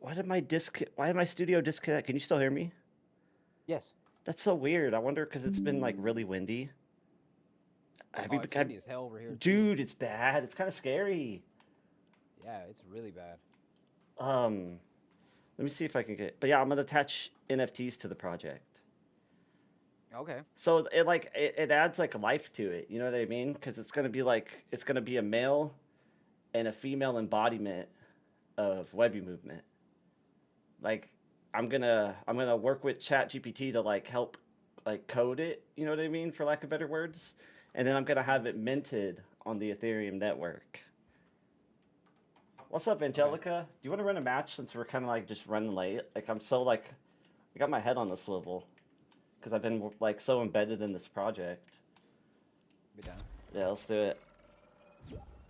Why did my studio disconnect? Can you still hear me? Yes. That's so weird. I wonder because it's been like really windy. Have Oh, you? it's windy as hell over here too. Dude, it's bad. It's kind of scary. Yeah, it's really bad. Um, Let me see if I can get. But yeah, I'm gonna attach NFTs to the project. Okay. So it adds like life to it. You know what I mean? Because it's gonna be a male and a female embodiment of Webby Movement. Like I'm gonna work with Chat GPT to like help like code it. You know what I mean? For lack of better words. And then I'm gonna have it minted on the Ethereum network. What's up, Okay. Angelica? Do you want to run a match since we're kind of like just running late? Like I'm so like, I got my head on the swivel because I've been like so embedded in this project. Be down. Yeah, let's do it.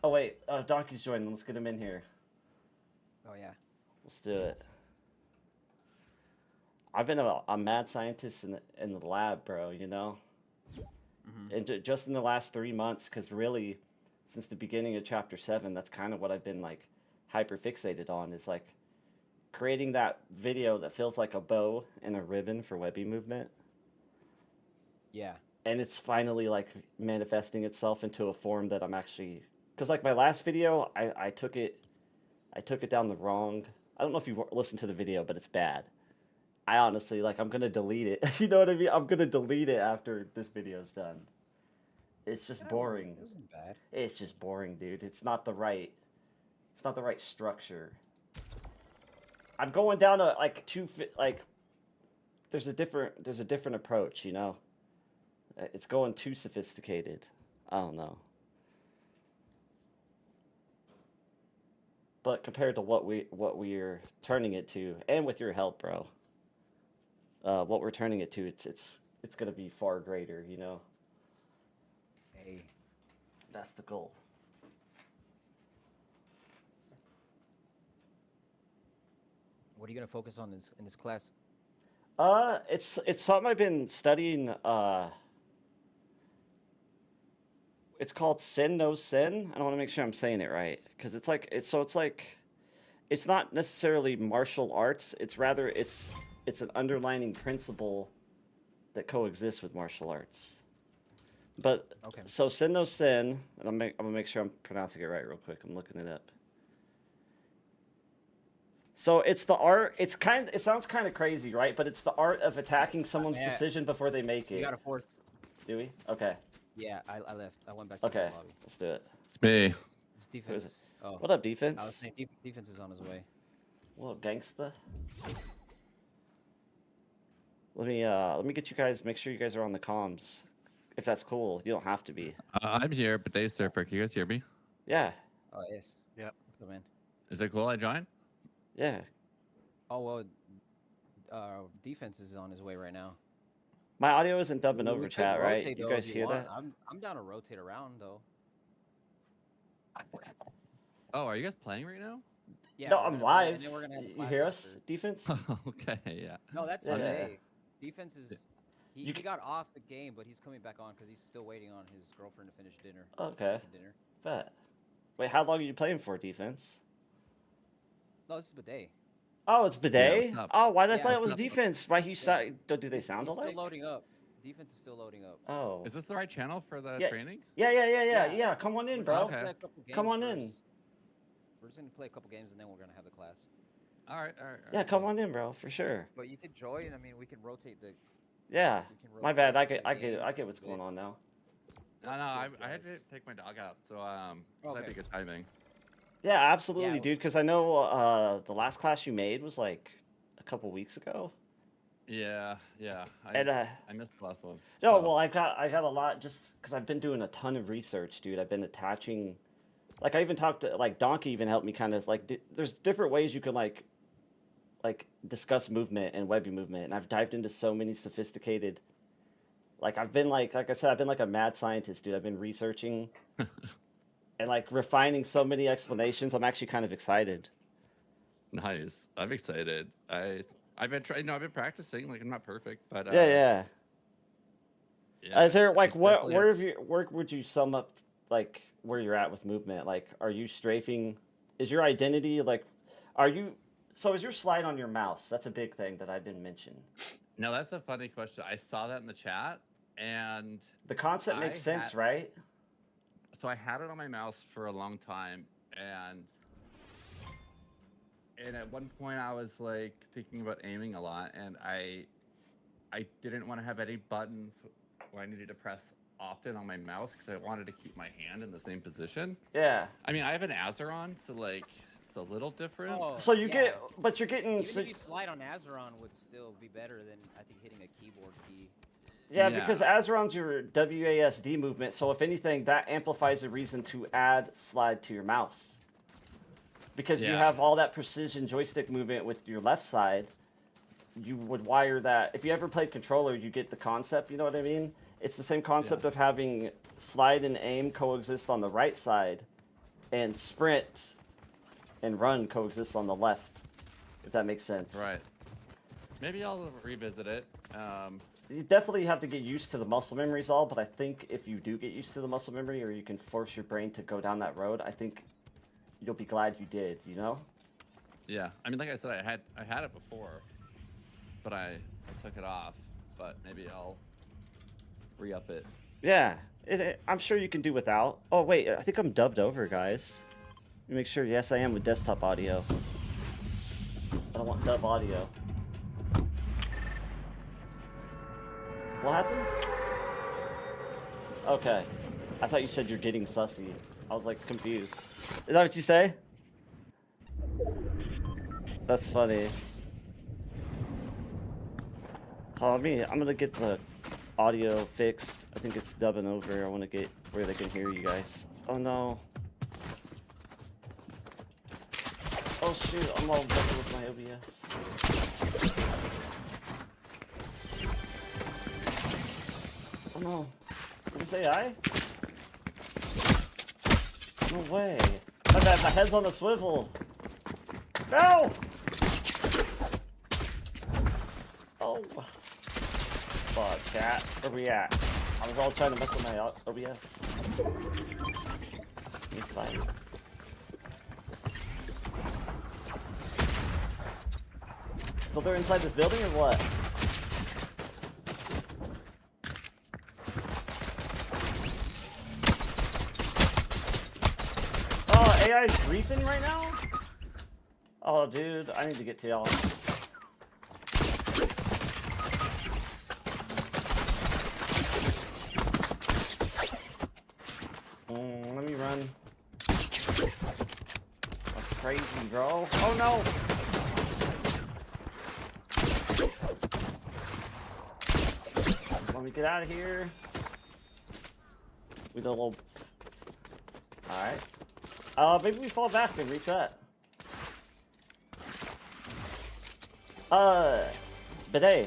Oh wait, Donkey's joining. Let's get him in here. Oh yeah. Let's do it. I've been a mad scientist in the lab, bro. You know, Mhm. and just in the last 3 months, because really, since the beginning of Chapter 7, that's kind of what I've been like hyper fixated on. Is like creating that video that feels like a bow and a ribbon for Webby Movement. Yeah. And it's finally like manifesting itself into a form that I'm actually, because like my last video, I took it down the wrong. I don't know if you listened to the video, but it's bad. I honestly like I'm gonna delete it. You know what I mean? I'm gonna delete it after this video's done. It's just That wasn't. boring. It wasn't bad. It's just boring, dude. It's not the right structure. I'm going down a like like there's a different approach, you know. It's going too sophisticated. I don't know. But compared to what we're turning it to, and with your help, bro, what we're turning it to, it's gonna be far greater. You know, Hey. that's the goal. What are you gonna focus on in this class? It's something I've been studying. It's called Sin No Sin. I want to make sure I'm saying it right because it's like it's not necessarily martial arts. It's an underlining principle that coexists with martial arts. But Okay. so Sin No Sin, and I'm gonna make sure I'm pronouncing it right real quick. I'm looking it up. So it's the art. It sounds kind of crazy, right? But it's the art of attacking someone's Yeah. decision before they make You it. got a fourth. Do we? Okay. Yeah. I left. I went back to Okay. the lobby. Let's do it. It's me. It's Who is it? defense. Oh. What up, I was defense? saying defense is on his way. Little gangsta. Let me get you guys. Make sure you guys are on the comms. If that's cool, you don't have to be. I'm here, but Day Surfer. Can you guys hear me? Yeah. Oh yes. Yep. What's up, man? Is it cool I joined? Yeah. Oh well. Defense is on his way right now. My audio isn't dubbing We over could chat, right? rotate, You though, guys if hear want. that? I'm down to rotate around though. Oh, are you guys playing right now? Yeah. No, we're I'm gonna play, live. and then we're gonna have a You class hear us, after. defense? Okay, yeah. No, that's Yeah. today. Defense is. He You got off the game, but he's coming back on because he's still waiting on his girlfriend to finish dinner. Okay. Making dinner. Bet. Wait, how long are you playing for, defense? No, this is Bidet. Oh, it's bidet. what's up? Oh, why did I Yeah, thought it what's was up? defense? Why you Yeah. do they sound He's alike? still loading up. Defense is still loading up. Oh. Is this the right channel for the Yeah. training? Yeah. Come on in, We're bro. just gonna play a couple games Come on in. first. We're just gonna play a couple games and then we're gonna have the class. All right. Yeah, come on in, bro, for sure. But you could join. I mean, we can rotate the. Yeah. We can My bad. rotate the I game. get what's going on now. No, I had to take my dog out, so so that'd Okay. be good timing. Yeah, absolutely, Yeah. dude. Because I know the last class you made was like a couple weeks ago. Yeah. And I missed the last one. no, so- well, I got a lot just because I've been doing a ton of research, dude. I've been attaching, like I even talked to like Donkey even helped me kind of like there's different ways you can like discuss movement and Webby movement, and I've dived into so many sophisticated. Like I've been like I said, I've been like a mad scientist, dude. I've been researching and like refining so many explanations. I'm actually kind of excited. Nice. I'm excited. I've been trying. No, I've been practicing. Like I'm not perfect, but Yeah. yeah. Is there like I what definitely have- where would you sum up like where you're at with movement? Like, are you strafing? Is your identity like? Are you So is your slide on your mouse? That's a big thing that I didn't mention. No, that's a funny question. I saw that in the chat, and The concept makes sense, right? so I had it on my mouse for a long time, and at one point I was like thinking about aiming a lot, and I didn't want to have any buttons where I needed to press often on my mouse because I wanted to keep my hand in the same position. Yeah. I mean, I have an Azeron, so like it's a little different. Oh, So you yeah. get, but you're getting. Even So, if you slide on Azeron would still be better than I think hitting a keyboard key. yeah, Yeah. because Azeron's your WASD movement. So if anything, that amplifies the reason to add slide to your mouse. Because you Yeah. have all that precision joystick movement with your left side, you would wire that. If you ever played controller, you get the concept. You know what I mean? It's the same concept of having slide and aim coexist on the right side, and sprint and run coexist on the left. If that makes sense. Right. Maybe I'll revisit it. You definitely have to get used to the muscle memories all, but I think if you do get used to the muscle memory, or you can force your brain to go down that road, I think you'll be glad you did, you know? Yeah. I mean, like I said, I had it before, but I took it off. But maybe I'll re-up it. Yeah, I'm sure you can do without. Oh, wait, I think I'm dubbed over, guys. Let me make sure. Yes, I am with desktop audio. I don't want dub audio. What happened? Okay. I thought you said you're getting sussy. I was like confused. Is that what you say? That's funny. Oh, I'm gonna get the audio fixed. I think it's dubbing over. I want to get where they can hear you guys. Oh no. Oh shoot, I'm all bugged with my OBS. Oh no. Is this AI? No way. My bad, my head's on the swivel. No! Oh. Fuck, chat. Where we at? I was all trying to mess with my OBS. Let me find it. So they're inside this building or what? Oh, AI's griefing right now? Oh, dude, I need to get to y'all. Let me run. That's crazy, bro. Oh no! Let me get out of here. We do a little. Alright. Maybe we fall back and reset. But hey,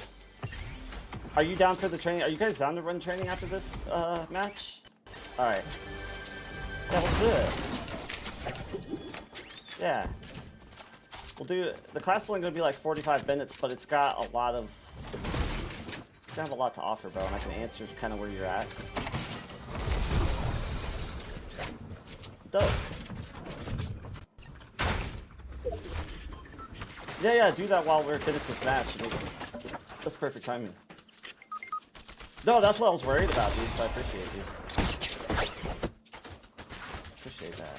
are you down for the training? Are you guys down to run training after this, match? Alright. Yeah, let's do it. Yeah. We'll do, the class is only gonna be like 45 minutes, but it's got a lot of, it's gonna have a lot to offer, bro, and I can answer kind of where you're at. Dope. Yeah, do that while we're finished this match. That's perfect timing. No, that's what I was worried about, dude, so I appreciate you. Appreciate that.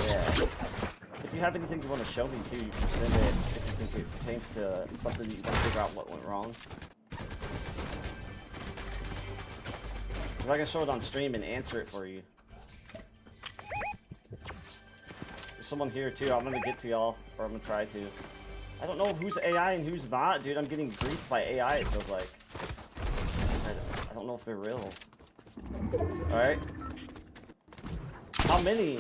Yeah. If you have anything you want to show me, too, you can send it if you think it pertains to something you want to figure out what went wrong. If I can show it on stream and answer it for you. There's someone here, too. I'm gonna get to y'all, or I'm gonna try to. I don't know who's AI and who's not, dude. I'm getting briefed by AI, it feels like. I don't know if they're real. Alright. How many?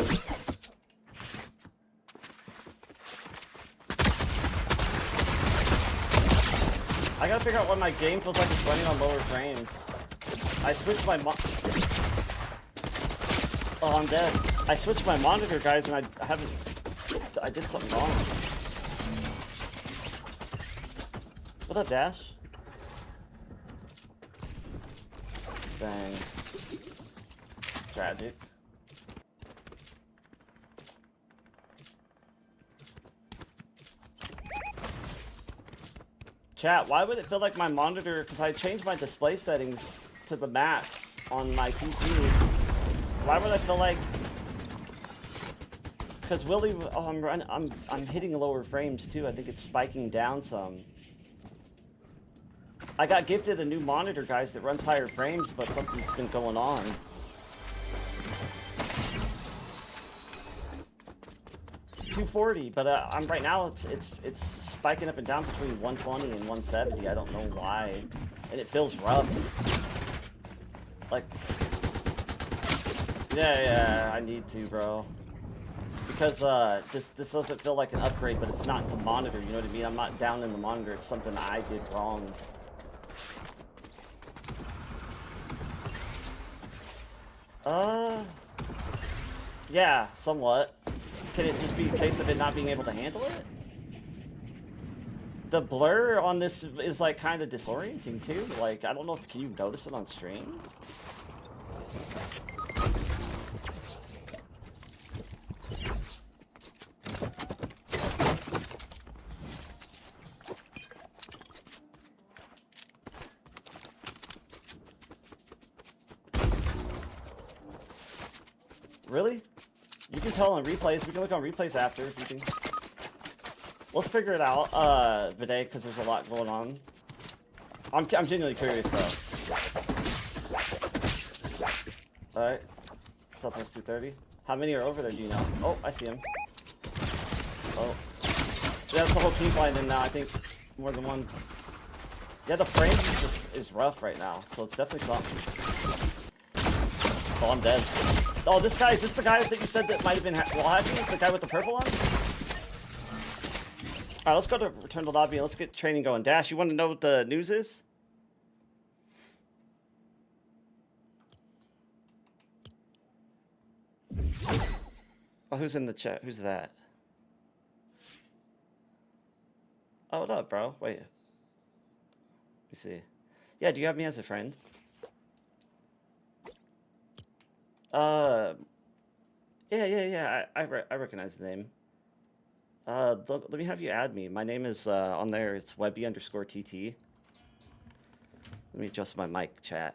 I gotta figure out what my game feels like it's running on lower frames. I switched my Oh, I'm dead. I switched my monitor, guys, and I did something wrong. What up, Dash? Dang. Tragic. Chat, why would it feel like my monitor, because I changed my display settings to the max on my PC. Why would I feel like, because Willie, oh, I'm hitting lower frames too. I think it's spiking down some. I got gifted a new monitor, guys, that runs higher frames, but something's been going on. $240, but I'm right now it's spiking up and down between 120 and 170. I don't know why, and it feels rough. Like, yeah, I need to, bro, because this doesn't feel like an upgrade, but it's not the monitor. You know what I mean? I'm not down in the monitor. It's something I did wrong. Yeah, somewhat. Can it just be a case of it not being able to handle it? The blur on this is like kind of disorienting too. Like, I don't know if can you notice it on stream? Really? You can tell on replays. We can look on replays after if you can. Let's figure it out, Bidet, because there's a lot going on. I'm genuinely curious though. Alright. Southwest 230. How many are over there, do you know? Oh, I see him. Oh. Yeah, that's the whole team flying in now, I think. More than one. Yeah, the frame is rough right now, so it's definitely something. Oh, I'm dead. Oh, this guy, is this the guy that you said that might have been wall hacking? The guy with the purple on? Alright, let's go to return to lobby and let's get training going. Dash, you want to know what the news is? Oh, who's in the chat? Who's that? Oh, what up, bro? Wait. Let me see. Yeah, do you have me as a friend? Yeah. I recognize the name. Let me have you add me. My name is on there. It's Webby_TT. Let me adjust my mic, chat.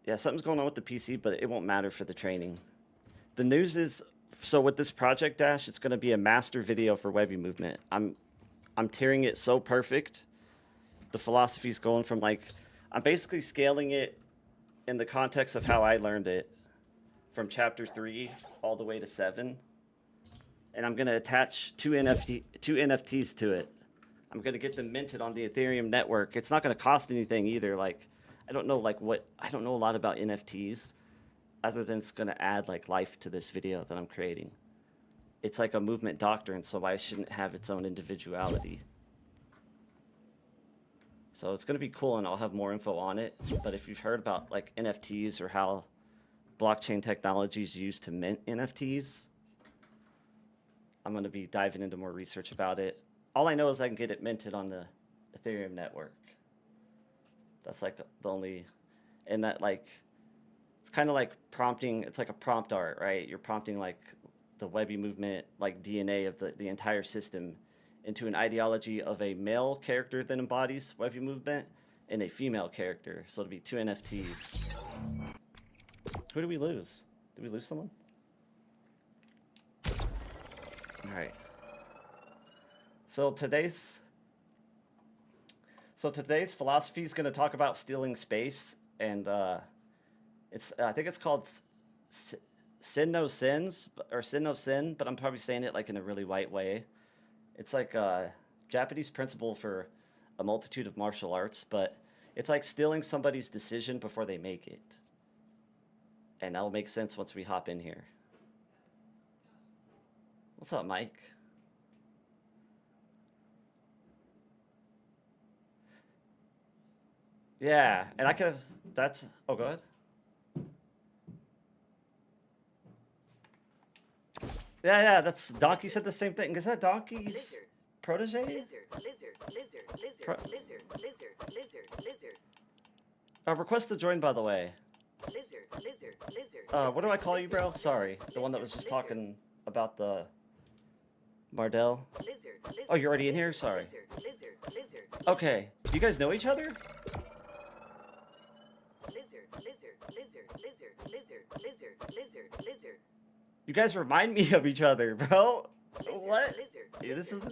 Yeah, something's going on with the PC, but it won't matter for the training. The news is, so with this project, Dash, it's going to be a master video for Webby Movement. I'm tiering it so perfect. The philosophy's going from like, I'm basically scaling it in the context of how I learned it from chapter 3 all the way to 7. And I'm going to attach two NFTs to it. I'm going to get them minted on the Ethereum network. It's not going to cost anything either. Like, I don't know a lot about NFTs other than it's going to add like life to this video that I'm creating. It's like a movement doctrine, so why shouldn't it have its own individuality? So it's going to be cool, and I'll have more info on it. But if you've heard about like NFTs or how blockchain technology is used to mint NFTs, I'm going to be diving into more research about it. All I know is I can get it minted on the Ethereum network. That's like the only, and that like, it's kind of like prompting, it's like a prompt art, right? You're prompting like the Webby Movement, like DNA of the entire system into an ideology of a male character that embodies Webby Movement and a female character. So it'll be two NFTs. Who do we lose? Did we lose someone? All right. So today's philosophy is going to talk about stealing space, and I think it's called Sin No Sins, or Sin No Sin, but I'm probably saying it like in a really white way. It's like a Japanese principle for a multitude of martial arts, but it's like stealing somebody's decision before they make it. And that'll make sense once we hop in here. What's up, Mike? Yeah, and I could, oh, go ahead. Yeah, that's, Donkey said the same thing. Is that Donkey's protege? Lizard. Request to join, by the way. Lizard. What do I call you, bro? Sorry, the one that was just talking about the Mardell. Oh, you're already in here? Sorry. Lizard. Okay. Do you guys know each other? You guys remind me of each other, bro. What? Yeah, this is.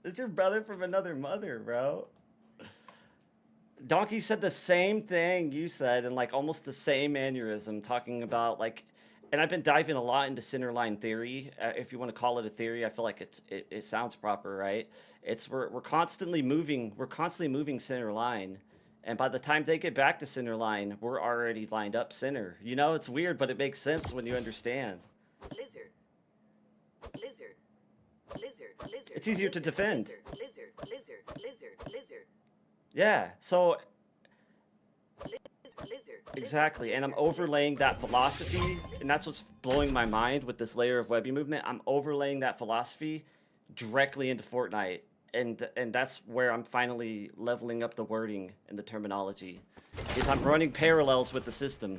It's your brother from another mother, bro. Donkey said the same thing you said, and like almost the same mannerism, talking about like, and I've been diving a lot into centerline theory. If you want to call it a theory, I feel like it sounds proper, right? It's we're constantly moving, center line, and by the time they get back to center line, we're already lined up center. You know, it's weird, but it makes sense when you understand. It's easier to defend. Yeah, so exactly, and I'm overlaying that philosophy, and that's what's blowing my mind with this layer of Webby movement. I'm overlaying that philosophy directly into Fortnite, and that's where I'm finally leveling up the wording and the terminology, is I'm running parallels with the system.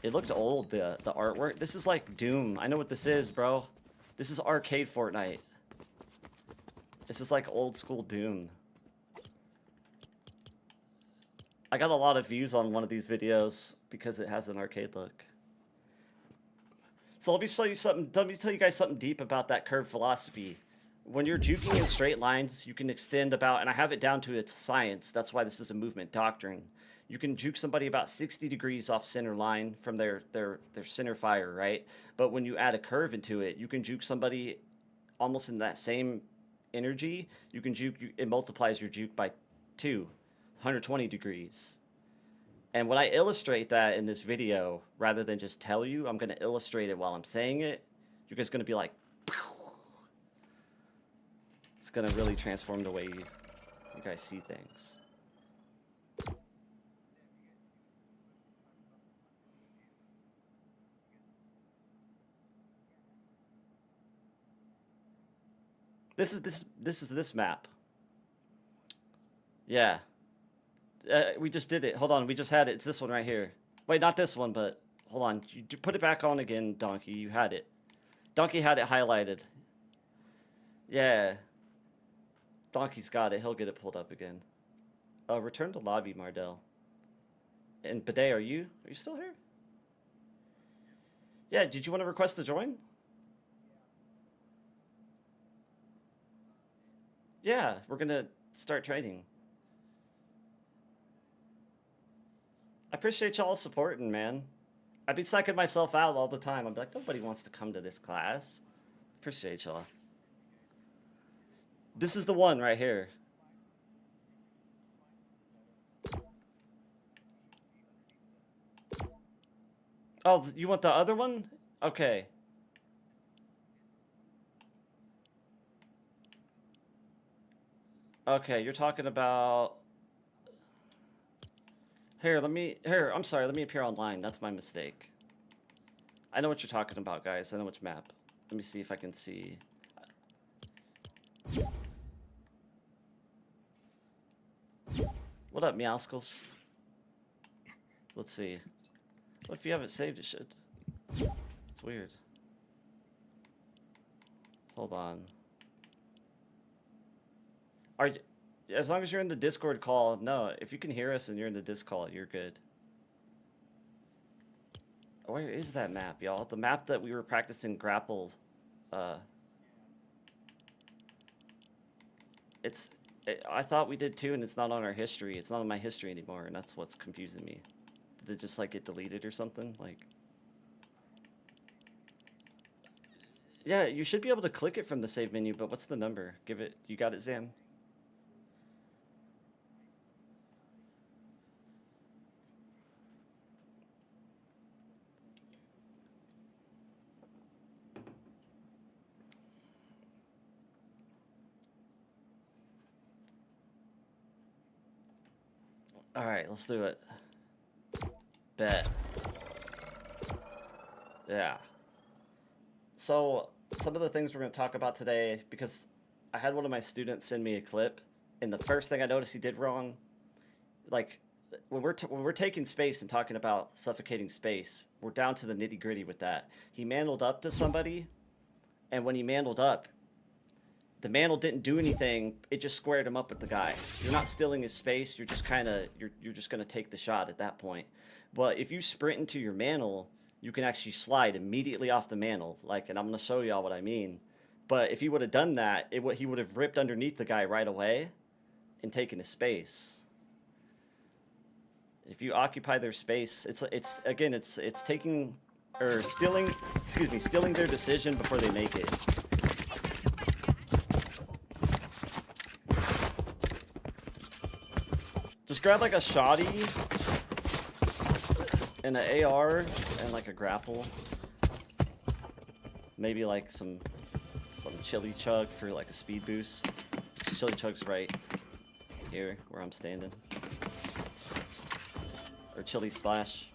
It looked old, the artwork. This is like Doom. I know what this is, bro. This is arcade Fortnite. This is like old school Doom. I got a lot of views on one of these videos because it has an arcade look. So let me show you something. Let me tell you guys something deep about that curve philosophy. When you're juking in straight lines, you can extend about, and I have it down to its science. That's why this is a movement doctrine. You can juke somebody about 60 degrees off center line from their center fire, right? But when you add a curve into it, you can juke somebody almost in that same energy. You can juke, it multiplies your juke by 120 degrees. And when I illustrate that in this video, rather than just tell you, I'm going to illustrate it while I'm saying it. You're just going to be like, pew! It's going to really transform the way you guys see things. This is this map. Yeah. We just did it. Hold on, we just had it. It's this one right here. Wait, not this one, but hold on. You put it back on again, Donkey. You had it. Donkey had it highlighted. Yeah. Donkey's got it. He'll get it pulled up again. Return to lobby, Mardell. And Bidet, are you still here? Yeah, did you want to request to join? Yeah, we're gonna start training. I appreciate y'all supporting, man. I'd be psyching myself out all the time. I'm like, nobody wants to come to this class. Appreciate y'all. This is the one right here. Oh, you want the other one? Okay. Okay, you're talking about... Here, I'm sorry, let me appear online. That's my mistake. I know what you're talking about, guys. I know which map. Let me see if I can see. What up, Meowscles? Let's see. What if you haven't saved it? Should. It's weird. Hold on. Are you, as long as you're in the Discord call, no, if you can hear us and you're in the Discord call, you're good. Where is that map, y'all? The map that we were practicing grappled. I thought we did too, and it's not on our history. It's not on my history anymore, and that's what's confusing me. Did it just like get deleted or something? Like, yeah, you should be able to click it from the save menu, but what's the number? Give it. You got it, Zam? All right, let's do it. Bet. Yeah. So, some of the things we're going to talk about today, because I had one of my students send me a clip, and the first thing I noticed he did wrong, like, when we're taking space and talking about suffocating space, we're down to the nitty-gritty with that. He mantled up to somebody, and when he mantled up, the mantle didn't do anything. It just squared him up with the guy. You're not stealing his space. You're just kind of you're just gonna take the shot at that point. But if you sprint into your mantle, you can actually slide immediately off the mantle. Like, and I'm gonna show y'all what I mean. But if he would have done that, he would have ripped underneath the guy right away and taken his space. If you occupy their space, it's taking or stealing, stealing their decision before they make it. Just grab like a shoddy and an AR and like a grapple. Maybe like some chili chug for like a speed boost. Chili chug's right here where I'm standing. Or chili splash.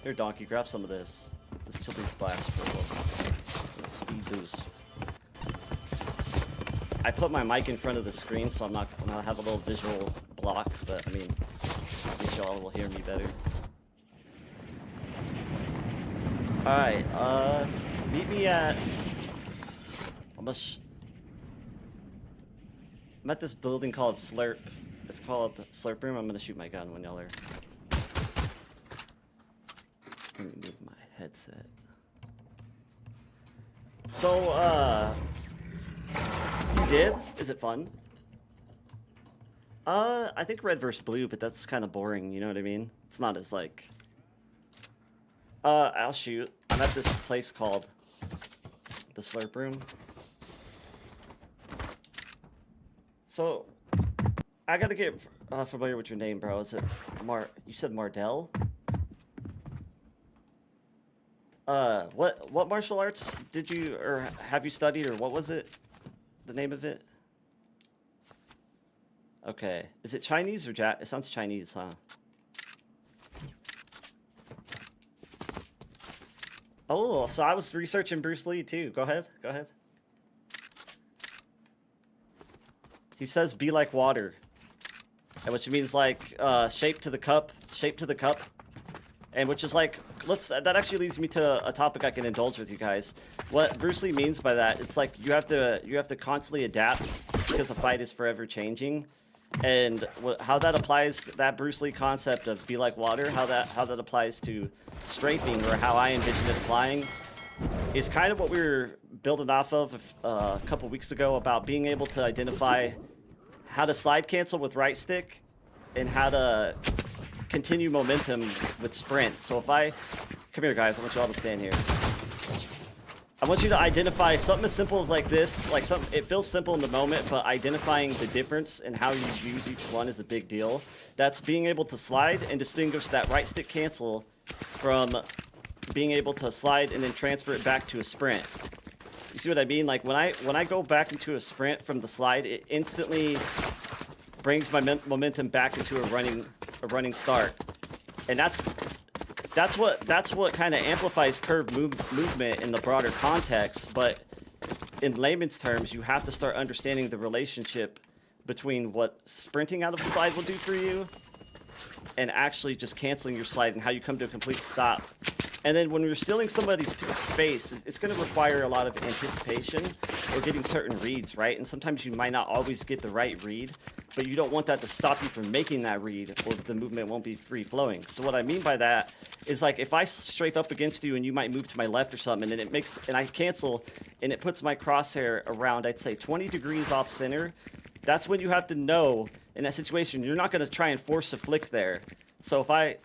Here, donkey, grab some of this. This chili splash for a speed boost. I put my mic in front of the screen, so I'm gonna have a little visual block, but I mean, at least y'all will hear me better. Alright, meet me at... I'm at this building called Slurp. It's called the Slurp Room. I'm gonna shoot my gun when y'all are... Let me move my headset. So, you did? Is it fun? I think red versus blue, but that's kind of boring, you know what I mean? It's not as, like... I'll shoot. I'm at this place called the Slurp Room. So, I gotta get familiar with your name, bro. Is it you said Mardell? What martial arts did you, or have you studied, or what was it? The name of it? Okay. Is it Chinese or It sounds Chinese, huh? Oh, so I was researching Bruce Lee too. Go ahead. Go ahead. He says be like water. And which means like shape to the cup. Shape to the cup. And which is like, that actually leads me to a topic I can indulge with you guys. What Bruce Lee means by that, it's like you have to constantly adapt because the fight is forever changing. And how that applies, that Bruce Lee concept of be like water, how that applies to strafing, or how I envision it applying, is kind of what we were building off of a couple weeks ago about being able to identify how to slide cancel with right stick and how to continue momentum with sprint. So if come here guys, I want you all to stand here. I want you to identify something as simple as like this, like it feels simple in the moment, but identifying the difference and how you use each one is a big deal. That's being able to slide and distinguish that right stick cancel from being able to slide and then transfer it back to a sprint. You see what I mean? Like when I go back into a sprint from the slide, it instantly brings my momentum back into a running start. And that's what kind of amplifies curve movement in the broader context, but in layman's terms, you have to start understanding the relationship between what sprinting out of a slide will do for you and actually just canceling your slide and how you come to a complete stop. And then when you're stealing somebody's space, it's going to require a lot of anticipation or getting certain reads, right? And sometimes you might not always get the right read, but you don't want that to stop you from making that read, or the movement won't be free-flowing. So what I mean by that is, like, if I strafe up against you and you might move to my left or something, and I cancel, and it puts my crosshair around, I'd say 20 degrees off center, that's when you have to know, in that situation, you're not going to try and force a flick there. So if I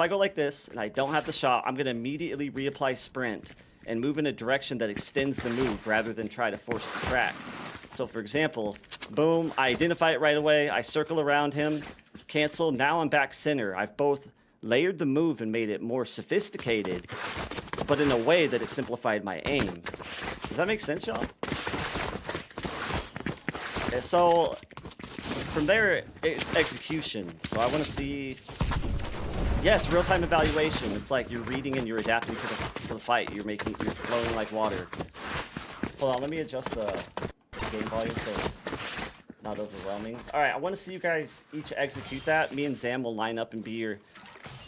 go like this, and I don't have the shot, I'm going to immediately reapply sprint and move in a direction that extends the move rather than try to force the track. So for example, boom, I identify it right away, I circle around him, cancel, now I'm back center. I've both layered the move and made it more sophisticated, but in a way that it simplified my aim. Does that make sense, y'all? So from there, it's execution. So I want to see... Yes, real-time evaluation. It's like you're reading and you're adapting to the fight. You're flowing like water. Hold on, let me adjust the game volume so it's not overwhelming. All right, I want to see you guys each execute that. Me and Zam will line up and be your...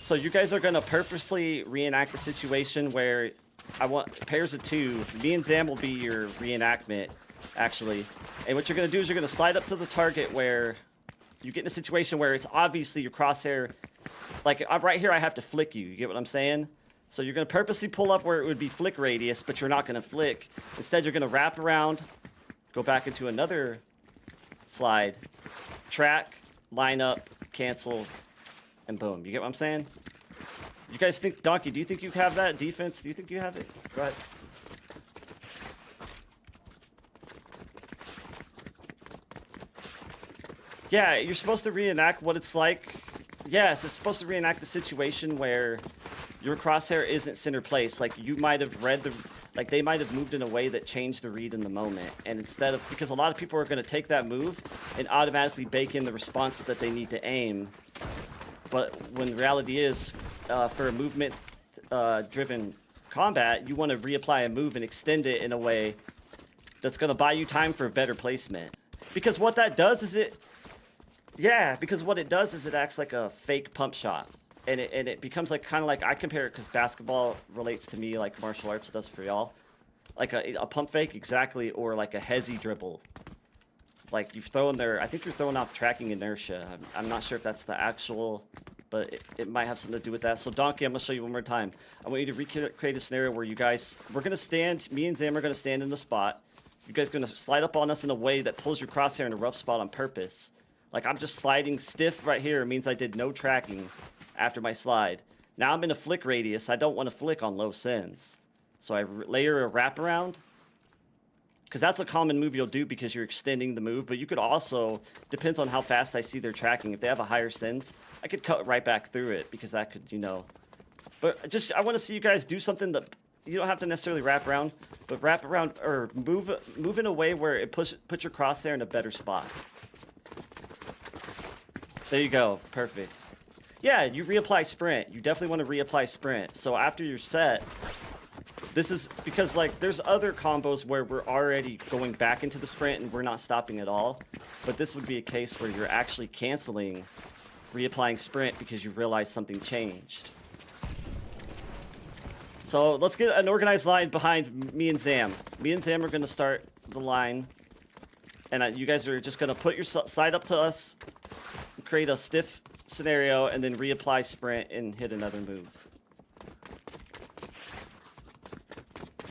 So you guys are going to purposely reenact a situation where I want pairs of 2. Me and Zam will be your reenactment, actually. And what you're going to do is you're going to slide up to the target where you get in a situation where it's obviously your crosshair. Like, I'm right here, I have to flick you. You get what I'm saying? So you're going to purposely pull up where it would be flick radius, but you're not going to flick. Instead, you're going to wrap around, go back into another slide, track, line up, cancel, and boom. You get what I'm saying? You guys think, Donkey, do you think you have that defense? Do you think you have it? Go ahead. Yeah, you're supposed to reenact what it's like. Yes, it's supposed to reenact the situation where your crosshair isn't center place. Like, you might have read the... Like, they might have moved in a way that changed the read in the moment. And instead of... Because a lot of people are going to take that move and automatically bake in the response that they need to aim. But when the reality is, for a movement-driven combat, you want to reapply a move and extend it in a way that's going to buy you time for a better placement. Because what that does is it... Yeah, because what it does is it acts like a fake pump shot. And it becomes like kind of like, I compare it because basketball relates to me like martial arts does for y'all. Like a pump fake, exactly, or like a hezzy dribble. Like you've thrown there, I think you're throwing off tracking inertia. I'm not sure if that's the actual, but it might have something to do with that. So Donkey, I'm going to show you one more time. I want you to recreate a scenario where you guys, we're going to stand, me and Zam are going to stand in the spot. You guys are going to slide up on us in a way that pulls your crosshair in a rough spot on purpose. Like I'm just sliding stiff right here. It means I did no tracking after my slide. Now I'm in a flick radius. I don't want to flick on low sends. So I layer a wraparound. Because that's a common move you'll do because you're extending the move. But you could also, depends on how fast I see their tracking. If they have a higher sends, I could cut right back through it because that could, you know. But just, I want to see you guys do something that, you don't have to necessarily wrap around, but wrap around, or move in a way where it puts your crosshair in a better spot. There you go. Perfect. Yeah, you reapply sprint. You definitely want to reapply sprint. So after you're set, this is because like there's other combos where we're already going back into the sprint and we're not stopping at all. But this would be a case where you're actually canceling reapplying sprint because you realize something changed. So let's get an organized line behind me and Zam. Me and Zam are going to start the line. And you guys are just going to put your slide up to us, create a stiff scenario, and then reapply sprint and hit another move.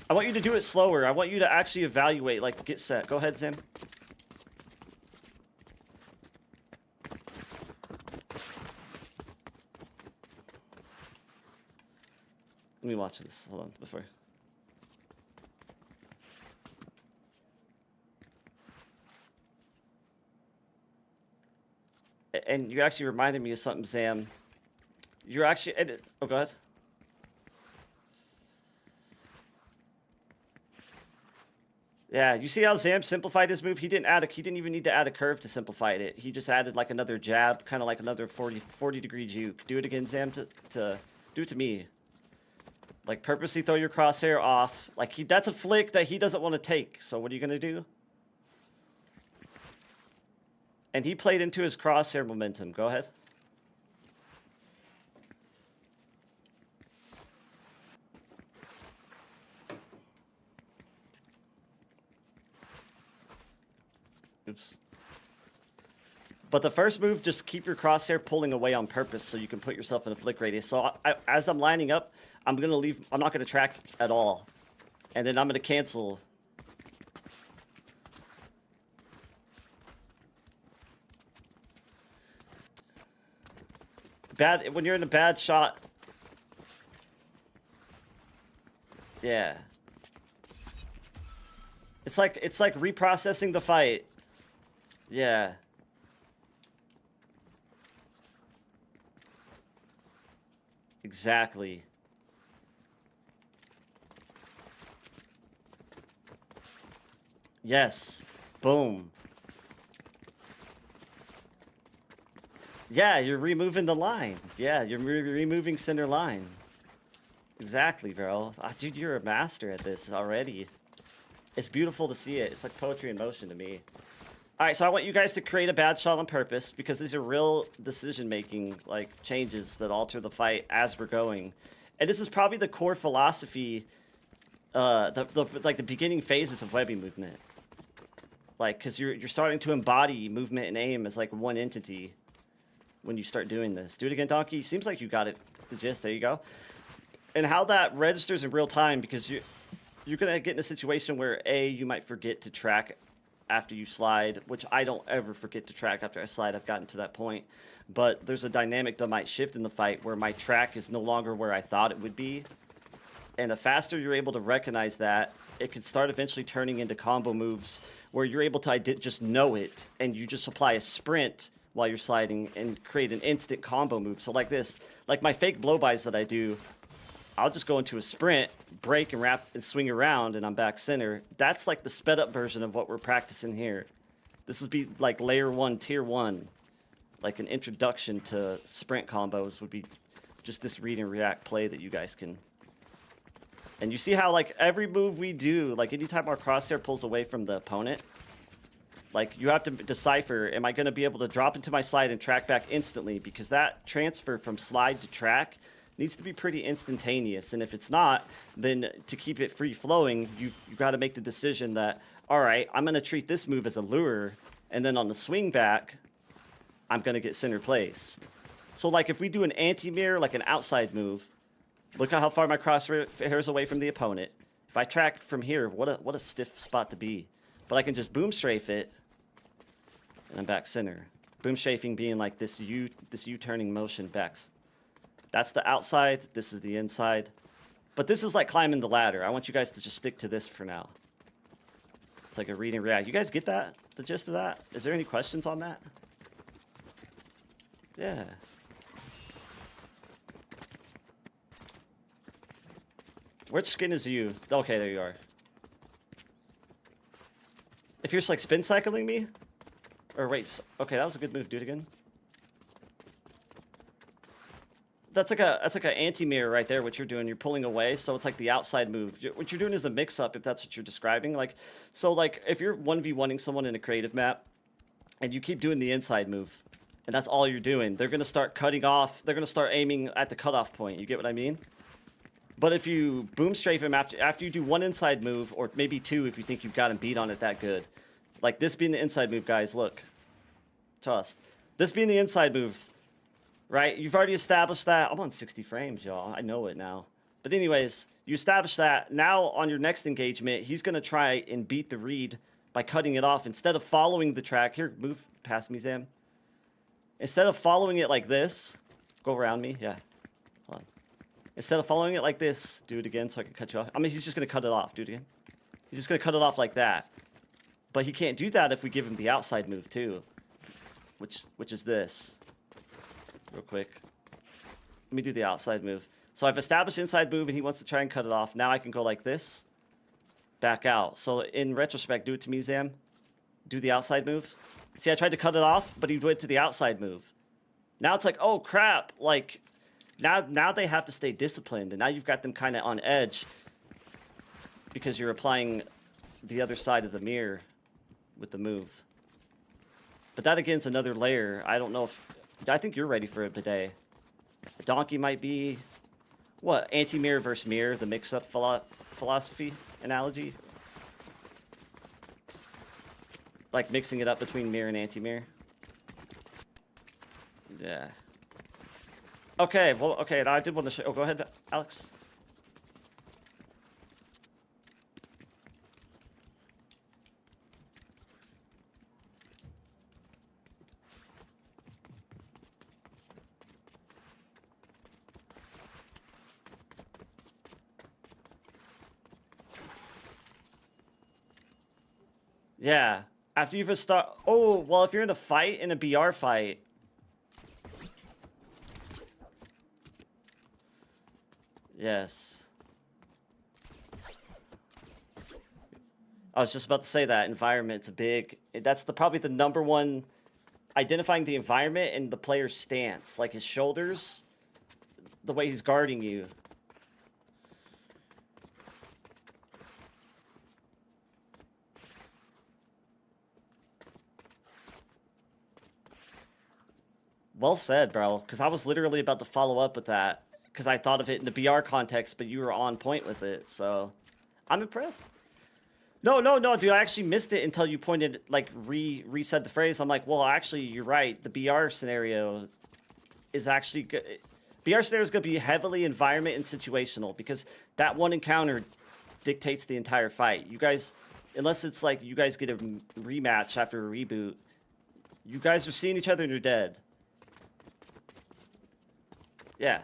I want you to do it slower. I want you to actually evaluate, like, get set. Go ahead, Zam. Let me watch this. Hold on, before. And you actually reminded me of something, Zam. You're actually... Oh, go ahead. Yeah, you see how Zam simplified his move? He didn't even need to add a curve to simplify it. He just added like another jab, kind of like another 40 degree juke. Do it again, Zam, do it to me. Like purposely throw your crosshair off. Like that's a flick that he doesn't want to take. So what are you going to do? And he played into his crosshair momentum. Go ahead. Oops. But the first move, just keep your crosshair pulling away on purpose so you can put yourself in a flick radius. So as I'm lining up, I'm not going to track at all. And then I'm going to cancel. When you're in a bad shot. Yeah. It's like reprocessing the fight. Yeah. Exactly. Yes. Boom. Yeah, you're removing the line. Yeah, you're removing center line. Exactly, bro. Dude, you're a master at this already. It's beautiful to see it. It's like poetry in motion to me. All right, so I want you guys to create a bad shot on purpose because these are real decision-making like changes that alter the fight as we're going. And this is probably the core philosophy like the beginning phases of Webby movement. Like, because you're starting to embody movement and aim as like one entity when you start doing this. Do it again, Donkey. Seems like you got it. The gist. There you go. And how that registers in real time, because you're gonna get in a situation where you might forget to track after you slide, which I don't ever forget to track after I slide. I've gotten to that point. But there's a dynamic that might shift in the fight where my track is no longer where I thought it would be. And the faster you're able to recognize that, it could start eventually turning into combo moves where you're able to just know it, and you just apply a sprint while you're sliding and create an instant combo move. So like this, like my fake blow-bys that I do, I'll just go into a sprint, break and wrap and swing around, and I'm back center. That's like the sped up version of what we're practicing here. This would be like layer 1, tier 1. Like an introduction to sprint combos would be just this read and react play that you guys can. And you see how like every move we do, like anytime our crosshair pulls away from the opponent, like you have to decipher, am I going to be able to drop into my slide and track back instantly? Because that transfer from slide to track needs to be pretty instantaneous. And if it's not, then to keep it free flowing, you got to make the decision that, all right, I'm going to treat this move as a lure. And then on the swing back, I'm going to get center placed. So like if we do an anti-mirror, like an outside move, look at how far my crosshair is away from the opponent. If I track from here, what a stiff spot to be. But I can just boom strafe it, and I'm back center. Boom strafing being like this U-turning motion back. That's the outside, this is the inside. But this is like climbing the ladder. I want you guys to just stick to this for now. It's like a read and react. You guys get that? The gist of that? Is there any questions on that? Yeah. Which skin is you? Okay, there you are. If you're just like spin cycling me? Or wait, okay, that was a good move. Do it again. That's like an anti-mirror right there, what you're doing. You're pulling away, so it's like the outside move. What you're doing is a mix-up, if that's what you're describing. Like, so like if you're 1v1ing someone in a creative map, and you keep doing the inside move, and that's all you're doing, they're gonna start cutting off, they're gonna start aiming at the cutoff point. You get what I mean? But if you boom strafe him after you do one inside move, or maybe two if you think you've got him beat on it that good. Like this being the inside move, guys, look. Trust. This being the inside move, right? You've already established that. I'm on 60 frames, y'all. I know it now. But anyways, you establish that. Now on your next engagement, he's going to try and beat the read by cutting it off. Instead of following the track. Here, move past me, Zam. Instead of following it like this, go around me. Yeah. Hold on. Instead of following it like this, do it again so I can cut you off. I mean, he's just going to cut it off. Do it again. He's just going to cut it off like that. But he can't do that if we give him the outside move too, which is this. Real quick. Let me do the outside move. So I've established inside move and he wants to try and cut it off. Now I can go like this, back out. So in retrospect, do it to me, Zam. Do the outside move. See, I tried to cut it off, but he went to the outside move. Now it's like, oh crap, like now they have to stay disciplined, and now you've got them kind of on edge because you're applying the other side of the mirror with the move. But that again is another layer. I don't know if I think you're ready for it today. A donkey might be what, anti-mirror versus mirror, the mix-up philosophy analogy, like mixing it up between mirror and anti-mirror. Yeah. Okay, well, okay, I did want to show. Oh, go ahead, Alex. Yeah. After you've start. Oh, well, if you're in a fight, in a BR fight. Yes. I was just about to say that environment's big. That's probably the number one. Identifying the environment and the player's stance, like his shoulders, the way he's guarding you. Well said, bro. Because I was literally about to follow up with that. Because I thought of it in the BR context, but you were on point with it. So I'm impressed. No, no, no, dude. I actually missed it until you pointed, like, resaid the phrase. I'm like, well, actually, you're right. The BR scenario is actually good. BR scenario is going to be heavily environment and situational because that one encounter dictates the entire fight. You guys, unless it's like you guys get a rematch after a reboot, you guys are seeing each other and you're dead. Yeah.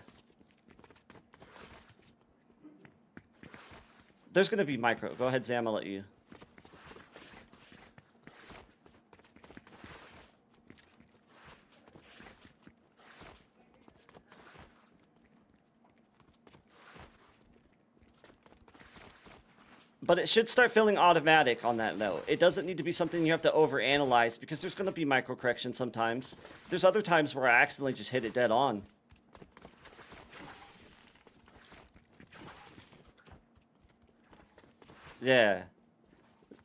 There's going to be micro. Go ahead, Zam. I'll let you. But it should start feeling automatic on that note. It doesn't need to be something you have to overanalyze because there's going to be micro corrections sometimes. There's other times where I accidentally just hit it dead on. Yeah.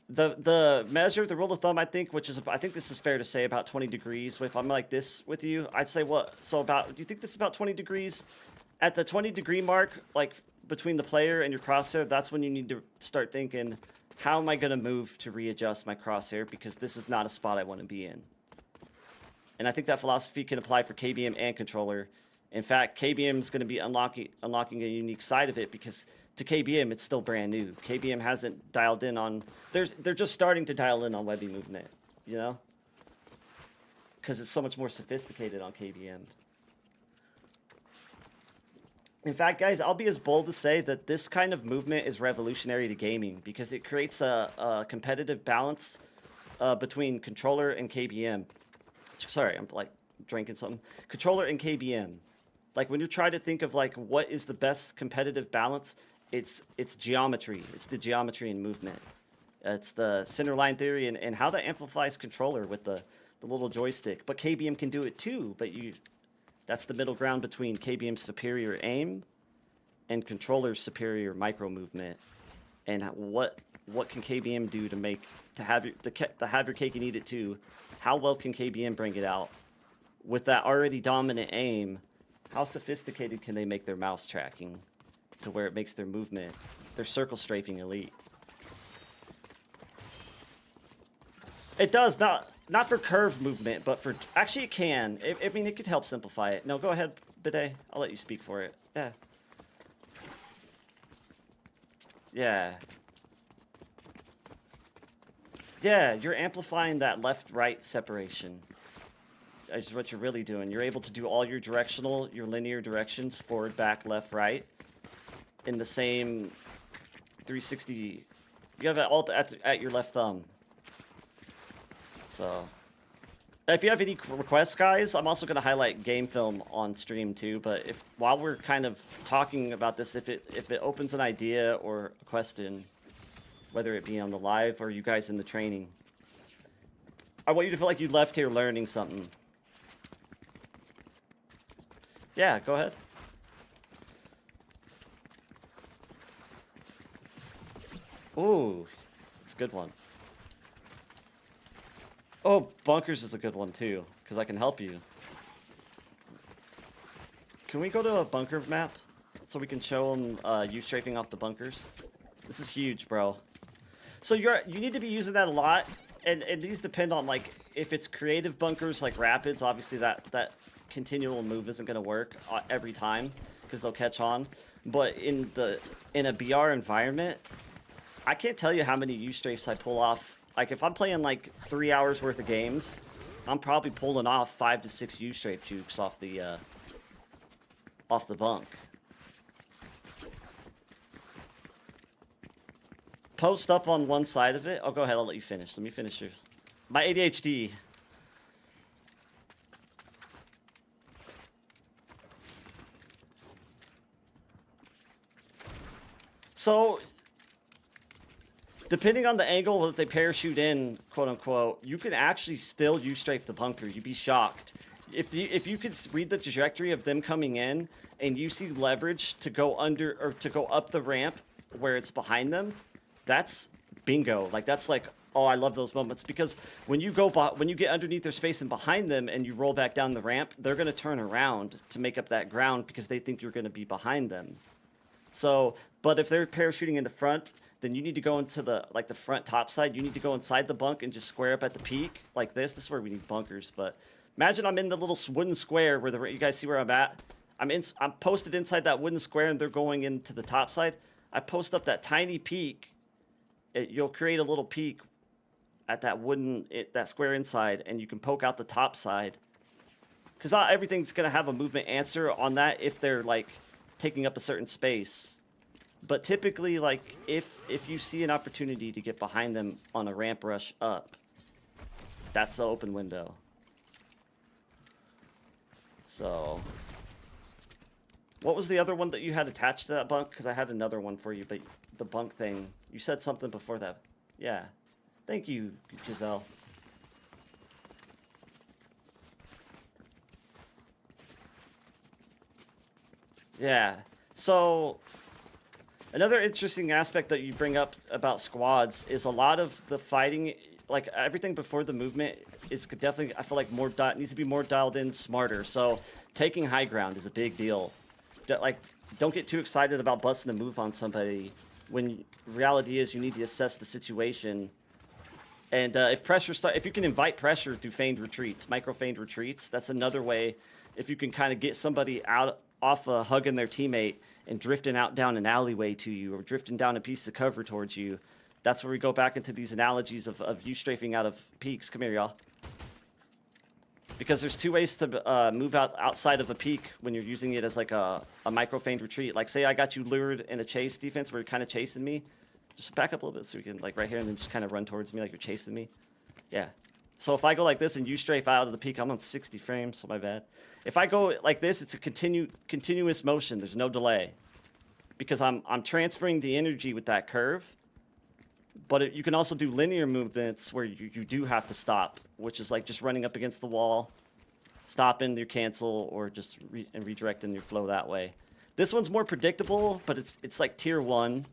The measure, the rule of thumb, I think, which is, I think this is fair to say, about 20 degrees. If I'm like this with you, I'd say what? So about, do you think this is about 20 degrees? At the 20 degree mark, like between the player and your crosshair, that's when you need to start thinking, how am I going to move to readjust my crosshair? Because this is not a spot I want to be in. And I think that philosophy can apply for KBM and controller. In fact, KBM is going to be unlocking a unique side of it because to KBM, it's still brand new. KBM hasn't dialed in on... They're just starting to dial in on Webby Movement, you know? Because it's so much more sophisticated on KBM. In fact, guys, I'll be as bold to say that this kind of movement is revolutionary to gaming because it creates a competitive balance between controller and KBM. Sorry, I'm like drinking something. Controller and KBM. Like when you're trying to think of like what is the best competitive balance, it's geometry. It's the geometry and movement. It's the center line theory and how that amplifies controller with the little joystick. But KBM can do it too, but that's the middle ground between KBM's superior aim and controller's superior micro movement. And what can KBM do to have your cake and eat it too? How well can KBM bring it out? With that already dominant aim, how sophisticated can they make their mouse tracking to where it makes their movement, their circle strafing elite? It does, not for curve movement, but for... Actually, it can. I mean, it could help simplify it. No, go ahead, Bidet. I'll let you speak for it. Yeah. Yeah. Yeah, you're amplifying that left-right separation. That's what you're really doing. You're able to do all your linear directions, forward, back, left, right, in the same 360. You have it all at your left thumb. So, if you have any requests, guys, I'm also going to highlight game film on stream too. But while we're kind of talking about this, if it opens an idea or a question, whether it be on the live or you guys in the training, I want you to feel like you left here learning something. Yeah, go ahead. Ooh, it's a good one. Oh, bunkers is a good one too, because I can help you. Can we go to a bunker map so we can show them you strafing off the bunkers? This is huge, bro. So you need to be using that a lot, and these depend on like if it's creative bunkers like rapids. Obviously that continual move isn't going to work every time because they'll catch on. But in a BR environment, I can't tell you how many U-strafes I pull off. Like if I'm playing like 3 hours worth of games, I'm probably pulling off 5 to 6 U-strafe jukes off the bunk. Post up on one side of it. Oh, go ahead. I'll let you finish. Let me finish my ADHD. So, depending on the angle that they parachute in, quote unquote, you can actually still U-strafe the bunker. You'd be shocked. If you could read the trajectory of them coming in and you see leverage to go under or to go up the ramp where it's behind them, that's bingo. Like that's like, oh, I love those moments because when you get underneath their space and behind them and you roll back down the ramp, they're going to turn around to make up that ground because they think you're going to be behind them. So, but if they're parachuting in the front, then you need to go into the the front top side. You need to go inside the bunk and just square up at the peak like this. This is where we need bunkers. But imagine I'm in the little wooden square where you guys see where I'm at. I'm posted inside that wooden square and they're going into the top side. I post up that tiny peak. You'll create a little peak at that that square inside, and you can poke out the top side. Because not everything's gonna have a movement answer on that if they're like taking up a certain space. But typically, like, if you see an opportunity to get behind them on a ramp rush up, that's the open window. So, what was the other one that you had attached to that bunk? Because I had another one for you, but the bunk thing, you said something before that. Yeah. Thank you, Giselle. Yeah. So, another interesting aspect that you bring up about squads is a lot of the fighting, like everything before the movement, is definitely, I feel like, needs to be more dialed in, smarter. So taking high ground is a big deal. Don't get too excited about busting a move on somebody when reality is you need to assess the situation. And if you can invite pressure through feigned retreats, micro feigned retreats, that's another way. If you can kind of get somebody off hugging their teammate and drifting out down an alleyway to you or drifting down a piece of cover towards you, that's where we go back into these analogies of you strafing out of peaks. Come here, y'all. Because there's two ways to move outside of a peak when you're using it as like a micro feigned retreat. Like, say I got you lured in a chase defense where you're kind of chasing me. Just back up a little bit so we can, like, right here, and then just kind of run towards me like you're chasing me. Yeah. So if I go like this and you strafe out of the peak, I'm on 60 frames, so my bad. If I go like this, it's a continuous motion. There's no delay. Because I'm transferring the energy with that curve. But you can also do linear movements where you do have to stop, which is like just running up against the wall, stopping your cancel, or just redirecting your flow that way. This one's more predictable, but it's like tier 1.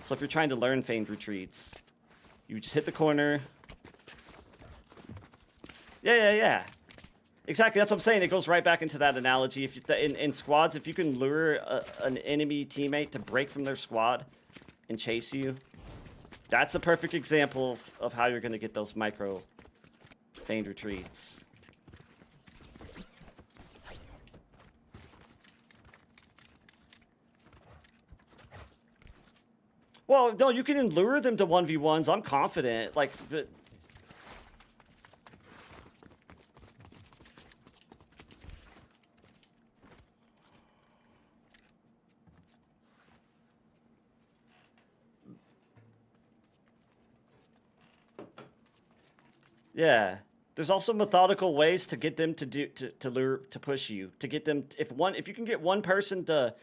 So if you're trying to learn feigned retreats, you just hit the corner. Yeah. Exactly, that's what I'm saying. It goes right back into that analogy. If in squads, if you can lure an enemy teammate to break from their squad and chase you, that's a perfect example of how you're going to get those micro feigned retreats. Well, no, you can lure them to 1v1s. I'm confident. Like, but yeah. There's also methodical ways to get them to push you. To get them, if you can get one person to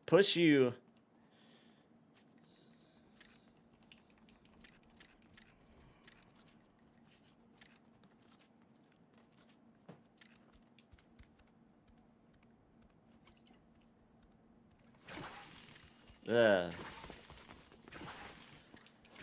push you.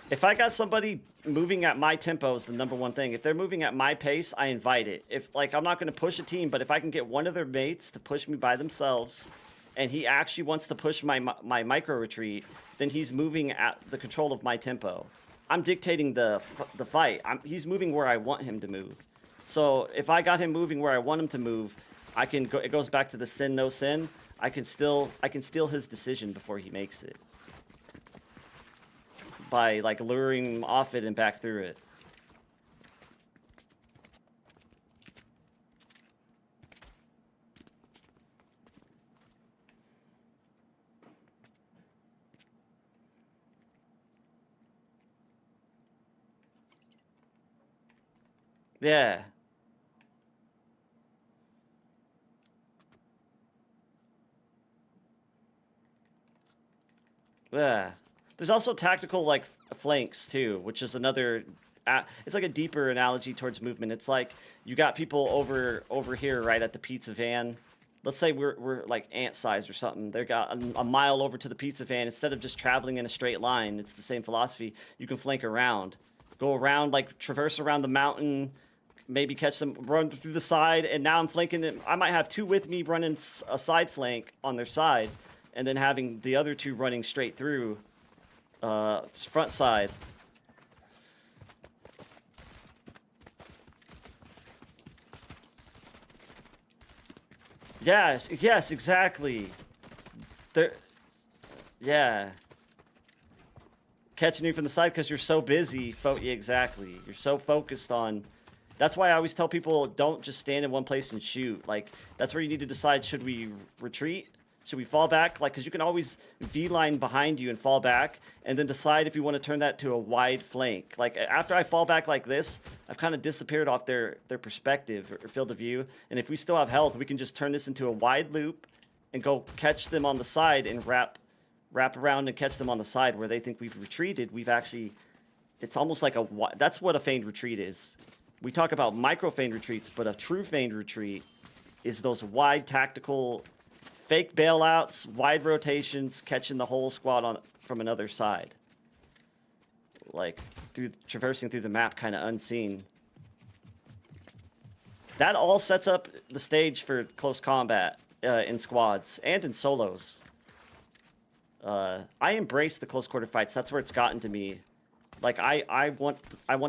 If I got somebody moving at my tempo is the number one thing. If they're moving at my pace, I invite it. If, like, I'm not going to push a team, but if I can get one of their mates to push me by themselves, and he actually wants to push my micro retreat, then he's moving at the control of my tempo. I'm dictating the fight. He's moving where I want him to move. So if I got him moving where I want him to move, I can go. It goes back to the sin no sin. I can steal his decision before he makes it by, like, luring him off it and back through it. Yeah. Yeah. There's also tactical, like, flanks too, which is another. It's like a deeper analogy towards movement. It's like you got people over here, right at the pizza van. Let's say we're like ant size or something. They got a mile over to the pizza van. Instead of just traveling in a straight line, it's the same philosophy. You can flank around, go around, like traverse around the mountain, maybe catch them, run through the side, and now I'm flanking them. I might have two with me running a side flank on their side. and then having the other two running straight through front side. Yes, exactly. There, yeah. Catching you from the side because you're so busy. Yeah, exactly. You're so focused on. That's why I always tell people, don't just stand in one place and shoot. Like, that's where you need to decide, should we retreat? Should we fall back? Like, because you can always V-line behind you and fall back, and then decide if you want to turn that to a wide flank. Like, after I fall back like this, I've kind of disappeared off their perspective or field of view. And if we still have health, we can just turn this into a wide loop and go catch them on the side and wrap around and catch them on the side where they think we've retreated. We've actually, it's almost like that's what a feigned retreat is. We talk about micro feigned retreats, but a true feigned retreat is those wide tactical fake bailouts, wide rotations, catching the whole squad from another side. Like, traversing through the map kind of unseen. That all sets up the stage for close combat in squads and in solos. I embrace the close quarter fights. That's where it's gotten to me. Like, I want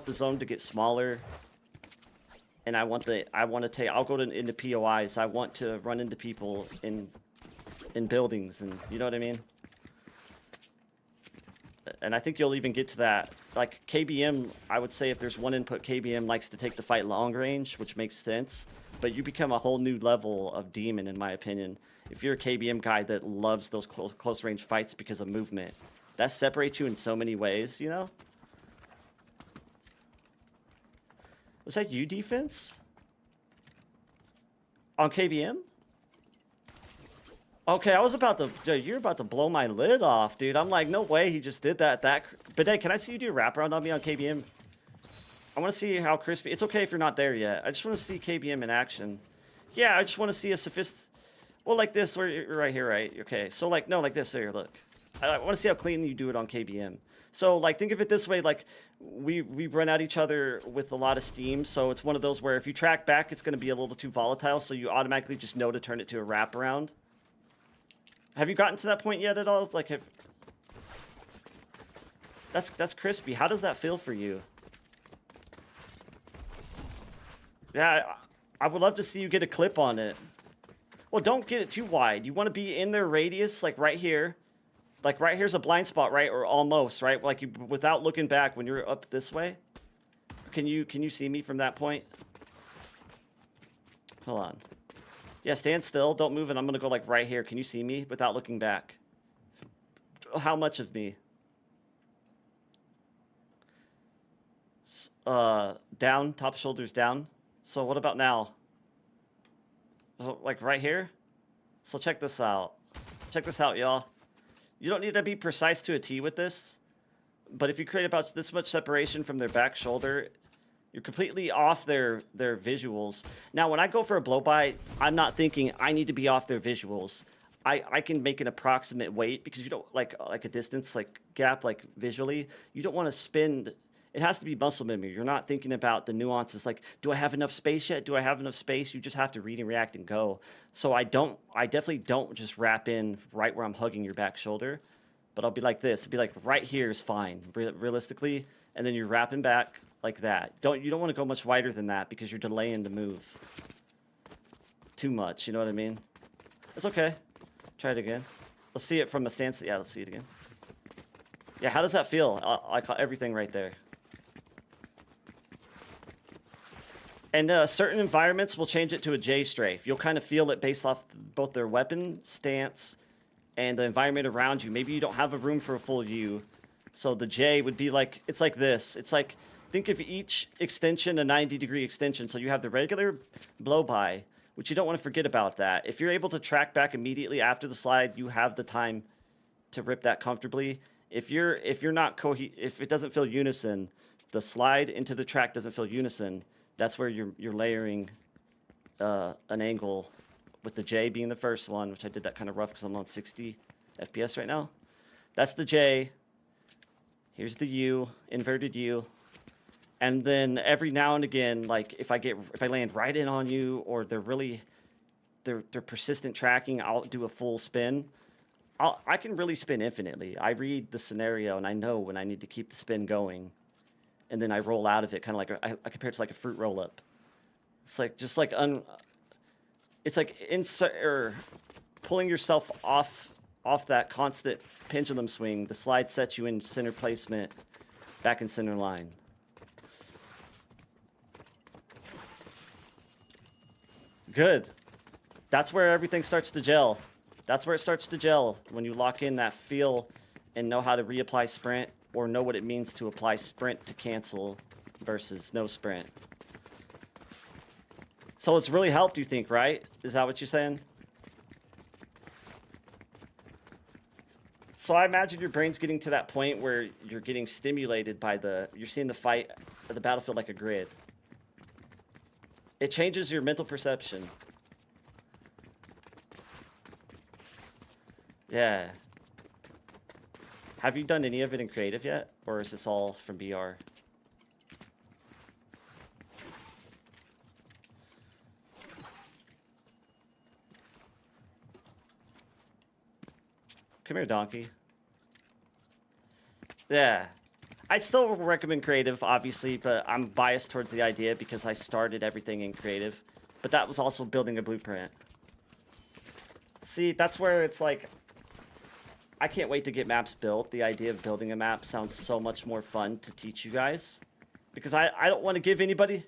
the zone to get smaller. And I'll go into POIs. I want to run into people in buildings, and you know what I mean? And I think you'll even get to that. Like, KBM, I would say if there's one input, KBM likes to take the fight long range, which makes sense. But you become a whole new level of demon, in my opinion. If you're a KBM guy that loves those close range fights because of movement, that separates you in so many ways, you know? Was that you, defense? On KBM? Okay, I was about to... Dude, you're about to blow my lid off, dude. I'm like, no way he just did that. But hey, can I see you do a wraparound on me on KBM? I want to see how crispy... It's okay if you're not there yet. I just want to see KBM in action. Yeah, I just want to see a Well, like this, where you're right here, right? Okay, so like, no, like this, here, look. I want to see how clean you do it on KBM. So, like, think of it this way, like, we run at each other with a lot of steam, so it's one of those where if you track back, it's going to be a little too volatile, so you automatically just know to turn it to a wraparound. Have you gotten to that point yet at all? Like, that's crispy. How does that feel for you? Yeah, I would love to see you get a clip on it. Well, don't get it too wide. You want to be in their radius, like right here. Like right here's a blind spot, right? Or almost, right? Like you, without looking back when you're up this way. Can you see me from that point? Hold on. Yeah, stand still. Don't move, and I'm going to go like right here. Can you see me without looking back? How much of me? Down, top shoulders down. So what about now? Like right here? So check this out. Check this out, y'all. You don't need to be precise to a T with this, but if you create about this much separation from their back shoulder, you're completely off their visuals. Now, when I go for a blow-by, I'm not thinking I need to be off their visuals. I can make an approximate weight because you don't like a distance like gap like visually. You don't want to spend. It has to be muscle memory. You're not thinking about the nuances like, do I have enough space yet? Do I have enough space? You just have to read and react and go. So I definitely don't just wrap in right where I'm hugging your back shoulder, but I'll be like this. It'll be like right here is fine, realistically, and then you're wrapping back like that. You don't want to go much wider than that because you're delaying the move too much. You know what I mean? It's okay. Try it again. Let's see it from a stance. Yeah, let's see it again. Yeah, how does that feel? I caught everything right there. And certain environments will change it to a J strafe. You'll kind of feel it based off both their weapon stance and the environment around you. Maybe you don't have a room for a full U. So the J would be like, it's like this. It's like, think of each extension a 90-degree extension. So you have the regular blow-by, which you don't want to forget about that. If you're able to track back immediately after the slide, you have the time to rip that comfortably. If you're not if it doesn't feel unison, the slide into the track doesn't feel unison. That's where you're layering an angle with the J being the first one, which I did that kind of rough because I'm on 60 FPS right now. That's the J. Here's the U, inverted U. And then every now and again, like if I land right in on you or they're persistent tracking, I'll do a full spin. I can really spin infinitely. I read the scenario and I know when I need to keep the spin going, and then I roll out of it, kind of like I compare it to like a fruit roll up. It's like just like it's like insert or pulling yourself off that constant pendulum swing. The slide sets you in center placement, back in center line. Good. That's where everything starts to gel. That's where it starts to gel, when you lock in that feel and know how to reapply sprint, or know what it means to apply sprint to cancel versus no sprint. So it's really helped, you think, right? Is that what you're saying? So I imagine your brain's getting to that point where you're getting stimulated by you're seeing the fight of the battlefield like a grid. It changes your mental perception. Yeah. Have you done any of it in creative yet? Or is this all from BR? Come here, donkey. Yeah. I still recommend creative, obviously, but I'm biased towards the idea because I started everything in creative. But that was also building a blueprint. See, that's where it's like, I can't wait to get maps built. The idea of building a map sounds so much more fun to teach you guys. Because I don't want to give anybody...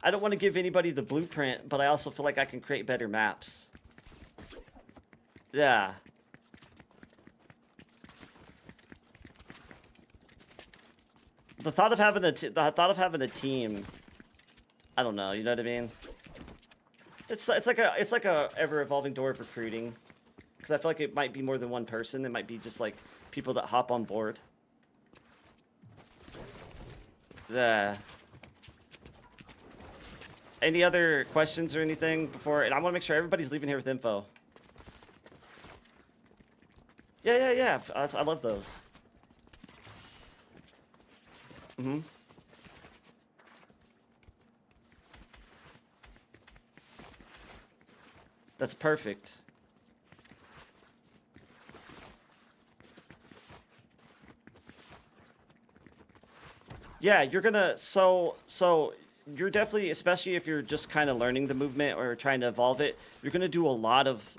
I don't want to give anybody the blueprint, but I also feel like I can create better maps. Yeah. The thought of having a team, I don't know, you know what I mean? It's like a ever evolving door of recruiting. Because I feel like it might be more than one person. It might be just like people that hop on board. Yeah. Any other questions or anything before? And I want to make sure everybody's leaving here with info. Yeah. I love those. Mm-hmm. That's perfect. Yeah, you're gonna, so you're definitely, especially if you're just kind of learning the movement or trying to evolve it, you're gonna do a lot of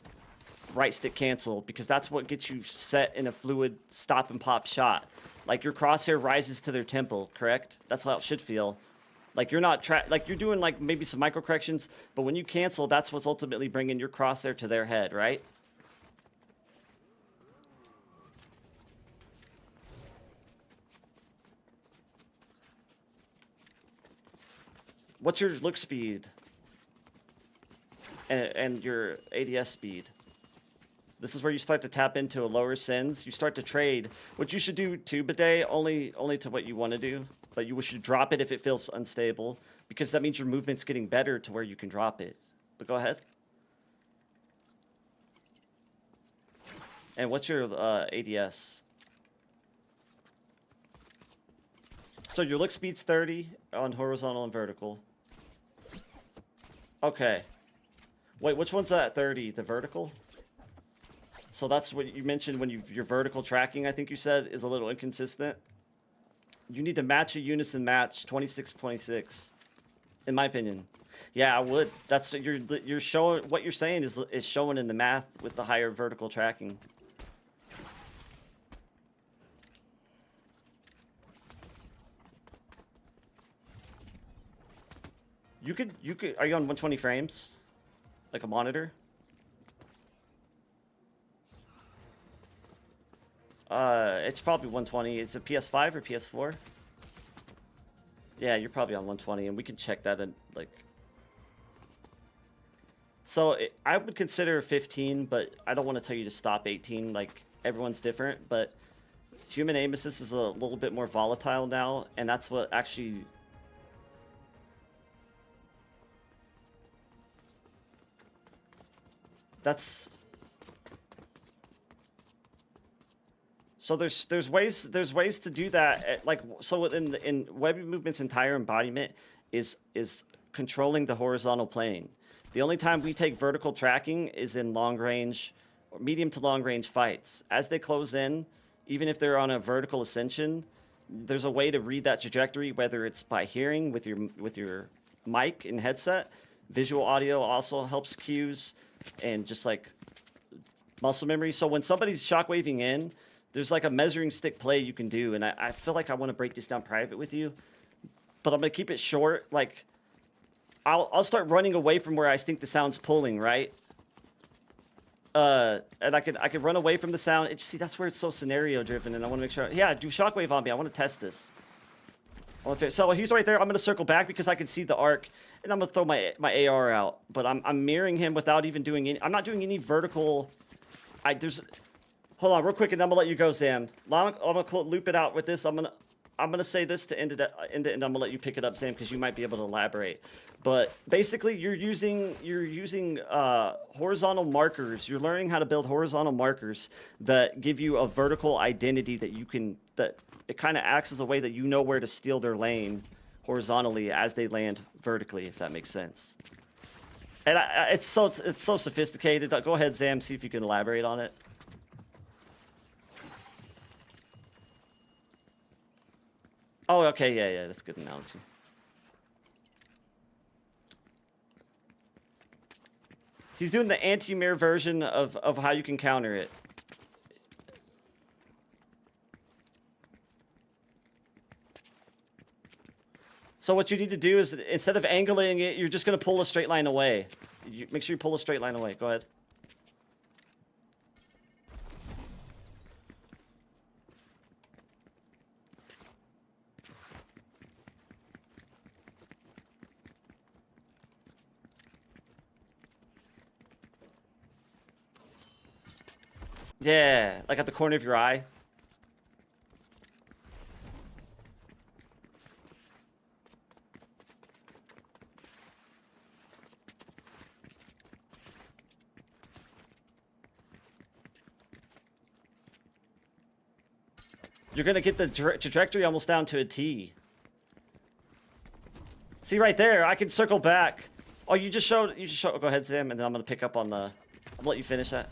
right stick cancel, because that's what gets you set in a fluid stop and pop shot. Like your crosshair rises to their temple, correct? That's how it should feel. Like you're not like you're doing like maybe some micro corrections, but when you cancel, that's what's ultimately bringing your crosshair to their head, right? What's your look speed? And your ADS speed? This is where you start to tap into a lower sins. You start to trade, which you should do too, bidet, only to what you want to do. But you should drop it if it feels unstable, because that means your movement's getting better to where you can drop it. But go ahead. And what's your ADS? So your look speed's 30 on horizontal and vertical. Okay. Wait, which one's at 30? The vertical? So that's what you mentioned when your vertical tracking, I think you said, is a little inconsistent. You need to match a unison match 26-26, in my opinion. Yeah, I would. That's you're showing, what you're saying is showing in the math with the higher vertical tracking. You could are you on 120 frames? Like a monitor? It's probably 120. It's a PS5 or PS4? Yeah, you're probably on 120, and we can check that in, like... So, I would consider 15, but I don't want to tell you to stop 18. Like, everyone's different, but human aim assist is a little bit more volatile now, and that's what actually... That's... So there's ways to do that. Like, so in Webby Movement's entire embodiment is controlling the horizontal plane. The only time we take vertical tracking is in long range medium to long range fights. As they close in, even if they're on a vertical ascension, there's a way to read that trajectory, whether it's by hearing with your mic and headset. Visual audio also helps cues, and just like muscle memory. So when somebody's shockwaving in, there's like a measuring stick play you can do, and I feel like I want to break this down private with you, but I'm gonna keep it short. Like I'll start running away from where I think the sound's pulling, right? And I could run away from the sound. See, that's where it's so scenario driven, and I want to make sure. Yeah, do shockwave on me. I want to test this. So he's right there. I'm gonna circle back because I can see the arc, and I'm gonna throw my AR out. But I'm mirroring him without even doing any. I'm not doing any vertical. Hold on, real quick, and I'm gonna let you go, Sam. I'm gonna loop it out with this. I'm gonna say this to end it, and I'm gonna let you pick it up, Sam, because you might be able to elaborate. But basically, you're using horizontal markers. You're learning how to build horizontal markers that give you a vertical identity that it kind of acts as a way that you know where to steal their lane horizontally as they land vertically, if that makes sense. And it's so sophisticated. Go ahead, Sam, see if you can elaborate on it. Oh, okay, yeah, that's a good analogy. He's doing the anti-mirror version of how you can counter it. So what you need to do is, instead of angling it, you're just going to pull a straight line away. Make sure you pull a straight line away. Go ahead. Yeah, like at the corner of your eye. You're gonna get the trajectory almost down to a T. See right there, I can circle back. Oh, you just showed. Go ahead, Sam, and then I'm gonna pick up on the. I'm gonna let you finish that.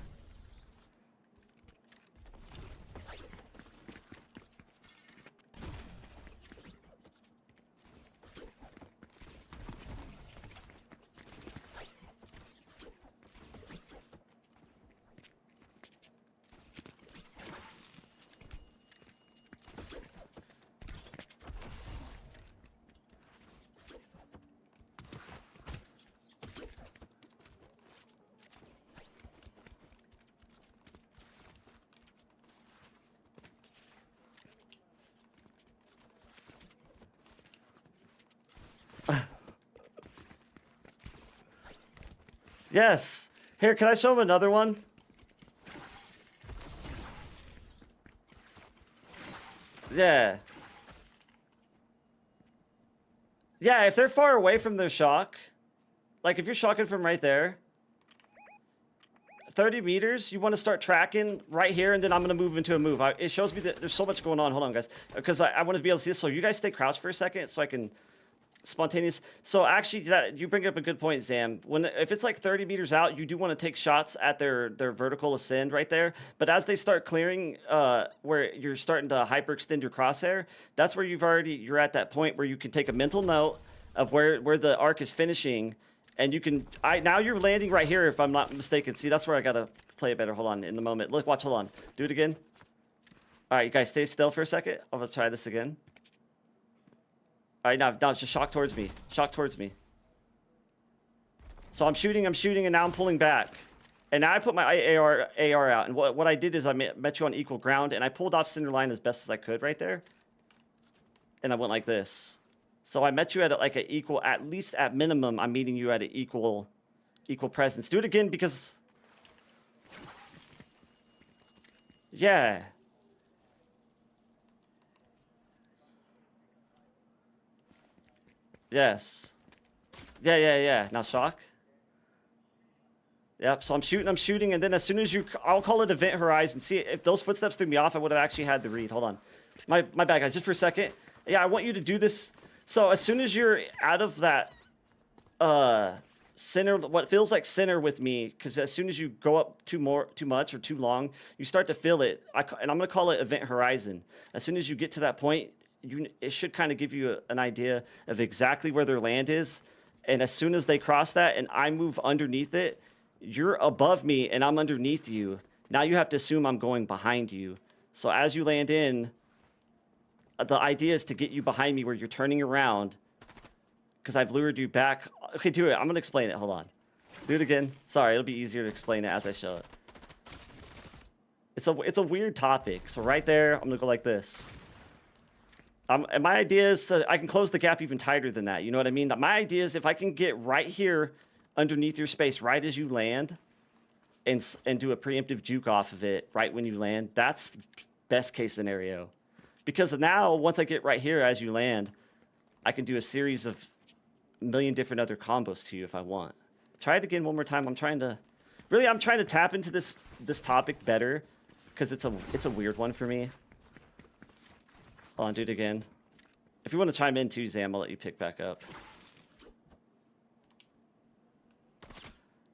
Yes. Here, can I show him another one? Yeah. Yeah, if they're far away from their shock, like if you're shocking from right there, 30 meters, you want to start tracking right here, and then I'm going to move into a move. It shows me that there's so much going on. Hold on, guys. Because I want to be able to see this. So you guys stay crouched for a second so I can... Spontaneous. So actually, you bring up a good point, Sam. If it's like 30 meters out, you do want to take shots at their vertical ascend right there. But as they start clearing, where you're starting to hyperextend your crosshair, that's where you're at that point where you can take a mental note of where the arc is finishing, and you can. Now you're landing right here, if I'm not mistaken. See, that's where I gotta play it better. Hold on, in the moment. Look, watch. Hold on. Do it again. All right, you guys, stay still for a second. I'm gonna try this again. All right, now it's just shock towards me. Shock towards me. So I'm shooting, and now I'm pulling back. And now I put my AR out. And what I did is I met you on equal ground, and I pulled off center line as best as I could right there. And I went like this. So I met you at like an equal, at least at minimum, I'm meeting you at an equal presence. Do it again because... Yeah. Yes. Yeah. Now shock. Yep, so I'm shooting, and then as soon as I'll call it event horizon. See, if those footsteps threw me off, I would have actually had the read. Hold on. My bad, guys, just for a second. Yeah, I want you to do this. So as soon as you're out of that, center, what feels like center with me, because as soon as you go up too much or too long, you start to feel it. And I'm gonna call it event horizon. As soon as you get to that point, it should kind of give you an idea of exactly where their land is. And as soon as they cross that and I move underneath it, you're above me and I'm underneath you. Now you have to assume I'm going behind you. So as you land in, the idea is to get you behind me where you're turning around, because I've lured you back. Okay, do it. I'm going to explain it. Hold on. Do it again. Sorry, it'll be easier to explain it as I show it. It's a weird topic. So right there, I'm going to go like this. And my idea is I can close the gap even tighter than that. You know what I mean? My idea is if I can get right here underneath your space right as you land and do a preemptive juke off of it right when you land, that's best case scenario. Because now, once I get right here as you land, I can do a series of a million different other combos to you if I want. Try it again one more time. I'm trying to tap into this topic better because it's a weird one for me. Hold on, do it again. If you want to chime in too, Zam, I'll let you pick back up.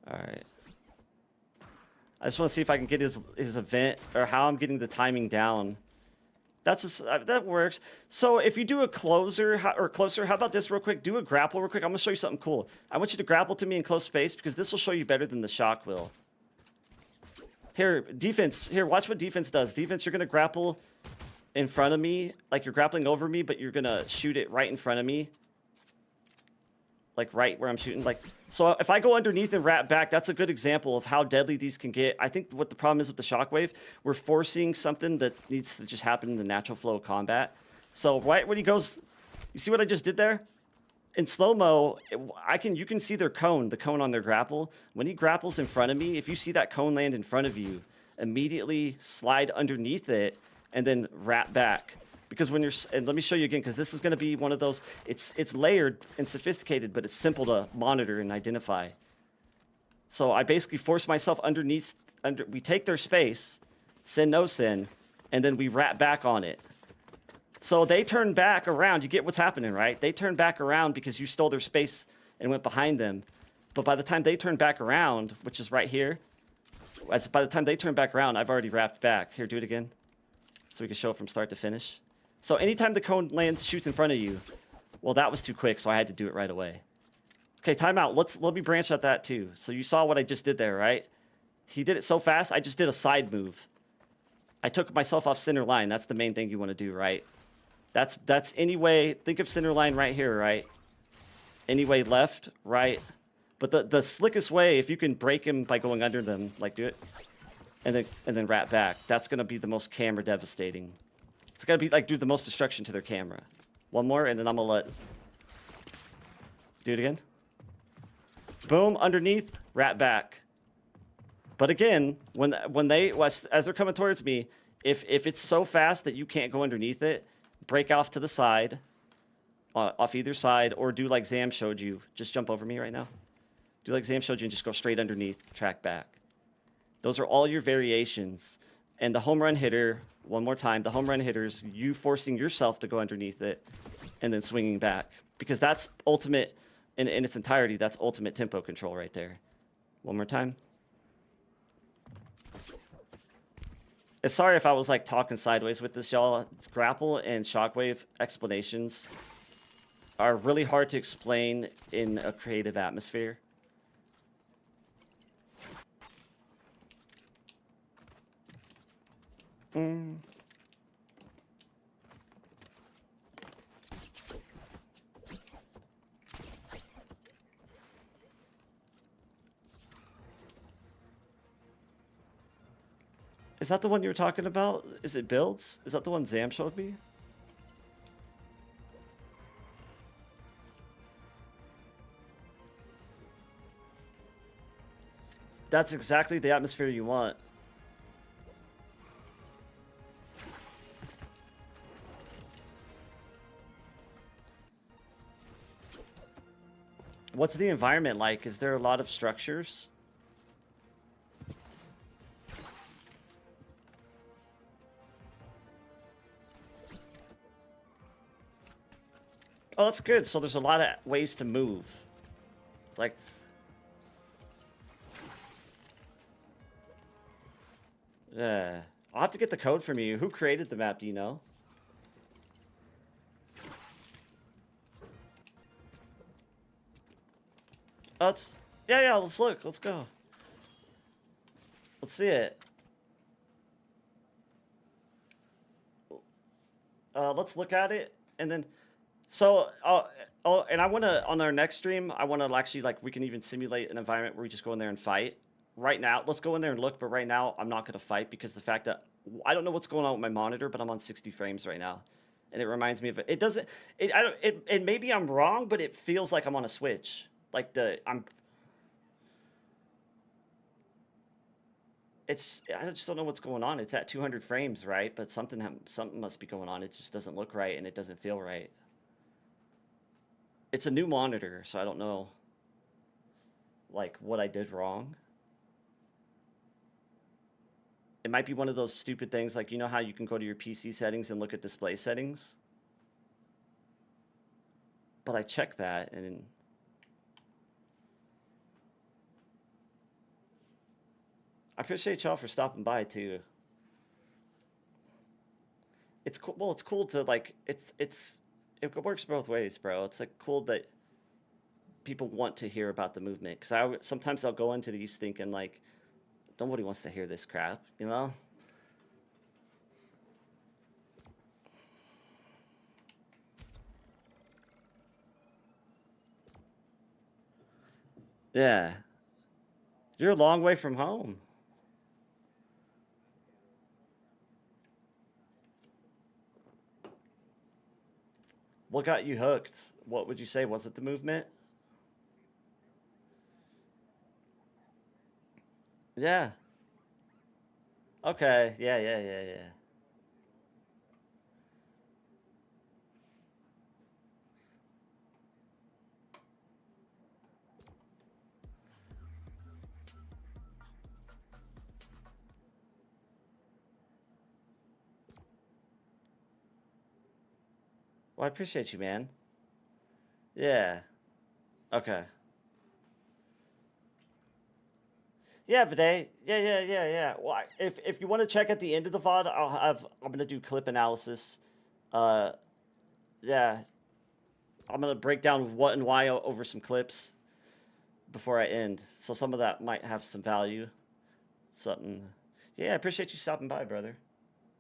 All right. I just want to see if I can get his event or how I'm getting the timing down. That works. So if you do a closer, how about this real quick? Do a grapple real quick. I'm going to show you something cool. I want you to grapple to me in close space because this will show you better than the shock will. Here, defense. Here, watch what defense does. Defense, you're going to grapple in front of me, like you're grappling over me, but you're gonna shoot it right in front of me, like right where I'm shooting. Like, so if I go underneath and wrap back, that's a good example of how deadly these can get. I think what the problem is with the shockwave, we're forcing something that needs to just happen in the natural flow of combat. So right when he goes, you see what I just did there? In slow-mo, you can see their cone, the cone on their grapple. When he grapples in front of me, if you see that cone land in front of you, immediately slide underneath it and then wrap back. Because when you're, and let me show you again, because this is going to be one of those, it's layered and sophisticated, but it's simple to monitor and identify. So I basically force myself underneath, we take their space, sin, no sin, and then we wrap back on it. So they turn back around. You get what's happening, right? They turn back around because you stole their space and went behind them. But by the time they turn back around, which is right here, by the time they turn back around, I've already wrapped back. Here, do it again. So we can show it from start to finish. So anytime the cone lands, shoots in front of you, well, that was too quick, so I had to do it right away. Okay, timeout. Let me branch out that too. So you saw what I just did there, right? He did it so fast, I just did a side move. I took myself off center line. That's the main thing you want to do, right? That's any way. Think of center line right here, right? Any way left, right? But the slickest way, if you can break him by going under them, like do it, and then wrap back. That's gonna be the most camera devastating. It's gonna be like do the most destruction to their camera. One more, and then I'm gonna do it again. Boom, underneath, wrap back. But again, as they're coming towards me, if it's so fast that you can't go underneath it, break off to the side, off either side, or do like Zam showed you. Just jump over me right now. Do like Zam showed you and just go straight underneath, track back. Those are all your variations. And the home run hitter, one more time, the home run hitters, you forcing yourself to go underneath it and then swinging back. Because that's ultimate, in its entirety, that's ultimate tempo control right there. One more time. Sorry if I was like talking sideways with this, y'all. Grapple and shockwave explanations are really hard to explain in a creative atmosphere. Is that the one you were talking about? Is it builds? Is that the one Zam showed me? That's exactly the atmosphere you want. What's the environment like? Is there a lot of structures? Oh, that's good. So there's a lot of ways to move. Like, have to get the code from you. Who created the map? Do you know? Let's. Yeah. Let's look. Let's go. Let's see it. Let's look at it, and then. So, and I want to, on our next stream, I want to actually, like, we can even simulate an environment where we just go in there and fight. Right now, let's go in there and look, but right now, I'm not going to fight because the fact that I don't know what's going on with my monitor, but I'm on 60 frames right now. And it reminds me of it. It doesn't, and maybe I'm wrong, but it feels like I'm on a Switch. Like I just don't know what's going on. It's at 200 frames, right? But something must be going on. It just doesn't look right, and it doesn't feel right. It's a new monitor, so I don't know, like, what I did wrong. It might be one of those stupid things, like, you know how you can go to your PC settings and look at display settings? But I checked that, and I appreciate y'all for stopping by, too. It's cool. Well, it's cool to, like, it works both ways, bro. It's like cool that people want to hear about the movement, because sometimes I'll go into these thinking like nobody wants to hear this crap, you know? Yeah. You're a long way from home. What got you hooked? What would you say? Was it the movement? Yeah. Okay. Yeah. Well, I appreciate you, man. Yeah. Okay. Yeah, Bidet. Yeah. Well, if you want to check at the end of the VOD, I'm gonna do clip analysis. Uh, yeah, I'm gonna break down what and why over some clips before I end. So some of that might have some value. Something. Yeah, I appreciate you stopping by, brother.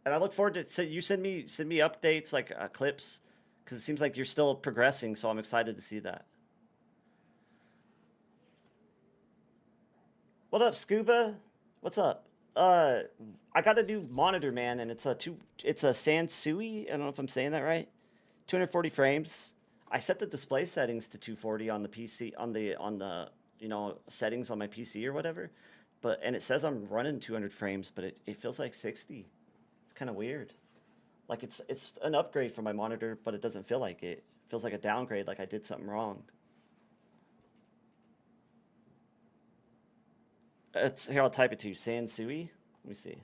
And I look forward to you send me updates like clips, because it seems like you're still progressing. So I'm excited to see that. What up, Scuba? What's up? I got a new monitor, man, and it's a Sansui. I don't know if I'm saying that right. 240 frames. I set the display settings to 240 on the PC on the settings on my PC or whatever, and it says I'm running 200 frames, but it feels like 60. It's kind of weird. Like it's an upgrade for my monitor, but it doesn't feel like it. It feels like a downgrade, like I did something wrong. Here, I'll type it to you. Sansui. Let me see.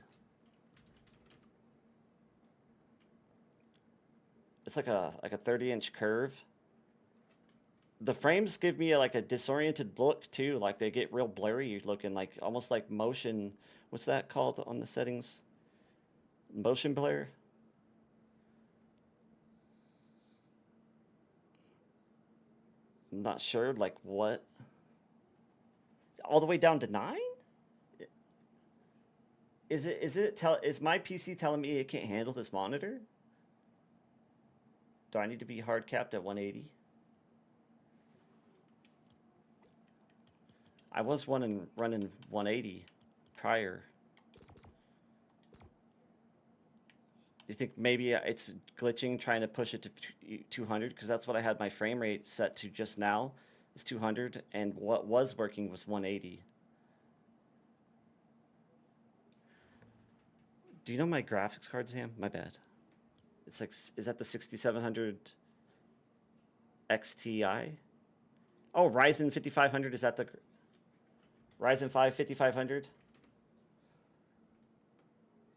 It's like a 30-inch curve. The frames give me like a disoriented look too. Like they get real blurry looking, like almost like motion. What's that called on the settings? Motion blur. I'm not sure. Like what? All the way down to 9? Is my PC telling me it can't handle this monitor? Do I need to be hard capped at 180? I was running 180 prior. You think maybe it's glitching trying to push it to 200? Because that's what I had my frame rate set to just now, is 200, and what was working was 180. Do you know my graphics card, Sam? My bad. It's like, is that the 6700 XTI? Oh, Ryzen 5500, is that the Ryzen 5 5500?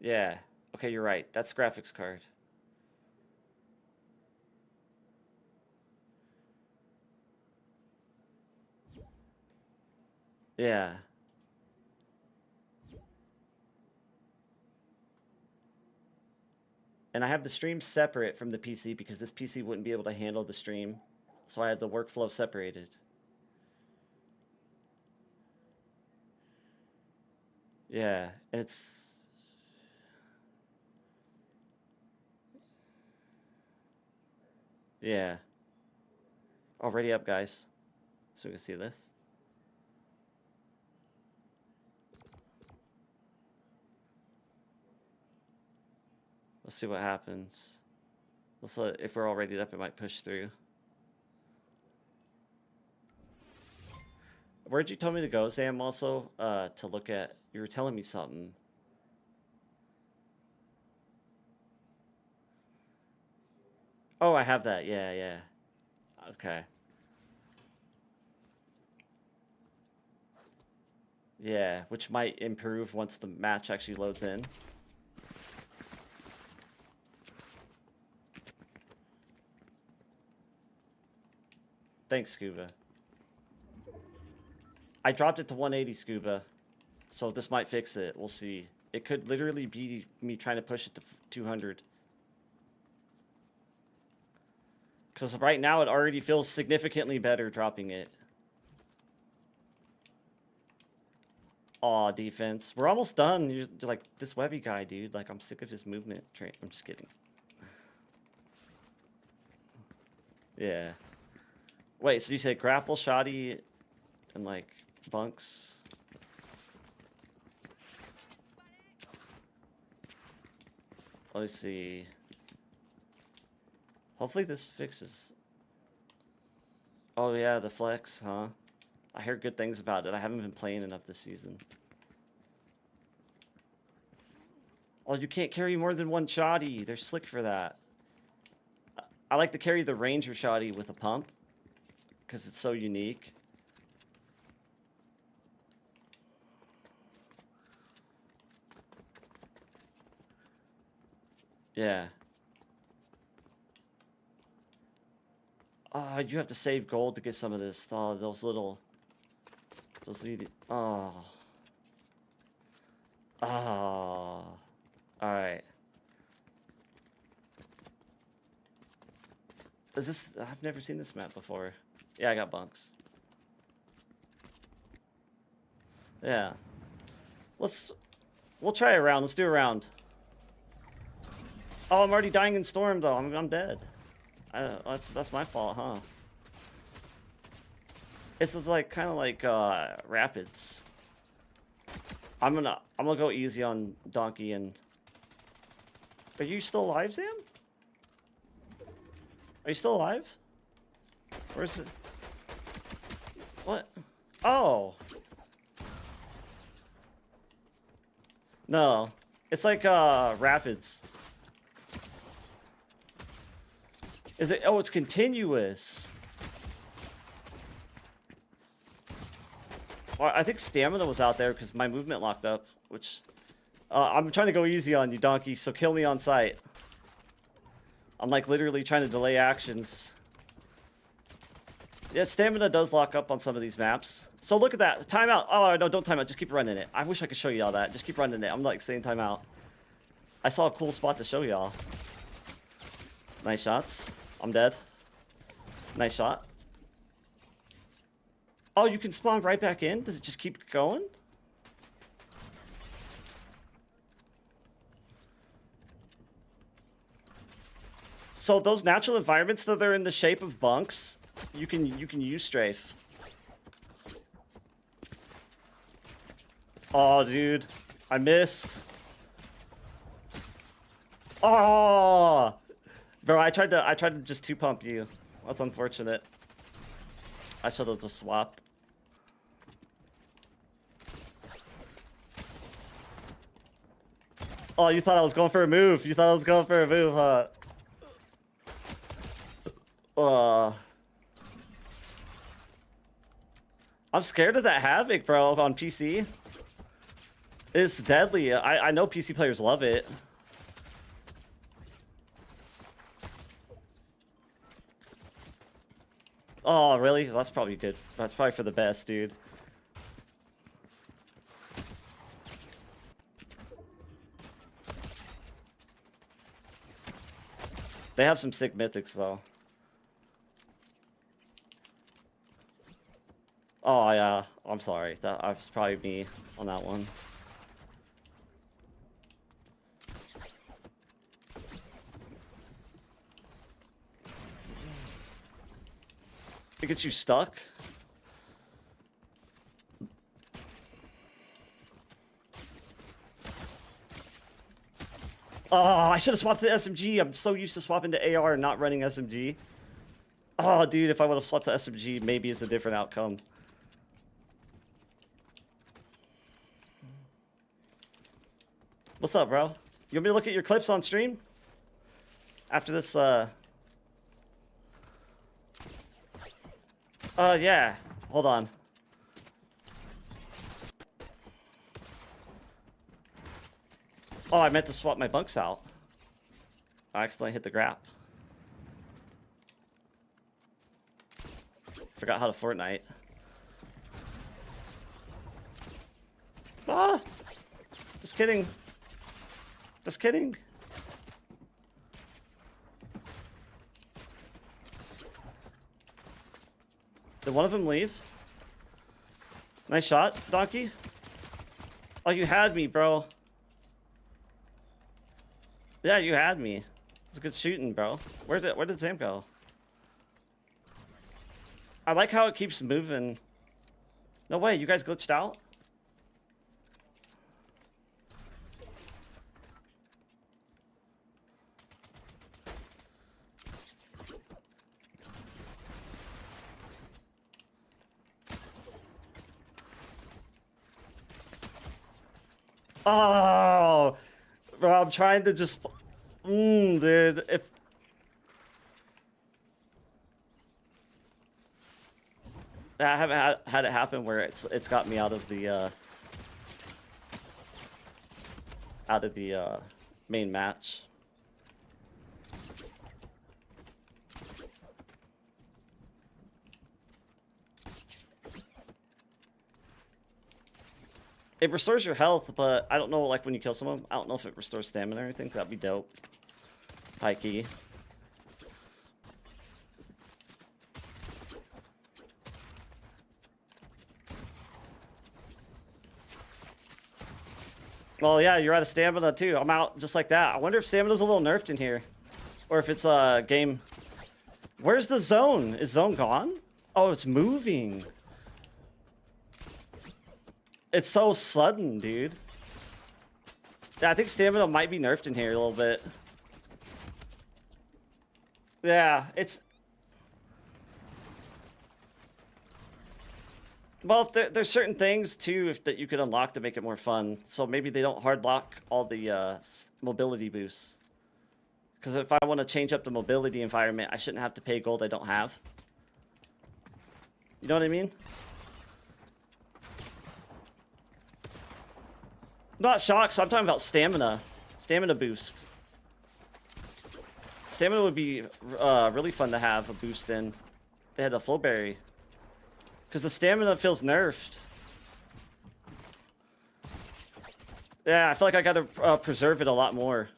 Yeah. Okay, you're right. That's graphics card. Yeah. And I have the stream separate from the PC because this PC wouldn't be able to handle the stream. So I have the workflow separated. Yeah, it's... Yeah. Already up, guys. So we can see this. Let's see what happens. Let's let, if we're all ready up, it might push through. Where'd you tell me to go, Sam, also? To look at... You were telling me something. Oh, I have that. Yeah, yeah. Okay. Yeah, which might improve once the match actually loads in. Thanks, Scuba. I dropped it to 180, Scuba. So this might fix it. We'll see. It could literally be me trying to push it to 200. Because right now it already feels significantly better dropping it. Aw, defense. We're almost done. You're like, this Webby guy, dude. Like, I'm sick of his movement train. I'm just kidding. Yeah. Wait, so you said grapple, shoddy, and like bunks? Let me see. Hopefully this fixes. Oh yeah, the flex, huh? I heard good things about it. I haven't been playing enough this season. Oh, you can't carry more than one shoddy. They're slick for that. I like to carry the ranger shoddy with a pump because it's so unique. Yeah. Oh, you have to save gold to get some of this. Oh, those little... Those need... Oh. Oh. Alright. Is this... I've never seen this map before. Yeah, I got bunks. Yeah. We'll try a round. Let's do a round. Oh, I'm already dying in storm, though. I'm dead. That's my fault, huh? This is like kind of like rapids. I'm gonna go easy on Donkey and. Are you still alive, Sam? Are you still alive? Where's it? What? Oh. No, it's like rapids. Is it? Oh, it's continuous. Well, I think stamina was out there because my movement locked up, which... I'm trying to go easy on you, Donkey, so kill me on sight. I'm like literally trying to delay actions. Yeah, stamina does lock up on some of these maps. So look at that. Timeout. Oh, no, don't timeout. Just keep running it. I wish I could show you all that. Just keep running it. I'm like saying timeout. I saw a cool spot to show y'all. Nice shots. I'm dead. Nice shot. Oh, you can spawn right back in? Does it just keep going? So those natural environments, though they're in the shape of bunks, you can use strafe. Oh, dude, I missed. Oh, bro, I tried to just two pump you. That's unfortunate. I should have just swapped. Oh, you thought I was going for a move. You thought I was going for a move, huh? I'm scared of that Havoc, bro, on PC. It's deadly. I know PC players love it. Oh, really? That's probably good. That's probably for the best, dude. They have some sick mythics though. Oh yeah, I'm sorry. That was probably me on that one. It gets you stuck. Oh, I should have swapped to the SMG. I'm so used to swapping to AR and not running SMG. Oh, dude, if I would have swapped to SMG, maybe it's a different outcome. What's up, bro? You want me to look at your clips on stream? After this, yeah. Hold on. Oh, I meant to swap my bunks out. I accidentally hit the grab. Forgot how to Fortnite. Ah! Just kidding. Just kidding. Did one of them leave? Nice shot, Donkey. Oh, you had me, bro. Yeah, you had me. It's good shooting, bro. Where did Sam go? I like how it keeps moving. No way, you guys glitched out? Oh, bro, I'm trying to just, dude. If I haven't had it happen where it's got me out of the main match. It restores your health, but I don't know, like, when you kill someone, I don't know if it restores stamina or anything. That'd be dope. High key. Well, yeah, you're out of stamina, too. I'm out just like that. I wonder if stamina's a little nerfed in here. Or if it's a game... Where's the zone? Is zone gone? Oh, it's moving. It's so sudden, dude. Yeah, I think stamina might be nerfed in here a little bit. Yeah, it's... Well, there's certain things, too, that you could unlock to make it more fun. So maybe they don't hard lock all the mobility boosts. Because if I want to change up the mobility environment, I shouldn't have to pay gold I don't have. You know what I mean? Not shocked, so I'm talking about stamina. Stamina boost. Stamina would be really fun to have a boost in. They had a full berry. Because the stamina feels nerfed. Yeah, I feel like I gotta preserve it a lot more.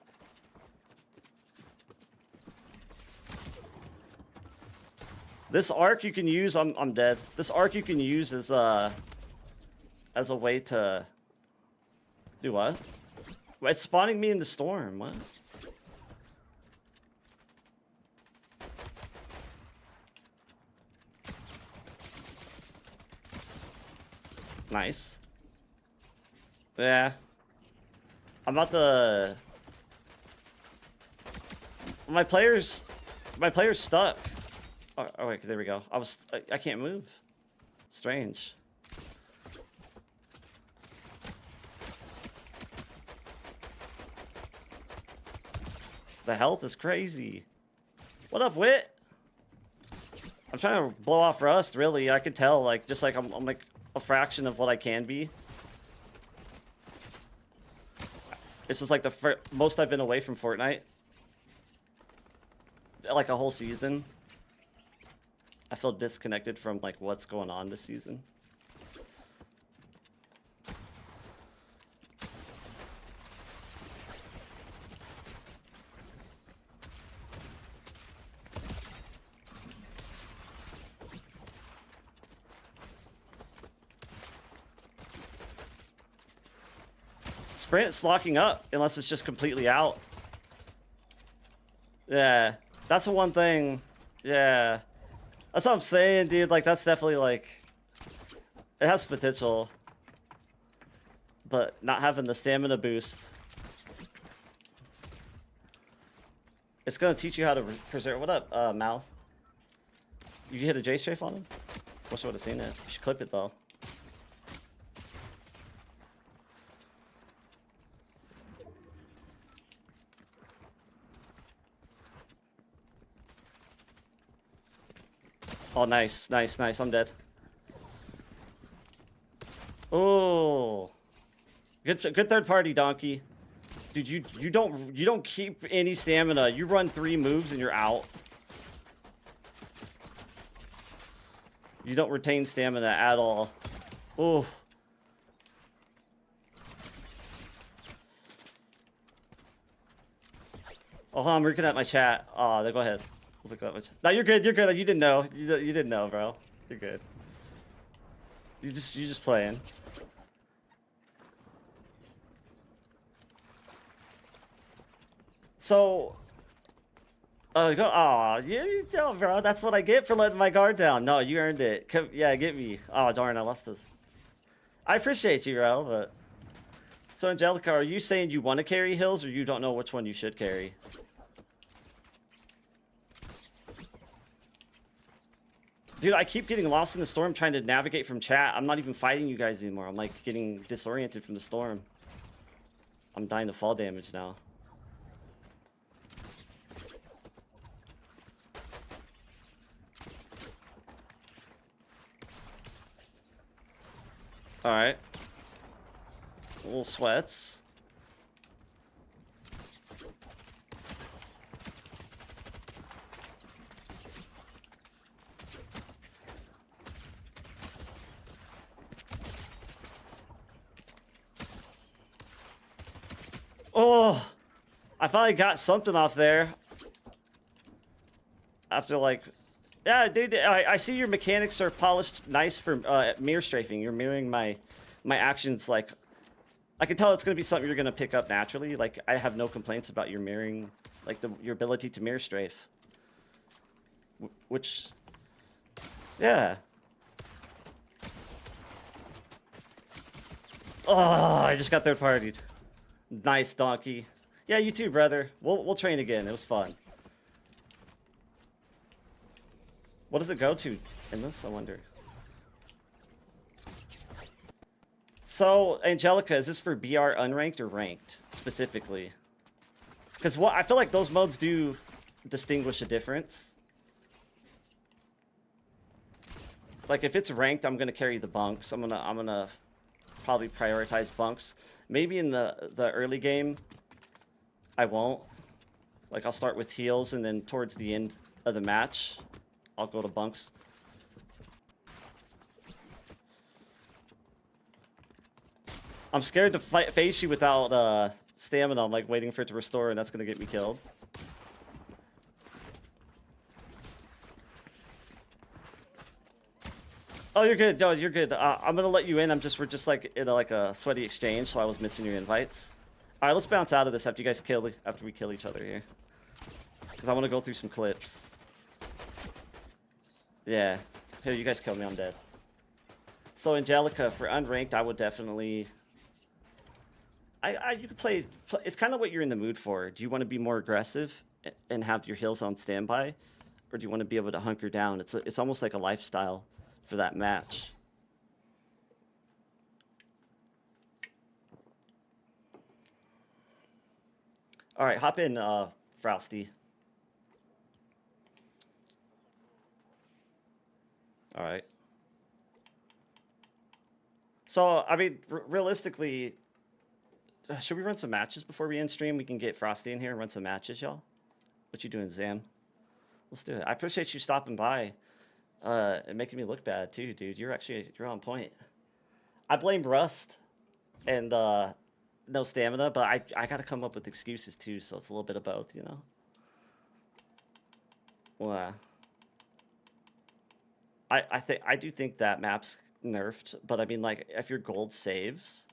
This arc you can use, I'm dead. This arc you can use as a way to... Do what? It's spawning me in the storm. What? Nice. Yeah. I'm about to... My player's stuck. Oh wait, there we go. I can't move. Strange. The health is crazy. What up, Wit? I'm trying to blow off rust, really. I could tell, like, just like I'm like a fraction of what I can be. This is like the most I've been away from Fortnite. Like a whole season. I feel disconnected from like what's going on this season. sprint's locking up unless it's just completely out. Yeah, that's the one thing. Yeah, that's what I'm saying, dude. Like, that's definitely, like, it has potential. But not having the stamina boost. It's gonna teach you how to preserve. What up, Mouth? You hit a J strafe on him? Wish I would have seen it. You should clip it, though. Oh, nice, nice, nice. I'm dead. Oh, good third party, Donkey. Dude, you don't keep any stamina. You run 3 moves and you're out. You don't retain stamina at all. Oh. Oh, I'm looking at my chat. Oh, go ahead. Let's look at my chat. No, you're good. You're good. You didn't know. You didn't know, bro. You're good. You just playing. So, go. Aw, you know, bro. That's what I get for letting my guard down. No, you earned it. Come, yeah, get me. Oh, darn, I lost this. I appreciate you, bro, but. So, Angelica, are you saying you want to carry hills, or you don't know which one you should carry? Dude, I keep getting lost in the storm trying to navigate from chat. I'm not even fighting you guys anymore. I'm, like, getting disoriented from the storm. I'm dying to fall damage now. Alright. Little sweats. Oh! I finally got something off there. After, like... Yeah, dude, I see your mechanics are polished nice for mirror strafing. You're mirroring my actions, like... I can tell it's going to be something you're going to pick up naturally. Like, I have no complaints about your mirroring, like, your ability to mirror strafe. Which... Yeah. Oh, I just got third partied. Nice, Donkey. Yeah, you too, brother. We'll train again. It was fun. What does it go to in this, I wonder? So, Angelica, is this for BR unranked or ranked, specifically? Because I feel like those modes do distinguish a difference. Like, if it's ranked, I'm going to carry the bunks. I'm gonna probably prioritize bunks. Maybe in the early game, I won't. Like, I'll start with heals, and then towards the end of the match, I'll go to bunks. I'm scared to face you without stamina. I'm like waiting for it to restore, and that's gonna get me killed. Oh, you're good. No, you're good. I'm gonna let you in. We're just like in a sweaty exchange, so I was missing your invites. All right, let's bounce out of this after we kill each other here, because I want to go through some clips. Yeah. Here, you guys kill me. I'm dead. So, Angelica, for unranked, I would definitely... you could play... It's kind of what you're in the mood for. Do you want to be more aggressive and have your heals on standby? Or do you want to be able to hunker down? It's almost like a lifestyle for that match. All right, hop in, Frosty. All right. So, I mean, realistically, should we run some matches before we end stream? We can get Frosty in here and run some matches, y'all. What you doing, Zam? Let's do it. I appreciate you stopping by and making me look bad, too, dude. You're on point. I blame Rust and no stamina, but I got to come up with excuses, too, so it's a little bit of both, you know? Well, I do think that map's nerfed, but I mean, like, if your gold saves,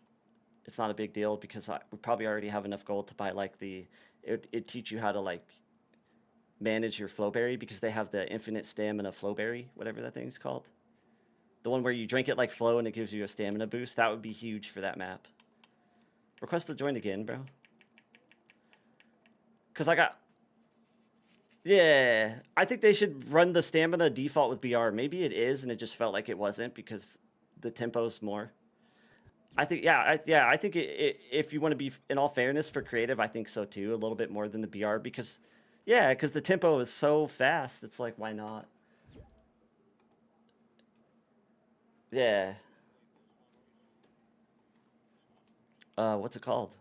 it's not a big deal because we probably already have enough gold to buy like it teach you how to like manage your flowberry because they have the infinite stamina flowberry, whatever that thing's called. The one where you drink it like flow and it gives you a stamina boost. That would be huge for that map. Request to join again, bro. Because I got... Yeah, I think they should run the stamina default with BR. Maybe it is, and it just felt like it wasn't because the tempo's more. I think, yeah, I think if you want to be, in all fairness, for creative, I think so too, a little bit more than the BR because, yeah, because the tempo is so fast. It's like, why not? Yeah. What's it called?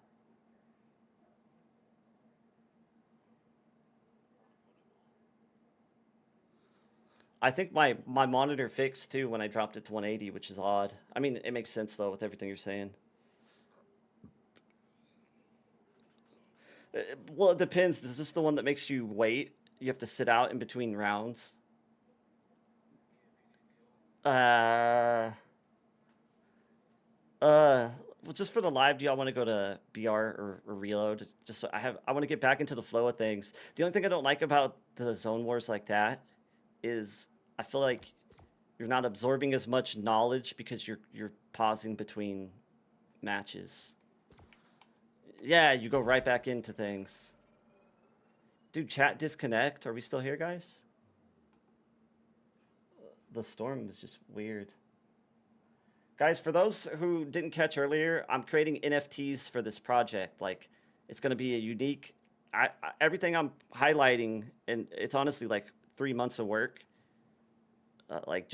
I think my monitor fixed too when I dropped it to 180, which is odd. I mean, it makes sense though with everything you're saying. Well, it depends. Is this the one that makes you wait? You have to sit out in between rounds? Well, just for the live, do y'all want to go to BR or reload? Just so I want to get back into the flow of things. The only thing I don't like about the zone wars like that is I feel like you're not absorbing as much knowledge because you're pausing between matches. Yeah, you go right back into things. Dude, chat disconnect. Are we still here, guys? The storm is just weird. Guys, for those who didn't catch earlier, I'm creating NFTs for this project. Like, it's going to be a unique... everything I'm highlighting, and it's honestly like 3 months of work. Like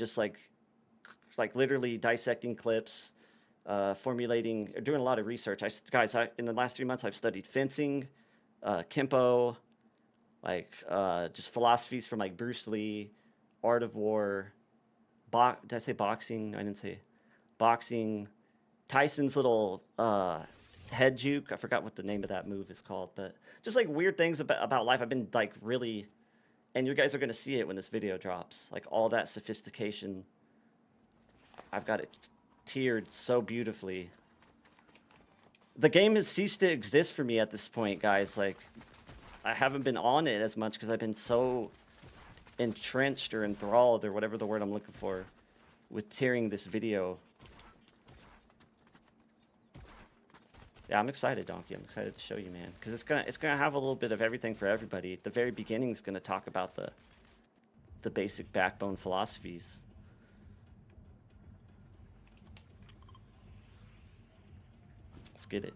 literally dissecting clips, formulating, doing a lot of research. Guys, in the last 3 months, I've studied fencing, Kempo, like just philosophies from like Bruce Lee, Art of War, did I say boxing? I didn't say boxing. Tyson's little head juke. I forgot what the name of that move is called, but just like weird things about life. I've been like really, and you guys are gonna see it when this video drops. Like all that sophistication. I've got it tiered so beautifully. The game has ceased to exist for me at this point, guys. Like, I haven't been on it as much because I've been so entrenched or enthralled or whatever the word I'm looking for with tiering this video. Yeah, I'm excited, Donkey. I'm excited to show you, man, because it's gonna have a little bit of everything for everybody. At the very beginning is gonna talk about the basic backbone philosophies. Let's get it.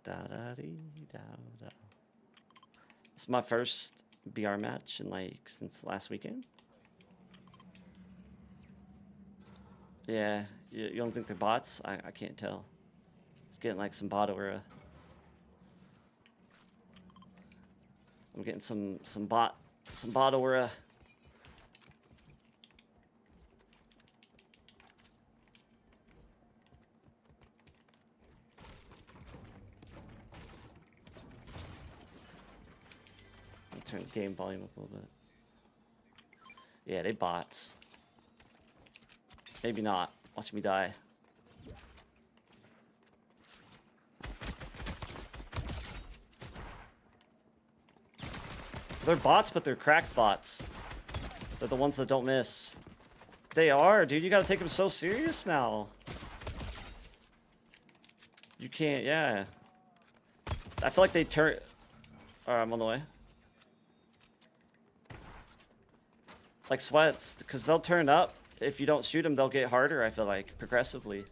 Da-da-dee-da-da. It's my first BR match in like since last weekend. Yeah, you don't think they're bots? I can't tell. Getting like some bot aura. I'm getting some bot aura. Turn the game volume up a little bit. Yeah, they bots. Maybe not. Watch me die. They're bots, but they're cracked bots. They're the ones that don't miss. They are, dude. You gotta take them so serious now. You can't, yeah. I feel like they turn... Alright, I'm on the way. Like sweats, because they'll turn up. If you don't shoot them, they'll get harder, I feel like, progressively.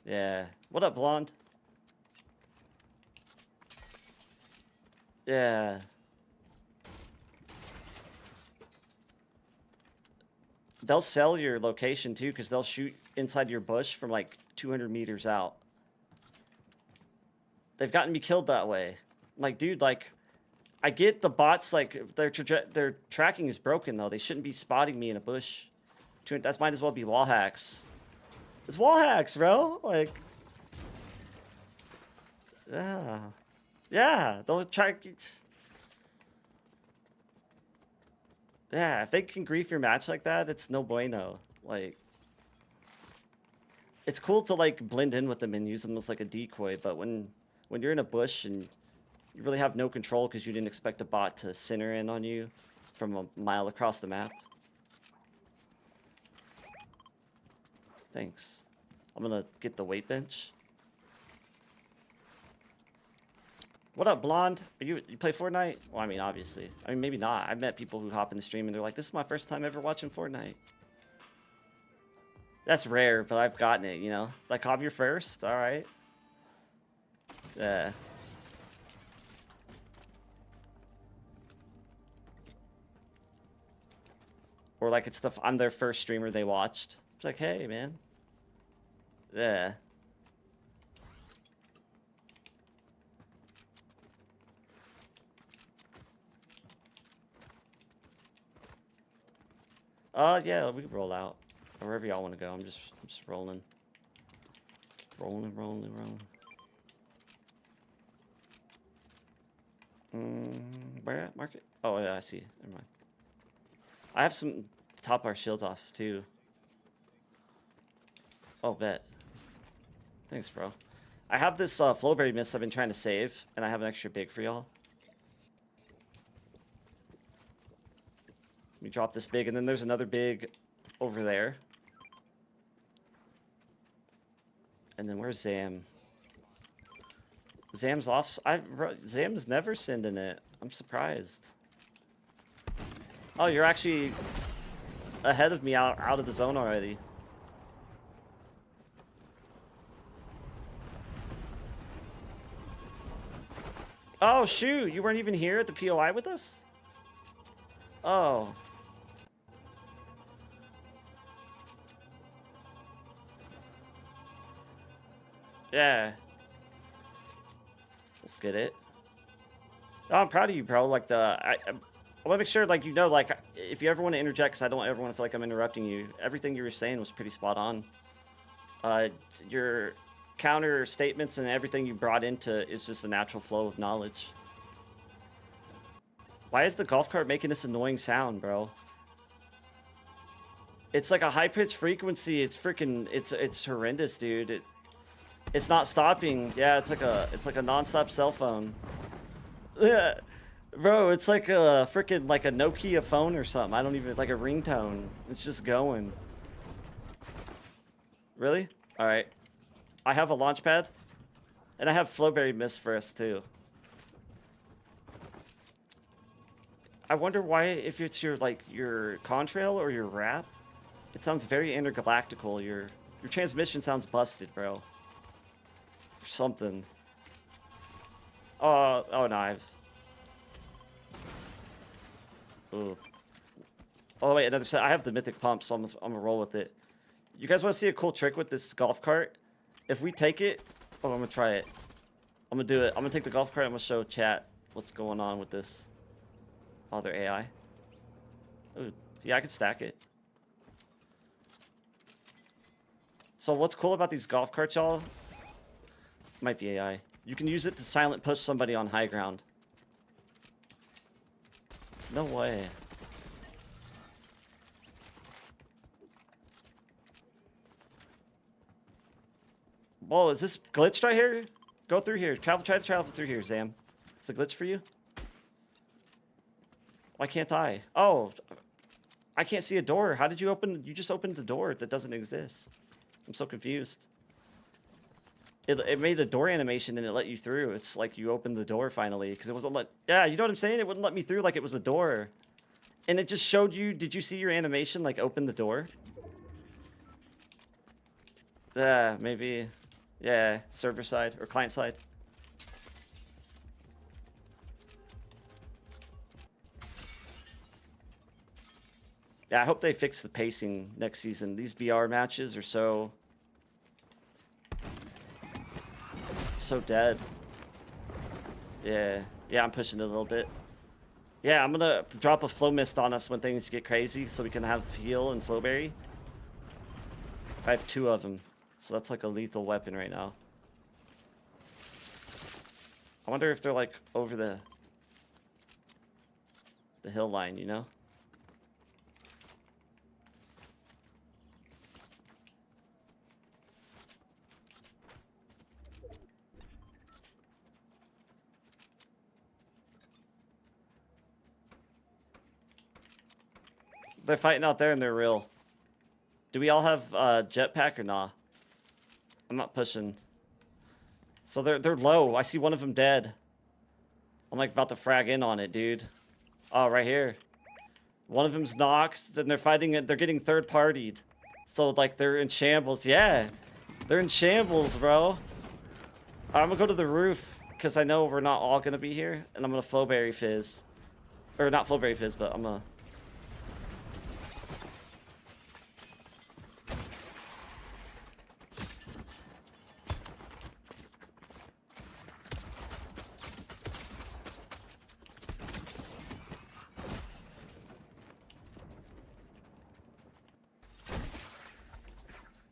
Yeah. What up, Blonde? Yeah. They'll sell your location, too, because they'll shoot inside your bush from, like, 200 meters out. They've gotten me killed that way. I'm like, dude, like... I get the bots, like, their tracking is broken, though. They shouldn't be spotting me in a bush. That might as well be wall hacks. It's wall hacks, bro. Like, yeah, yeah. They'll try. Yeah, if they can grief your match like that, it's no bueno. Like, it's cool to like blend in with them and use them as like a decoy, but when you're in a bush and you really have no control because you didn't expect a bot to center in on you from a mile across the map. Thanks. I'm gonna get the weight bench. What up, Blonde? You play Fortnite? Well, I mean, obviously. I mean, maybe not. I've met people who hop in the stream and they're like, this is my first time ever watching Fortnite. That's rare, but I've gotten it, you know? Like, hop your first? Alright. Yeah. Or like it's I'm their first streamer they watched. It's like, hey, man. Yeah. Yeah, we can roll out. Or wherever y'all want to go. I'm just rolling. Rolling. Where at? Market? Oh, yeah, I see. Never mind. I have some top our shields off, too. Oh, bet. Thanks, bro. I have this flowberry mist I've been trying to save, and I have an extra big for y'all. Let me drop this big, and then there's another big over there. And then where's Zam? Zam's off. Zam's never sending it. I'm surprised. Oh, you're actually ahead of me out of the zone already. Oh, shoot. You weren't even here at the POI with us? Oh. Yeah. Let's get it. Oh, I'm proud of you, bro. Like, I want to make sure, like, you know, like, if you ever want to interject, because I don't ever want to feel like I'm interrupting you, everything you were saying was pretty spot on. Your counter statements and everything you brought into is just a natural flow of knowledge. Why is the golf cart making this annoying sound, bro? It's like a high-pitched frequency. It's freaking, it's horrendous, dude. It's not stopping. Yeah, it's like a non-stop cell phone. Yeah. Bro, it's like a freaking like a Nokia phone or something. I don't even like a ringtone. It's just going. Really? All right. I have a launch pad, and I have flowberry mist for us too. I wonder why, if it's your like your contrail or your wrap, it sounds very intergalactical. Your transmission sounds busted, bro. Or something. Oh, knife. Ooh. Oh wait, another set. I have the mythic pump, so I'm gonna roll with it. You guys want to see a cool trick with this golf cart? If we take it, oh, I'm gonna try it. I'm gonna do it. I'm gonna take the golf cart. I'm gonna show chat what's going on with this. Oh, they're AI. Ooh, yeah, I could stack it. So what's cool about these golf carts, y'all? Might be AI. You can use it to silent push somebody on high ground. No way. Whoa, is this glitched right here? Go through here. Try to travel through here, Zam. Is it glitch for you? Why can't I? Oh, I can't see a door. How did you open? You just opened the door that doesn't exist. I'm so confused. It made a door animation and it let you through. It's like you opened the door finally because it wasn't let. Yeah, you know what I'm saying? It wouldn't let me through like it was a door, and it just showed you. Did you see your animation like open the door? Yeah, maybe. Yeah, server side or client side. Yeah, I hope they fix the pacing next season. These BR matches are so dead. Yeah, I'm pushing it a little bit. Yeah, I'm gonna drop a flow mist on us when things get crazy so we can have heal and flowberry. I have 2 of them. So that's like a lethal weapon right now. I wonder if they're like over the hill line, you know? They're fighting out there and they're real. Do we all have jetpack or nah? I'm not pushing. So they're low. I see one of them dead. I'm like about to frag in on it, dude. Oh, right here. One of them's knocked, and they're fighting it. They're getting third-partied. So like they're in shambles. Yeah, they're in shambles, bro. I'm gonna go to the roof because I know we're not all gonna be here, and I'm gonna flowberry fizz, or not flowberry fizz, but I'm gonna.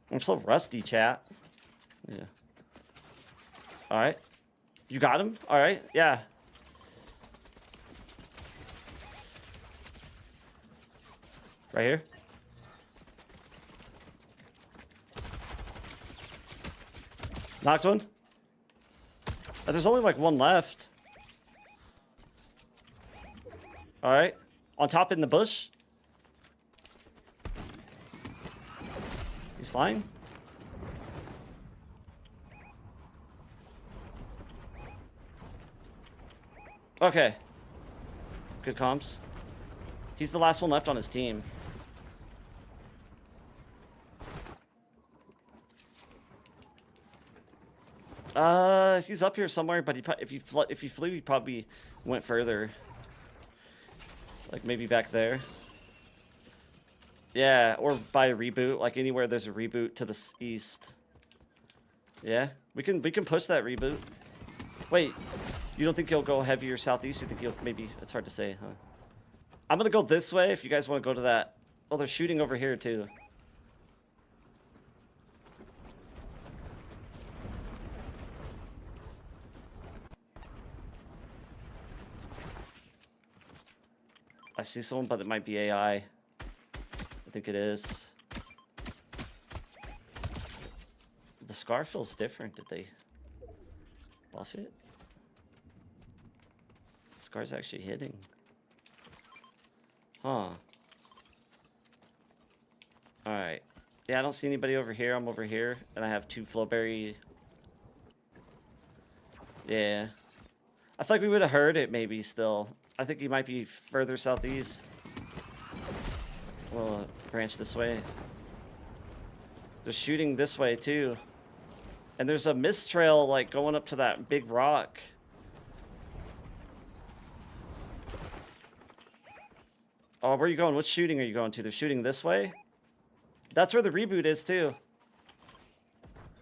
I'm so rusty, chat. Yeah. All right. You got him? All right. Yeah. Right here. Knocked one. There's only like one left. All right. On top in the bush. He's flying. Okay. Good comms. He's the last one left on his team. He's up here somewhere, but if he flew, he probably went further. Like maybe back there. Yeah, or by a reboot, like anywhere there's a reboot to the east. Yeah, we can push that reboot. Wait, you don't think he'll go heavier southeast? You think he'll maybe? It's hard to say, huh? I'm gonna go this way if you guys want to go to that. Oh, they're shooting over here too. I see someone, but it might be AI. I think it is. The scar feels different. Did they buff it? Scar's actually hitting. Huh. Alright. Yeah, I don't see anybody over here. I'm over here. And I have 2 flowberry. Yeah. I feel like we would have heard it maybe still. I think he might be further southeast. We'll branch this way. They're shooting this way too. And there's a mist trail like going up to that big rock. Oh, where are you going? What shooting are you going to? They're shooting this way? That's where the reboot is too.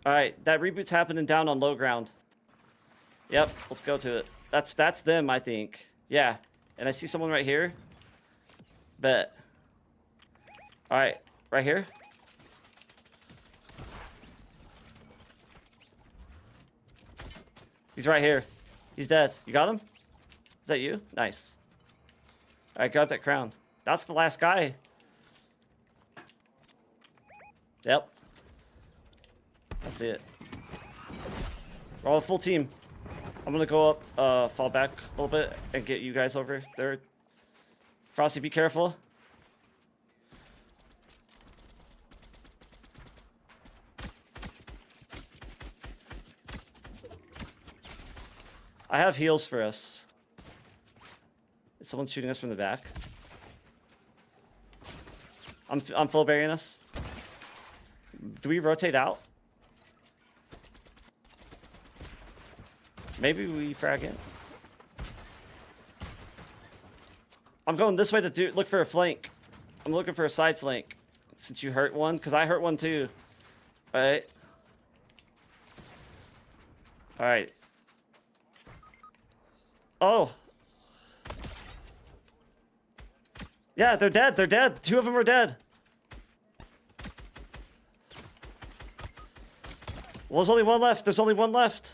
Alright, that reboot's happening down on low ground. Yep, let's go to it. That's them, I think. Yeah, and I see someone right here. Bet. Alright, right here. He's right here. He's dead. You got him? Is that you? Nice. Alright, grab that crown. That's the last guy. Yep. I see it. We're all a full team. I'm gonna go up, fall back a little bit, and get you guys over there. Frosty, be careful. I have heals for us. Is someone shooting us from the back? I'm full burying us. Do we rotate out? Maybe we frag in. I'm going this way to look for a flank. I'm looking for a side flank. Since you hurt one, because I hurt one too. Alright. Alright. Oh. Yeah, they're dead. They're dead. 2 of them are dead. Well, there's only one left. There's only one left.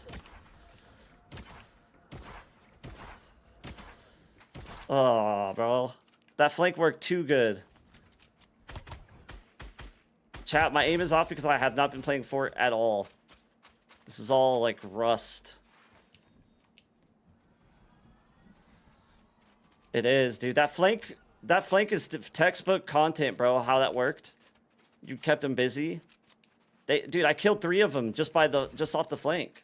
Oh, bro. That flank worked too good. Chat, my aim is off because I have not been playing Fort at all. This is all like rust. It is, dude. That flank is textbook content, bro. How that worked. You kept them busy. Dude, I killed 3 of them just off the flank.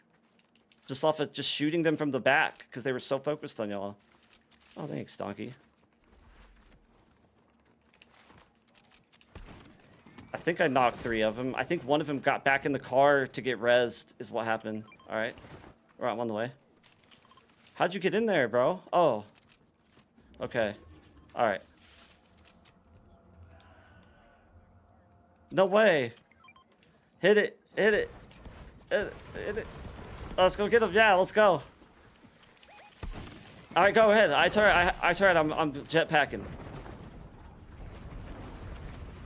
Just off of just shooting them from the back because they were so focused on y'all. Oh, thanks, Donkey. I think I knocked 3 of them. I think one of them got back in the car to get rezzed is what happened. All right. All right, I'm on the way. How'd you get in there, bro? Oh. Okay. All right. No way. Hit it. Hit it. Hit it. Hit it. Let's go get him. Yeah, let's go. All right, go ahead. I turn. I'm jetpacking.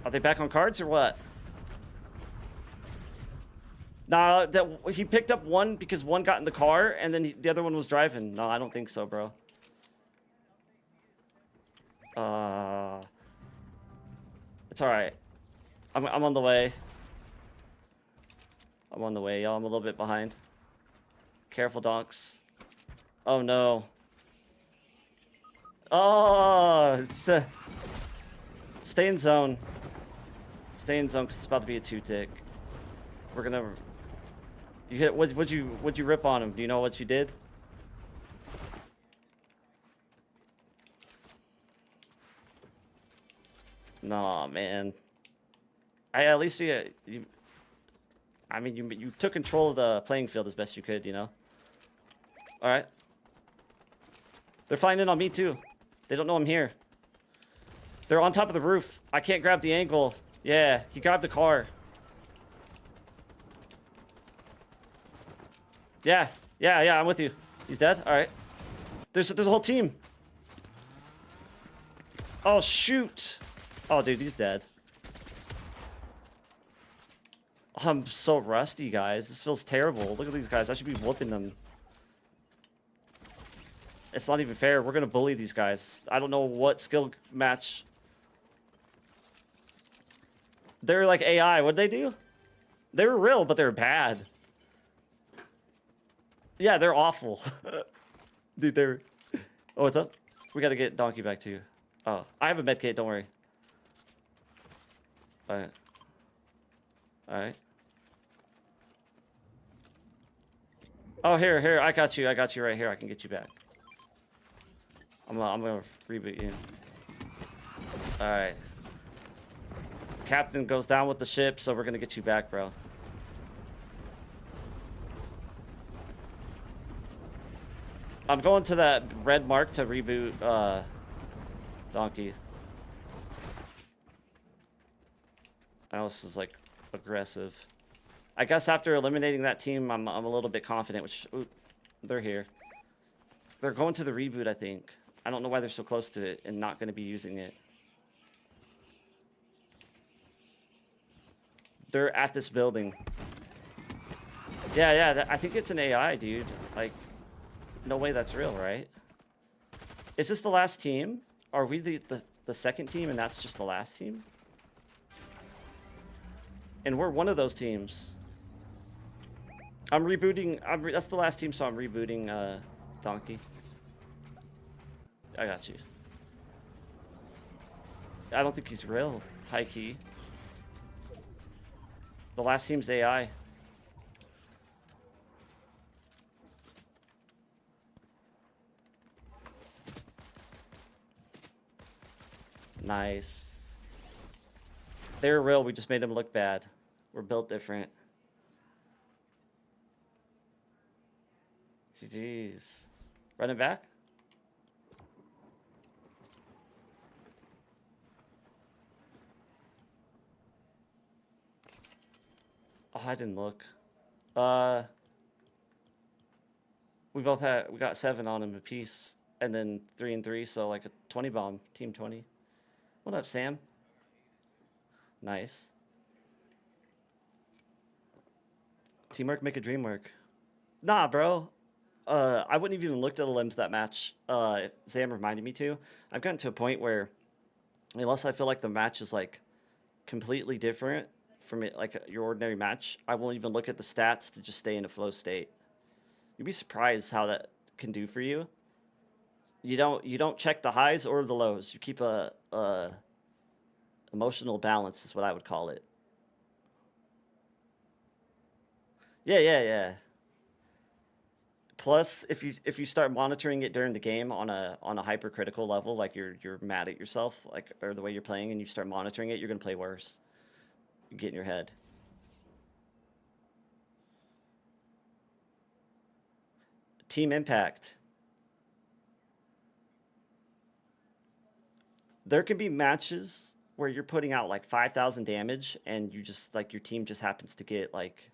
Are they back on cards or what? Nah, he picked up one because one got in the car and then the other one was driving. No, I don't think so, bro. It's all right. I'm on the way. I'm on the way, y'all. I'm a little bit behind. Careful, donks. Oh no. Oh, it's stay in zone. Stay in zone because it's about to be a 2-tick. We're gonna. You hit. What'd you rip on him? Do you know what you did? Nah, man. I at least see it. I mean, you took control of the playing field as best you could, you know. All right. They're flying in on me too. They don't know I'm here. They're on top of the roof. I can't grab the angle. Yeah, he grabbed the car. Yeah, I'm with you. He's dead? All right. There's a whole team. Oh, shoot. Oh, dude, he's dead. I'm so rusty, guys. This feels terrible. Look at these guys. I should be whooping them. It's not even fair. We're going to bully these guys. I don't know what skill match. They're like AI. What'd they do? They were real, but they're bad. Yeah, they're awful. Dude, they're... Oh, what's up? We got to get Donkey back too. Oh, I have a medkit. Don't worry. All right. All right. Oh, here. I got you right here. I can get you back. I'm gonna reboot you. All right. Captain goes down with the ship, so we're gonna get you back, bro. I'm going to that red mark to reboot Donkey. Alice is like aggressive. I guess after eliminating that team, I'm a little bit confident. Which ooh, they're here. They're going to the reboot, I think. I don't know why they're so close to it and not going to be using it. They're at this building. Yeah. I think it's an AI, dude. Like, no way that's real, right? Is this the last team? Are we the second team and that's just the last team? And we're one of those teams. I'm rebooting. That's the last team, so I'm rebooting Donkey. I got you. I don't think he's real. High key. The last team's AI. Nice. They're real. We just made them look bad. We're built different. GG's. Run it back. Oh, I didn't look. We got 7 on him apiece, and then 3 and 3, so like a 20 bomb, team 20. What up, Sam? Nice. Teamwork make a dream work. Nah, bro. I wouldn't have even looked at the limbs that match. Zam reminded me to. I've gotten to a point where, unless I feel like the match is like completely different from it, like your ordinary match, I won't even look at the stats to just stay in a flow state. You'd be surprised how that can do for you. You don't check the highs or the lows. You keep a emotional balance is what I would call it. Yeah, yeah, yeah. Plus, if you start monitoring it during the game on a hypercritical level, like you're mad at yourself, like or the way you're playing, and you start monitoring it, you're gonna play worse. You get in your head. Team impact. There can be matches where you're putting out like 5,000 damage, and you just like your team just happens to get like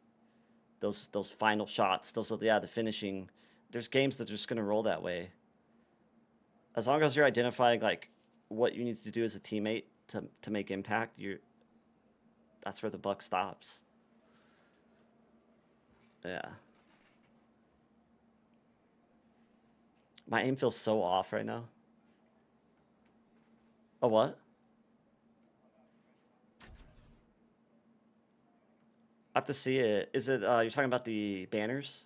those final shots. Those are the finishing. There's games that are just gonna roll that way. As long as you're identifying like what you need to do as a teammate to make impact, that's where the buck stops. Yeah. My aim feels so off right now. Oh, what? I have to see it. Is it, you're talking about the banners?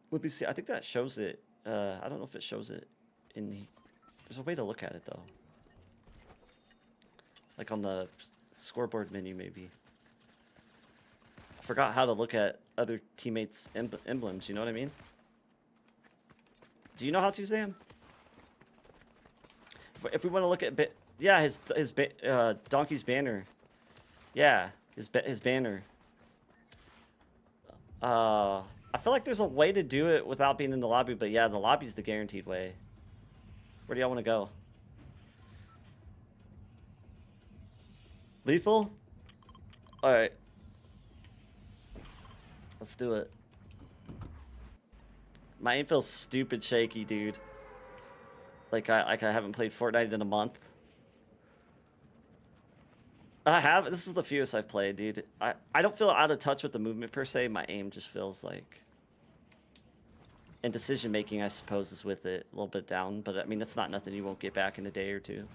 Let me see. I think that shows it. I don't know if it shows it in the... There's a way to look at it, though. Like on the scoreboard menu, maybe. I forgot how to look at other teammates' emblems, you know what I mean? Do you know how to, Sam? If we want to look at... Yeah, his Donkey's banner. Yeah, his banner. I feel like there's a way to do it without being in the lobby, but yeah, the lobby's the guaranteed way. Where do y'all want to go? Lethal? Alright. Let's do it. My aim feels stupid shaky, dude. Like I haven't played Fortnite in a month. I have. This is the fewest I've played, dude. I don't feel out of touch with the movement per se. My aim just feels like... And decision making, I suppose, is with it a little bit down. But I mean, it's not nothing you won't get back in a day or two.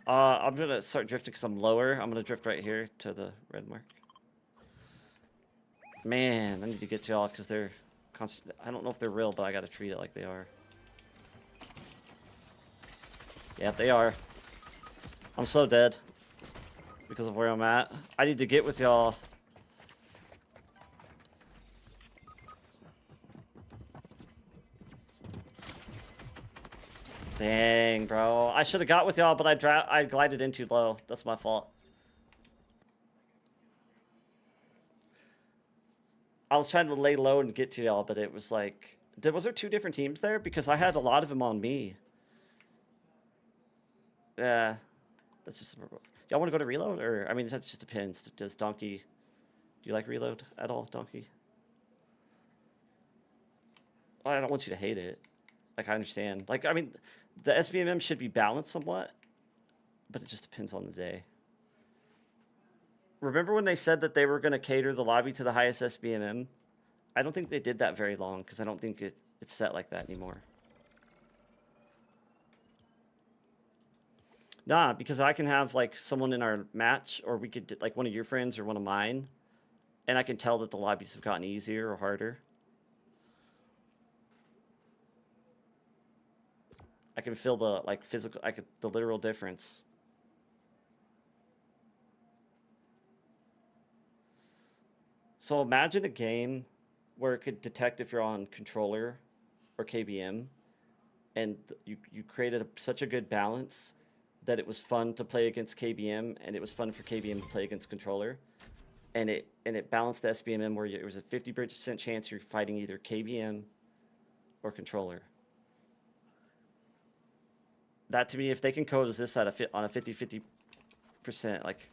I'm gonna start drifting because I'm lower. I'm gonna drift right here to the red mark. Man, I need to get y'all because they're constant. I don't know if they're real, but I gotta treat it like they are. Yeah, they are. I'm so dead because of where I'm at. I need to get with y'all. Dang, bro. I should have got with y'all, but I glided in too low. That's my fault. I was trying to lay low and get to y'all, but it was like... Was there two different teams there? Because I had a lot of them on me. Yeah. That's just... Y'all want to go to reload? Or, I mean, that just depends. Does Donkey... Do you like reload at all, Donkey? I don't want you to hate it. Like, I understand. Like, I mean... The SBMM should be balanced somewhat, but it just depends on the day. Remember when they said that they were going to cater the lobby to the highest SBMM? I don't think they did that very long, because I don't think it's set like that anymore. Nah, because I can have, like, someone in our match, or we could, like, one of your friends or one of mine, and I can tell that the lobbies have gotten easier or harder. I can feel the, like, physical, the literal difference. So imagine a game where it could detect if you're on controller or KBM, and you created such a good balance that it was fun to play against KBM, and it was fun for KBM to play against controller, and it balanced the SBMM where it was a 50% chance you're fighting either KBM or controller. That to me, if they can coexist on a 50-50% like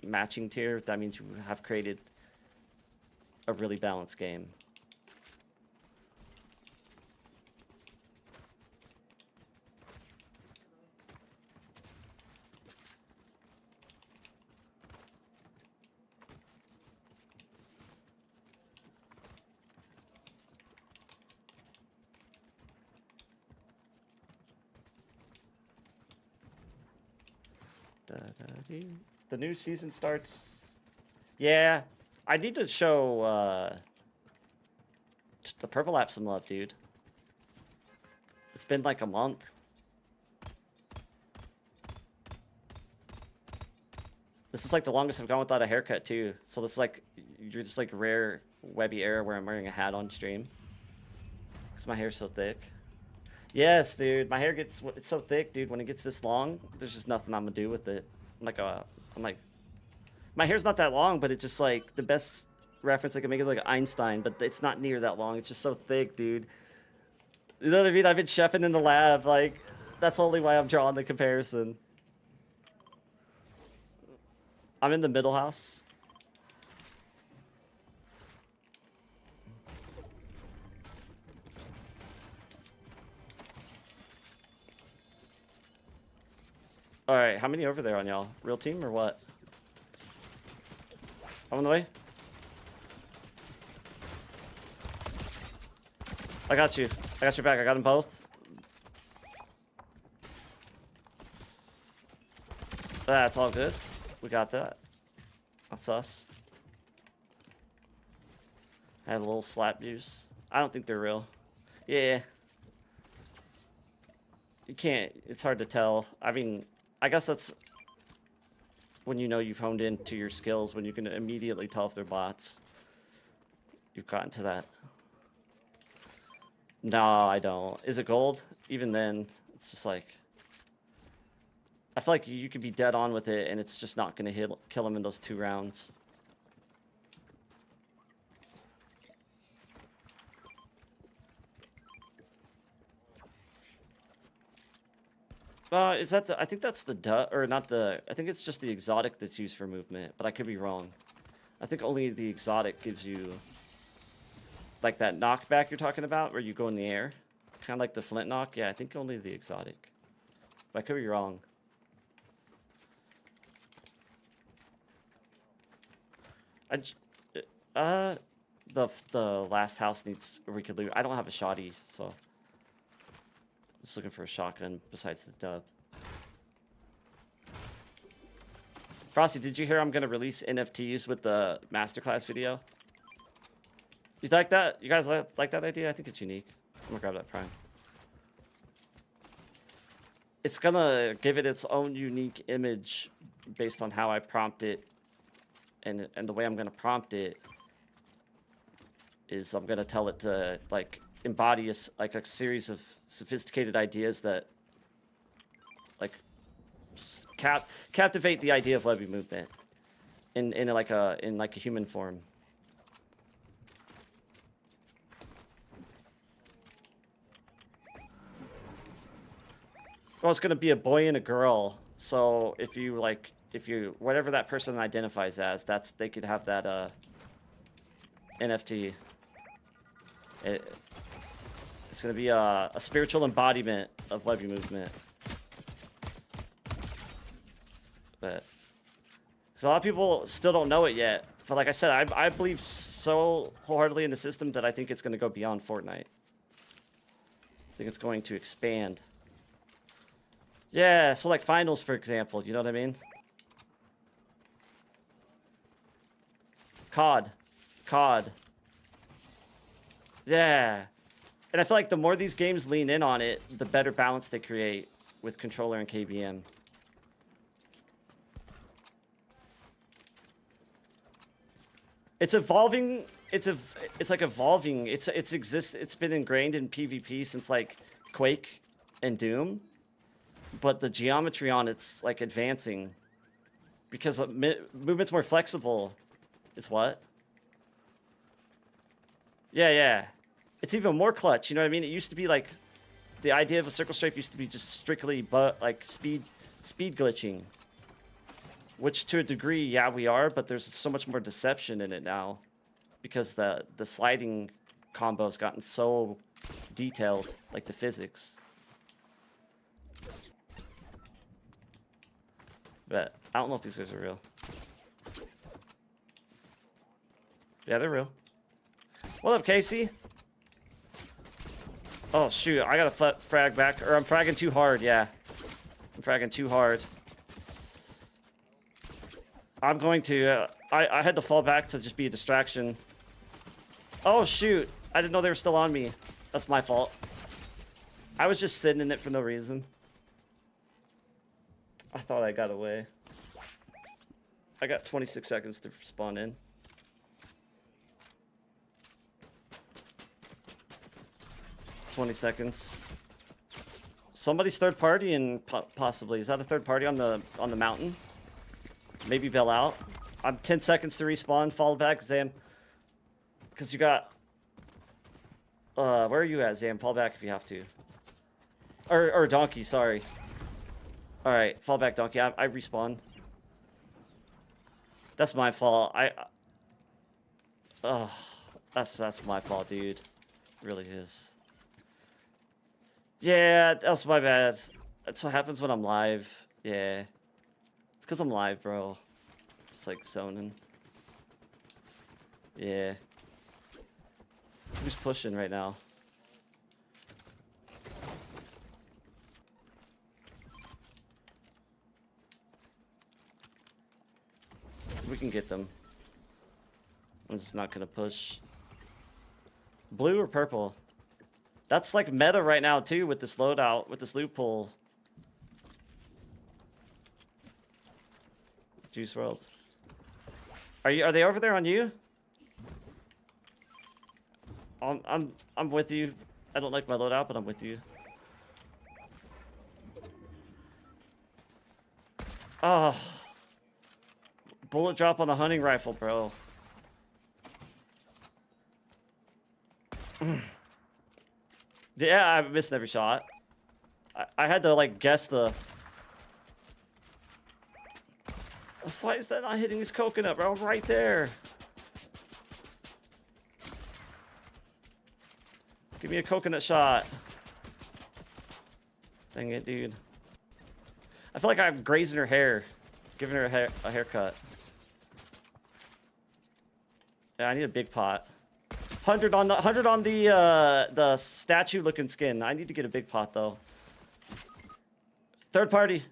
matching tier, that means you have created a really balanced game. The new season starts. Yeah, I need to show the Purple app some love, dude. It's been like a month. This is like the longest I've gone without a haircut too. So this is like, you're just like rare Webby era where I'm wearing a hat on stream. Because my hair's so thick. Yes, dude, my hair it's so thick, dude. When it gets this long, there's just nothing I'm gonna do with it. I'm like, my hair's not that long, but it's just like the best reference I can make it like Einstein, but it's not near that long. It's just so thick, dude. You know what I mean? I've been chefing in the lab, like, that's only why I'm drawing the comparison. I'm in the middle house. All right, how many over there on y'all? Real team or what? I'm on the way. I got you. I got your back. I got them both. That's all good. We got that. That's us. I had a little slap juice. I don't think they're real. Yeah. You can't. It's hard to tell. I mean, I guess that's when you know you've honed into your skills, when you can immediately tell if they're bots. You've gotten to that. No, I don't. Is it gold? Even then, it's just like, I feel like you could be dead on with it and it's just not going to kill him in those 2 rounds. Is that the, I think that's the or not the, I think it's just the exotic that's used for movement, but I could be wrong. I think only the exotic gives you like that knockback you're talking about where you go in the air. Kind of like the flint knock. Yeah, I think only the exotic. But I could be wrong. The last house needs a loot. I don't have a shoddy, so I'm just looking for a shotgun besides the dub. Frosty, did you hear I'm gonna release NFTs with the masterclass video? You like that? You guys like that idea? I think it's unique. I'm gonna grab that prime. It's gonna give it its own unique image based on how I prompt it, and the way I'm gonna prompt it is I'm gonna tell it to like embody like a series of sophisticated ideas that like captivate the idea of Webby Movement in like a human form. Well, it's gonna be a boy and a girl. So if you whatever that person identifies as, they could have that NFT. It's gonna be a spiritual embodiment of Webby Movement. But a lot of people still don't know it yet. But like I said, I believe so wholeheartedly in the system that I think it's gonna go beyond Fortnite. I think it's going to expand. Yeah, so like finals, for example, you know what I mean? COD. Yeah. And I feel like the more these games lean in on it, the better balance they create with controller and KBM. It's evolving. It's like evolving. It's been ingrained in PvP since like Quake and Doom. But the geometry on it's like advancing because movement's more flexible. It's what? Yeah. It's even more clutch. You know what I mean? It used to be like the idea of a circle strafe used to be just strictly like speed glitching, which to a degree, yeah, we are. But there's so much more deception in it now. because the sliding combo's gotten so detailed, like the physics. But I don't know if these guys are real. Yeah, they're real. What up, Casey? Oh, shoot. I gotta frag back. Or I'm fragging too hard, yeah. I'm fragging too hard. I'm going to... I had to fall back to just be a distraction. Oh, shoot. I didn't know they were still on me. That's my fault. I was just sitting in it for no reason. I thought I got away. I got 26 seconds to spawn in. $20. Somebody's third party, and possibly is that a third party on the mountain? Maybe bail out. I'm 10 seconds to respawn. Fall back, Zam. Because you got. Where are you at, Zam? Fall back if you have to. Or Donkey. Sorry. All right, fall back, Donkey. I respawn. That's my fault. Oh, that's my fault, dude. It really is. Yeah, that's my bad. That's what happens when I'm live. Yeah. It's because I'm live, bro. Just like zoning. Yeah. Who's pushing right now? We can get them. I'm just not gonna push. Blue or purple? That's like meta right now too with this loadout, with this loophole. Juice World. Are they over there on you? I'm with you. I don't like my loadout, but I'm with you. Oh. Bullet drop on a hunting rifle, bro. Yeah, I missed every shot. I had to, like, guess the... Why is that not hitting his coconut, bro? I'm right there. Give me a coconut shot. Dang it, dude. I feel like I'm grazing her hair. Giving her a haircut. Yeah, I need a big pot. 100 on the statue looking skin. I need to get a big pot though. Third party.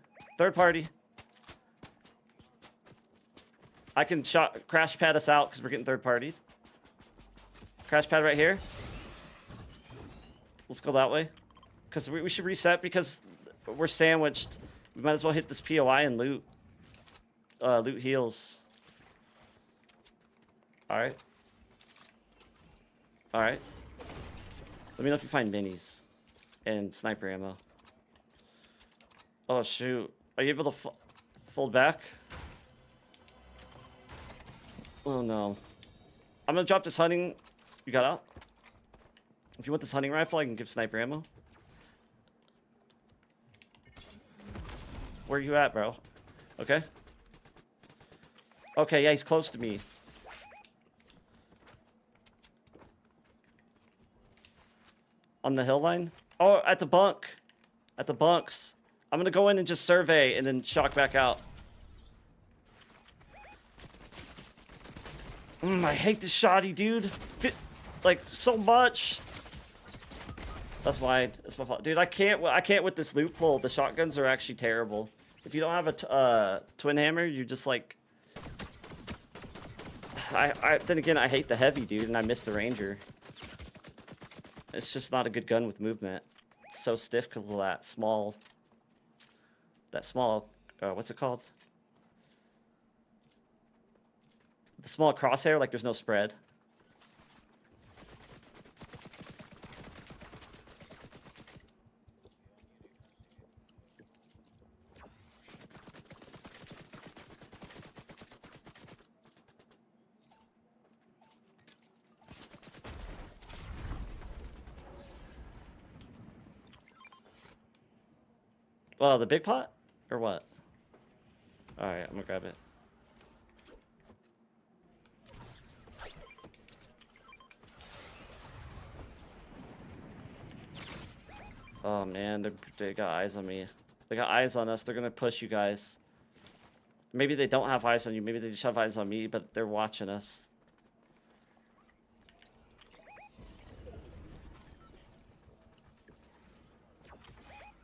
I can crash pad us out because we're getting third partied. Crash pad right here. Let's go that way. Because we should reset because we're sandwiched. We might as well hit this POI and loot. Loot heals. Alright. Alright. Let me know if you find minis. And sniper ammo. Oh shoot. Are you able to fold back? Oh no. I'm gonna drop this hunting. You got out? If you want this hunting rifle, I can give sniper ammo. Where you at, bro? Okay. Okay, yeah, he's close to me. On the hill line? Oh, at the bunk. At the bunks. I'm gonna go in and just survey and then shock back out. I hate this shoddy, dude. Like, so much. That's why. That's my fault. Dude, I can't with this loophole. The shotguns are actually terrible. If you don't have a twin hammer, you just like... Then again, I hate the heavy, dude, and I miss the ranger. It's just not a good gun with movement. It's so stiff because of that small... what's it called? The small crosshair, like there's no spread. Well, the big pot? Or what? Alright, I'm gonna grab it. Oh man, they got eyes on me. They got eyes on us. They're gonna push you guys. Maybe they don't have eyes on you. Maybe they just have eyes on me, but they're watching us.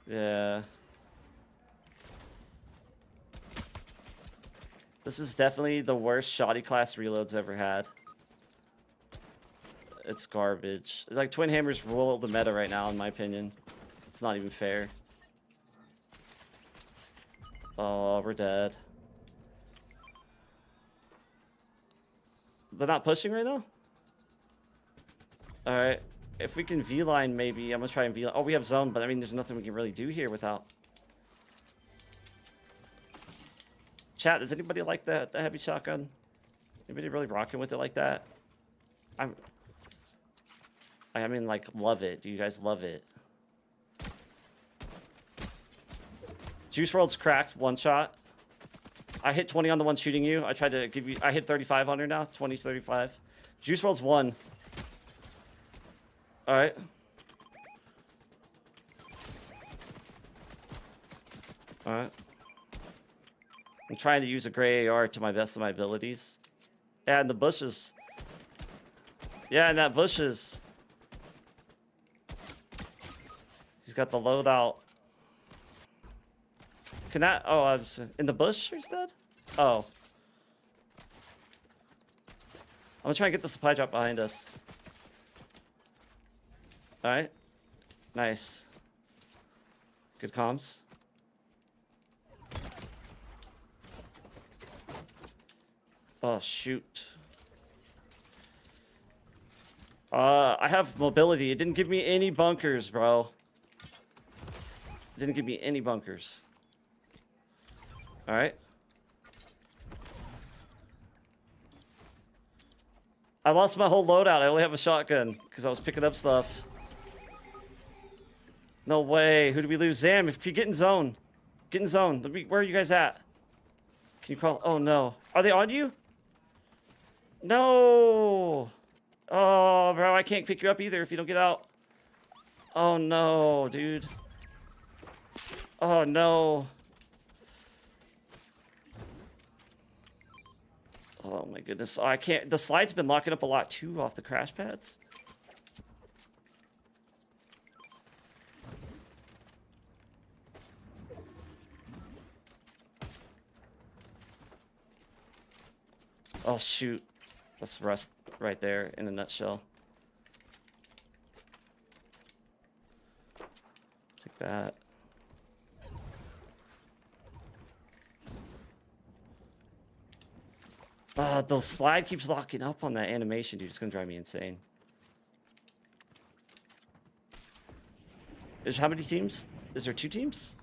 Yeah. This is definitely the worst shoddy class reloads ever had. It's garbage. Like, Twin Hammers rule the meta right now, in my opinion. It's not even fair. Oh, we're dead. They're not pushing right now? Alright. If we can V-line, maybe. I'm gonna try and V-line. Oh, we have zone, but I mean, there's nothing we can really do here without... Chat, does anybody like the heavy shotgun? Anybody really rocking with it like that? I mean, like, love it. Do you guys love it? Juice WRLD's cracked. One shot. I hit 20 on the one shooting you. I tried to give you... I hit 35 on her now. 20, 35. Juice WRLD's one. Alright. Alright. I'm trying to use a gray AR to my best of my abilities. Yeah, in the bushes. Yeah, in that bushes. He's got the loadout. Can that... Oh, I was in the bush instead? Oh. I'm gonna try and get the supply drop behind us. Alright. Nice. Good comms. Oh, shoot. I have mobility. It didn't give me any bunkers, bro. It didn't give me any bunkers. Alright. I lost my whole loadout. I only have a shotgun because I was picking up stuff. No way. Who did we lose? Zam, if you get in zone. Get in zone. Where are you guys at? Can you call? Oh, no. Are they on you? No. Oh, bro, I can't pick you up either if you don't get out. Oh, no, dude. Oh, no. Oh, my goodness. Oh, I can't. The slide's been locking up a lot, too, off the crash pads. Oh, shoot. That's rust right there in a nutshell. Take that. The slide keeps locking up on that animation, dude. It's gonna drive me insane. How many teams? Is there 2 teams?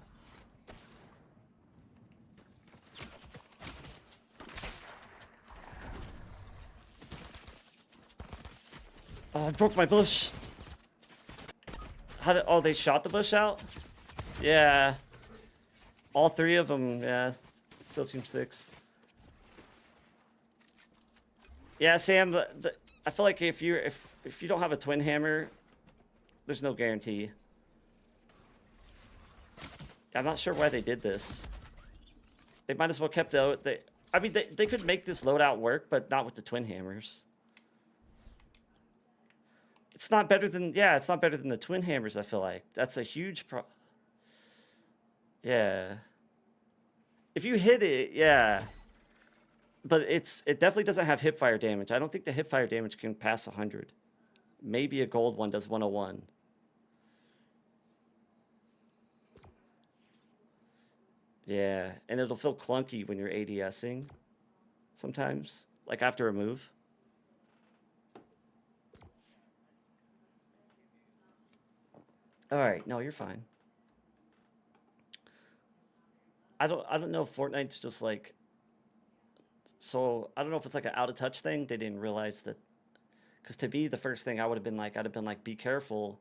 Oh, I broke my bush. How did... Oh, they shot the bush out? Yeah. All 3 of them, yeah. Still team 6. Yeah, Sam, I feel like if you don't have a twin hammer, there's no guarantee. I'm not sure why they did this. They might as well kept out... I mean, they could make this loadout work, but not with the twin hammers. It's not better than... Yeah, it's not better than the twin hammers, I feel like. That's a huge Yeah. If you hit it, yeah. But it definitely doesn't have hipfire damage. I don't think the hipfire damage can pass 100. Maybe a gold one does 101. Yeah, and it'll feel clunky when you're ADSing sometimes, like after a move. All right, no, you're fine. I don't know if Fortnite's just like... So, I don't know if it's like an out of touch thing. They didn't realize that... Because to me, the first thing I would have been like, I'd have been like, be careful.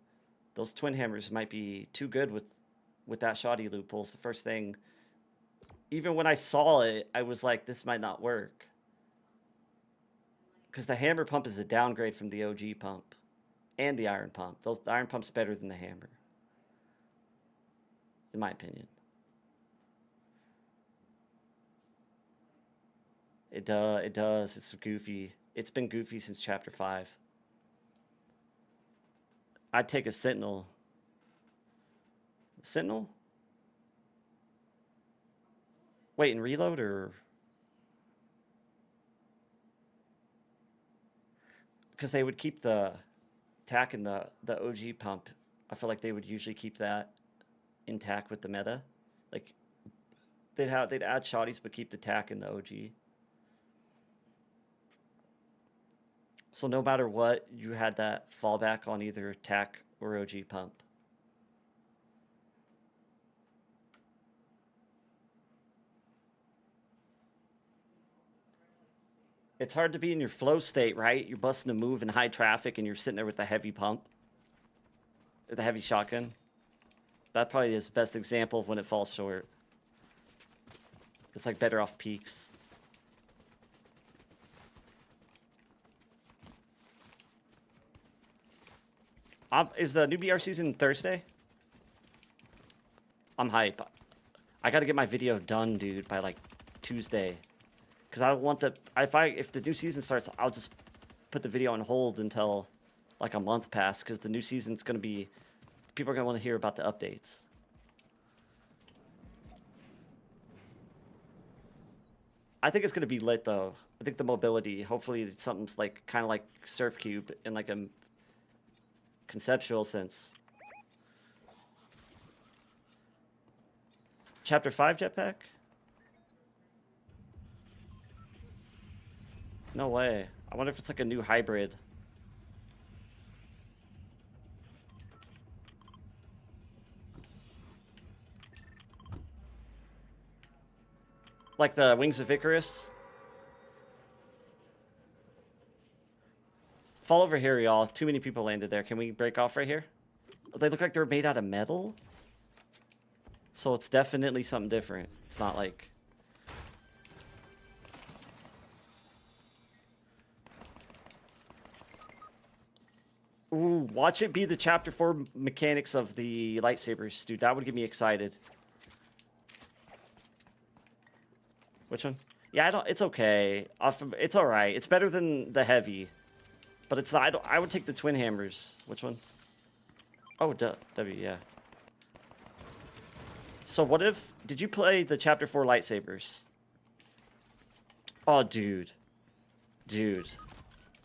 Those twin hammers might be too good with that shoddy loopholes. The first thing... Even when I saw it, I was like, this might not work. Because the hammer pump is a downgrade from the OG pump. And the iron pump. The iron pump's better than the hammer. in my opinion. It does. It's goofy. It's been goofy since chapter 5. I'd take a Sentinel. Sentinel? Wait, and reload or? Because they would keep the tack and the OG pump. I feel like they would usually keep that intact with the meta. Like they'd add shotties but keep the tack and the OG. So no matter what, you had that fallback on either tack or OG pump. It's hard to be in your flow state, right? You're busting a move in high traffic and you're sitting there with the heavy pump. Or the heavy shotgun. That probably is the best example of when it falls short. It's like better off peaks. Is the new BR season Thursday? I'm hype. I gotta get my video done, dude, by like Tuesday. Because I want the... If the new season starts, I'll just put the video on hold until like a month past. Because the new season's gonna be... People are gonna want to hear about the updates. I think it's gonna be lit though. I think the mobility, hopefully something's like kind of like Surf Cube in like a conceptual sense. Chapter 5 jetpack? No way. I wonder if it's like a new hybrid. Like the Wings of Icarus? Fall over here, y'all. Too many people landed there. Can we break off right here? Oh, they look like they're made out of metal? So it's definitely something different. It's not like... Ooh, watch it be the chapter 4 mechanics of the lightsabers, dude. That would get me excited. Which one? Yeah, it's okay. It's all right. It's better than the heavy, but it's not. I would take the twin hammers. Which one? Oh, W. Yeah. So what if? Did you play the chapter 4 lightsabers? Oh, dude.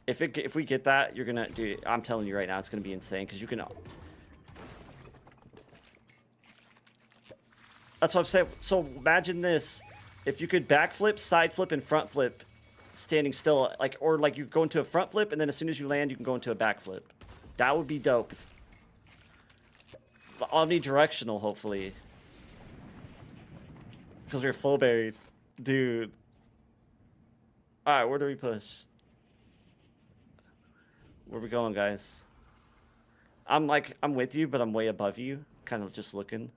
If we get that, you're gonna, dude. I'm telling you right now, it's gonna be insane because you can. That's what I'm saying. So imagine this. If you could backflip, side flip, and front flip, standing still, like, or like you go into a front flip, and then as soon as you land, you can go into a backflip. That would be dope. Omnidirectional, hopefully. Because we're full buried, dude. All right, where do we push? Where we going, guys? I'm with you, but I'm way above you, kind of just looking.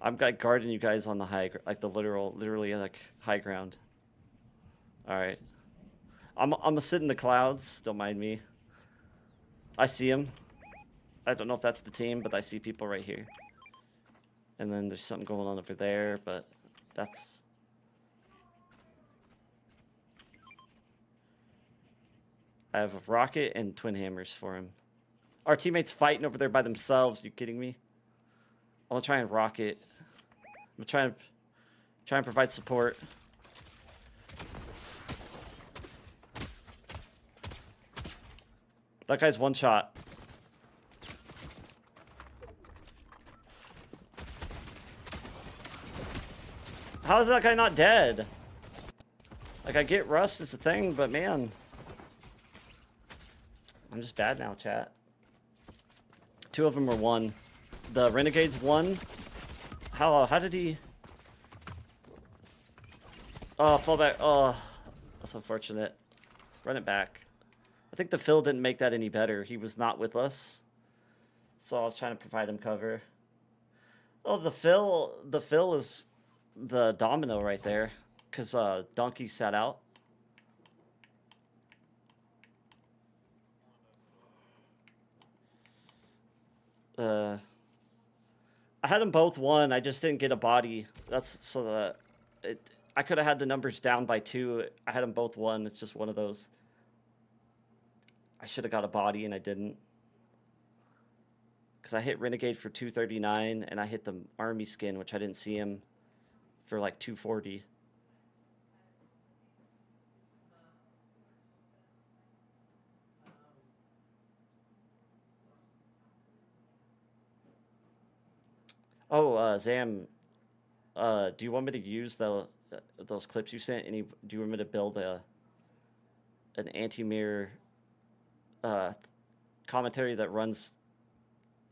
I'm like guarding you guys on the high, like the literally like high ground. All right, I'm gonna sit in the clouds. Don't mind me. I see him. I don't know if that's the team, but I see people right here. And then there's something going on over there, but that's. I have a rocket and twin hammers for him. Our teammates fighting over there by themselves. You kidding me? I'm gonna try and rocket. I'm gonna try and provide support. That guy's one shot. How is that guy not dead? Like, I get rust is the thing, but man. I'm just bad now, chat. 2 of them were 1. The Renegade's 1. How did he... Oh, fall back. Oh, that's unfortunate. Run it back. I think the Phil didn't make that any better. He was not with us. So I was trying to provide him cover. Oh, the Phil is the domino right there. Because Donkey sat out. had them both 1. I just didn't get a body. That's so I could have had the numbers down by 2. I had them both 1. It's just one of those. I should have got a body and I didn't. Because I hit Renegade for 239 and I hit the army skin, which I didn't see him for like 240. Oh, Zam, do you want me to use those clips you sent? Do you want me to build an anti-mirror commentary that runs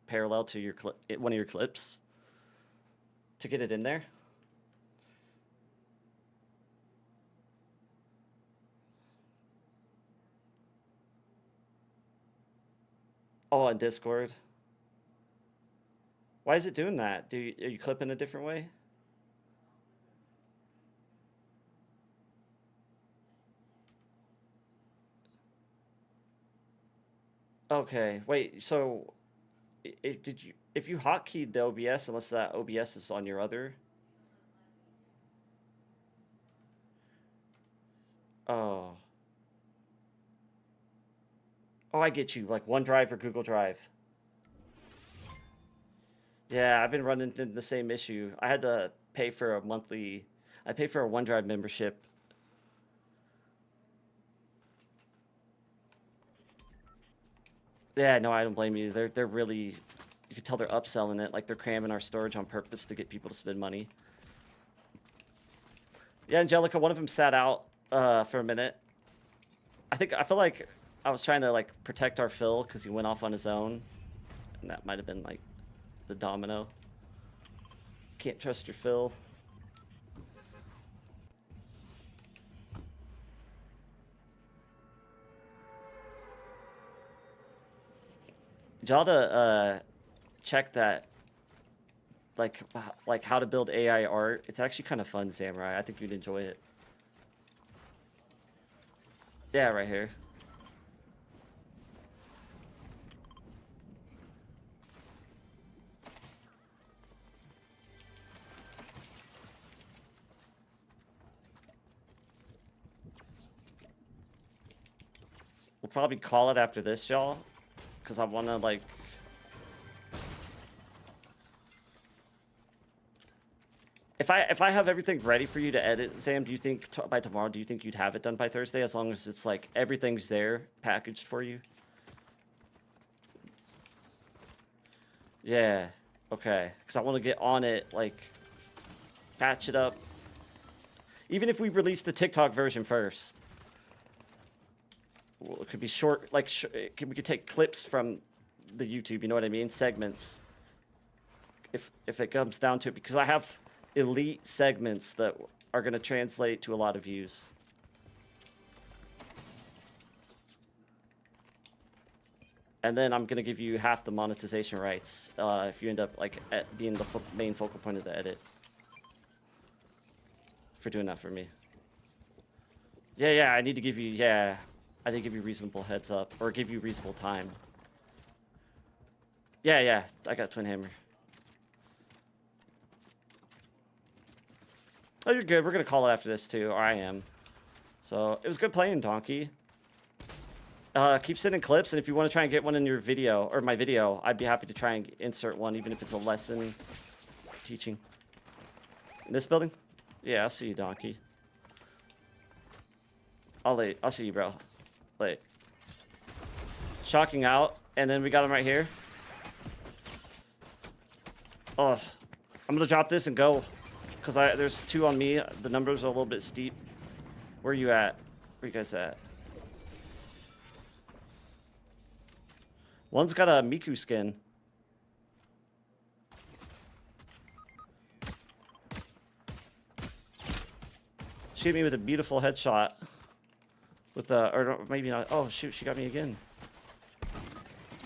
parallel to your one of your clips to get it in there? Oh, on Discord. Why is it doing that? Are you clipping a different way? Okay, wait. So, if you hotkeyed the OBS, unless that OBS is on your other? Oh. Oh, I get you. Like OneDrive or Google Drive. Yeah, I've been running into the same issue. I had to pay for a monthly. I pay for a OneDrive membership. Yeah, no, I don't blame you. They're really. You can tell they're upselling it. Like they're cramming our storage on purpose to get people to spend money. Yeah, Angelica, one of them sat out for a minute. I feel like I was trying to like protect our Phil because he went off on his own, and that might have been like the domino. Can't trust your Phil. Y'all to check that, like how to build AI art. It's actually kind of fun, Samurai. I think you'd enjoy it. Yeah, right here. We'll probably call it after this, y'all, because I want to like. If I have everything ready for you to edit, Sam, do you think by tomorrow, do you think you'd have it done by Thursday? As long as it's like everything's there, packaged for you. Yeah. Okay. Because I want to get on it, like, patch it up. Even if we release the TikTok version first. Well, it could be short, like, we could take clips from the YouTube, you know what I mean? Segments. If it comes down to it, because I have elite segments that are going to translate to a lot of views. And then I'm going to give you half the monetization rights if you end up like being the main focal point of the edit. For doing that for me. Yeah, I need to give you, I need to give you reasonable heads up, or give you reasonable time. Yeah, I got Twin Hammer. Oh, you're good. We're going to call it after this, too. Or I am. So, it was good playing, Donkey. Keep sending clips, and if you want to try and get one in your video, or my video, I'd be happy to try and insert one, even if it's a lesson teaching. In this building? Yeah, I'll see you, Donkey. I'll see you, bro. Late. Shocking out, and then we got him right here. Oh, I'm going to drop this and go. Because there's 2 on me. The numbers are a little bit steep. Where are you at? Where you guys at? One's got a Miku skin. Shoot me with a beautiful headshot. With the, or maybe not. Oh, shoot, she got me again.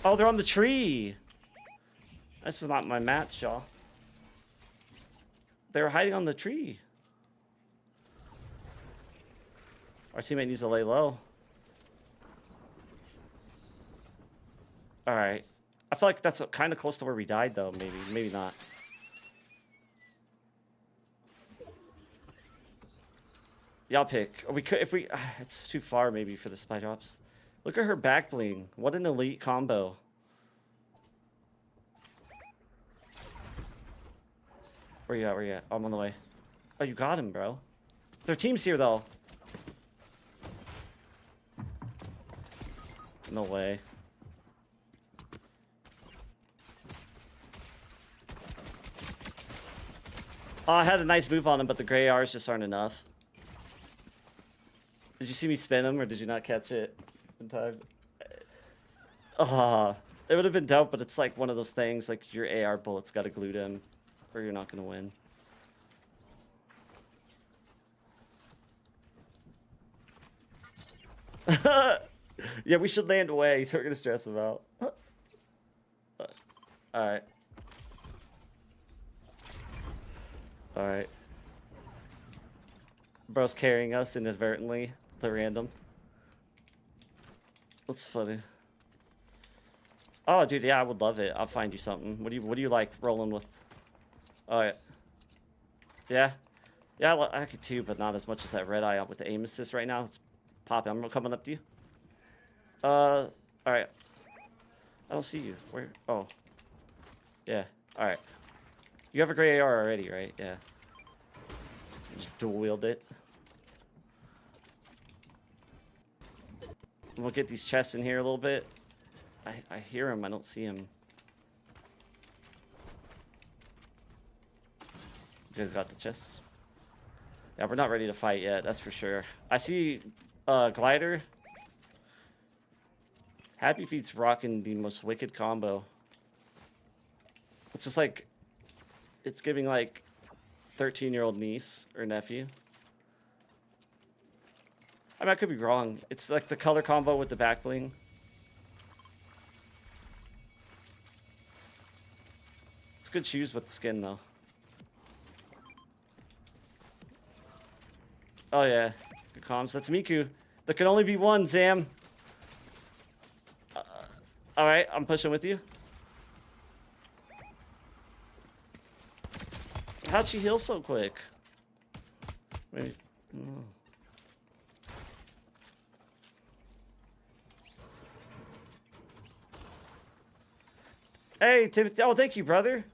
Oh, they're on the tree. This is not my match, y'all. They were hiding on the tree. Our teammate needs to lay low. Alright. I feel like that's kind of close to where we died, though. Maybe not. Y'all pick. We could if we. It's too far maybe for the supply drops. Look at her back bling. What an elite combo. Where you at? Where you at? I'm on the way. Oh, you got him, bro. Their team's here though. No way. Oh, I had a nice move on him, but the gray R's just aren't enough. Did you see me spin him, or did you not catch it in time? It would have been dope, but it's like one of those things, like your AR bullet's got to glue to him, or you're not going to win. Yeah, we should land away, so we're going to stress him out. Alright. Alright. Bro's carrying us inadvertently. The random. That's funny. Oh, dude, yeah, I would love it. I'll find you something. What do you like rolling with? Alright. Yeah? Yeah, I could too, but not as much as that red eye with the aim assist right now. It's popping. I'm coming up to you. Alright. I don't see you. Where? Oh. Yeah. Alright. You have a gray AR already, right? Yeah. Just dual wield it. We'll get these chests in here a little bit. I hear him. I don't see him. You guys got the chests? Yeah, we're not ready to fight yet. That's for sure. I see Glider. Happy Feet's rocking the most wicked combo. It's just like... It's giving like 13-year-old niece or nephew. I mean, I could be wrong. It's like the color combo with the back bling. It's good shoes with the skin, though. Oh, yeah. Good comms. That's Miku. There can only be one, Zam. Alright, I'm pushing with you. How'd she heal so quick? Maybe... Oh. Hey, Timothy. Oh, thank you, brother.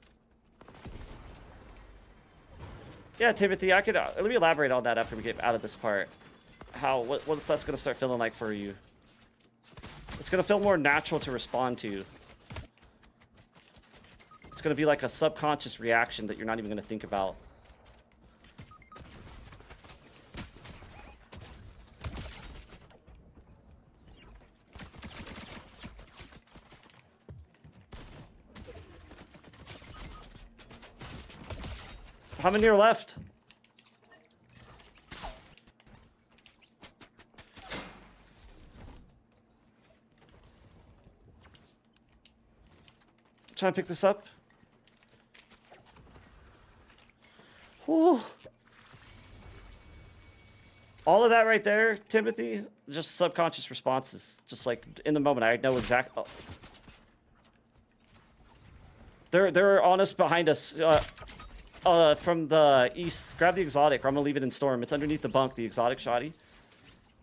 Yeah, Timothy, I could... let me elaborate on that after we get out of this part. What's that's going to start feeling like for you? It's going to feel more natural to respond to. It's going to be like a subconscious reaction that you're not even going to think about. How many are left? Trying to pick this up. Whew. All of that right there, Timothy, just subconscious responses. Just like in the moment, I know exactly. Oh. They're on us behind us. From the east. Grab the exotic, or I'm gonna leave it in storm. It's underneath the bunk, the exotic shoddy.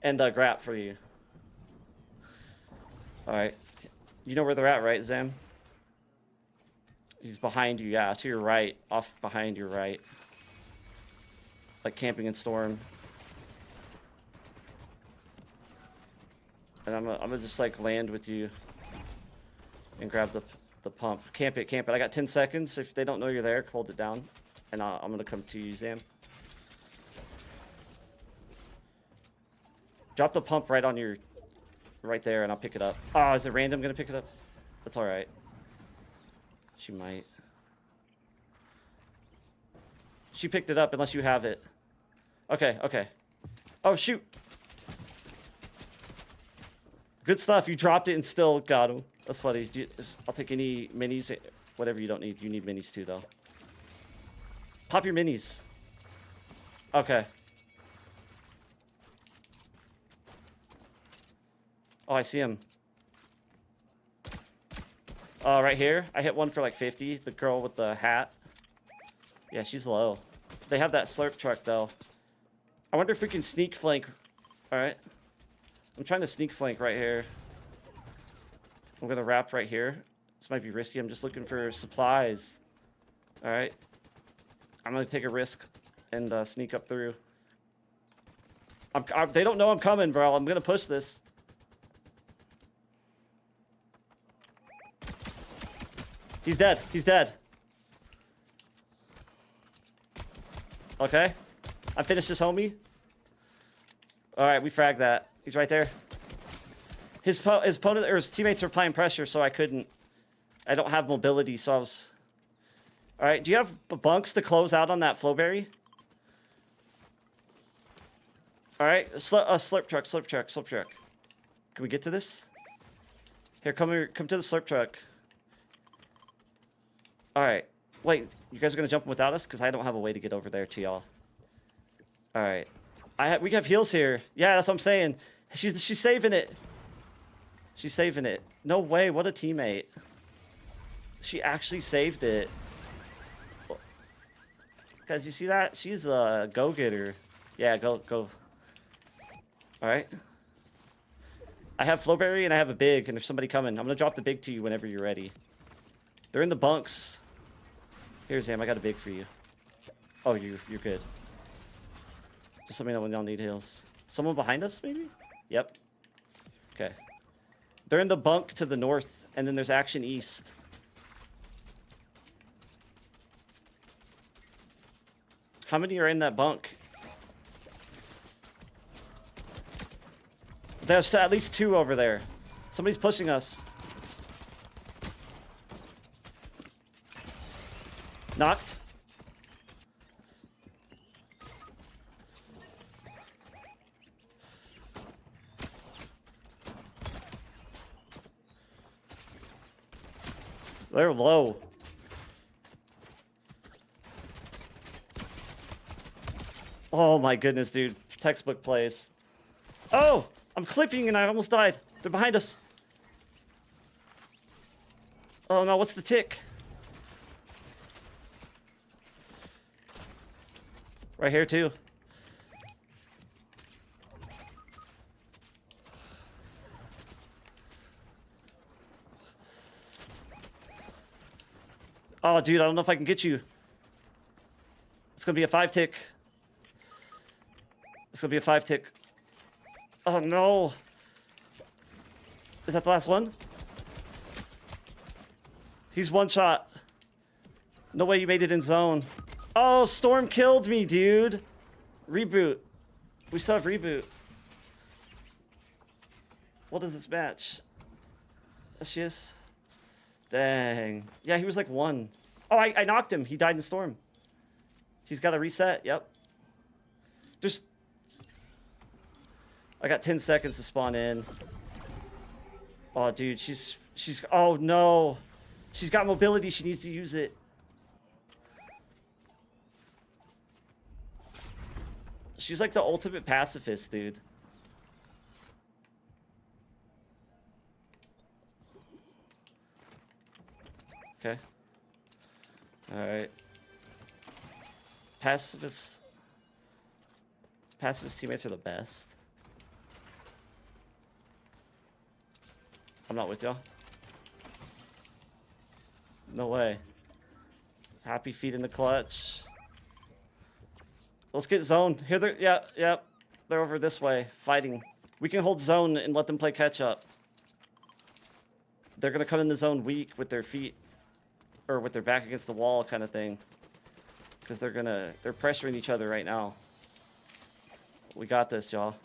And grab for you. Alright. You know where they're at, right, Zam? He's behind you, yeah, to your right. Off behind your right. Like camping in storm. And I'm gonna just like land with you. And grab the pump. Camp it, camp it. I got 10 seconds. If they don't know you're there, hold it down. And I'm gonna come to you, Zam. Drop the pump right on your... Right there, and I'll pick it up. Oh, is it random gonna pick it up? That's alright. She might. She picked it up unless you have it. Okay, okay. Oh, shoot! Good stuff. You dropped it and still got him. That's funny. I'll take any minis. Whatever you don't need. You need minis too, though. Pop your minis. Okay. Oh, I see him. Right here. I hit one for like 50. The girl with the hat. Yeah, she's low. They have that slurp truck, though. I wonder if we can sneak flank. All right. I'm trying to sneak flank right here. I'm gonna wrap right here. This might be risky. I'm just looking for supplies. All right. I'm gonna take a risk and sneak up through. They don't know I'm coming, bro. I'm gonna push this. He's dead. He's dead. Okay. I finished his homie. All right, we fragged that. He's right there. His opponent or his teammates are applying pressure, so I couldn't. I don't have mobility, so I was. All right, do you have bunks to close out on that flowberry? All right, slurp truck. Can we get to this? Here, come to the slurp truck. All right, wait, you guys are gonna jump without us? Because I don't have a way to get over there to y'all. All right, we have heals here. Yeah, that's what I'm saying. She's saving it. She's saving it. No way, what a teammate. She actually saved it. Guys, you see that? She's a go-getter. Yeah, go. All right. I have flowberry and I have a big, and there's somebody coming. I'm gonna drop the big to you whenever you're ready. They're in the bunks. Here's Ham. I got a big for you. Oh, you're good. Just let me know when y'all need heals. Someone behind us, maybe? Yep. Okay. They're in the bunk to the north, and then there's action east. How many are in that bunk? There's at least 2 over there. Somebody's pushing us. Knocked. They're low. Oh my goodness, dude. Textbook plays. Oh! I'm clipping and I almost died. They're behind us. Oh no, what's the tick? Right here too. Oh dude, I don't know if I can get you. It's gonna be a 5-tick. It's gonna be a 5-tick. Oh no. Is that the last one? He's one shot. No way you made it in zone. Oh, Storm killed me, dude. Reboot. We still have reboot. What does this match? That's just... Dang. Yeah, he was like 1. Oh, I knocked him. He died in Storm. He's got to reset. Yep. Just... I got 10 seconds to spawn in. Oh, dude, she's... Oh, no. She's got mobility. She needs to use it. She's like the ultimate pacifist, dude. Okay. Alright. Pacifist teammates are the best. I'm not with y'all. No way. Happy feet in the clutch. Let's get zone. Here they're, yeah. They're over this way, fighting. We can hold zone and let them play catch up. They're gonna come in the zone weak with their feet, or with their back against the wall kind of thing. Because they're pressuring each other right now. We got this, y'all.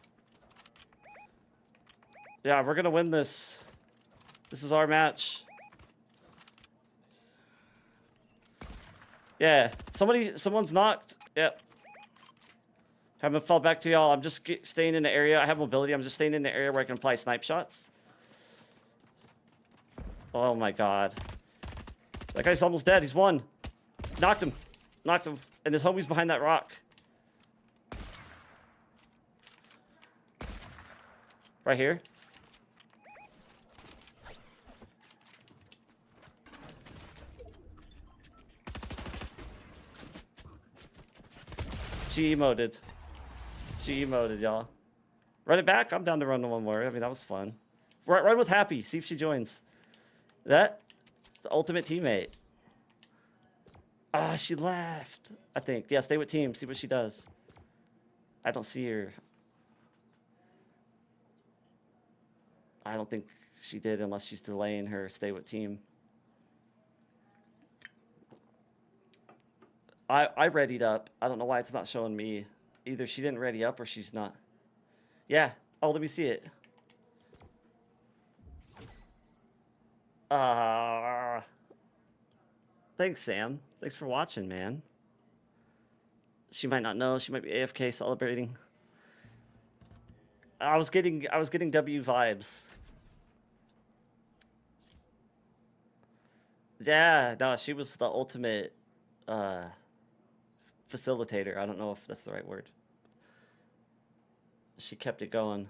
Yeah, we're gonna win this. This is our match. Yeah, someone's knocked. Yep. I'm gonna fall back to y'all. I'm just staying in the area. I have mobility. I'm just staying in the area where I can apply snipe shots. Oh my god. That guy's almost dead. He's 1. Knocked him. And his homie's behind that rock. Right here. She emoted. She emoted, y'all. Run it back? I'm down to run one more. I mean, that was fun. Run with Happy. See if she joins. That? The ultimate teammate. Ah, she left. I think. Yeah, stay with team. See what she does. I don't see her. I don't think she did unless she's delaying her stay with team. I readied up. I don't know why it's not showing me. Either she didn't ready up or she's not. Yeah. Oh, let me see it. Thanks, Sam. Thanks for watching, man. She might not know. She might be AFK celebrating. I was getting W vibes. Yeah, no, she was the ultimate facilitator. I don't know if that's the right word. She kept it going.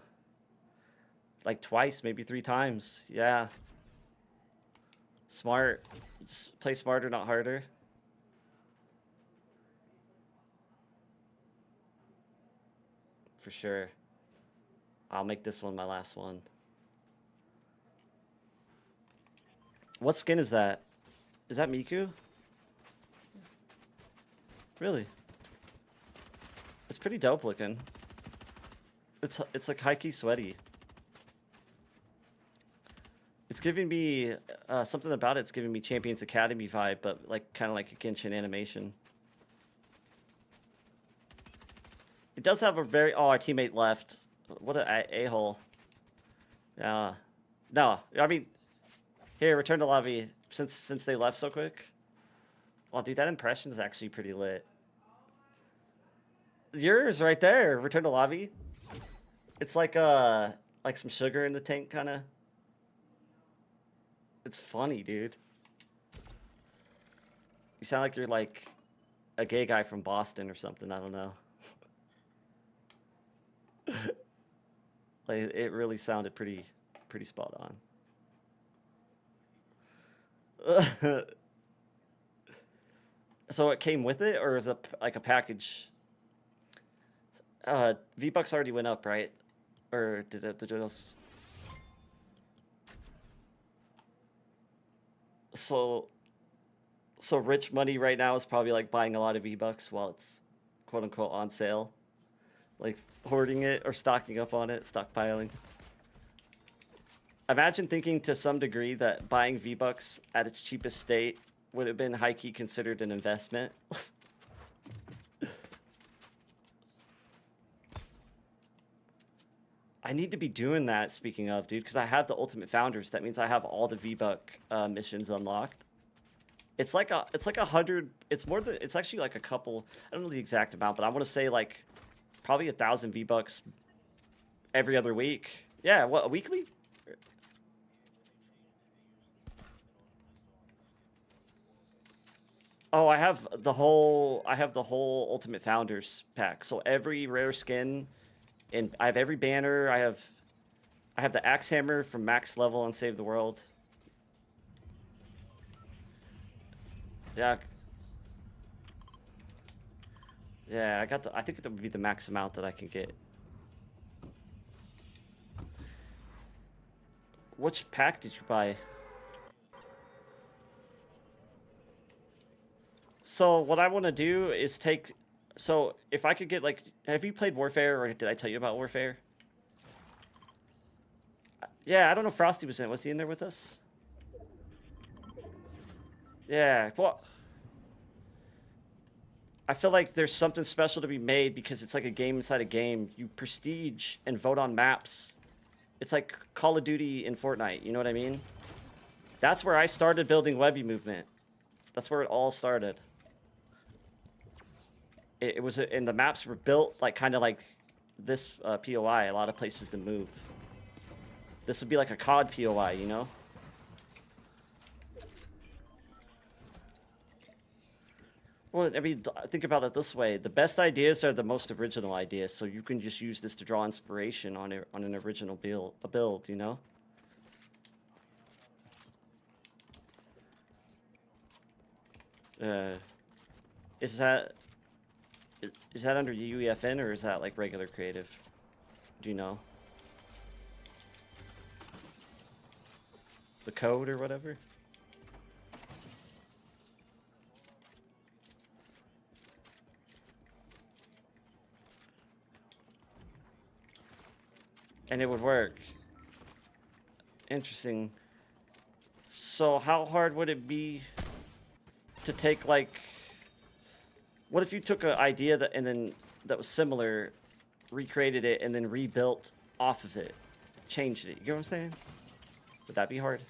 Like twice, maybe 3 times. Yeah. Smart. Just play smarter, not harder. For sure. I'll make this one my last one. What skin is that? Is that Miku? Really? It's pretty dope looking. It's like high-key sweaty. It's giving me something about it's giving me Champions Academy vibe, but like kind of like a Genshin animation. It does have a very... Oh, our teammate left. What a a-hole. Yeah. No, I mean... Here, return to lobby. Since they left so quick. Oh, dude, that impression's actually pretty lit. Yours right there. Return to lobby. It's like some sugar in the tank, kind of. It's funny, dude. You sound like you're like a gay guy from Boston or something. I don't know. Like it really sounded pretty spot on. So it came with it, or is it like a package? V-Bucks already went up, right? Or did it do this? So rich money right now is probably like buying a lot of V-Bucks while it's quote unquote on sale. Like hoarding it or stocking up on it, stockpiling. Imagine thinking to some degree that buying V-Bucks at its cheapest state would have been high-key considered an investment. I need to be doing that, speaking of, dude, because I have the Ultimate Founders. That means I have all the V-Buck missions unlocked. It's like 100. It's more than. It's actually like a couple. I don't know the exact amount, but I want to say like probably 1,000 V-Bucks every other week. Yeah, what, a weekly? Oh, I have the whole Ultimate Founders pack. So every rare skin, and I have every banner. I have the Axe Hammer from max level on Save the World. Yeah. Yeah, I think that would be the max amount that I can get. Which pack did you buy? So what I want to do is take... So if I could get like... Have you played Warfare, or did I tell you about Warfare? Yeah, I don't know if Frosty was in it. Was he in there with us? Yeah, well... I feel like there's something special to be made because it's like a game inside a game. You prestige and vote on maps. It's like Call of Duty in Fortnite, you know what I mean? That's where I started building Webby Movement. That's where it all started. It was, and the maps were built like kind of like this POI, a lot of places to move. This would be like a COD POI, you know? Well, I mean, think about it this way. The best ideas are the most original ideas, so you can just use this to draw inspiration on an original build, you know? Is that... Is that under UEFN or is that like regular creative? Do you know? The code or whatever? And it would work. Interesting. So how hard would it be to take like... What if you took an idea that and then that was similar, recreated it, and then rebuilt off of it? Changed it. You get what I'm saying? Would that be hard?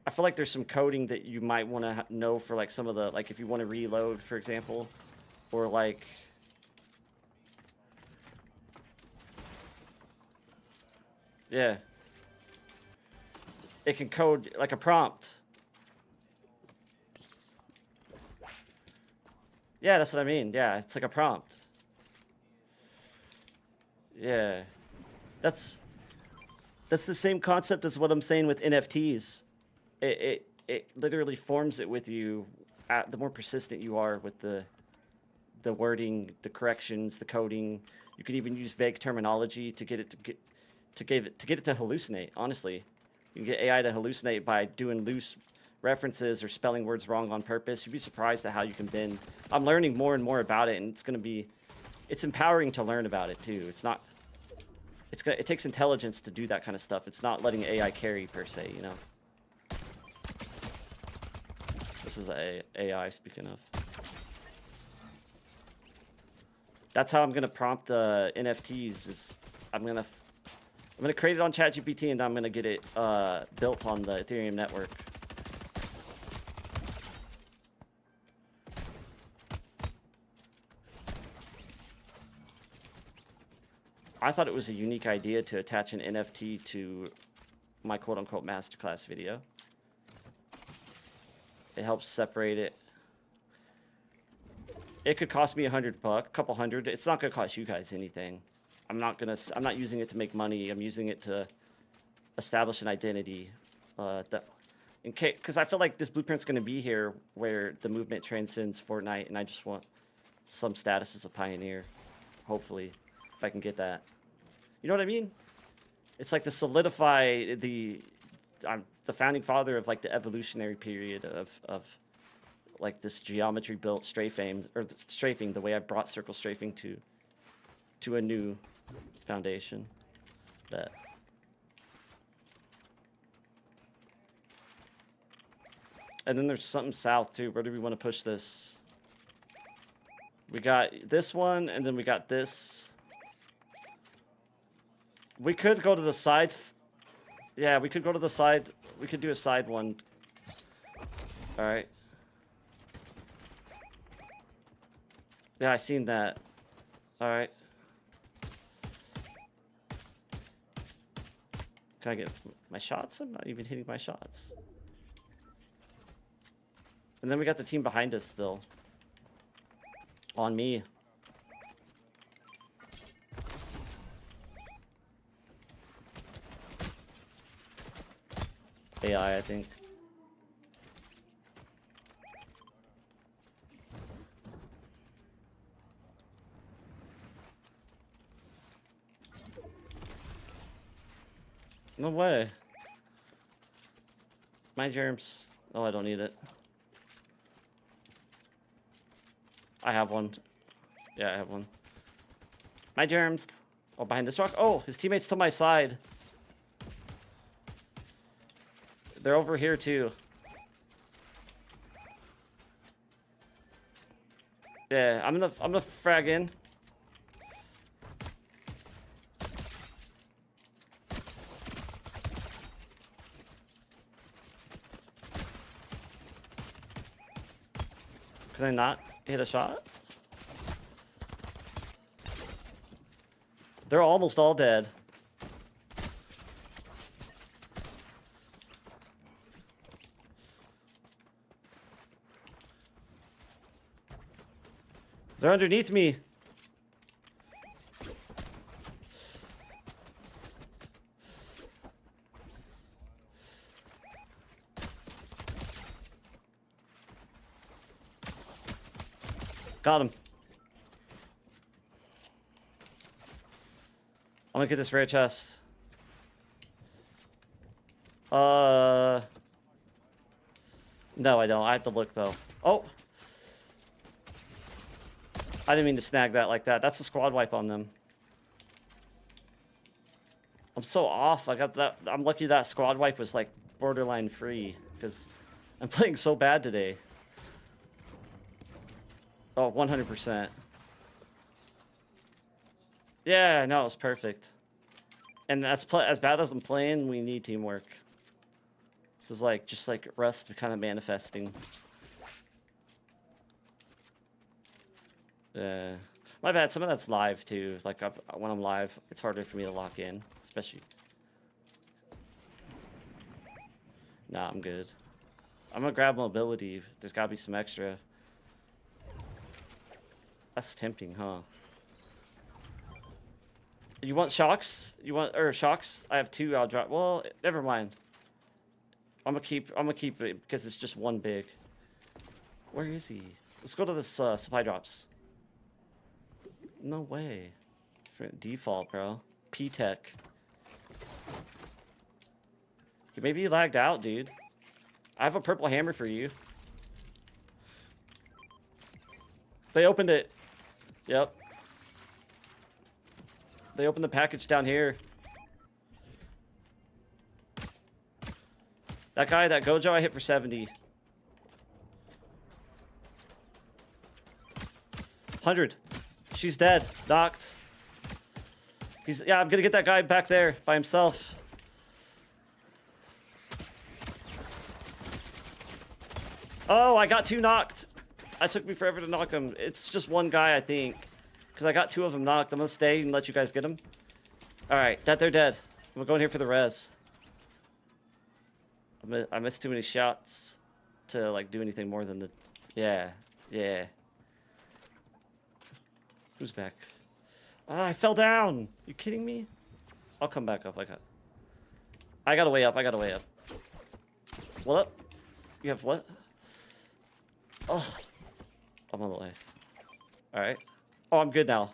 I feel like there's some coding that you might want to know for like some of the, like if you want to reload, for example, or like... Yeah. It can code like a prompt. Yeah, that's what I mean. Yeah, it's like a prompt. Yeah. That's the same concept as what I'm saying with NFTs. It literally forms it with you. The more persistent you are with the wording, the corrections, the coding. You could even use vague terminology to get it to get it to hallucinate. Honestly, you can get AI to hallucinate by doing loose references or spelling words wrong on purpose. You'd be surprised at how you can bend. I'm learning more and more about it, and it's empowering to learn about it too. It takes intelligence to do that kind of stuff. It's not letting AI carry per se, you know. This is AI speaking of. That's how I'm gonna prompt the NFTs. Is I'm gonna create it on ChatGPT and I'm gonna get it built on the Ethereum network. I thought it was a unique idea to attach an NFT to my quote-unquote masterclass video. It helps separate it. It could cost me $100, a couple hundred. It's not gonna cost you guys anything. I'm not using it to make money. I'm using it to establish an identity. Because I feel like this blueprint's gonna be here where the movement transcends Fortnite, and I just want some status as a pioneer. Hopefully, if I can get that. You know what I mean? It's like to solidify I'm the founding father of like the evolutionary period of like this geometry built strafing, the way I've brought circle strafing to a new foundation. That and then there's something south too. Where do we want to push this? We got this one, and then we got this. We could go to the side. Yeah, we could go to the side. We could do a side one. All right. Yeah, I seen that. All right. Can I get my shots? I'm not even hitting my shots. And then we got the team behind us still. On me. AI, I think. No way. My germs. Oh, I don't need it. I have one. Yeah, I have one. My germs. Oh, behind this rock. Oh, his teammate's to my side. They're over here too. Yeah, I'm gonna frag in. Can I not hit a shot? They're almost all dead. They're underneath me. Got him. I'm gonna get this rare chest. No, I don't. I have to look though. Oh, I didn't mean to snag that like that. That's a squad wipe on them. I'm so off. I got that. I'm lucky that squad wipe was like borderline free because I'm playing so bad today. Oh, 100%. Yeah, no, it was perfect. And as bad as I'm playing, we need teamwork. This is like just like Rust kind of manifesting. My bad. Some of that's live too. Like when I'm live, it's harder for me to lock in, especially. Nah, I'm good. I'm gonna grab mobility. There's gotta be some extra. That's tempting, huh? You want shocks? You want shocks? I have 2. I'll drop. Well, never mind. I'm gonna keep it because it's just one big. Where is he? Let's go to this supply drops. No way. Default, bro. P-Tech. Maybe you lagged out, dude. I have a purple hammer for you. They opened it. Yep. They opened the package down here. That guy, that Gojo, I hit for 70. 100. She's dead. Knocked. Yeah, I'm gonna get that guy back there by himself. Oh, I got 2 knocked. It took me forever to knock him. It's just one guy, I think. Because I got 2 of them knocked. I'm gonna stay and let you guys get them. Alright, they're dead. I'm going here for the res. I missed too many shots to like do anything more than the... Yeah. Who's back? Ah, I fell down. You kidding me? I'll come back up. I got a way up. What up? You have what? Oh, I'm on the way. All right. Oh, I'm good now.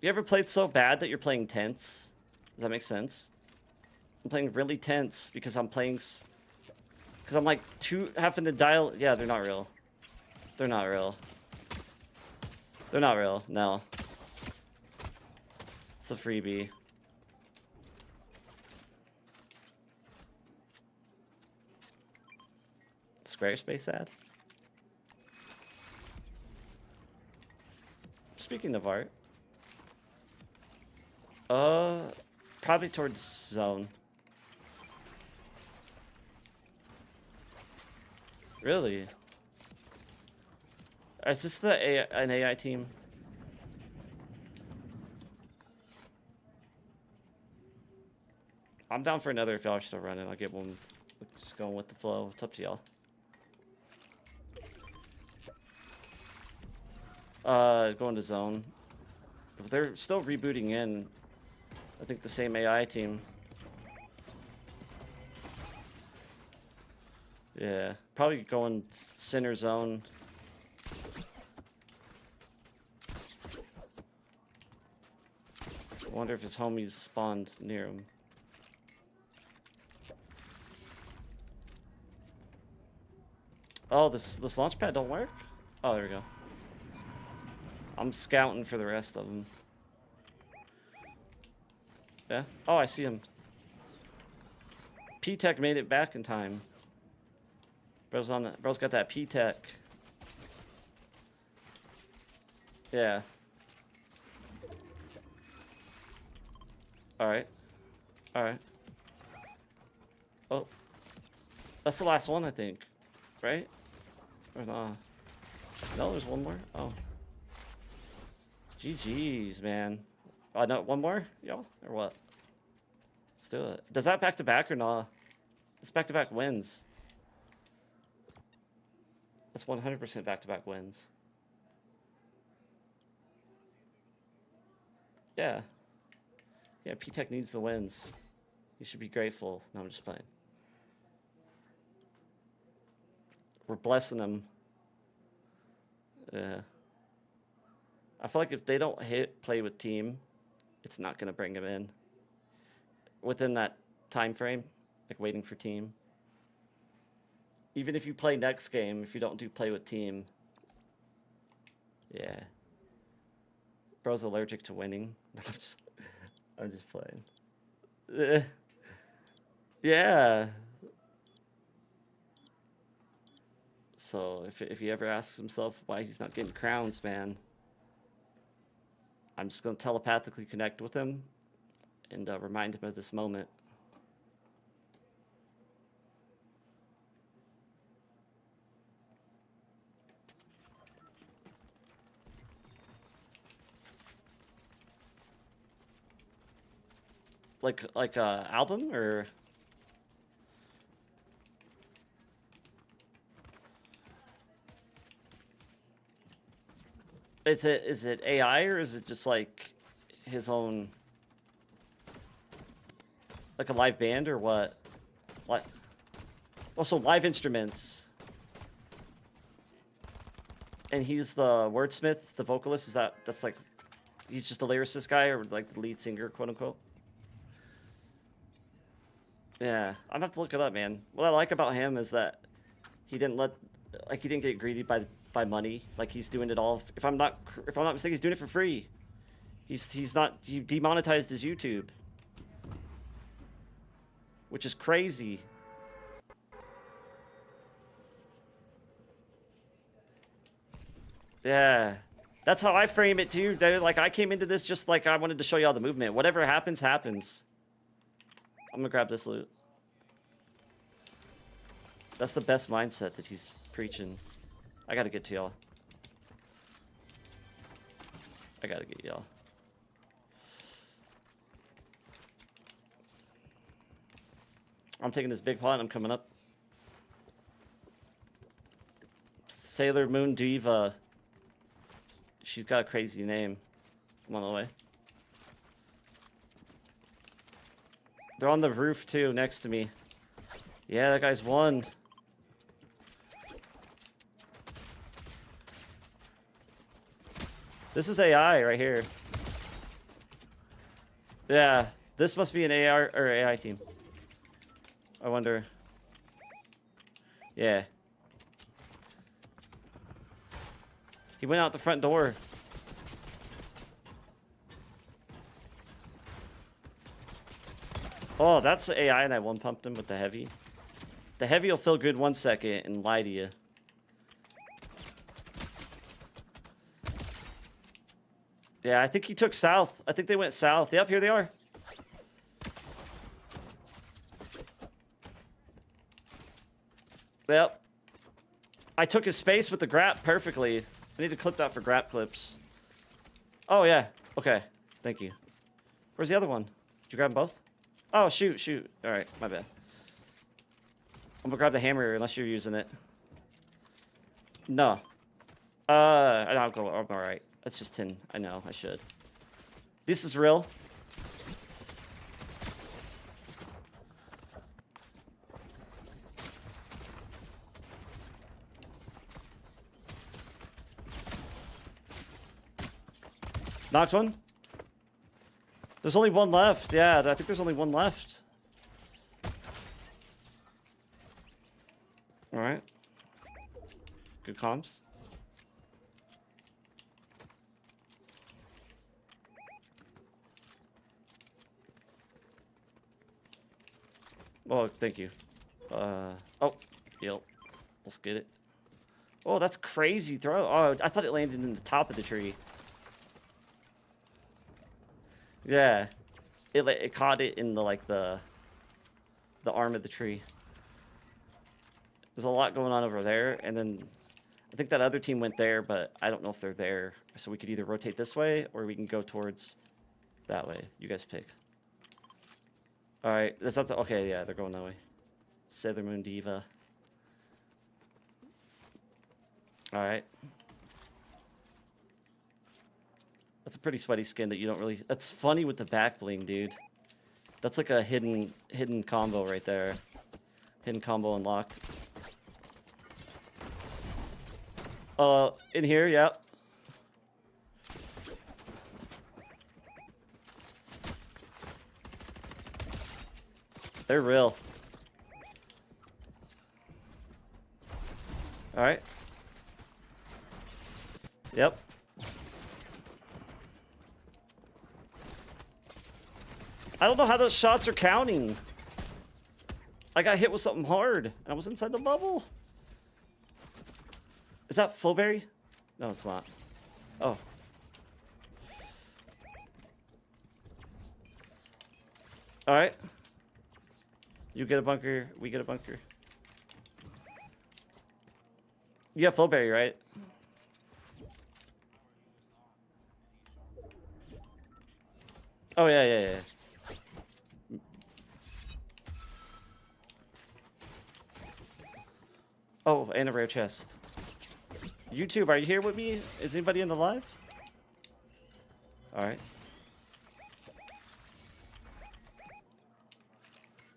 You ever played so bad that you're playing tense? Does that make sense? I'm playing really tense because I'm playing... Because I'm like having to dial... Yeah, they're not real. No. It's a freebie. Squarespace ad? Speaking of art... probably towards zone. Really? Is this an AI team? I'm down for another if y'all are still running. I'll get one. Just going with the flow. It's up to y'all. Going to zone. If they're still rebooting in, I think the same AI team. Yeah, probably going center zone. I wonder if his homies spawned near him. Oh, this launch pad don't work? Oh, there we go. I'm scouting for the rest of them. Yeah? Oh, I see him. P-Tech made it back in time. Bro's got that P-Tech. Yeah. Alright. Oh. That's the last one, I think. Right? Or not? No, there's one more? Oh. GG's, man. Oh, no, one more, y'all? Or what? Let's do it. Does that back-to-back or not? It's back-to-back wins. That's 100% back-to-back wins. Yeah. Yeah, P-Tech needs the wins. You should be grateful. No, I'm just playing. We're blessing them. Yeah. I feel like if they don't hit play with team, it's not going to bring them in. Within that time frame, like waiting for team. Even if you play next game, if you don't do play with team. Yeah. Bro's allergic to winning. I'm just playing. Yeah. So if he ever asks himself why he's not getting crowns, man, I'm just gonna telepathically connect with him and remind him of this moment. Like a album or is it AI or is it just like his own like a live band or what? What? Also live instruments. And he's the wordsmith, the vocalist. That's like he's just a lyricist guy or like the lead singer, quote unquote? Yeah, I'm gonna have to look it up, man. What I like about him is that he didn't get greedy by money. Like he's doing it all. If I'm not mistaken, he's doing it for free. He demonetized his YouTube, which is crazy. Yeah, that's how I frame it too. Like I came into this just like I wanted to show you all the movement. Whatever happens, happens. I'm gonna grab this loot. That's the best mindset that he's preaching. I gotta get to y'all. I gotta get y'all. I'm taking this big pot and I'm coming up. Sailor Moon Diva. She's got a crazy name. I'm on the way. They're on the roof too, next to me. Yeah, that guy's won. This is AI right here. Yeah, this must be an AR or AI team. I wonder. Yeah. He went out the front door. Oh, that's the AI, and I one-pumped him with the heavy. The heavy will feel good 1 second and lie to you. Yeah, I think he took south. I think they went south. Yep, here they are. Yep. I took his space with the grap perfectly. I need to clip that for grap clips. Oh, yeah. Okay. Thank you. Where's the other one? Did you grab them both? Oh, shoot. All right, my bad. I'm gonna grab the hammer unless you're using it. No. I'm all right. That's just 10. I know, I should. This is real. Knocked one. There's only one left. Yeah, I think there's only one left. All right. Good comms. Oh, thank you. Oh, yep. Let's get it. Oh, that's crazy throw. Oh, I thought it landed in the top of the tree. Yeah, it caught it in the arm of the tree. There's a lot going on over there, and then I think that other team went there, but I don't know if they're there. So we could either rotate this way or we can go towards that way. You guys pick. All right, that's not the, okay. Yeah, they're going that way. Sailor Moon Diva. All right. That's a pretty sweaty skin that you don't really... That's funny with the back bling, dude. That's like a hidden combo right there. Hidden combo unlocked. In here, yeah. They're real. All right. Yep. I don't know how those shots are counting. I got hit with something hard. I was inside the bubble. Is that Flowberry? No, it's not. Oh. All right. You get a bunker. We get a bunker. You have Flowberry, right? Oh, yeah. Oh, and a rare chest. YouTube, are you here with me? Is anybody in the live? Alright.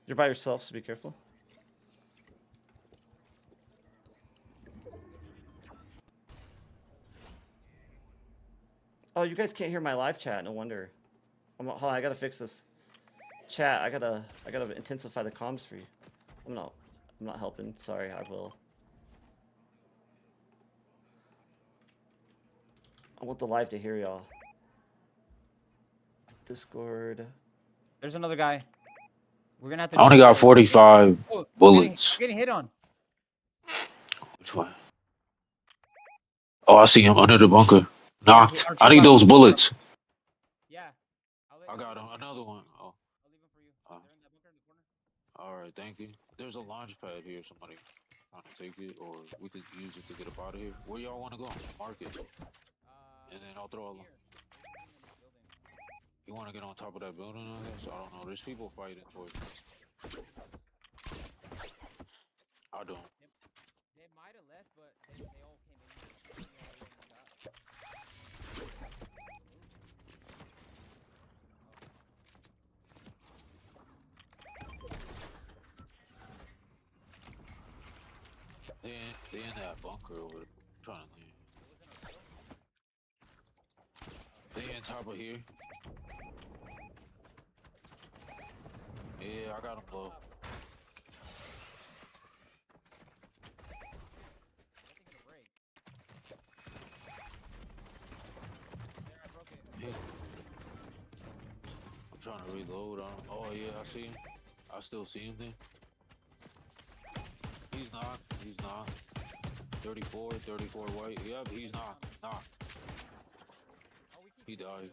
You're by yourself, so be careful. Oh, you guys can't hear my live chat. No wonder. Hold on, I gotta fix this. Chat, I gotta intensify the comms for you. I'm not helping. Sorry, I will. I want the live to hear y'all. Discord. There's another guy. We're gonna have to. I only got 45 Oh, bullets. Getting hit on. Which one? Oh, I see him under the bunker. Knocked. Our I need kill those box. bullets. Yeah. I got him. Another one. Oh, I'll leave him for you. Oh. They're in that bunker in the corner. all right. Thank you. There's a launch pad here. Somebody trying to take it, or we could use it to get up out of here. Where y'all want to go? Mark it. And then I'll throw a. Here. In this building. You want to get on top of that building? I guess. I don't know. There's people fighting towards me. I don't. They might have left, but they all came in. They in that bunker over there. I'm trying to leave. They in top of here. Yeah, I got him low. Yeah. I'm trying to reload on him. Oh yeah, I see him. I still see him there. He's knocked. 34 white. Yep, he's knocked. He died.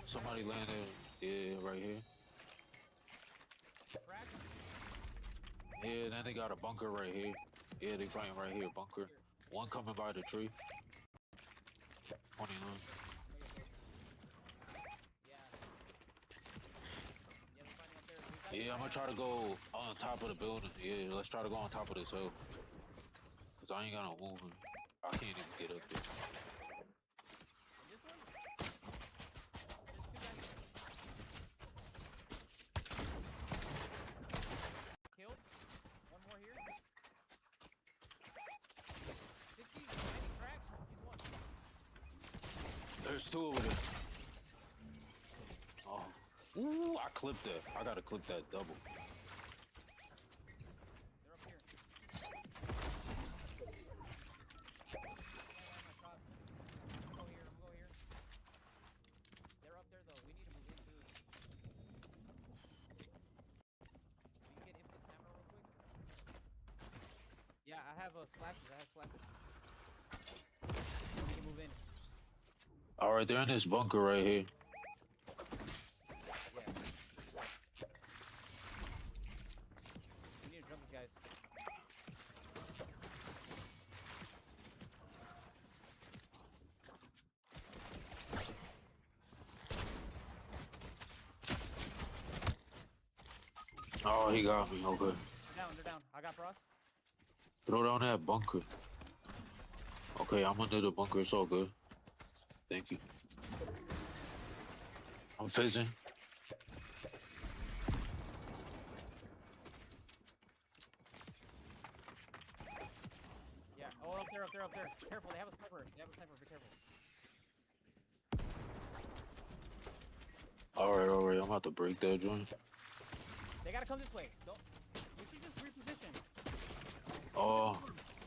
Somebody landed. Yeah, right here. Yeah, then they got a bunker right here. Yeah, they fighting right here, bunker. One coming by the tree. 29. Yeah, I'm gonna try to go on top of the building. Yeah, let's try to go on top of this hill. Cause I ain't got no movement. I can't even get up there. Killed. One more here. 60, 90 cracks. He's one. There's two over there. Oh. Ooh, I clipped that. I gotta clip that double. They're up here. I'm go here. They're up there though. We need to move in too. We can get infinite stamina real quick. Yeah, I have splashes. We can move in. Alright, they're in this bunker right here. Yeah. We need to jump these guys. Oh, he got me. Okay. They're down. I got Frost. Throw down that bunker. Okay, I'm under the bunker. It's all good. Thank you. I'm fizzing. up there. Careful, they have a sniper. They have a sniper. Be careful. Alright, I'm about to break that joint. They gotta come this way. Don't. We should just reposition. Oh,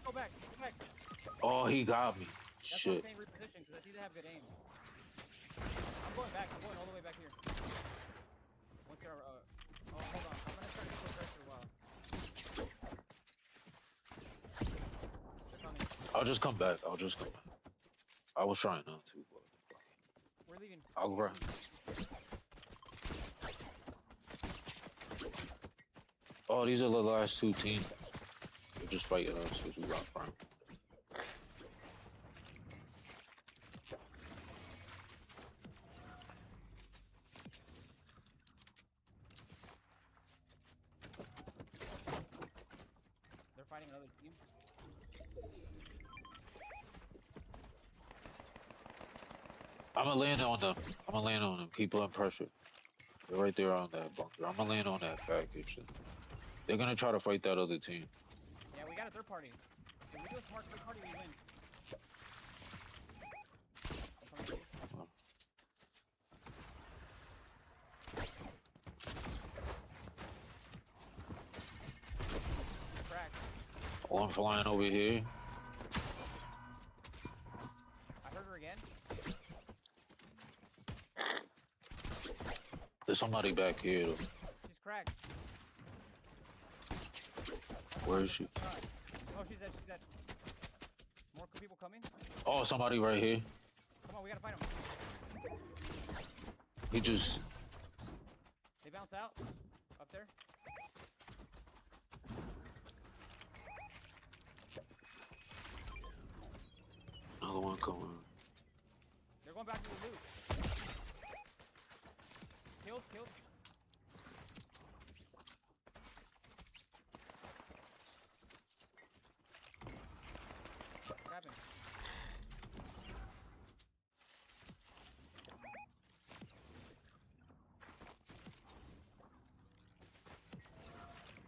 Go back. Go back. oh, he got me. That's what I'm Shit. saying. Reposition, because I see they have good aim. I'm going back. I'm going all the way back here. Once they're oh, hold on. I'm gonna try to put pressure while. They're coming. I'll just come back. I was trying not to, but We're leaving. I'll grab. Oh, these are the last two teams. They're just fighting us because we got front. They're fighting another team. I'm gonna land on them. Keep on pressure. They're right there on that bunker. I'm gonna land on that package. They're gonna try to fight that other team. Yeah, we got a third party. If we do a smart third party, we win. I'm coming to you. Crack. One flying over here. I heard her again. There's somebody back here. Though. She's cracked. Where is she? Oh, she's dead. She's dead. More people coming. Oh, somebody right here. Come on, we gotta fight them. He just. They bounce out. Up there. Another one coming. They're going back to the loot. Killed. Grab him.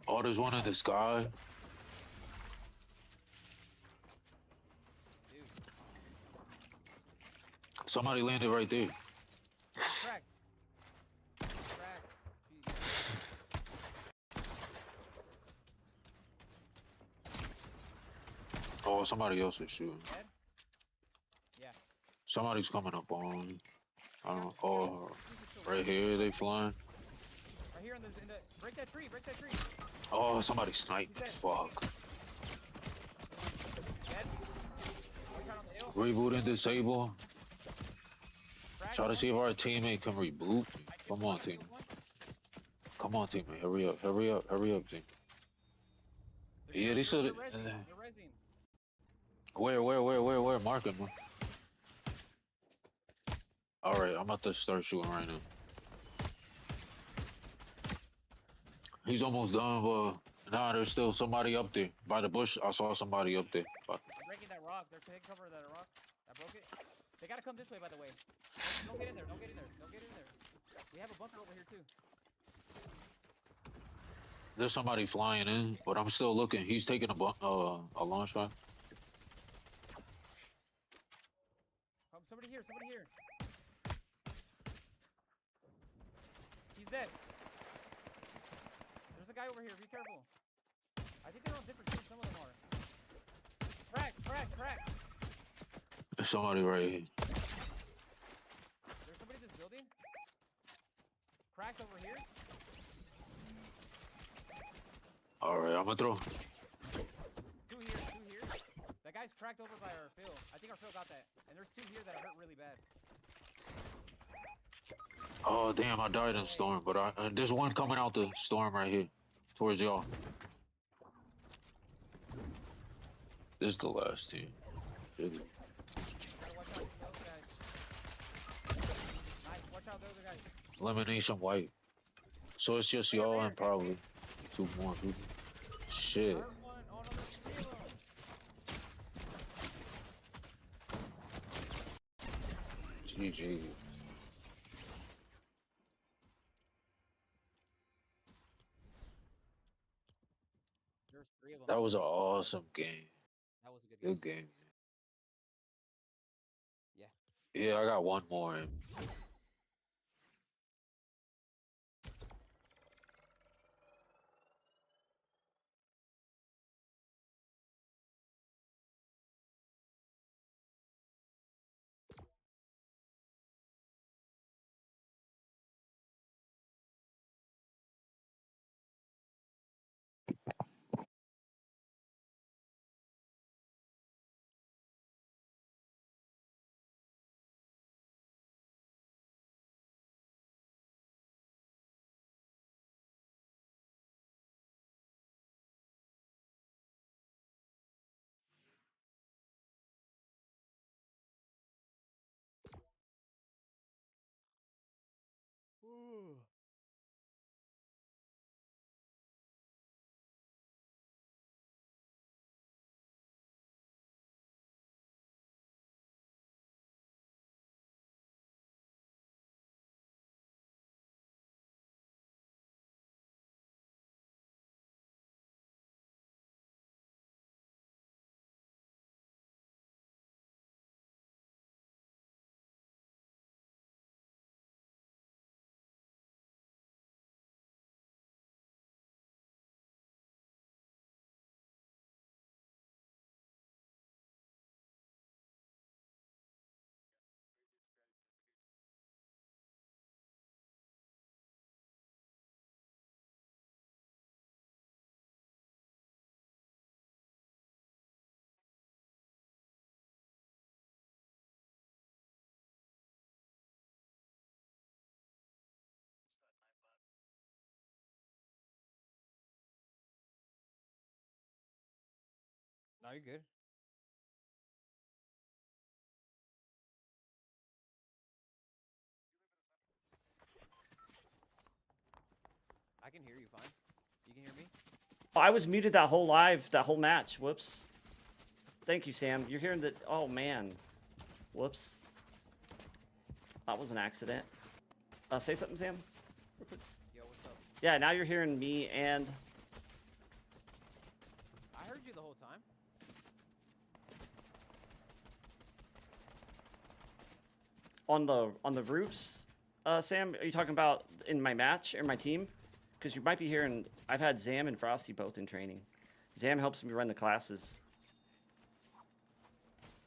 Oh, there's one in the sky. Dude. Somebody landed right there. Crack. Crack. Jeez. Oh, somebody else is shooting. Dead? Yeah. Somebody's coming up on. I don't know. Oh, right here they flying. Right here in the break that tree. Oh, somebody sniped. Fuck. Dead. One shot on the hill. Reboot and disable. Crack. Try to see if our teammate can reboot. Come on, team. Come on, teammate. Hurry up, team. Yeah, they should. They're rezzing. Where? Mark him. Alright, I'm about to start shooting right now. He's almost done, but nah, there's still somebody up there. By the bush, I saw somebody up there. I'm breaking that rock. They're taking cover of that rock. I broke it. They gotta come this way, by the way. Don't get in there. Don't get in there. We have a bunker over here, too. There's somebody flying in, but I'm still looking. He's taking a launch pad. Somebody here. He's dead. There's a guy over here. Be careful. I think they're on different teams. Some of them are. Crack. There's somebody right here. There's somebody in this building. Cracked over here. Alright, I'm gonna throw. Two here. That guy's cracked over by our field. I think our field got that. And there's two here that are hurt really bad. Oh, damn, I died in storm, but there's one coming out the storm right here. Towards y'all. This is the last team. Gotta watch out for those guys. Nice, watch out those guys. Elimination white. So it's just y'all and probably two more people. Shit. Hurt one. Oh no, there's three of them. GG. There's three of them. That was an awesome game. That was a good game. Good game. Yeah, I got one more. In. No, you're good. I can hear you fine. You can hear me? I was muted that whole live, that whole match. Whoops. Thank you, Sam. You're hearing the... Oh, man. Whoops. That was an accident. Say something, Sam? Real quick. Yo, what's up? Yeah, now you're hearing me and... I heard you the whole time. On the roofs, Sam? Are you talking about in my match or my team? Because you might be hearing... I've had Zam and Frosty both in training. Zam helps me run the classes.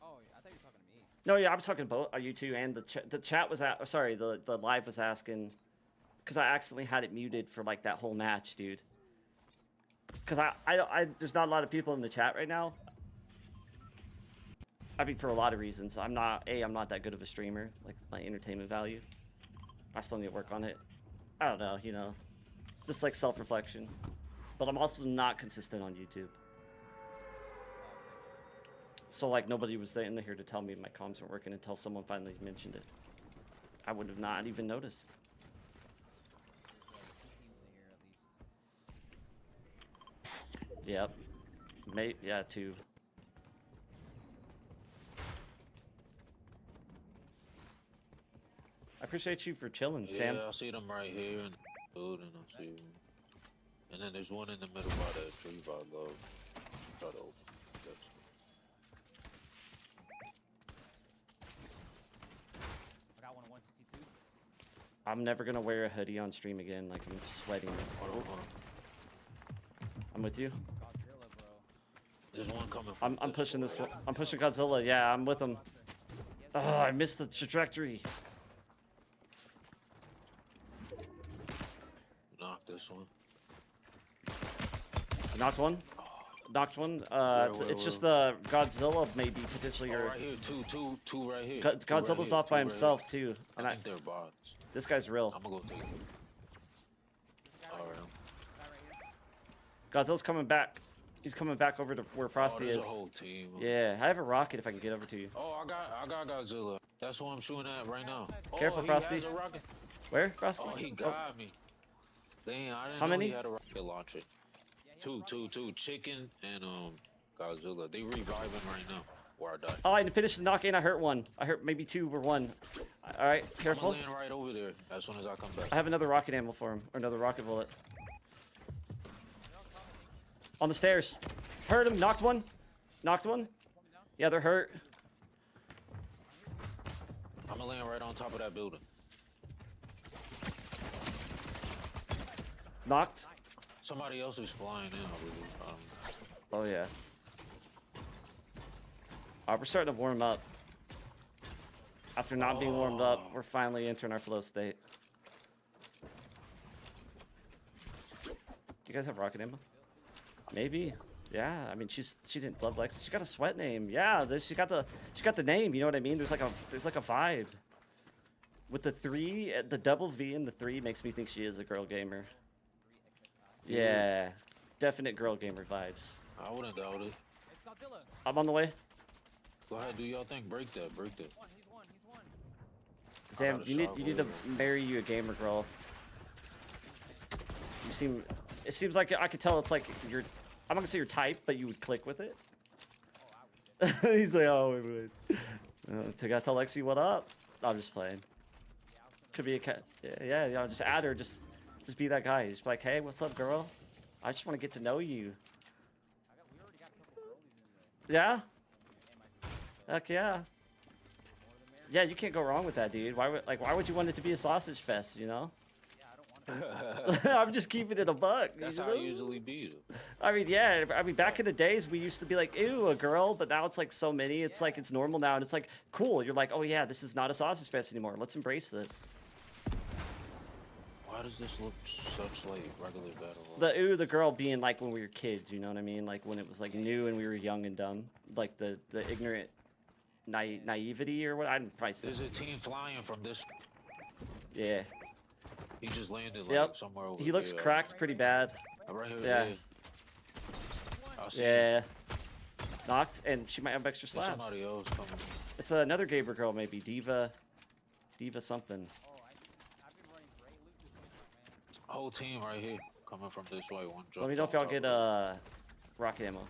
Oh, I thought you were talking to me. No, yeah, I was talking about you two, and the chat was at... Sorry, the live was asking... Because I accidentally had it muted for, like, that whole match, dude. Because there's not a lot of people in the chat right now. I mean, for a lot of reasons. I'm not that good of a streamer, like, my entertainment value. I still need to work on it. I don't know, you know. Just, like, self-reflection. But I'm also not consistent on YouTube. So, like, nobody was in here to tell me my comms weren't working until someone finally mentioned it. I would have not even noticed. Yep. Yeah, 2. I appreciate you for chilling, Yeah, Sam. I see them right here in the building. I see them. And then there's one in the middle by that tree by go. Try to open. That's... I got one at 162. I'm never gonna wear a hoodie on stream again. Like, I'm sweating. Hold on. I'm with you. Godzilla, bro. There's one coming from I'm pushing this one. I'm pushing Godzilla. Yeah, I'm with him. Oh, I missed the trajectory. Knock this one. Knocked one. Knocked one. Where, It's just the Godzilla maybe potentially. Oh, Or right here, two right here. Godzilla's off by himself too. And I think they're bots. this guy's real. I'm gonna go take them. Alright. Guy right here. Godzilla's coming back. He's coming back over to where Frosty there's is. a whole team. Yeah, I have a rocket if I can get over to you. Oh, I got Godzilla. That's what I'm shooting at right now. Careful, he Frosty. has a rocket. Where, Frosty? Oh, he got me. Damn, I didn't How know many? he had a rocket launcher. Two. Chicken and Godzilla. They reviving right now. Where I died. Oh, I finished the knock-in. I hurt one. I hurt maybe 2 or 1. All right, I'm careful. laying right over there as soon as I come back. I have another rocket ammo for him, or another rocket bullet. On the stairs. Hurt him. Knocked one. Knocked one. Yeah, they're hurt. I'm gonna land right on top of that building. Knocked. Somebody else is flying in, I believe. Oh yeah. We're starting to warm up. After not being warmed up, we're finally entering our flow state. Do you guys have rocket ammo? Maybe. Yeah. I mean, she didn't blood Lex. She got a sweat name. Yeah. She got the name. You know what I mean? There's like a vibe. With the 3, the double V and the 3 makes me think she is a girl gamer. Yeah. Definite girl gamer vibes. I wouldn't doubt it. It's Godzilla. I'm on the way. Go ahead, do y'all thing. Break that, break that. He's one. Sam, got a you need to shot marry you a gamer girl. It seems like I could tell it's like I'm not gonna say your type, but you would click with it. Oh, I would. He's like, oh, wait. Gotta tell Lexi what up. I'm just playing. Yeah, I was gonna Could be a cat. Yeah, just add her. Just be that guy. Just be like, hey, what's up, girl? I just want to get to know you. we already got a couple rollies in Yeah? my Heck yeah. more than Yeah, you can't go wrong with that, dude. Why would you want it to be a sausage fest, you know? Yeah, I don't want to. I'm just keeping it a buck. That's you how know? I usually be. I mean, yeah. I mean, back in the days, we used to be like, ew, a girl, but now it's like so many. It's like it's normal now, and it's like cool. You're like, oh yeah, this is not a sausage fest anymore. Let's embrace this. Why does this look such like regular battle? The girl being like when we were kids, you know what I mean? Like when it was like new and we were young and dumb, like the ignorant naivety or what? I'm probably There's a team flying from this. yeah. He just landed like Yep. somewhere over He looks there. cracked pretty bad. Right here. Yeah. I see Yeah. Knocked, and she might have extra There's slaps. somebody else coming. It's another gamer girl, maybe Diva something. Oh, I've been running great loot this whole time, man. Whole team right here coming from this way. One Let me jumped know on if y'all top get of it. rocket ammo.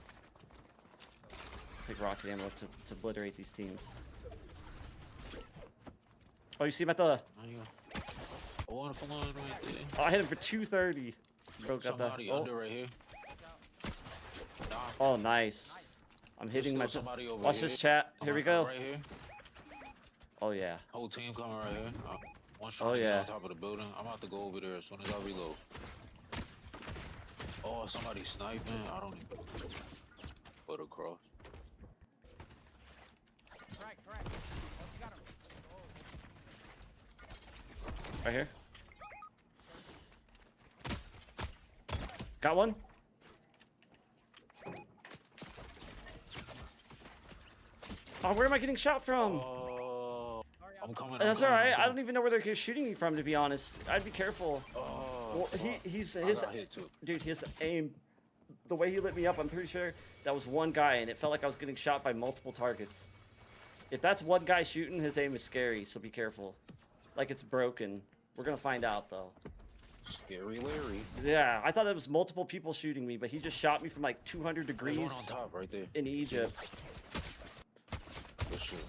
Take rocket ammo to obliterate these teams. Oh, you see him at the? Oh, yeah. One for line right there. Oh, I hit him for 230. Broke up the. Somebody under right here. Nah. Oh, nice. I'm There's hitting my. still somebody over Watch here. this chat. Here we go. Right here. Oh yeah. Whole team coming right here. One shot Oh, yeah. on top of the building. I'm about to go over there as soon as I reload. Oh, somebody sniping. I don't even put across. Crack. Oh, you got him. Oh. Right here. Got one. Oh, where am I getting shot from? Oh, I'm coming. That's I'm all coming, right. I'm I don't coming. even know where they're shooting me from, to be honest. I'd be careful. Oh, Well, fuck. his I got hit too. dude, his aim, the way he lit me up, I'm pretty sure that was one guy, and it felt like I was getting shot by multiple targets. If that's one guy shooting, his aim is scary, so be careful. Like it's broken. We're gonna find out though. Scary Larry. Yeah, I thought it was multiple people shooting me, but he just shot me from like 200 There's degrees one on top right there. in Egypt. For sure.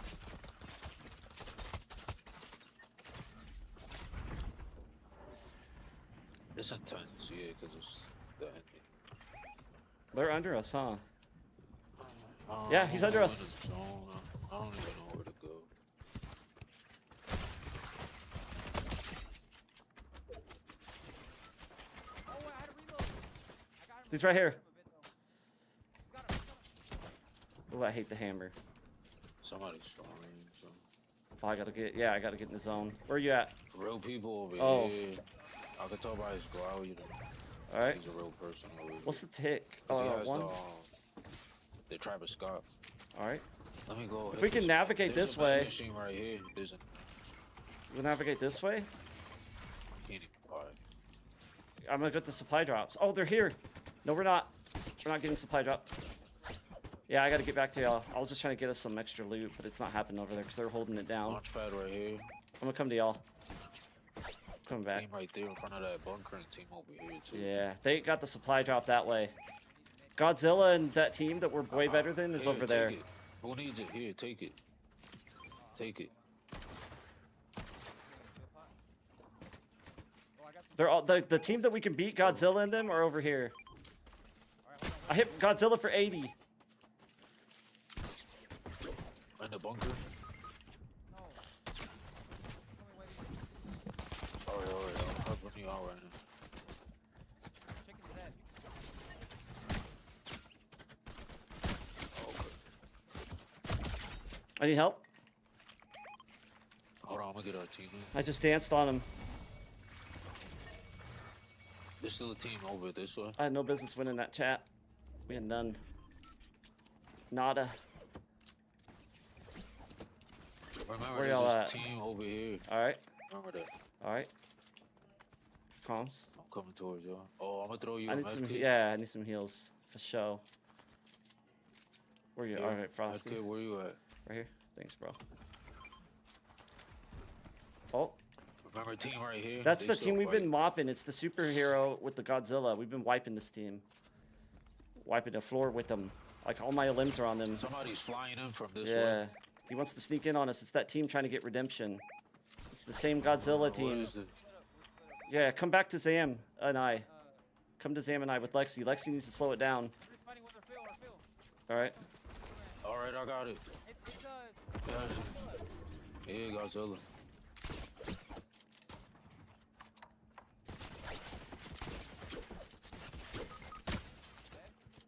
It's intense, yeah, because it's the ending. They're under us, huh? I Yeah, don't he's know under when us. it's on. I don't even know where to go. Oh, I had to reload. I got him. He's right here. A bit, though. Got him. Oh, I hate the hammer. Somebody's flying. So. Oh, I gotta get in the zone. Where are you at? Real people over Oh. here. I can tell by his growl. All right. He's a real person over here. What's the tick? 'Cause he has One. the Travis Scott. All right. Let me go. If hit we can this- navigate there's this a vending way. machine right here. There's a We'll navigate this way. can't even buy it. I'm gonna get the supply drops. Oh, they're here. No, we're not. We're not getting supply drop. Yeah, I gotta get back to y'all. I was just trying to get us some extra loot, but it's not happening over there because they're holding it down. Launch pad right here. I'm gonna come to y'all. Coming back. Team right there in front of that bunker and team over here too. Yeah, they got the supply drop that way. Godzilla and that team that we're way better than is Here, over take there. it. Who needs it? Here, take it. Take it. Oh, I got some. They're all the team that we can beat Godzilla and them are over here. Alright, hold on. I hit Godzilla for 80. In the bunker. No. you out right now. Chicken's dead. Okay. I need help. Hold on, I'm gonna get our team in. I just danced on him. There's still a team over this way. I had no business winning that chat. We had none. Nada. Remember, Where there's y'all this at? team over here. Alright. Remember that. Alright. Comms. I'm coming towards y'all. Oh, I'm gonna throw you I a need some, medkit. yeah, I need some heals. For sure. Where you? Yeah, Alright, Frosty. medkit, where you at? Right here. Thanks, bro. Oh, Remember team right here? that's They the still team we've been fighting. mopping. It's the superhero with the Godzilla. We've been wiping this team. Wiping the floor with them. Like, all my limbs are on them. Somebody's flying in from this Yeah. way. He wants to sneak in on us. It's that team trying to get redemption. It's the same Godzilla What team. is it? Yeah, come back to Zam and I. Come to Zam and I with Lexi. Lexi needs to slow it down. We're just fighting with our Phil. Alright. Alright, I got it. It's Yeah, Godzilla.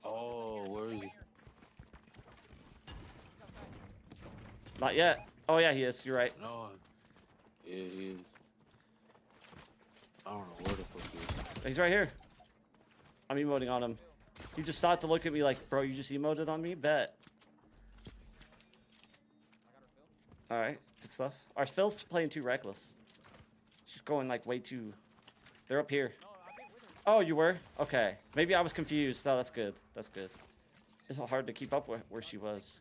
Oh, where is he? Not yet. Oh, yeah, he is. You're right. No. Yeah, he is. I don't know where the fuck he is. He's right here. I'm emoting on him. He just stopped to look at me like, bro, you just emoted on me? Bet. Alright, good stuff. Our Phil's playing too reckless. She's going like way too... They're up here. Oh, you were? Okay. Maybe I was confused. Oh, that's good. That's good. It's hard to keep up with where she was.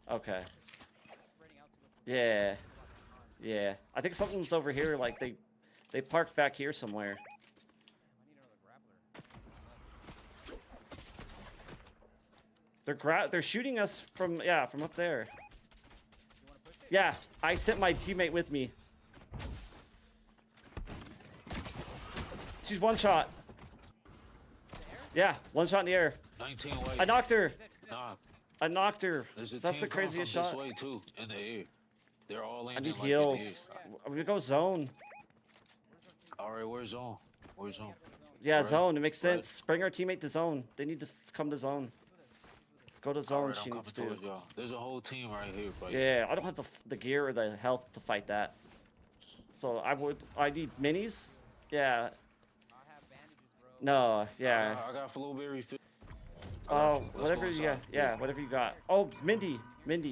Okay. Yeah. Yeah. I think something's over here. Like, they parked back here somewhere. They're shooting us from, yeah, from up there. Yeah, I sent my teammate with me. She's one shot. Yeah, one shot in the air. 19 white. I knocked her. Nah, I knocked her. there's a That's the team coming craziest from shot. this way too, in the air. They're all I landing need like in the heals. air. I'm gonna go zone. Alright, where's zone? Where's zone? Yeah, Right. zone. It makes Right. sense. Bring our teammate to zone. They need to come to zone. Go to zone. Alright, She I'm needs coming to. towards y'all. There's a whole team right here fighting. Yeah, I don't have the gear or the health to fight that. So I need minis. Yeah. No. Yeah. I got Flowberry too. I got Oh, you. Let's go whatever you got. inside. Yeah, whatever you got. Oh, Mindy.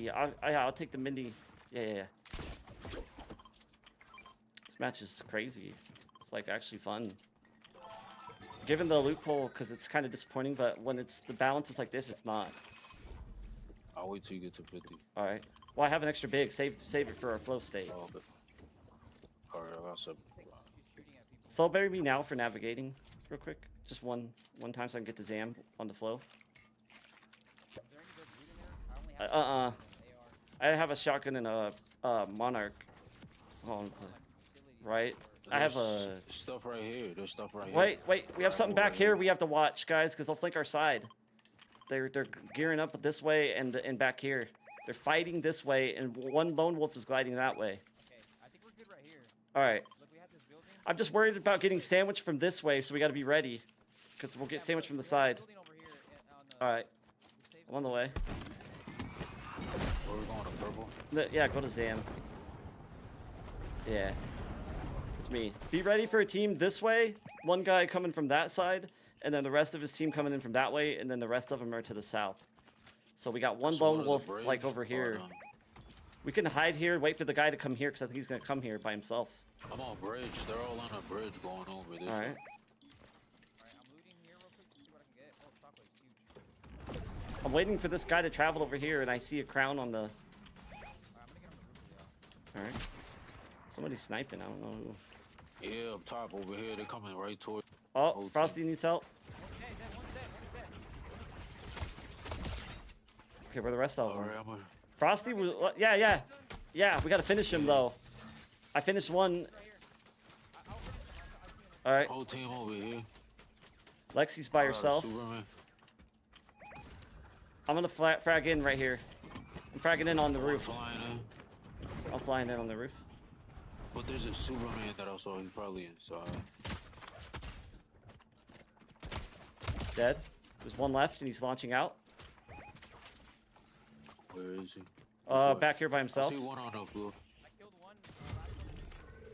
I'll take the Mindy. Yeah. This match is crazy. It's like actually fun. Given the loophole, because it's kind of disappointing, but when it's the balance is like this, it's not. I'll wait till you get to 50. All right. Well, I have an extra big. Save it for our flow state. Oh, okay. Alright, I got 7. Flow bury me now for navigating, real quick. Just one time so I can get the Zam on the flow. I have a shotgun and a Monarch. So, right. I have a. There's stuff right here. There's stuff right here. Wait. We have something back here. We have to watch, guys, because they'll flank our side. They're gearing up this way and back here. They're fighting this way, and one lone wolf is gliding that way. Okay, I think we're good right here. All right. Look, we have this building. I'm just worried about getting sandwiched from this way, so we got to be ready, because we'll get sandwiched from the side. Building over here on the All right. safe I'm on the way. Where we going to purple? Yeah, go to Zam. Yeah. It's me. Be ready for a team this way. One guy coming from that side, and then the rest of his team coming in from that way, and then the rest of them are to the south. So we got one So lone what are wolf the bridge? like over here. Hold on. We can hide here, wait for the guy to come here, because I think he's gonna come here by himself. I'm on bridge. They're all on a bridge going over this. All right. way. Alright, I'm looting here real quick to see what I can get. Oh, chocolate's huge. I'm waiting for this guy to travel over here, and I see a crown on the. Alright, I'm gonna get on the roof, All right. Somebody's sniping. I don't know who. Yeah, up top over here. They're coming right toward. Oh, Whole Frosty needs help. One's dead, one's dead. Okay, where are the rest of them? Alright, I'm gonna. Frosty was. Yeah. We gotta finish him though. I finished one. All right. Whole team over here. Lexi's by I got a herself. Superman. I'm gonna frag in right here. I'm fragging in on the roof. Flying in. I'm flying in on the roof. But there's a Superman that I saw. He's probably inside. Dead. There's one left, and he's launching out. Where is he? Which one? Back here by I himself. see one on the blue. I killed one. Last one.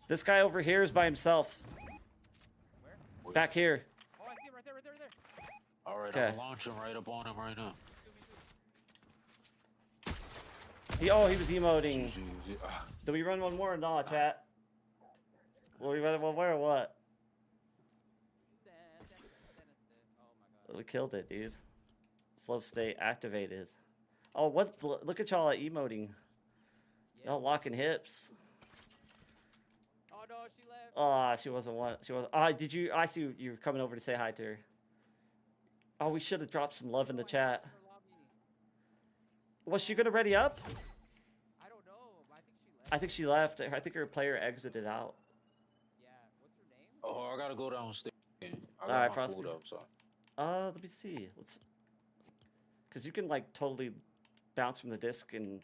This guy over here is by himself. Where? Back here. Oh, I see him right there, right there, right there. All right, Okay. I'm launching right up on him right now. Me too. He was emoting. Ah, Do we run one more or not, chat? Will we run one more or what? Oh my god. We killed it, dude. Flow state activated. Oh, what? Look at y'all emoting. Y'all locking hips. Oh no, she left. Ah, she wasn't one. She was. Did you? I see you were coming over to say hi to her. Oh, we should have dropped some love in the Oh, I chat. left her lobby. Was she gonna ready up? I don't know. But I think she left. I think her player exited out. Yeah. What's her name? oh, I gotta go downstairs. I got Alright, my Frosty. food up, so. Let me see. Cause you can like totally bounce from the disc and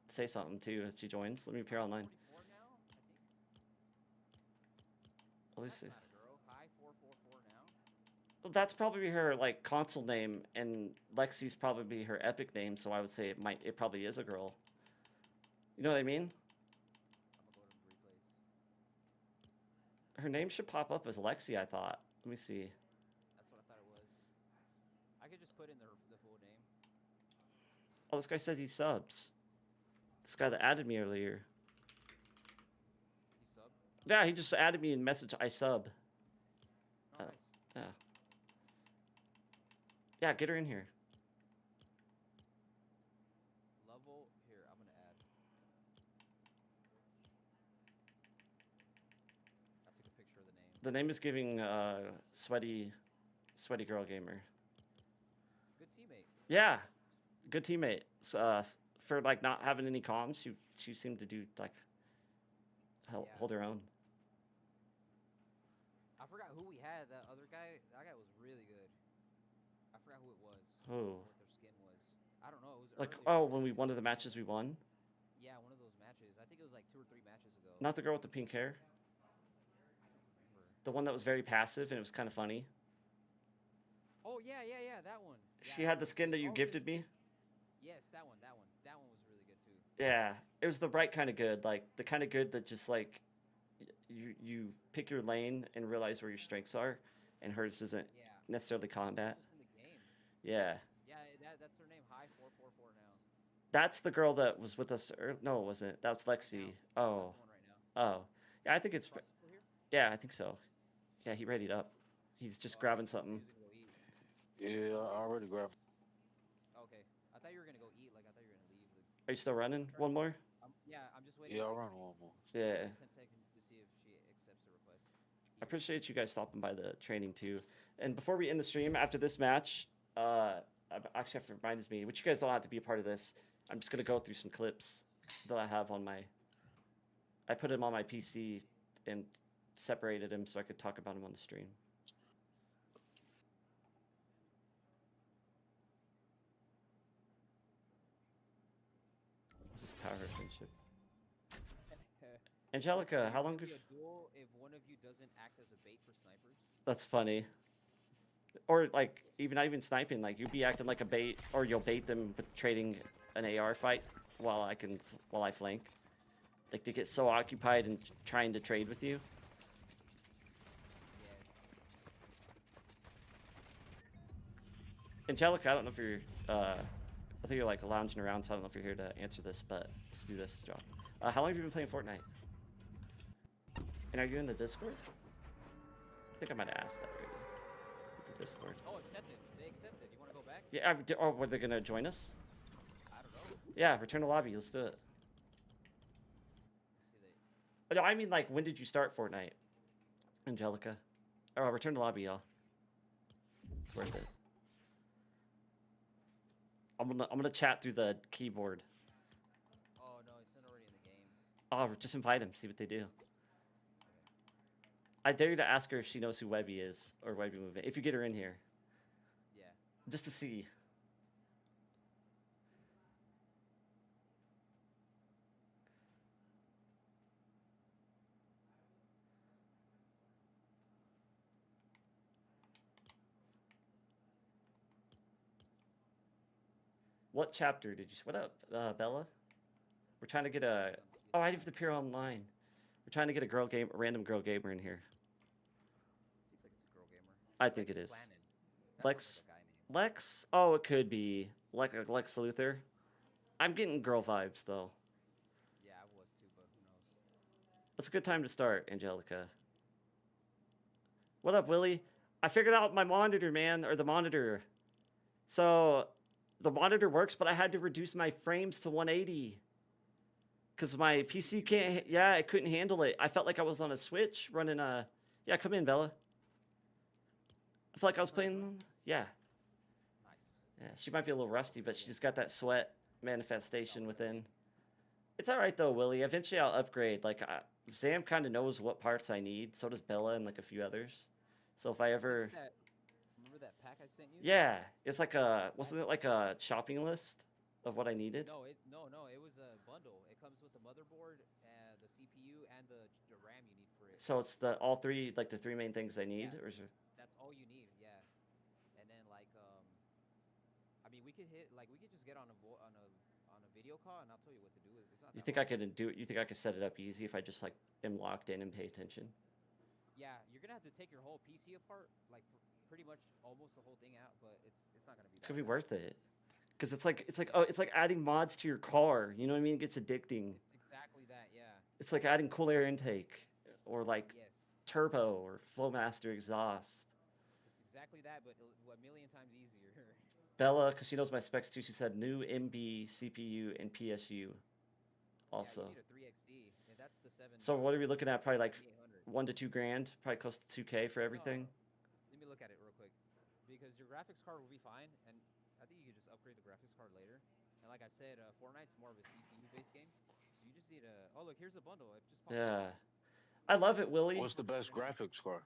say something too if she joins. Let me appear online. 44 now, I think. Let me That's see. not a girl. Hi, 444 now. Well, that's probably her like console name, and Lexi's probably her epic name. So I would say it probably is a girl. You know what I mean? I'm gonna go to replays. Her name should pop up as Lexi. I thought. Let me see. That's what I thought it was. I could just put in the full name. Oh, this guy said he subs. This guy that added me earlier. He sub. Yeah, he just added me in message. I sub. Oh, Oh. nice. Yeah. Yeah, get her in here. Level here. I'm gonna add. I took a picture of the name. The name is giving sweaty girl gamer. Good teammate. Yeah, good teammate. For like not having any comms, she seemed to do like help Yeah. hold her own. I forgot who we had. That other guy. That guy was really good. I forgot who it was. Oh. What their skin was. I don't know. It was Like earlier. when we one of the matches we won. Yeah, one of those matches. I think it was like 2 or 3 matches ago. Not the girl with the pink hair. Remember. The one that was very passive and it was kind of funny. Oh yeah, that one. Yeah, She that had the one. skin that you Oh, gifted me. Yes, that one. That one was really good too. Yeah, it was the right kind of good, like the kind of good that just like you pick your lane and realize where your strengths are, and hers isn't Yeah. necessarily combat. It's in the game. Yeah, Yeah, that's her name. Hi 444 now. that's the girl that was with us. No, it wasn't. That was Lexi. Now. Oh, That's the one right now. oh, yeah. I think it's. Frost still here? Yeah, I think so. Yeah, he readied up. He's just Oh, grabbing he something. was gonna go eat. Yeah, I already grabbed. Okay. I thought you were gonna go eat. Like I thought you were gonna leave. Like, Are you still running? One more? yeah, I'm just waiting. Yeah, I'll like, run one more. Yeah. 10 seconds to see if she accepts the request. I appreciate you guys stopping by the training too. And before we end the stream, after this match, actually, it reminds me, which you guys don't have to be a part of this. I'm just gonna go through some clips that I have on my. I put them on my PC and separated them so I could talk about them on the stream. What's this power friendship? Angelica, how long? Could be a duel if one of you doesn't act as a bait for snipers? That's funny. Or like not even sniping, like you be acting like a bait, or you'll bait them with trading an AR fight while I flank. Like they get so occupied and trying to trade with you. Yes. Angelica, I don't know if you're I think you're like lounging around, so I don't know if you're here to answer this, but let's do this job. How long have you been playing Fortnite? And are you in the Discord? I think I might have asked that already. The Discord. Oh, accepted. They accepted. You want to go back? Yeah, or were they gonna join us? I don't know. Yeah, return to lobby. Let's do it. See, they. But no, I mean, like, when did you start Fortnite, Angelica? Oh, return to lobby, y'all. It's worth it. I'm gonna chat through the keyboard. Oh no, it's not already in the game. Oh, just invite them. See what they do. I dare you to ask her if she knows who Webby is or Webby Movement. If you get her in here, Yeah. just to see. What chapter did you? What up, Bella? We're trying to get a. Oh, I have to appear online. We're trying to get a random girl gamer in here. Seems like it's a girl gamer. I think it Lex is. Plannon. That looks Lex. like a guy name. Lex. Oh, it could be Lex Luthor. I'm getting girl vibes though. Yeah, I was too, but who knows? That's a good time to start, Angelica. What up, Willie? I figured out my monitor, man, or the monitor. So the monitor works, but I had to reduce my frames to 180. Because my PC can't, yeah, it couldn't handle it. I felt like I was on a Switch running a, yeah, come in, Bella. I feel like I was playing, yeah. Nice. Yeah, she might be a little rusty, but she just got that sweat manifestation within. It's all right, though, Willie. Eventually I'll upgrade. Like, Sam kind of knows what parts I need. So does Bella and, like, a few others. So if I ever... Remember that pack I sent you? Yeah, it's like a, wasn't it like a shopping list of what I needed? No, it was a bundle. It comes with the motherboard, the CPU, and the RAM you need for it. So it's all three, like the three main things I need, Yeah. or is it? That's all you need, yeah. And then like, I mean, we could just get on a video call, and I'll tell you what to do. It's not. You that think I hard. could do it? You think I could set it up easy if I just like am locked in and pay attention? Yeah, you're gonna have to take your whole PC apart, like pretty much almost the whole thing out, but it's not gonna be. It's gonna be worth it, because it's like adding mods to your car. You know what I mean? It gets addicting. It's exactly that, yeah. It's like adding cool air intake, or like Yes, turbo or Flowmaster exhaust. it's exactly that, but a million times easier. Bella, because she knows my specs too, she said new MB CPU and PSU. Also. Yeah, you need a 3XD, and that's the 7. So what are we looking at? Probably like 800. 1 to 2 grand. Probably close to 2K for everything. Let me look at it real quick, because your graphics card will be fine, and I think you could just upgrade the graphics card later. And like I said, Fortnite's more of a CPU-based game, so you just need a. Oh look, here's a bundle. It just popped Yeah. up. I love it, Willie. What's the best graphics card?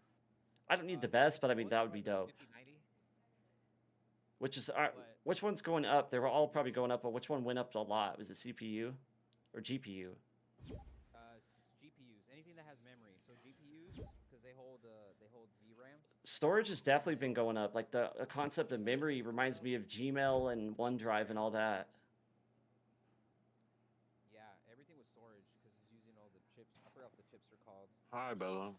I don't need the best, but I mean, that would be dope. 5090. Which is, But- which one's going up? They were all probably going up, but which one went up a lot? Was it CPU or GPU? GPUs, anything that has memory. So GPUs, because they hold VRAM. Storage has definitely been going up. Like the concept of memory reminds me of Gmail and OneDrive and all that. Yeah, everything with storage, because it's using all the chips. I forgot what the chips are called. Hi, Bella.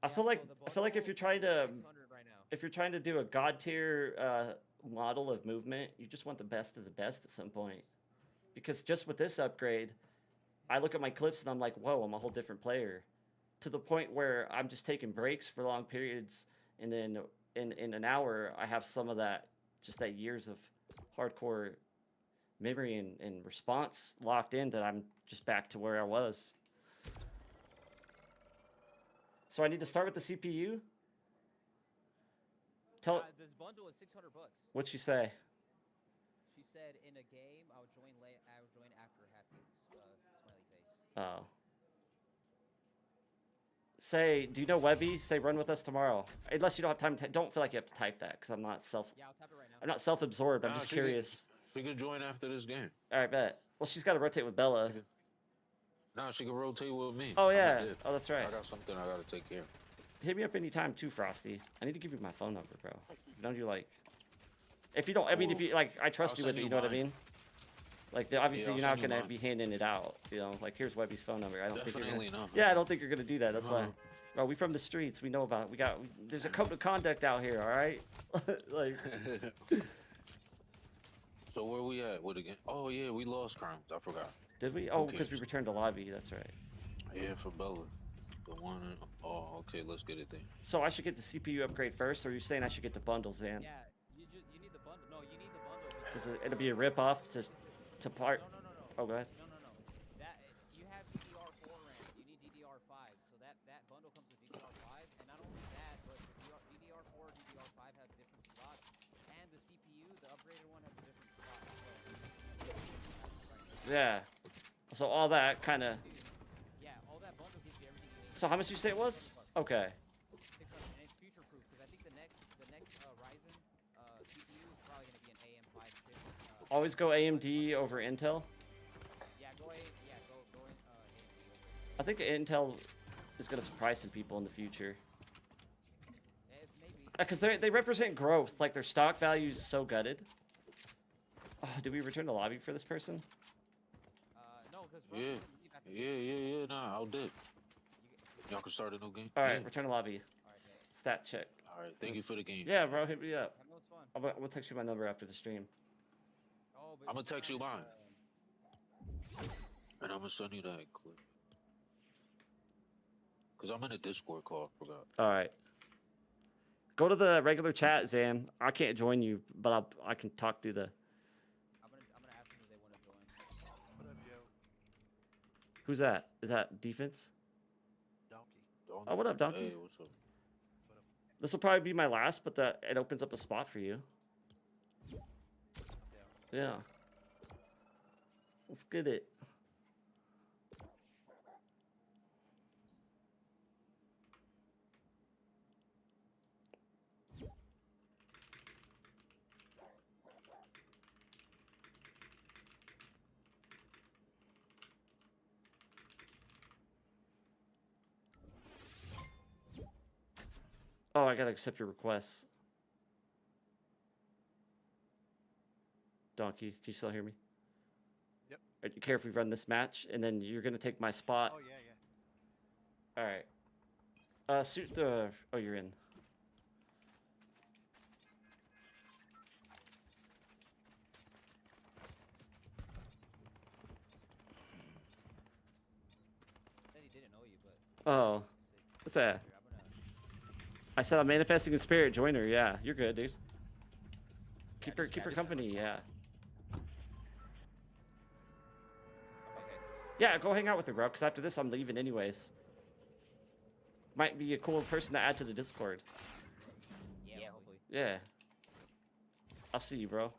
I feel like if you're trying to 600 right now. if you're trying to do a god tier model of movement, you just want the best of the best at some point. Because just with this upgrade, I look at my clips and I'm like, whoa, I'm a whole different player. To the point where I'm just taking breaks for long periods, and then in an hour I have some of that, just that years of hardcore memory and response locked in, that I'm just back to where I was. So I need to start with the CPU? This bundle is $600. What'd she say? She said, in a game, I'll join after happy smiley face. Oh. Say, do you know Webby? Say, run with us tomorrow. Unless you don't have time to, don't feel like you have to type that, because I'm not Yeah, I'll type it right now. I'm not self-absorbed. I'm Nah, just she could- curious. She could join after this game. All right, bet. Well, she's got to rotate with Bella. Nah, she can rotate with me. Oh I'm yeah. good. Oh, that's right. I got something I gotta take care of. Hit me up anytime too, Frosty. I need to give you my phone number, bro. Don't you like? If you don't, I mean, if you like, I trust I'll you with send it. You you know what I mine. mean? Like, obviously, Yeah, you're I'll not send you gonna mine. be handing it out. You know, like, here's Webby's phone number. I don't think you're Definitely gonna. not. Yeah, I don't think you're gonna do that. That's why. No. Bro, we from the streets. We know about. There's a code of conduct out here. All right. Like. So where we at with the game? Oh yeah, we lost crimes. I forgot. Did we? Oh, Who because we cares? returned to lobby. That's right. Yeah, for Bella. The one. Oh, okay. Let's get it then. So I should get the CPU upgrade first, or you're saying I should get the bundles, Zan? Yeah, you need the bundle. No, you need the bundle. Because it'll be a rip-off to part. No. Oh, go ahead. No. That you have DDR4 RAM. You need DDR5. So that bundle comes with DDR5, and not only that, but the DDR4, DDR5 have different slots, and the CPU, the upgraded one, has a different slot. So, Yeah. So all that kind of. yeah, all that bundle gives you everything you need. So how much you say it was? Okay. 600, and it's future proof, because I think the next Ryzen CPU is probably going to be an AM5 chip. Always go AMD over Intel. Yeah, go AMD over. I think Intel is going to surprise some people in the future. Maybe. Because they represent growth. Like, their stock value is so gutted. Oh, did we return the lobby for this person? No, because Yeah. Yeah. Nah, I'll dip. Y'all can start a new game. All right, Yeah. return the lobby. Alright, bet. Stat check. All right. Thank you for the game. Yeah, bro, hit me up. I know it's fun. I'll text you my number after the stream. Oh, but I'm gonna text you mine, um, and I'm gonna send you that clip. Cause I'm in a Discord call. Forgot. All right. Go to the regular chat, Zan. I can't join you, but I can talk through the. I'm gonna ask them if they want to join. What up, Joe? Who's that? Is that defense? Donkey. Oh, what up, Donkey? Hey, what's up? What up? This will probably be my last, but it opens up a spot for you. Yeah. Let's get it. Oh, I gotta accept your requests. Donkey, can you still hear me? Yep. Do you care if we run this match? And then you're gonna take my spot. Oh yeah, yeah. Alright. Suit the... Oh, you're in. Said he didn't know you, but Oh. sick. What's that? Here, I'm gonna. I said I'm manifesting in spirit. Join her. Yeah, you're good, dude. Keep her just keep her add company. yourself. Yeah. Okay. Yeah, go hang out with her, bro. Because after this, I'm leaving anyways. Might be a cool person to add to the Discord. Yeah, hopefully. Yeah. I'll see you, bro.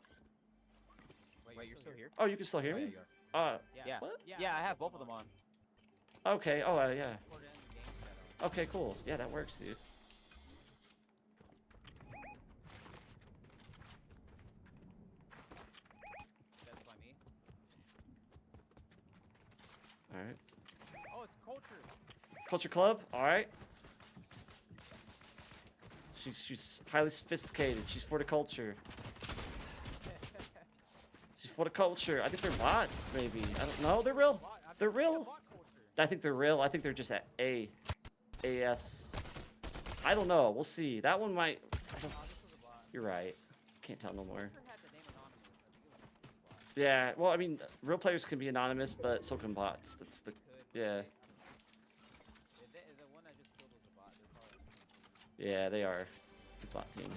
Wait, you're still here? Oh, you can still hear Oh, yeah, me? you are. Uh, Yeah. What? Yeah, I have both of them on. okay. Oh, yeah. Discord and the game chat on. Okay, cool. Yeah, that works, dude. That's by me. All right. Oh, it's culture. Culture Club. All right. She's highly sophisticated. She's for the culture. She's for the culture. I think they're bots, maybe. I don't know. They're real. Bot- I They're think it's real. bot culture. I think they're real. I think they're just at AS. I don't know. We'll see. That one might. I don't, Nah, this was a bot. you're right. Can't tell no more. Culture had the name anonymous. I think it was a bot. Yeah. Well, I mean, real players can be anonymous, but so can bots. That's the. Could, but Yeah. I don't know. The one I just killed was a bot. They're probably on the same team. Yeah, they are. Bot team.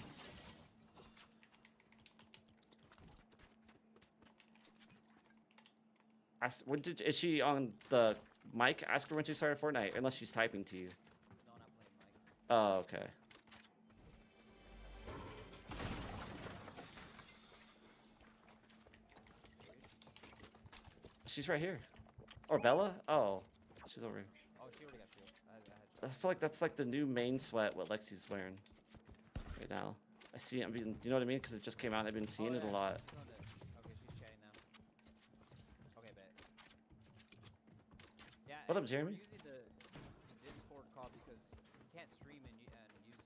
When did is she on the mic? Ask her when she started Fortnite, unless she's typing to you. No, not playing Mike. Oh, okay. She's right here. Or Bella? Oh, she's over here. Oh, she already got shield. I I had feel like that's like the new main sweat what Lexi's wearing right now. I see it. I mean, you know what I mean? Because it just came out. I've been seeing Oh, it a yeah, lot. she's on the- Okay, she's chatting now. Okay, bet. Yeah. What up, and Jeremy? We're using the Discord call because you can't stream and use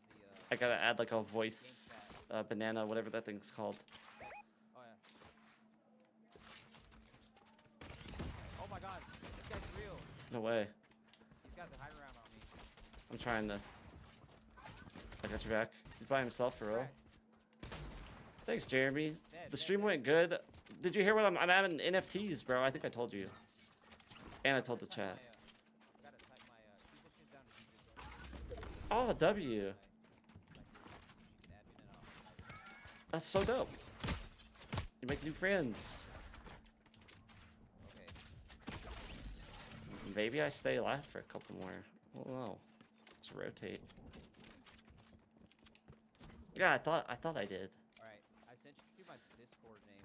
the I gotta add like a voice banana, whatever that thing's called. text. Oh yeah. Oh my God, this guy's real. No way. He's got the high round on me. I'm trying to. I got your back. He's by himself for real. Cracked. Thanks, Jeremy. Dead, The dead, stream dead. went good. Did you hear what I'm having NFTs, bro? I think I told you. And I told the Gotta type chat. my, gotta type my. She said she's down to teach us. Oh, W. That's so dope. You make new friends. Okay. Maybe I stay alive for a couple more. I don't know. Let's rotate. Yeah, I thought I did. Alright. I sent you my Discord name.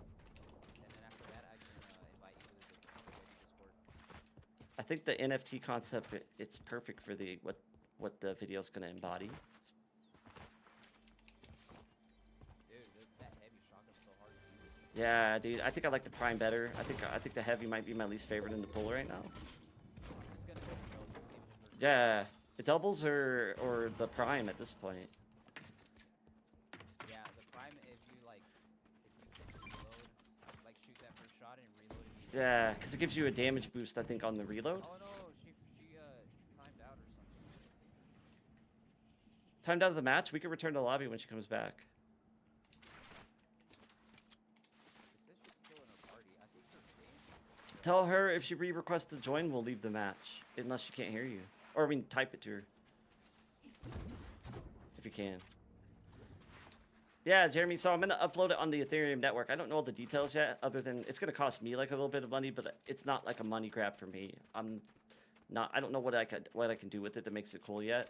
And then after that, I can invite you to the Discord. I think the NFT concept it's perfect for the what the video's gonna embody. Dude, that heavy shotgun's so hard to use. Yeah, dude. I think I like the prime better. I think the heavy might be my least favorite in the pool right now. I'm just gonna go snow and see if it Yeah, the doubles or the prime at this point. Yeah, the prime if you like if you reload like Yeah, because it gives you a damage boost, I think, on the reload. Oh no, she timed out or something. Timed out of the match. We can return to the lobby when she comes back. It says she's still in her party. I think her game. Tell her if she re-requests to join, we'll leave the match. Unless she can't hear you. Or, I mean, type it to her. If you can. Yeah, Jeremy, so I'm going to upload it on the Ethereum network. I don't know all the details yet, other than it's going to cost me like a little bit of money, but it's not like a money grab for me. I don't know what I can do with it that makes it cool yet.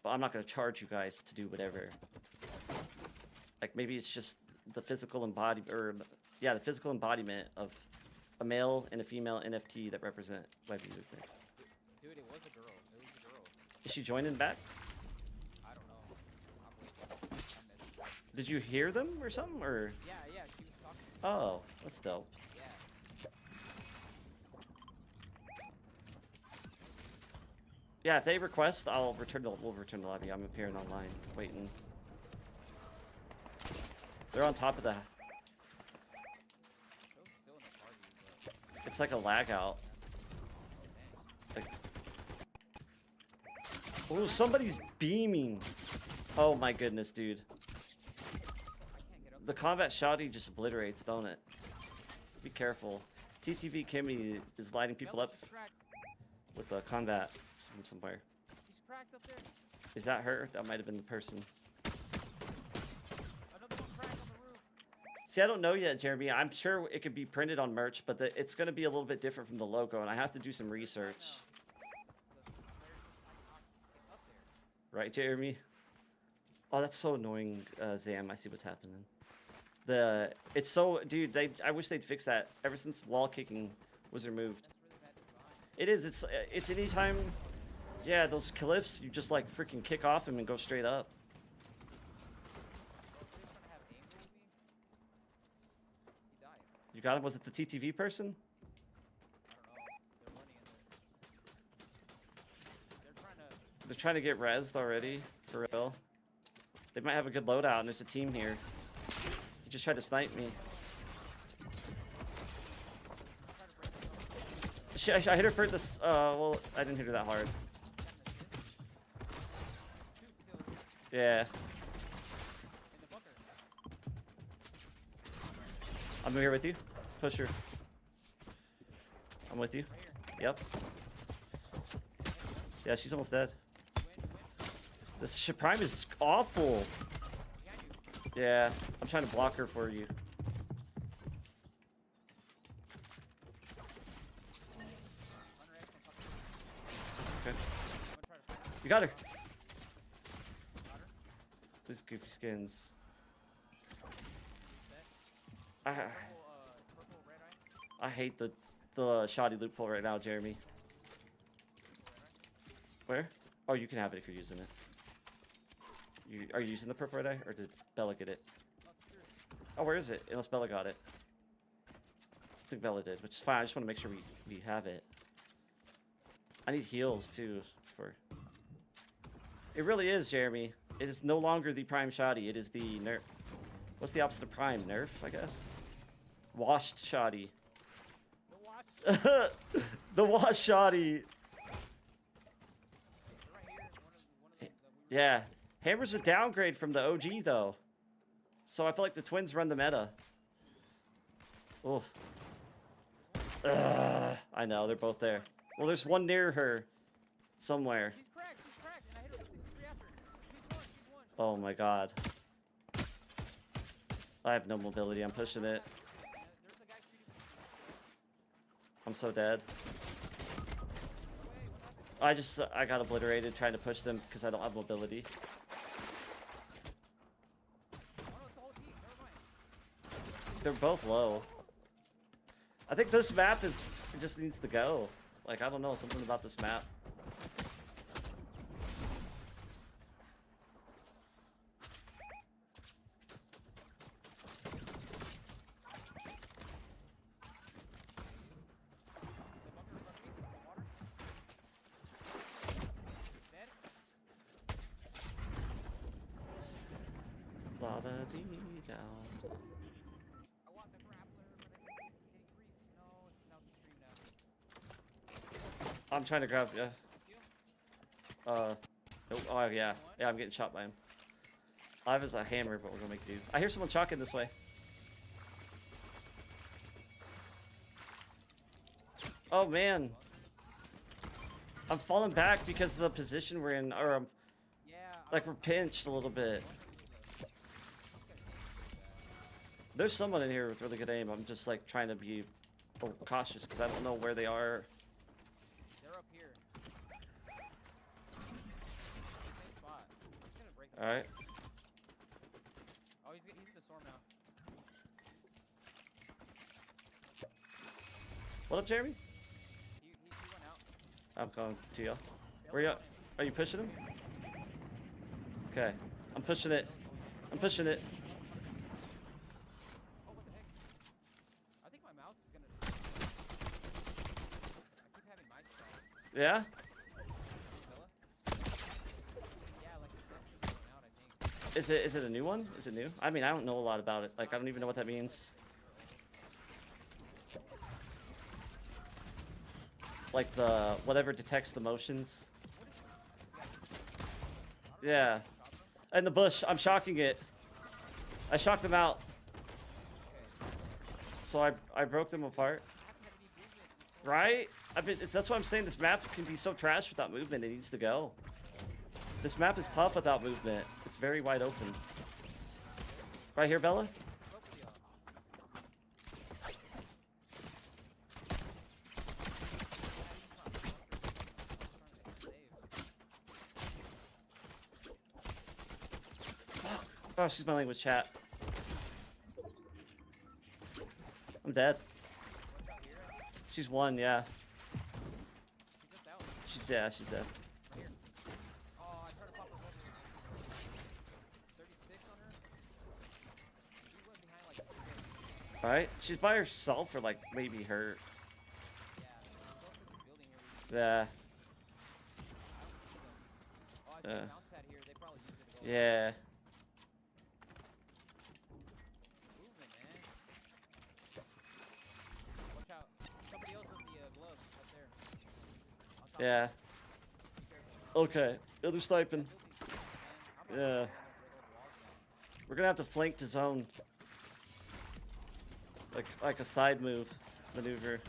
But I'm not going to charge you guys to do whatever. Like, maybe it's just the physical the physical embodiment of a male and a female NFT that represent Webby Movement. Dude, it was a girl. It was a girl. Is she joining back? I don't know. I'm waiting. I missed it. Did you hear them or something, or? Yeah, she was talking. Oh, that's dope. Yeah. Yeah, if they request, we'll return the lobby. I'm appearing online, waiting. They're on top of the. She was still in the party, but It's like a lag out. oh dang. Like. Oh, somebody's beaming. Oh my goodness, dude. I can't get up. The combat shoddy just obliterates, don't it? Be careful. TTV Kimmy is lighting people Bella, up she's cracked. with the combat from somewhere. She's cracked up there. Is that her? That might have been the person. Another one cracked on the roof. See, I don't know yet, Jeremy. I'm sure it could be printed on merch, but it's going to be a little bit different from the logo, and I have to do some research. The player's just up there. Right, Jeremy? Oh, that's so annoying, Zam. I see what's happening. It's so, dude. I wish they'd fix that. Ever since wall kicking was removed, That's really bad design. it is. It's anytime. Yeah, those cliffs, you just like freaking kick off them and go straight up. Bro, if they're trying to have game with me, he died. You got him? Was it the TTV person? I don't know. They're running in there. They're trying to. They're trying to get rezzed already, for real. They might have a good loadout, and there's a team here. He just tried to snipe me. I hit her for this. Well, I didn't hit her that hard. Yeah, In the bunker. I'm here with you. Push her. I'm with you. Right here. Yep. Yeah, she's almost dead. Win, win. This Prime is awful. Behind you. Yeah, I'm trying to block her for you. Under X and fucking. Okay. I'm gonna try to find out. You got her. Got her. These goofy skins. Set. I Purple, red eye. I hate the shoddy loophole right now, Jeremy. Purple, red eye. Where? Oh, you can have it if you're using it. Are you using the purple red eye, or did Bella get it? Oh, it's clear. Oh, where is it? Unless Bella got it. I think Bella did, which is fine. I just want to make sure we have it. I need heals too for. It really is, Jeremy. It is no longer the prime shoddy. It is the nerf. What's the opposite of prime? Nerf, I guess. Washed shoddy. The wash. The wash shoddy. They're right here. One of them that we Yeah, Hammer's a downgrade from the OG though. So I feel like the twins run the meta. Oh. I know, they're both there. Well, there's one near her somewhere. She's cracked, and I hit her with 63 after. She's one. Oh my god. I have no mobility, I'm pushing it. There's a guy shooting from I'm so dead. away. What happened? I got obliterated trying to push them because I don't have mobility. Oh no, it's a whole team. Never mind. They're both low. I think this map it just needs to go. Like, I don't know, something about this map. The bunker in front of me. In the water. Dead. La-da-dee-down. I want the grappler, but I keep getting griefed. No, I'm trying to grab. Yeah. Nope. Oh yeah. Yeah, I'm getting shot by him. I have a hammer, but we're gonna make do. I hear someone chalking this way. Oh man. I'm falling back because of the position we're in, or Yeah. like we're pinched a little bit. There's someone in here with really good aim. I'm just like trying to be cautious because I don't know where they are. They're up here. Same spot. I'm just gonna break them. All right. Oh, he's in the storm now. What up, Jeremy? He went out. I'm coming to you. Where you at? Are you pushing him? Okay. I'm pushing it. I'm pushing it. Oh, what the heck? I think my mouse is gonna. I keep having mice problems. Yeah? Bella? Yeah, like the sensor's going out, I think. Is it a new one? Is it new? I mean, I don't know a lot about it. Like, I don't even know what that means. Like the whatever detects the motions. Yeah. In the bush, I'm shocking it. I shocked them out. So I broke them apart. Right? That's why I'm saying this map can be so trash without movement. It needs to go. This map is tough without movement. It's very wide open. Right here, Bella? Oh, she's my language chat. I'm dead. She's one, yeah. She's dead, she's dead. Oh, I tried to pop her over. 36 on her. She went behind like 6. Alright, she's by herself or like maybe hurt. Yeah, go to this building here. Yeah. Oh, I see a mouse pad here. They probably used it to go. Yeah. Movement, man. Watch out. Somebody else with the gloves up there. On top. Yeah. Be careful. Okay. They're sniping. I'm not Yeah. gonna break all the walls now. We're gonna have to flank to zone. Like a side move maneuver.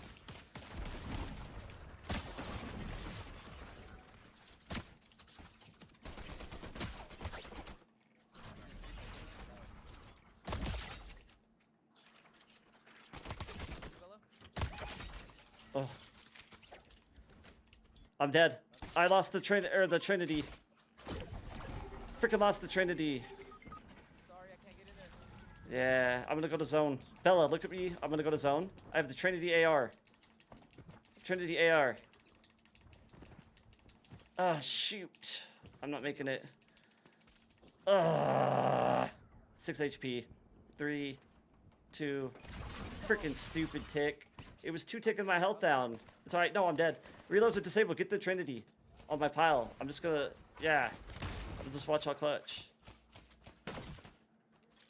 Oh. I'm dead. I lost the Trinity. Freaking lost the Trinity. Sorry, I can't get in there. Yeah, I'm gonna go to zone. Bella, look at me. I'm gonna go to zone. I have the Trinity AR. Trinity AR. Ah, shoot. I'm not making it. 6 HP. 3, 2. Freaking stupid tick. It was 2 ticking my health down. It's alright. No, I'm dead. Reloads are disabled. Get the Trinity on my pile. I'm just gonna. Yeah. I'll just watch all clutch.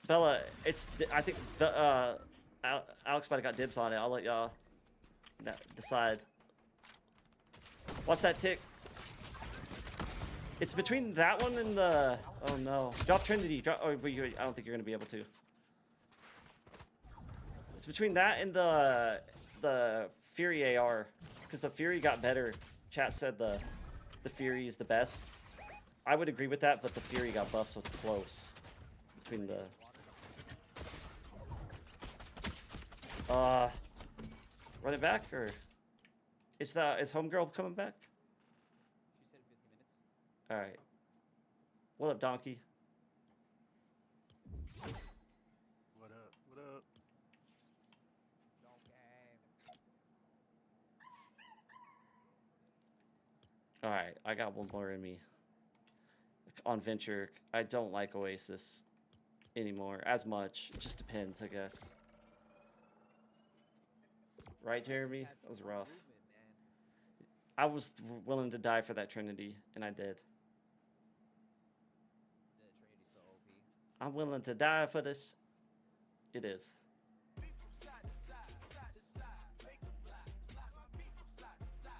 Bella, I think Alex might have got dibs on it. I'll let y'all decide. What's that tick? It's between that one and the. Oh no! Drop Trinity. Drop. Oh, but I don't think you're gonna be able to. It's between that and the Fury AR, because the Fury got better. Chat said the Fury is the best. I would agree with that, but the Fury got buffed, so it's close between the. Run it back, or is homegirl coming back? She said 15 minutes. All right. What up, donkey? What up? What up? Okay. All right, I got one more in me. On Venture, I don't like Oasis anymore as much. It just depends, I guess. Right, Jeremy? That was rough. I was willing to die for that Trinity, and I did. The Trinity's so OP. I'm willing to die for this. It is.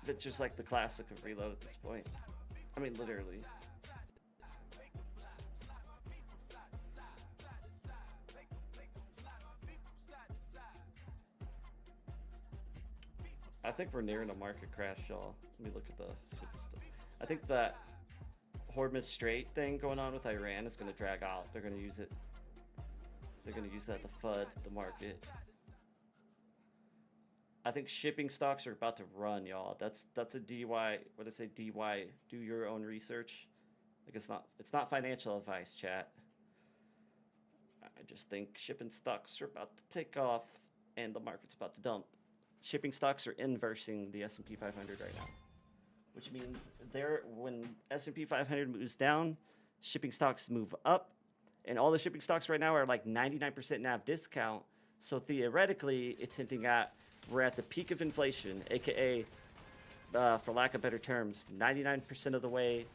That's just like the classic of reload at this point. I mean, literally. I think we're nearing a market crash, y'all. Let me look at the stuff. I think that Hormuz Strait thing going on with Iran is going to drag out. They're going to use it. They're going to use that to FUD the market. I think shipping stocks are about to run, y'all. That's a DY. What did I say? DY. Do your own research. Like it's not financial advice, chat. I just think shipping stocks are about to take off, and the market's about to dump. Shipping stocks are inversing the S&P 500 right now, which means when S&P 500 moves down, shipping stocks move up, and all the shipping stocks right now are like 99% NAV discount. So theoretically, it's hinting at we're at the peak of inflation, aka, for lack of better terms, 99% of the way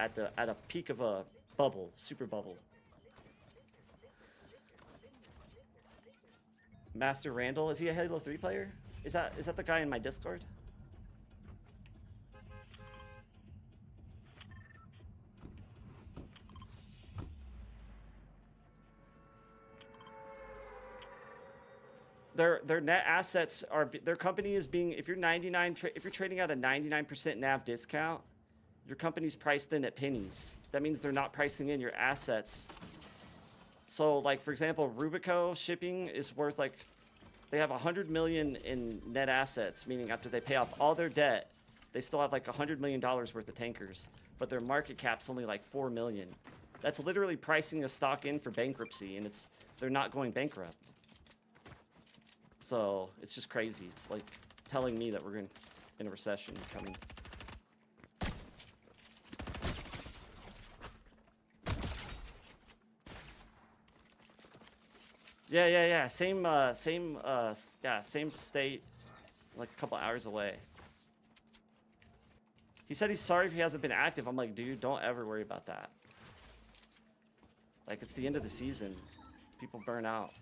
at a peak of a bubble, super bubble. Master Randall, is he a Halo 3 player? Is that the guy in my Discord? Their net assets are, their company is being, if you're trading at a 99% NAV discount, your company's priced in at pennies. That means they're not pricing in your assets. So like, for example, Rubico shipping is worth like, they have 100 million in net assets, meaning after they pay off all their debt, they still have like $100 million worth of tankers, but their market cap's only like 4 million. That's literally pricing a stock in for bankruptcy, and they're not going bankrupt. So it's just crazy. It's like telling me that we're in a recession coming. Yeah. Same state, like a couple hours away. He said he's sorry if he hasn't been active. I'm like, dude, don't ever worry about that. Like, it's the end of the season. People burn out.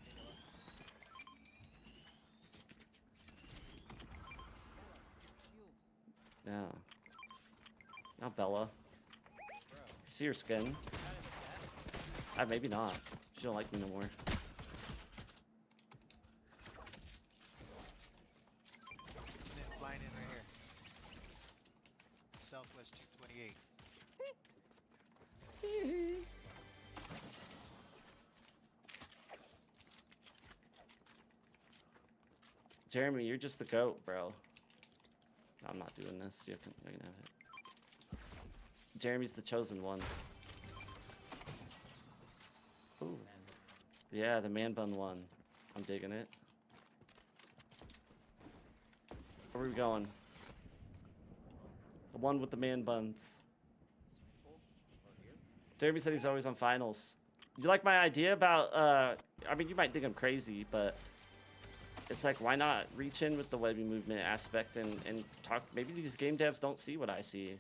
Yeah. Now Bella. See her skin? Maybe not. She don't like me no more. Flying in right here. Southwest 228. Jeremy, you're just the GOAT, bro. I'm not doing this. You can have it. Jeremy's the chosen one. Ooh. Yeah, the man bun one. I'm digging it. Where are we going? The one with the man buns. Jeremy said he's always on finals. You like my idea about, I mean, you might think I'm crazy, but it's like, why not reach in with the Webby Movement aspect and talk? Maybe these game devs don't see what I see.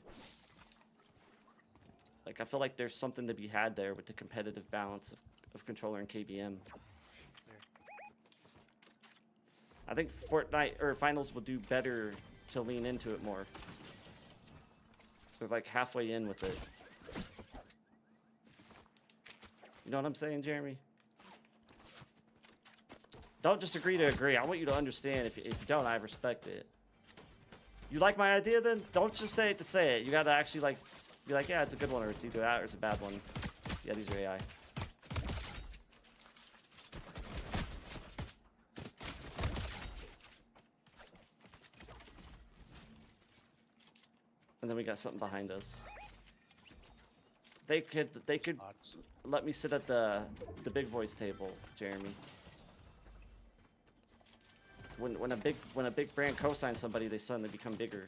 Like, I feel like there's something to be had there with the competitive balance of controller and KBM. I think Fortnite or finals will do better to lean into it more. They're like halfway in with it. You know what I'm saying, Jeremy? Don't just agree to agree. I want you to understand. If you don't, I respect it. You like my idea then? Don't just say it to say it. You gotta actually like be like, yeah, it's a good one, or it's either that or it's a bad one. Yeah, these are AI. And then we got something behind us. They could let me sit at the big boys table, Jeremy. When a big brand co-signs somebody, they suddenly become bigger.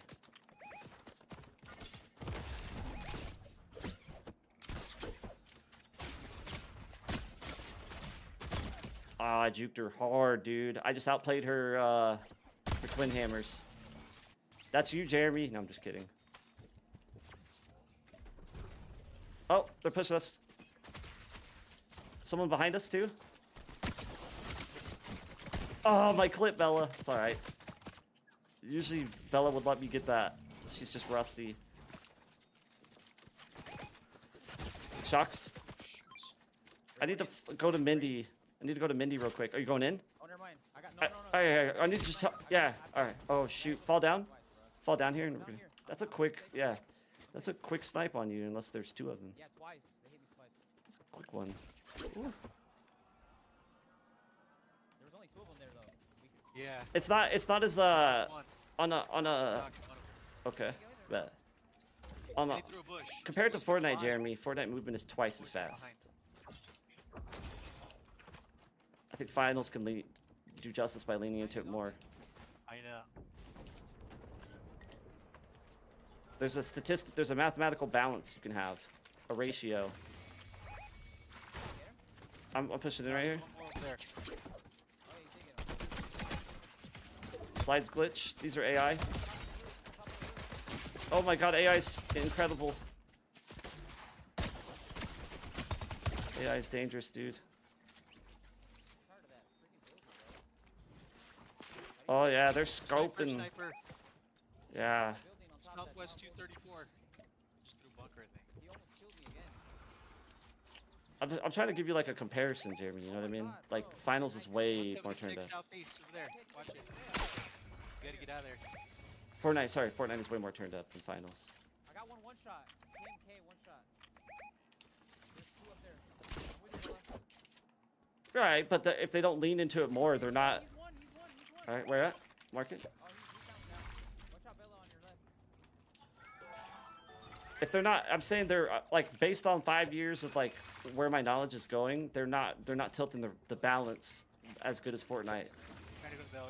Ah, I juked her hard, dude. I just outplayed her twin hammers. That's you, Jeremy. No, I'm just kidding. Oh, they're pushing us. Someone behind us too? Oh, my clip, Bella. It's alright. Usually Bella would let me get that. She's just rusty. Shocks. Shoots. I need to go to Mindy. I need to go to Mindy real quick. Are you going in? Oh, never mind. I got no. I need to just help. Yeah. All right. Oh shoot. Fall down. Fall down here. And we're gonna, that's a quick. Yeah. That's a quick snipe on you unless there's two of them. Yeah, twice. They hit me twice. That's a quick one. Ooh. There was only 2 of them there though. We could Yeah. It's not as One. on a Knocked one of them. okay. Bet. On And a he threw a bush. compared to He's supposed be Fortnite, behind. Jeremy, Fortnite movement is twice as Supposed to be fast. behind. I think finals can do justice by leaning into it more. I know. There's a statistic. There's a mathematical balance you can have, a ratio. I'm pushing it right There's here. one more over there. Oh, yeah, you take it. Slides glitch. These are AI. Oh my god, AI's incredible. AI is dangerous, dude. Tired of that freaking building, bro. Oh yeah, they're Sniper, scoping. sniper. Yeah. Building on top of that Southwest tower. 234. Just threw bunker, I think. He almost killed me again. I'm trying to give you like a comparison, Jeremy. You know what I mean? Like finals is way more turned 176 up. southeast over there. Watch it. You gotta get out of there. Fortnite, sorry, Fortnite is way more turned up than finals. I got one shot. 10K one shot. There's 2 up there. I'm with you, Bella. Right, but if they don't lean into it more, they're not. He's one. All right, where at? Mark it. Oh, he's down. Watch out, Bella, on your left. If they're not, I'm saying they're like based on 5 years of like where my knowledge is going, they're not tilting the balance as good as Fortnite. Trying to go to the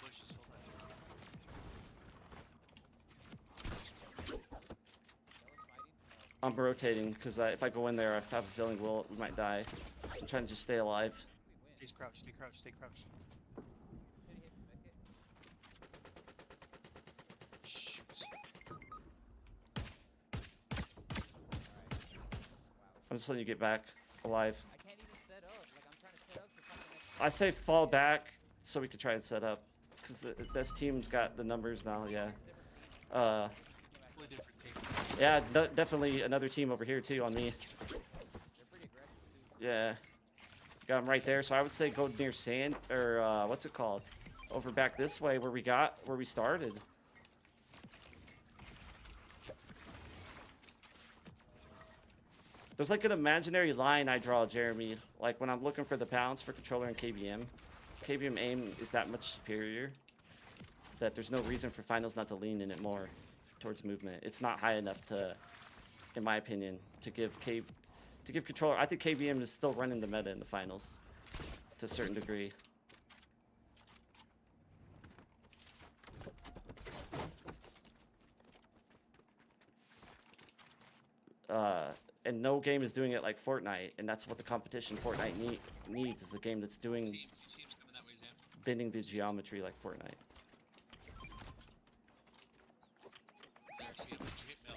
bushes. Hold on. Bella's fighting. I'm rotating because if I go in there, I have a feeling we might die. I'm trying to just stay alive. We win. Stay crouched, stay crouched, stay crouched. Should he hit the spec hit? Shoots. I'm just letting you get back alive. I can't even set up. Like, I'm trying to set up to something that's I say fall back so we can try and set up because this team's got the numbers now. Yeah. Totally different team. Yeah, definitely another team over here too on me. they're pretty aggressive too. Yeah. Got him right there. So I would say go near sand or what's it called? Over back this way where we started. There's like an imaginary line I draw, Jeremy. Like when I'm looking for the balance for controller and KBM. KBM aim is that much superior that there's no reason for finals not to lean in it more towards movement. It's not high enough to, in my opinion, to give controller. I think KBM is still running the meta in the finals to a certain degree. And no game is doing it like Fortnite, and that's what the competition Fortnite needs is a game that's doing Two teams coming that way, Zam. bending the geometry like Fortnite. There, see him. Hit Mel.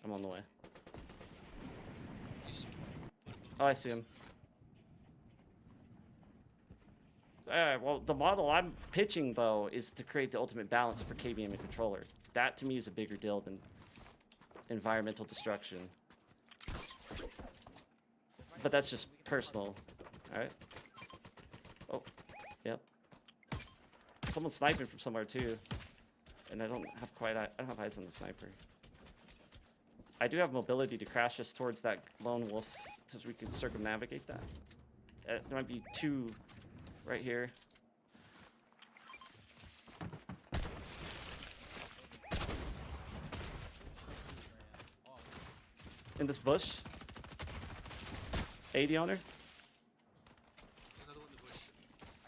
I'm on the way. He's- Oh, I see him. Well, the model I'm pitching though is to create the ultimate balance for KBM and controller. That to me is a bigger deal than environmental destruction. But that's just personal. Alright. Oh, yep. Someone's sniping from somewhere too. And I don't have eyes on the sniper. I do have mobility to crash us towards that lone wolf so we can circumnavigate that. There might be 2 right here. In this bush. 80 on her. Another one in the bush.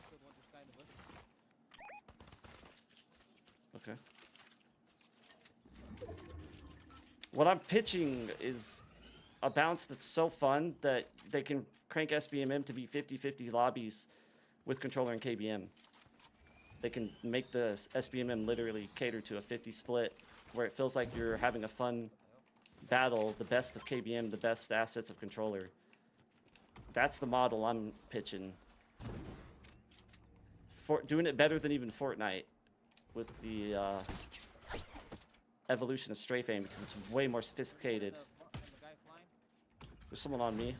Killed one this guy in the bush. Okay. What I'm pitching is a balance that's so fun that they can crank SBMM to be 50-50 lobbies with controller and KBM. They can make the SBMM literally cater to a 50 split where it feels like you're having a fun battle, the best of KBM, the best assets of controller. That's the model I'm pitching. doing it better than even Fortnite with the evolution of strafe aim because it's way more sophisticated. The guy flying. There's someone on me.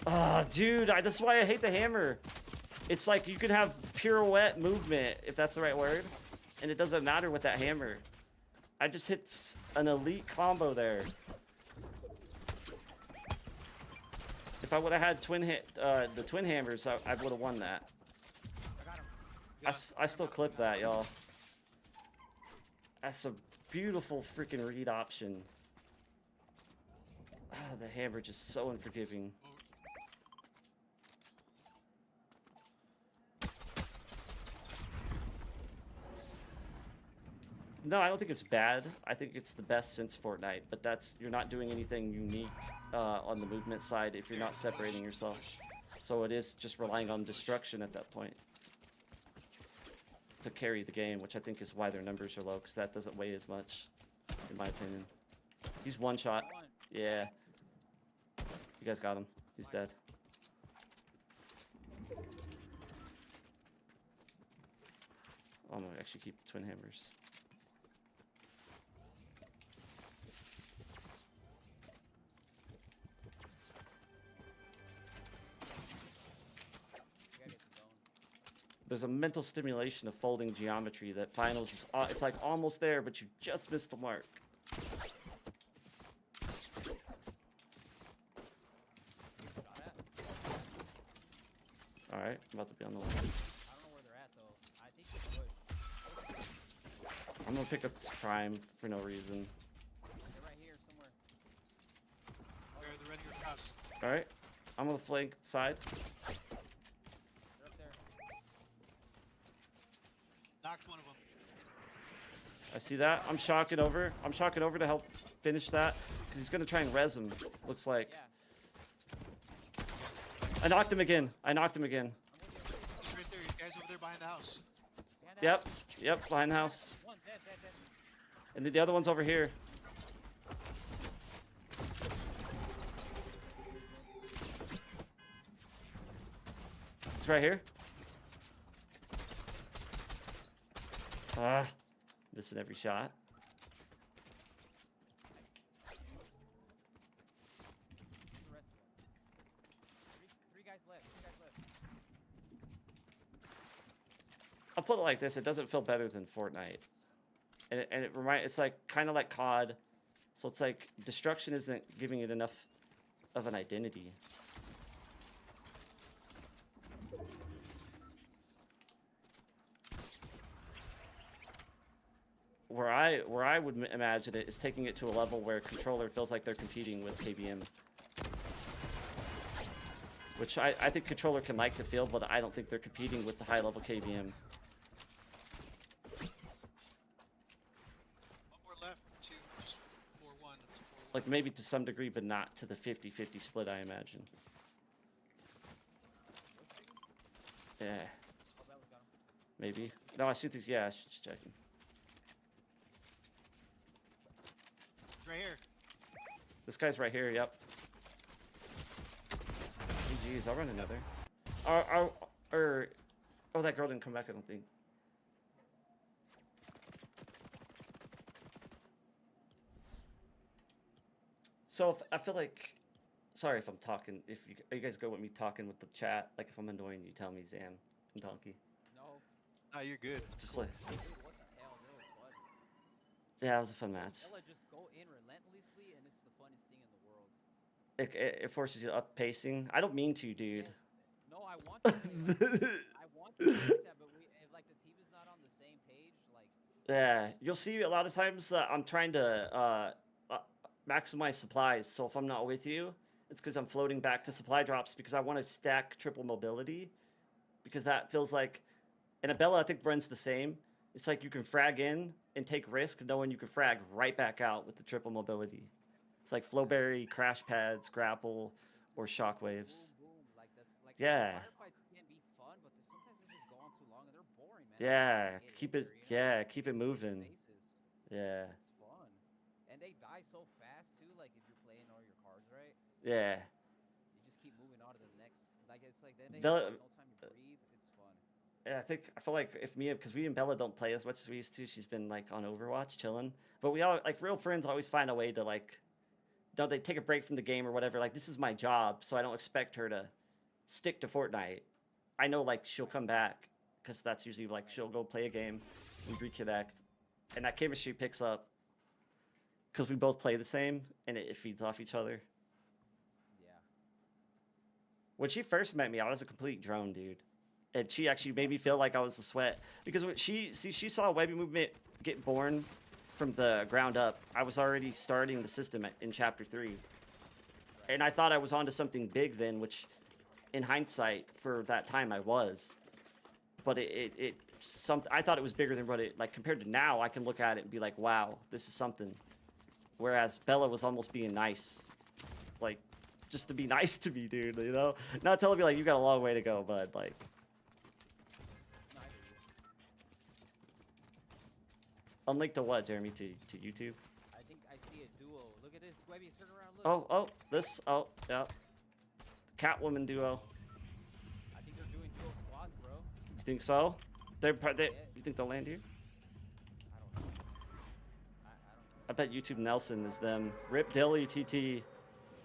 Ah, dude, that's why I hate the hammer. It's like you can have pirouette movement, if that's the right word, and it doesn't matter with that hammer. I just hit an elite combo there. If I would have had the twin hammers, I would have won that. I got him. I still clip that, y'all. That's a beautiful freaking read option. Ah, the hammer just so unforgiving. No, I don't think it's bad. I think it's the best since Fortnite, but you're not doing anything unique on the movement side if you're not separating yourself. So it is just relying on destruction at that point to carry the game, which I think is why their numbers are low, because that doesn't weigh as much, in my opinion. He's one shot. Yeah. You guys got him. He's dead. I'm gonna actually keep the twin hammers. There's a mental stimulation of folding geometry that finals is, it's like almost there, but you just missed the mark. All right, I'm about to be on the line. I don't know where they're at though. I think they push. I'm gonna pick up this prime for no reason. They're right here somewhere. They're ready to cross. All right, I'm on the flank side. They're up there. Knocked one of them. I see that. I'm shocking over. I'm shocking over to help finish that because he's gonna try and res him. Looks like. Yeah. I knocked him again. I knocked him again. Right there, you guys over there behind the house. Behind that Yep. house. Yep. Behind the house. One dead. And the other one's over here. It's right here. Ah, missing every shot. The rest of them. Three guys left. I'll put it like this: it doesn't feel better than Fortnite, and it's like kind of like COD, so it's like destruction isn't giving it enough of an identity. Where I would imagine it is taking it to a level where controller feels like they're competing with KBM. Which I think controller can like the feel, but I don't think they're competing with the high level KBM. One more left. Two. Just 4-1. It's a 4-1. Like maybe to some degree, but not to the 50-50 split, I imagine. Yeah, Oh, that was got him. maybe. No, I should think, yeah, I should just checking. It's right here. This guy's right here, yep. GG's, I'll run another. Oh, that girl didn't come back, I don't think. So if, I feel like, sorry if I'm talking, if you guys go with me talking with the chat, like if I'm annoying you tell me Zam and Donkey. No. Nah, you're good. Just like, Dude, what the hell? That was fun. yeah, it was a fun match. Ella just go in relentlessly, and it's the funnest thing in the world. It forces you to up pacing. I don't mean to, dude. Yes. No, I want to play like that. I want to play like that, but if like the team is not on the same page, like Yeah, you'll see a lot of times I'm trying to maximize supplies. So if I'm not with you, it's because I'm floating back to supply drops because I want to stack triple mobility. Because that feels like, and Abella I think runs the same. It's like you can frag in and take risk knowing you can frag right back out with the triple mobility. It's like Flowberry, Crash Pads, Grapple, or Shockwaves. Boom, boom. Like that's like Yeah. firefights can be fun, but sometimes they just go on too long and they're boring, man. Yeah, Hit keep here, it. you know? Yeah, keep it Hit moving. faces. Yeah, It's fun, and they die so fast too. Like if you're playing all your cards right, yeah. you just keep moving on to the next. Like it's like then they have Bella, like, no time to breathe. It's fun. yeah, I feel like if me, because we and Bella don't play as much as we used to. She's been like on Overwatch, chilling. But we all like real friends always find a way to like, don't they take a break from the game or whatever? Like this is my job, so I don't expect her to stick to Fortnite. I know like she'll come back because that's usually like she'll go play a game and reconnect, and that chemistry picks up because we both play the same and it feeds off each other. Yeah. When she first met me, I was a complete drone, dude. And she actually made me feel like I was a sweat. Because when she saw Webby Movement get born from the ground up. I was already starting the system in Chapter 3. And I thought I was onto something big then, which in hindsight, for that time, I was. But I thought it was bigger than what it, like, compared to now, I can look at it and be like, wow, this is something. Whereas Bella was almost being nice. Like, just to be nice to me, dude, you know? Not telling me, like, you got a long way to go, but, like... Unlink to what, Jeremy? To YouTube? I think I see a duo. Look at this, Webby, turn around, look. Yeah. Catwoman duo. I think they're doing duo squads, bro. You think so? You think they'll land here? I don't know. I don't know. I bet YouTube Nelson is them. Rip Dilly TT.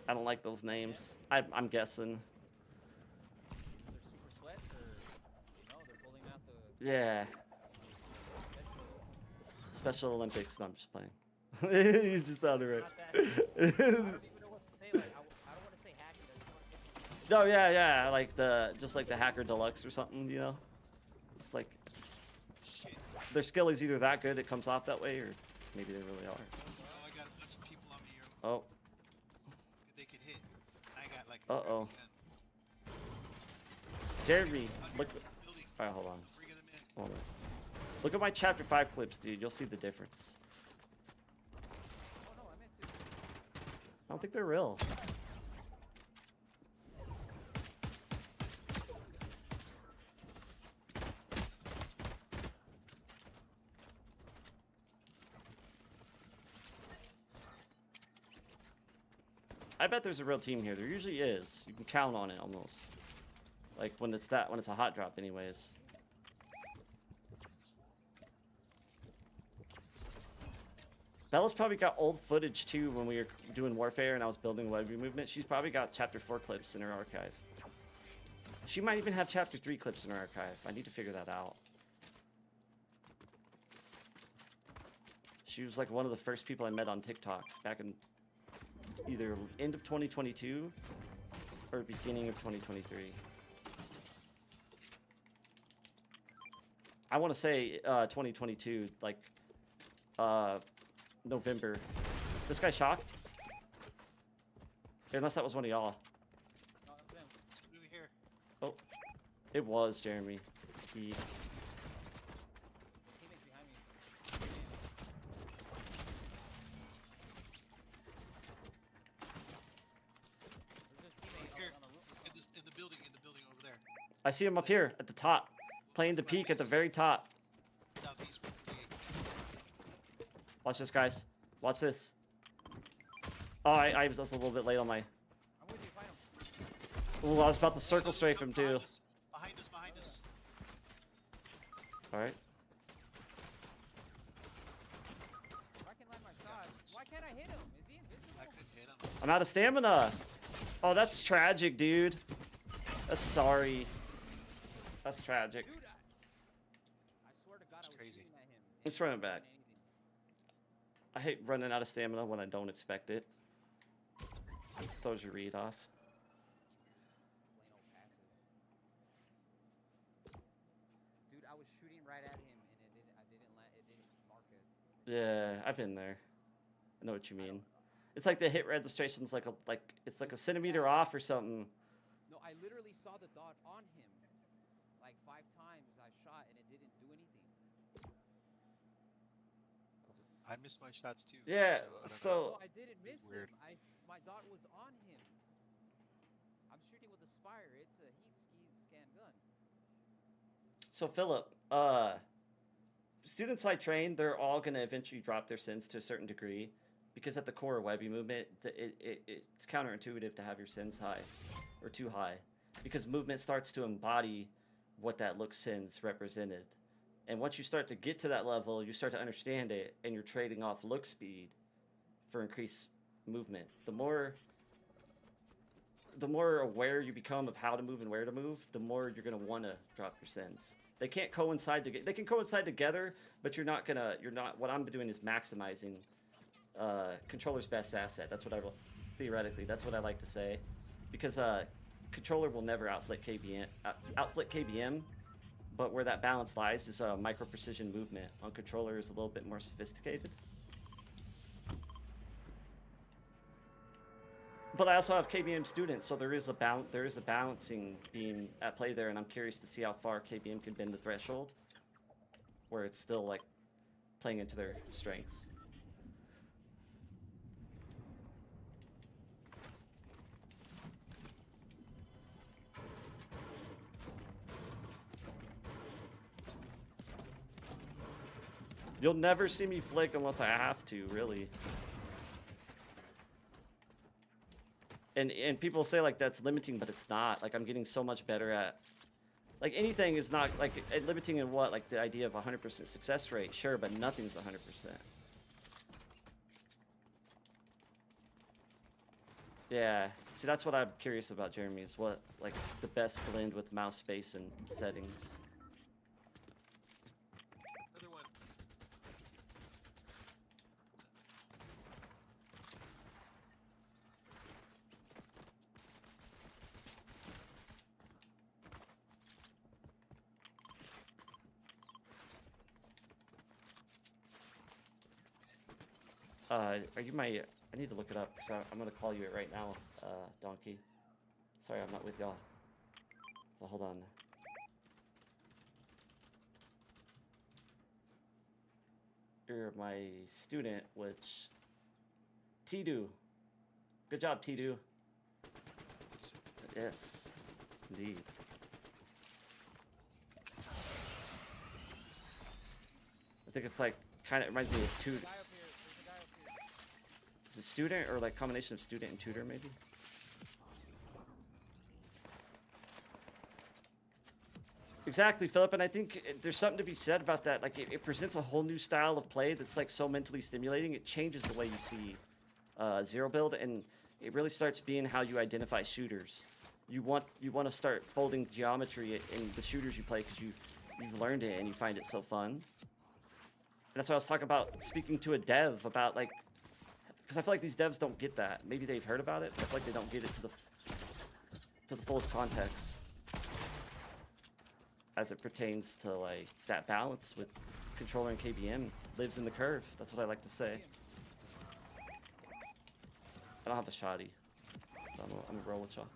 I don't like those names. I'm guessing. They're super sweats, or they're pulling out the Yeah. special. Special Olympics. No, I'm just playing. You just sounded right. Not that. I don't even know what to say. Like, I don't want to say hacking. I just want to say No, yeah, like just like the Hacker Deluxe or something, you know? It's like their skill is either that good it comes off that way, or maybe they really are. Oh, I got a bunch of people on me here. Oh. They could hit. I got like. Uh-oh. Jeremy, look. Building. Alright, hold on. Bring them in. Hold on. Look at my Chapter 5 clips, dude. You'll see the difference. Oh no, I meant to. I don't think they're real. I bet there's a real team here. There usually is. You can count on it almost. Like when it's a hot drop anyways. Bella's probably got old footage too when we were doing Warfare and I was building Webby Movement. She's probably got Chapter 4 clips in her archive. She might even have Chapter 3 clips in her archive. I need to figure that out. She was like one of the first people I met on TikTok back in either end of 2022 or beginning of 2023. I want to say 2022, like November. This guy shocked? Unless that was one of y'all. No, that's them. Over here. Oh, it was Jeremy. He... Teammates behind me. There's a teammate Here. on the roof. In the building over there. I see him up here at the top, playing the peak at the very top. Southeast 148. Watch this, guys. Watch this. Oh, I was just a little bit late on my... I'm with you, fight him. Ooh, I was about to circle strafe him too. Behind us. Alright. If I can land my shot, why can't I hit him? Is he invisible? I couldn't hit him. I'm out of stamina. Oh, that's tragic, dude. That's sorry. That's tragic. Dude, I swear to God, That's I was crazy. shooting at him. Let's run it back. Anything. I hate running out of stamina when I don't expect it. Throws your read off. Plain old passive. Dude, I was shooting right at him and I didn't land, it didn't mark it. Yeah, I've been there. I know what you mean. It's like the hit registration's it's like a centimeter off or something. No, I literally saw the dot on him. Like 5 times I shot and it didn't do anything. I missed my shots too. Yeah, I don't know. so No, I didn't miss Weird. him. My dot was on him. I'm shooting with a Spire. It's a scan gun. Philip, students I train, they're all gonna eventually drop their sins to a certain degree, because at the core of Webby movement, it's counterintuitive to have your sins high, or too high, because movement starts to embody what that look sins represented, and once you start to get to that level, you start to understand it, and you're trading off look speed for increased movement. The more aware you become of how to move and where to move, the more you're gonna want to drop your sins. They can't coincide together. They can coincide together, but you're not. What I'm doing is maximizing controller's best asset. That's what theoretically. That's what I like to say, because controller will never outflick KBM, but where that balance lies is micro precision movement. On controller is a little bit more sophisticated. But I also have KBM students, so there is a balancing being at play there, and I'm curious to see how far KBM can bend the threshold, where it's still like playing into their strengths. You'll never see me flick unless I have to, really. And people say like that's limiting, but it's not. Like I'm getting so much better at, like anything is not like limiting in what, like the idea of 100% success rate, sure, but nothing's 100%. Yeah, see that's what I'm curious about, Jeremy, is what like the best blend with mouse space and settings. Another one. Are you my? I need to look it up because I'm gonna call you it right now, Donkey. Sorry, I'm not with y'all. Well, hold on. You're my student, which Tidu. Good job, Tidu. Yes, indeed. I think it's like kind of reminds me of tutor. Guy up here. There's a guy up here. Is it student or like combination of student and tutor maybe? Exactly, Philip, and I think there's something to be said about that. Like it presents a whole new style of play that's like so mentally stimulating. It changes the way you see zero build, and it really starts being how you identify shooters. You want to start folding geometry in the shooters you play because you've learned it and you find it so fun. And that's why I was talking about speaking to a dev about like, because I feel like these devs don't get that. Maybe they've heard about it, but I feel like they don't get it to the fullest context as it pertains to like that balance with controller and KBM lives in the curve. That's what I like to say. I don't have a shoddy, so I'm gonna roll with y'all.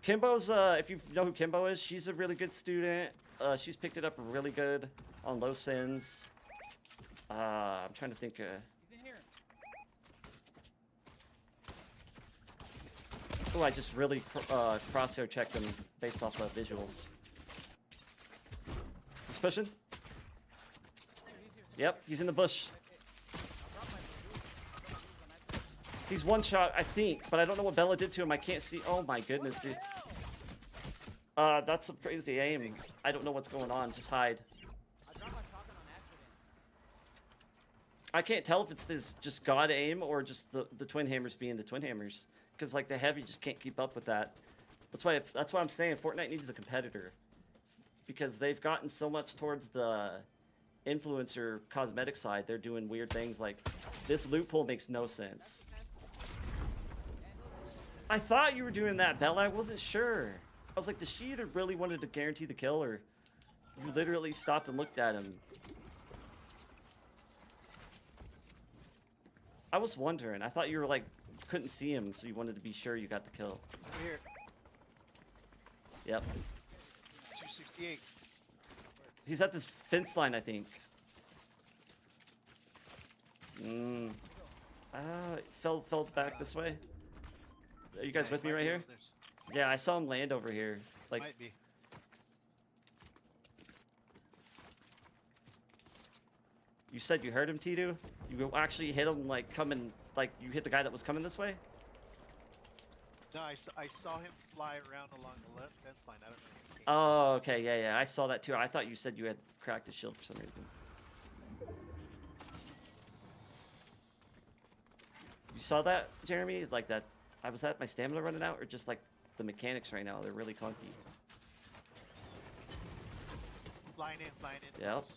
Kimbo's, if you know who Kimbo is, she's a really good student. She's picked it up really good on low sins. I'm trying to think. He's in here. Oh, I just really crosshair checked him based off of visuals. He's pushing. He's here. Yep, he's in the bush. I dropped my boots on that. He's one shot, I think, but I don't know what Bella did to him. I can't see. Oh my goodness, dude. That's some crazy aim. I don't know what's going on. Just hide. I dropped my shotgun on accident. I can't tell if it's this just god aim or just the twin hammers being the twin hammers, because like the heavy just can't keep up with that. That's why I'm saying Fortnite needs a competitor, because they've gotten so much towards the influencer cosmetic side. They're doing weird things like this loot pool makes no sense. I thought you were doing that, Bella. I wasn't sure. I was like, does she either really wanted to guarantee the kill, or you literally stopped and looked at him? I was wondering. I thought you were like, couldn't see him, so you wanted to be sure you got the kill. Over here. Yep. 268. He's at this fence line, I think. Fell back this way. Are you guys Yeah, with me might right be here? over there. Yeah, I saw him land over here. Like, Might be. you said you heard him, Titu? You actually hit him, like, coming, like, you hit the guy that was coming this way? No, I saw him fly around along the left fence line. I don't know if he came. Oh, okay, yeah, I saw that too. I thought you said you had cracked his shield for some reason. You saw that, Jeremy? Like that, was that my stamina running out, or just like the mechanics right now? They're really clunky. Flying in. Yep. close.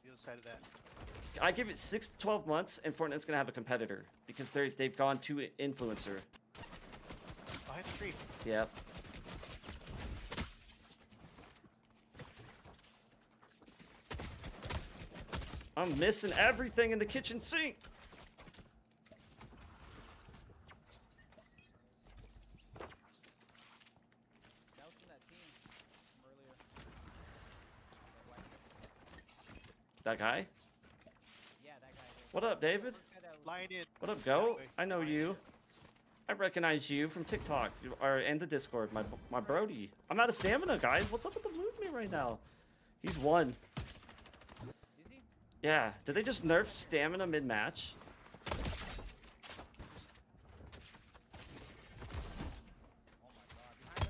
The other side of that. I give it 6 to 12 months, and Fortnite's gonna have a competitor because they've gone to influencer. Behind the tree. Yep. I'm missing everything in the kitchen sink. That was from that team from earlier. That guy? Yeah, that guy. What up, David? First guy that was- Flying in. What up, Go? Wait, I know flying you. in. I recognize you from TikTok and the Discord, my Brody. I'm out of stamina, guys. What's up with the movement right now? He's won. Is he? Yeah. Did they just nerf stamina mid-match? Oh my god, behind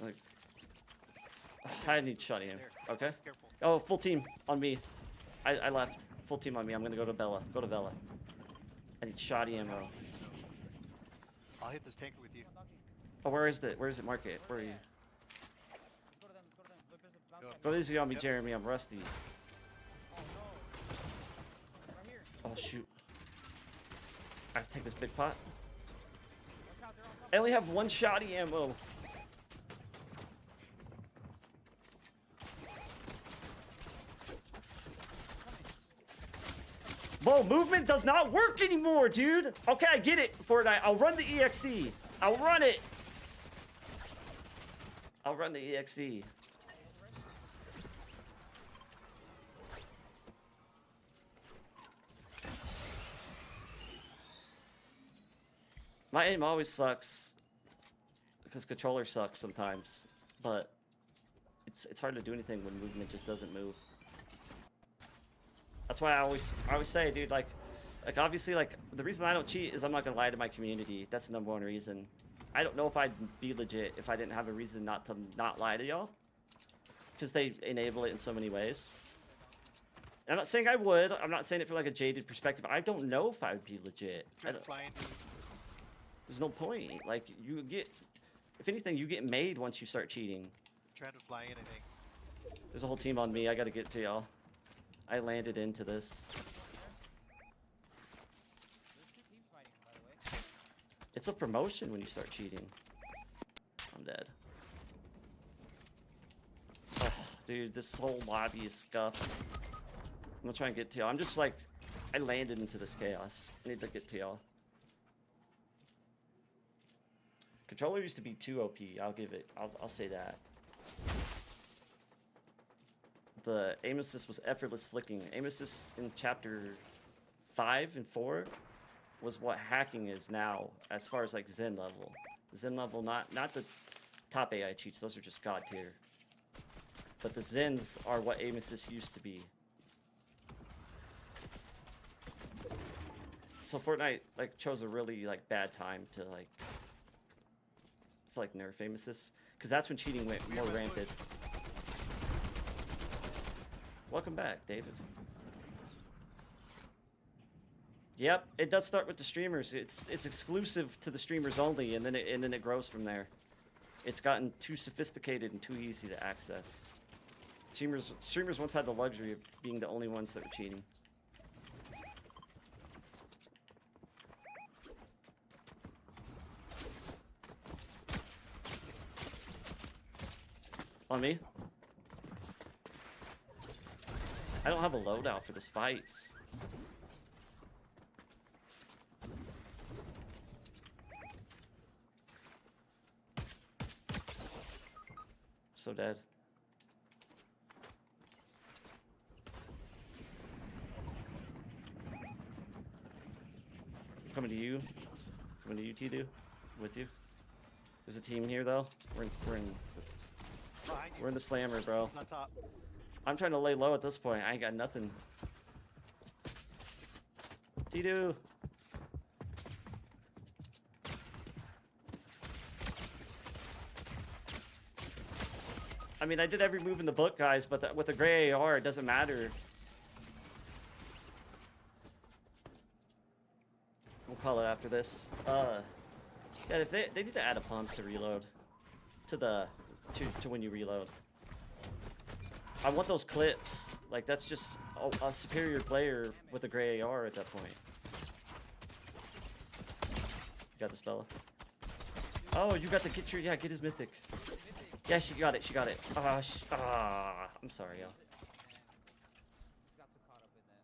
us. Like, I need shot him. There. Okay. Careful. Oh, full team on me. I left. Full team on me. I'm gonna go to Bella. Go to Bella. I need shoddy ammo. So, I'll hit this tanker with you. Come on, donkey. Oh, where is it? Where is it? Mark it. Where are you? Let's go to them, let's go to them. Look, there's a bounce Go. pad. Go easy on me, Yep. Jeremy. I'm rusty. Oh no. Right here. Oh, shoot. I have to take this big pot. Watch out, they're on top. I only have one shoddy ammo. Whoa, movement does not work anymore, dude. Okay, I get it, Fortnite. I'll run the EXE. I'll run it. I'll run the EXE. My aim always sucks because controller sucks sometimes, but it's hard to do anything when movement just doesn't move. That's why I always say, dude, like obviously, like the reason I don't cheat is I'm not gonna lie to my community. That's the #1 reason. I don't know if I'd be legit if I didn't have a reason not to lie to y'all, because they enable it in so many ways. And I'm not saying I would. I'm not saying it from like a jaded perspective. I don't know if I would be legit. Try to fly in. There's no point. Like you get, if anything, you get made once you start cheating. Trying to fly in, I think. There's a whole team on me. I gotta get to y'all. I landed into this. There's 2 teams fighting, by the way. It's a promotion when you start cheating. I'm dead. Ugh, dude, this whole lobby is scuffed. I'm gonna try and get to y'all. I'm just like, I landed into this chaos. I need to get to y'all. Controller used to be too OP. I'll give it. I'll say that. The aim assist was effortless flicking. Aim assist in chapter 5 and 4 was what hacking is now, as far as like Zen level. Zen level, not the top AI cheats. Those are just god tier. But the Zens are what aim assist used to be. So Fortnite like chose a really like bad time to like, I feel like nerf aim assist, because that's when cheating went more rampant. Welcome back, David. Yep, it does start with the streamers. It's exclusive to the streamers only, and then it grows from there. It's gotten too sophisticated and too easy to access. Streamers once had the luxury of being the only ones that were cheating. On me? I don't have a loadout for this fight. So dead. coming to you. Coming to you, T-Do. With you. There's a team here though. Behind you. We're in the slammer, bro. He's on top. I'm trying to lay low at this point. I ain't got nothing. T-Do. I mean, I did every move in the book, guys, but with the gray AR, it doesn't matter. We'll call it after this. Yeah, if they need to add a pump to reload, to when you reload. I want those clips. Like that's just a superior player with a gray AR at that point. You got this, Bella. Oh, you got the get your get his mythic. Yeah, she got it. She got it. I'm sorry, y'all. Got so caught up in that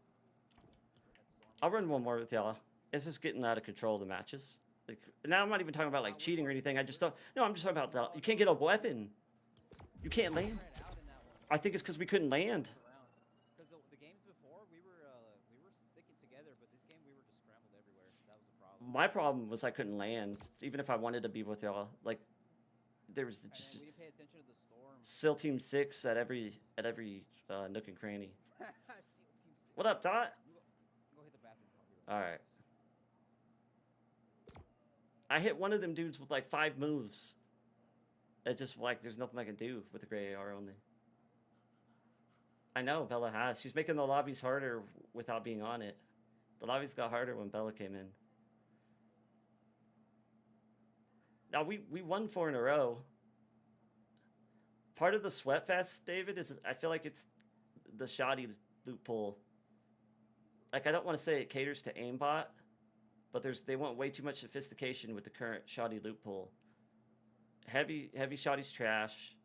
storm. I'll run one more with y'all. It's just getting out of control, the matches. Like, now I'm not even talking about like cheating or anything. I just don't. No, I'm just talking about you can't get a weapon. You can't land. Spread out in that one. I think it's because we couldn't land. Because the games before we were sticking together, but this game we were just scrambled everywhere. That was the problem. My problem was I couldn't land, even if I wanted to be with y'all. Like, there was And just then we didn't pay attention to the storm. SEAL Team 6 at every nook and cranny. SEAL Team 6. What up, Dot? Go hit the bathroom. I'll be right All right. I hit one of them dudes with like 5 moves. It just like there's nothing I can do with the gray AR only. I know Bella has. She's making the lobbies harder without being on it. The lobbies got harder when Bella came in. Now we won 4 in a row. Part of the sweat fest, David, is I feel like it's the shoddy loot pool. Like I don't want to say it caters to aimbot, but they want way too much sophistication with the current shoddy loot pool. Heavy shoddy's trash.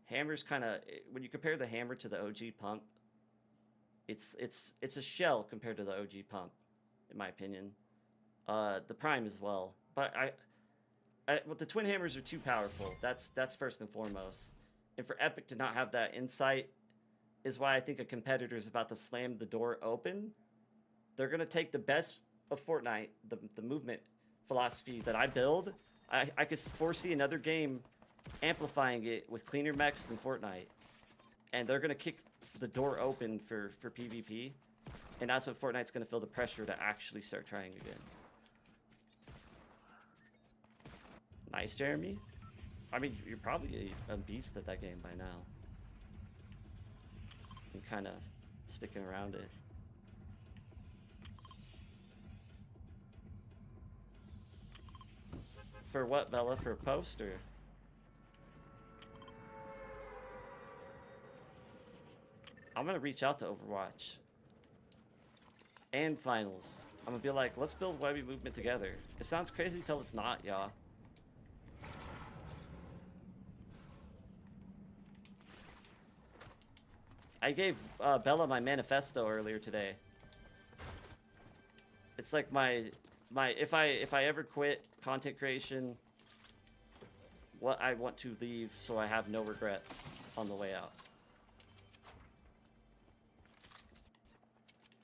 Hammer's kind of when you compare the hammer to the OG pump, it's a shell compared to the OG pump, in my opinion. The prime as well, but well, the twin hammers are too powerful. That's first and foremost. And for Epic to not have that insight is why I think a competitor is about to slam the door open. They're gonna take the best of Fortnite, the movement philosophy that I build. I could foresee another game amplifying it with cleaner mechs than Fortnite. And they're going to kick the door open for PvP. And that's what Fortnite's going to feel the pressure to actually start trying again. Nice, Jeremy. I mean, you're probably a beast at that game by now. And kind of sticking around it. For what, Bella? For a poster? I'm gonna reach out to Overwatch. And finals. I'm gonna be like, let's build Webby Movement together. It sounds crazy till it's not, y'all. I gave Bella my manifesto earlier today. It's like my if I ever quit content creation, what I want to leave so I have no regrets on the way out.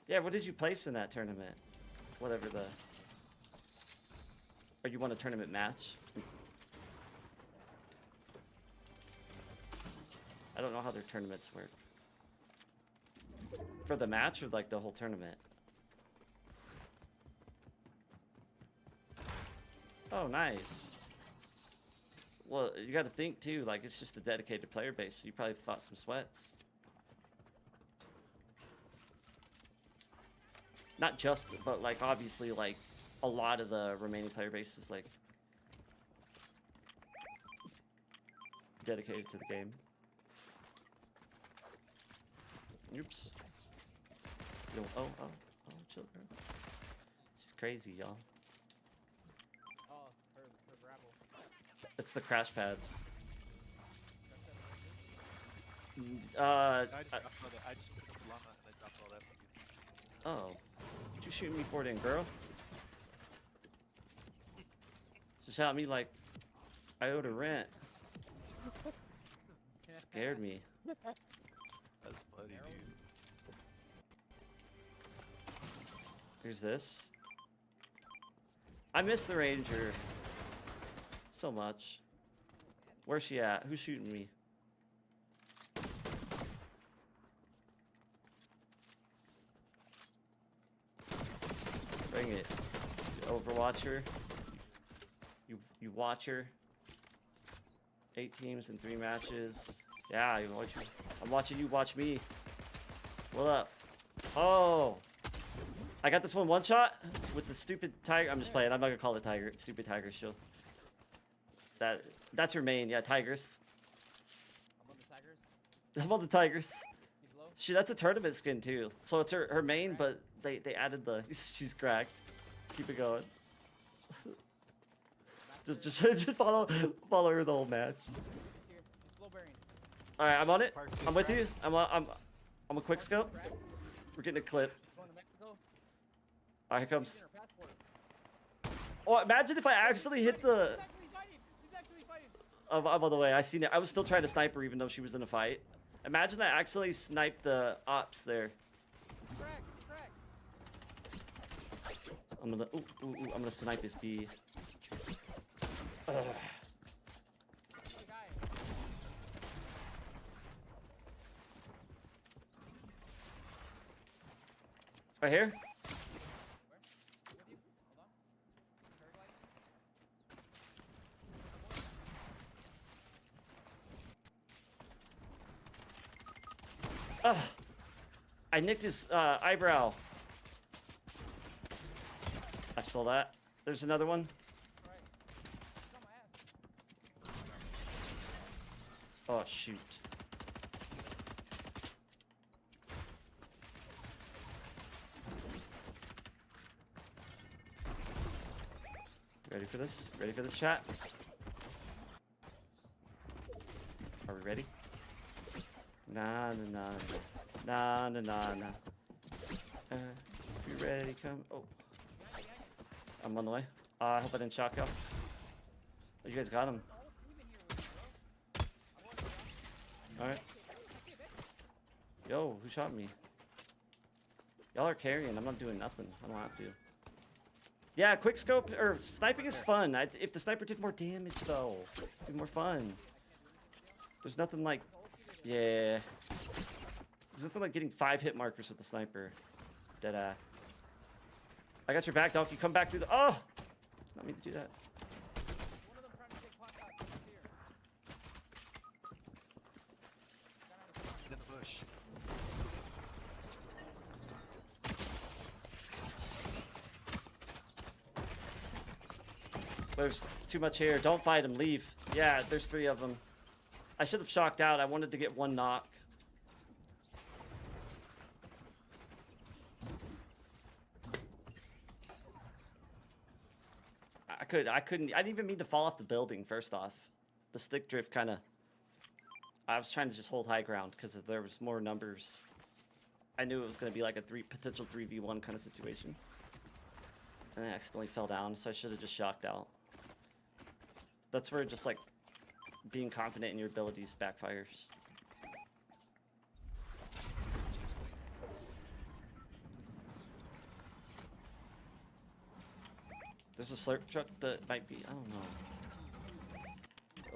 Yeah, what did you place in that tournament? Whatever the... Or you want a tournament match? I don't know how their tournaments work. For the match or like the whole tournament? Oh, nice. Well, you got to think too, like it's just a dedicated player base, so you probably fought some sweats. Not just, but like obviously like a lot of the remaining player base is like dedicated to the game. Oops. Yo, oh, chill, girl. She's crazy, y'all. Oh, her grapple. It's the crash pads. I just picked up the llama and I dropped all that for you. Oh. What you shooting me for then, girl? Just shot me like I owed her rent. Scared me. That's funny, dude. Here's this. I miss the Ranger so much. Where's she at? Who's shooting me? Bring it. You Overwatcher. You watcher. 8 teams in 3 matches. Yeah, I'm watching you watch me. What up? Oh. I got this one shot with the stupid tiger. I'm just playing. I'm not gonna call it tiger. Stupid tiger shield. That's her main. Yeah, tigers. I'm on the Tigers. I'm on the tigers. He's low. That's a tournament skin too. So it's her main, but they added the. She's cracked. Keep it going. just follow her the whole match. He's here. He's flow bearing. All right, I'm on it. Partially I'm with you. cracked. I'm a quick scope. Crack. We're getting a clip. Going to Mexico. All right, here He's comes. getting her passport. Oh, imagine if I actually hit the. He's actually fighting. I'm on the way. I seen it. I was still trying to snipe her even though she was in a fight. Imagine I actually sniped the ops there. Crack. I'm gonna. I'm gonna snipe his B. Ugh. The guy. Right here. With you. Hold on. Paraglide. Ugh. I nicked his eyebrow. I stole that. There's another one. Right. He's on my ass. Oh shoot. Ready for this? Ready for this, chat? Are we ready? Nah. If you're ready, come. Oh. I'm on the way. I hope I didn't shock y'all. Oh, you guys got him. Alright. Yo, who shot me? Y'all are carrying. I'm not doing nothing. I don't have to. Yeah, quick scope or sniping is fun. If the sniper did more damage, though, it'd be more fun. There's nothing like, yeah. There's nothing like getting 5 hit markers with the sniper. Dead. I got your back, Donkey. Come back through the. Oh, not mean to do that. One of them trying to take pot shots. He's here. He's in the bush. There's too much here. Don't fight him. Leave. Yeah, there's 3 of them. I should have shocked out. I wanted to get 1 knock. I couldn't. I didn't even mean to fall off the building. First off, the stick drift kind of. I was trying to just hold high ground because if there was more numbers, I knew it was going to be like a potential 3v1 kind of situation. And I accidentally fell down, so I should have just shocked out. That's where just like being confident in your abilities backfires. There's a slurp truck that might be. I don't know.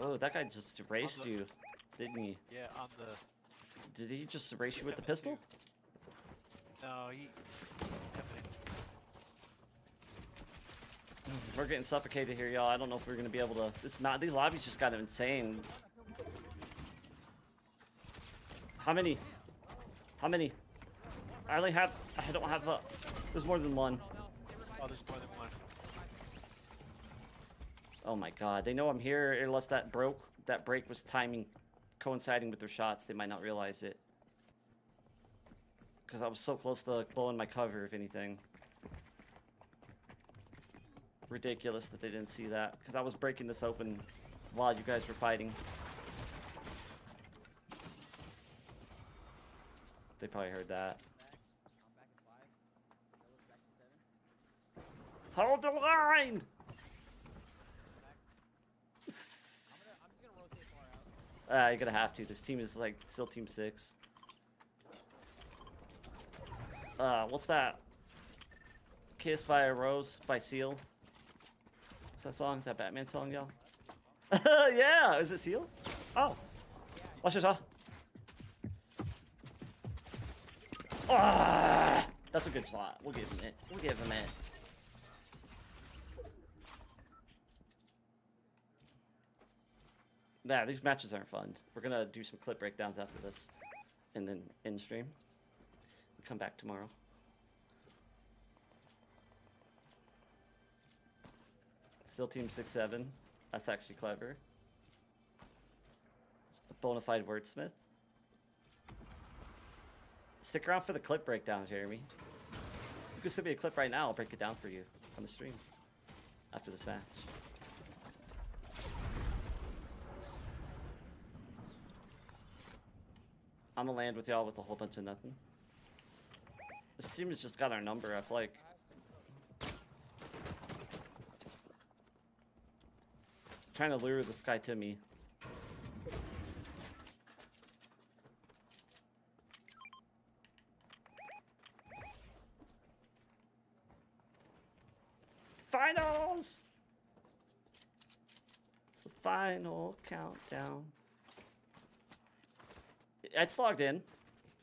Oh, that guy just erased you, didn't he? Yeah, on the. Did he just erase He's you with the coming pistol? too. No, he's coming in. We're getting suffocated here, y'all. I don't know if we're gonna be able to. These lobbies just got insane. How many? How many? I only have. I don't have. There's more than one. Oh, there's more than one. Oh my god, they know I'm here unless that break was timing coinciding with their shots. They might not realize it. Because I was so close to blowing my cover, if anything. Ridiculous that they didn't see that. Because I was breaking this open while you guys were fighting. They probably heard that. Hold the line! I'm just gonna rotate far out. You're gonna have to. This team is like still team 6. What's that? Kiss by a Rose by Seal. that song? That Batman song, y'all? Yeah, is it Seal? Oh. Watch this, huh? Ah, that's a good shot. We'll give him it. We'll give him it. Nah, these matches aren't fun. We're gonna do some clip breakdowns after this, and then in stream. We'll come back tomorrow. Still team 6-7. That's actually clever. A bona fide wordsmith. Stick around for the clip breakdown, Jeremy. You can send me a clip right now. I'll break it down for you on the stream after this match. I'm gonna land with y'all with a whole bunch of nothing. This team has just got our number, I feel like. Trying to lure this guy to me. Finals! It's the final countdown. It's logged in.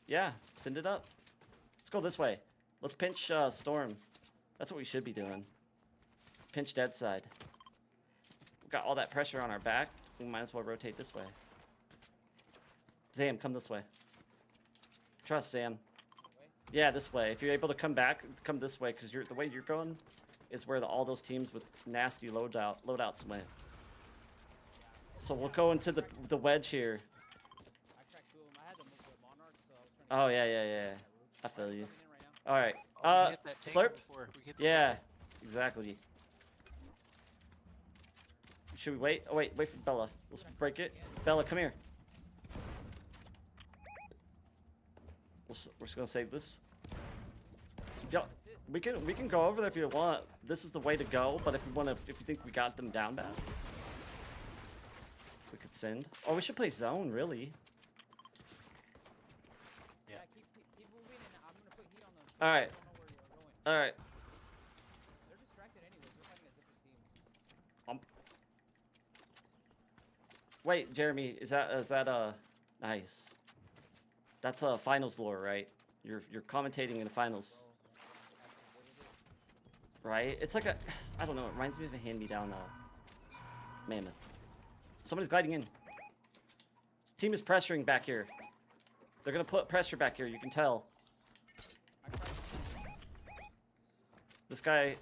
Yeah, send it up. Let's go this way. Let's pinch Storm. That's what we should be doing. Pinch dead side. We've got all that pressure on our back. We might as well rotate this way. Sam, come this way. Trust Sam. Yeah, this way. If you're able to come back, come this way, because the way you're going is where all those teams with nasty loadouts went. So we'll go into the wedge here. Oh yeah. I feel you. All right. Oh, we hit that tank Slurp. before. We hit the Yeah, tank. exactly. Should we wait? Oh wait for Bella. Let's break it. Bella, come here. We're just gonna save this. Y'all, we can go over there if you want. This is the way to go. But if you think we got them down bad, we could send. Oh, we should play zone really. Yeah. Keep moving, and I'm gonna put heat on them. All right. I don't know where you're going. All right. They're distracted anyways. We're fighting a different team. Wait, Jeremy, is that nice? That's a finals lore, right? You're commentating in the finals, right? It's like I don't know. It reminds me of a hand-me-down mammoth. Somebody's gliding in. Team is pressuring back here. They're gonna put pressure back here. You can tell. This guy.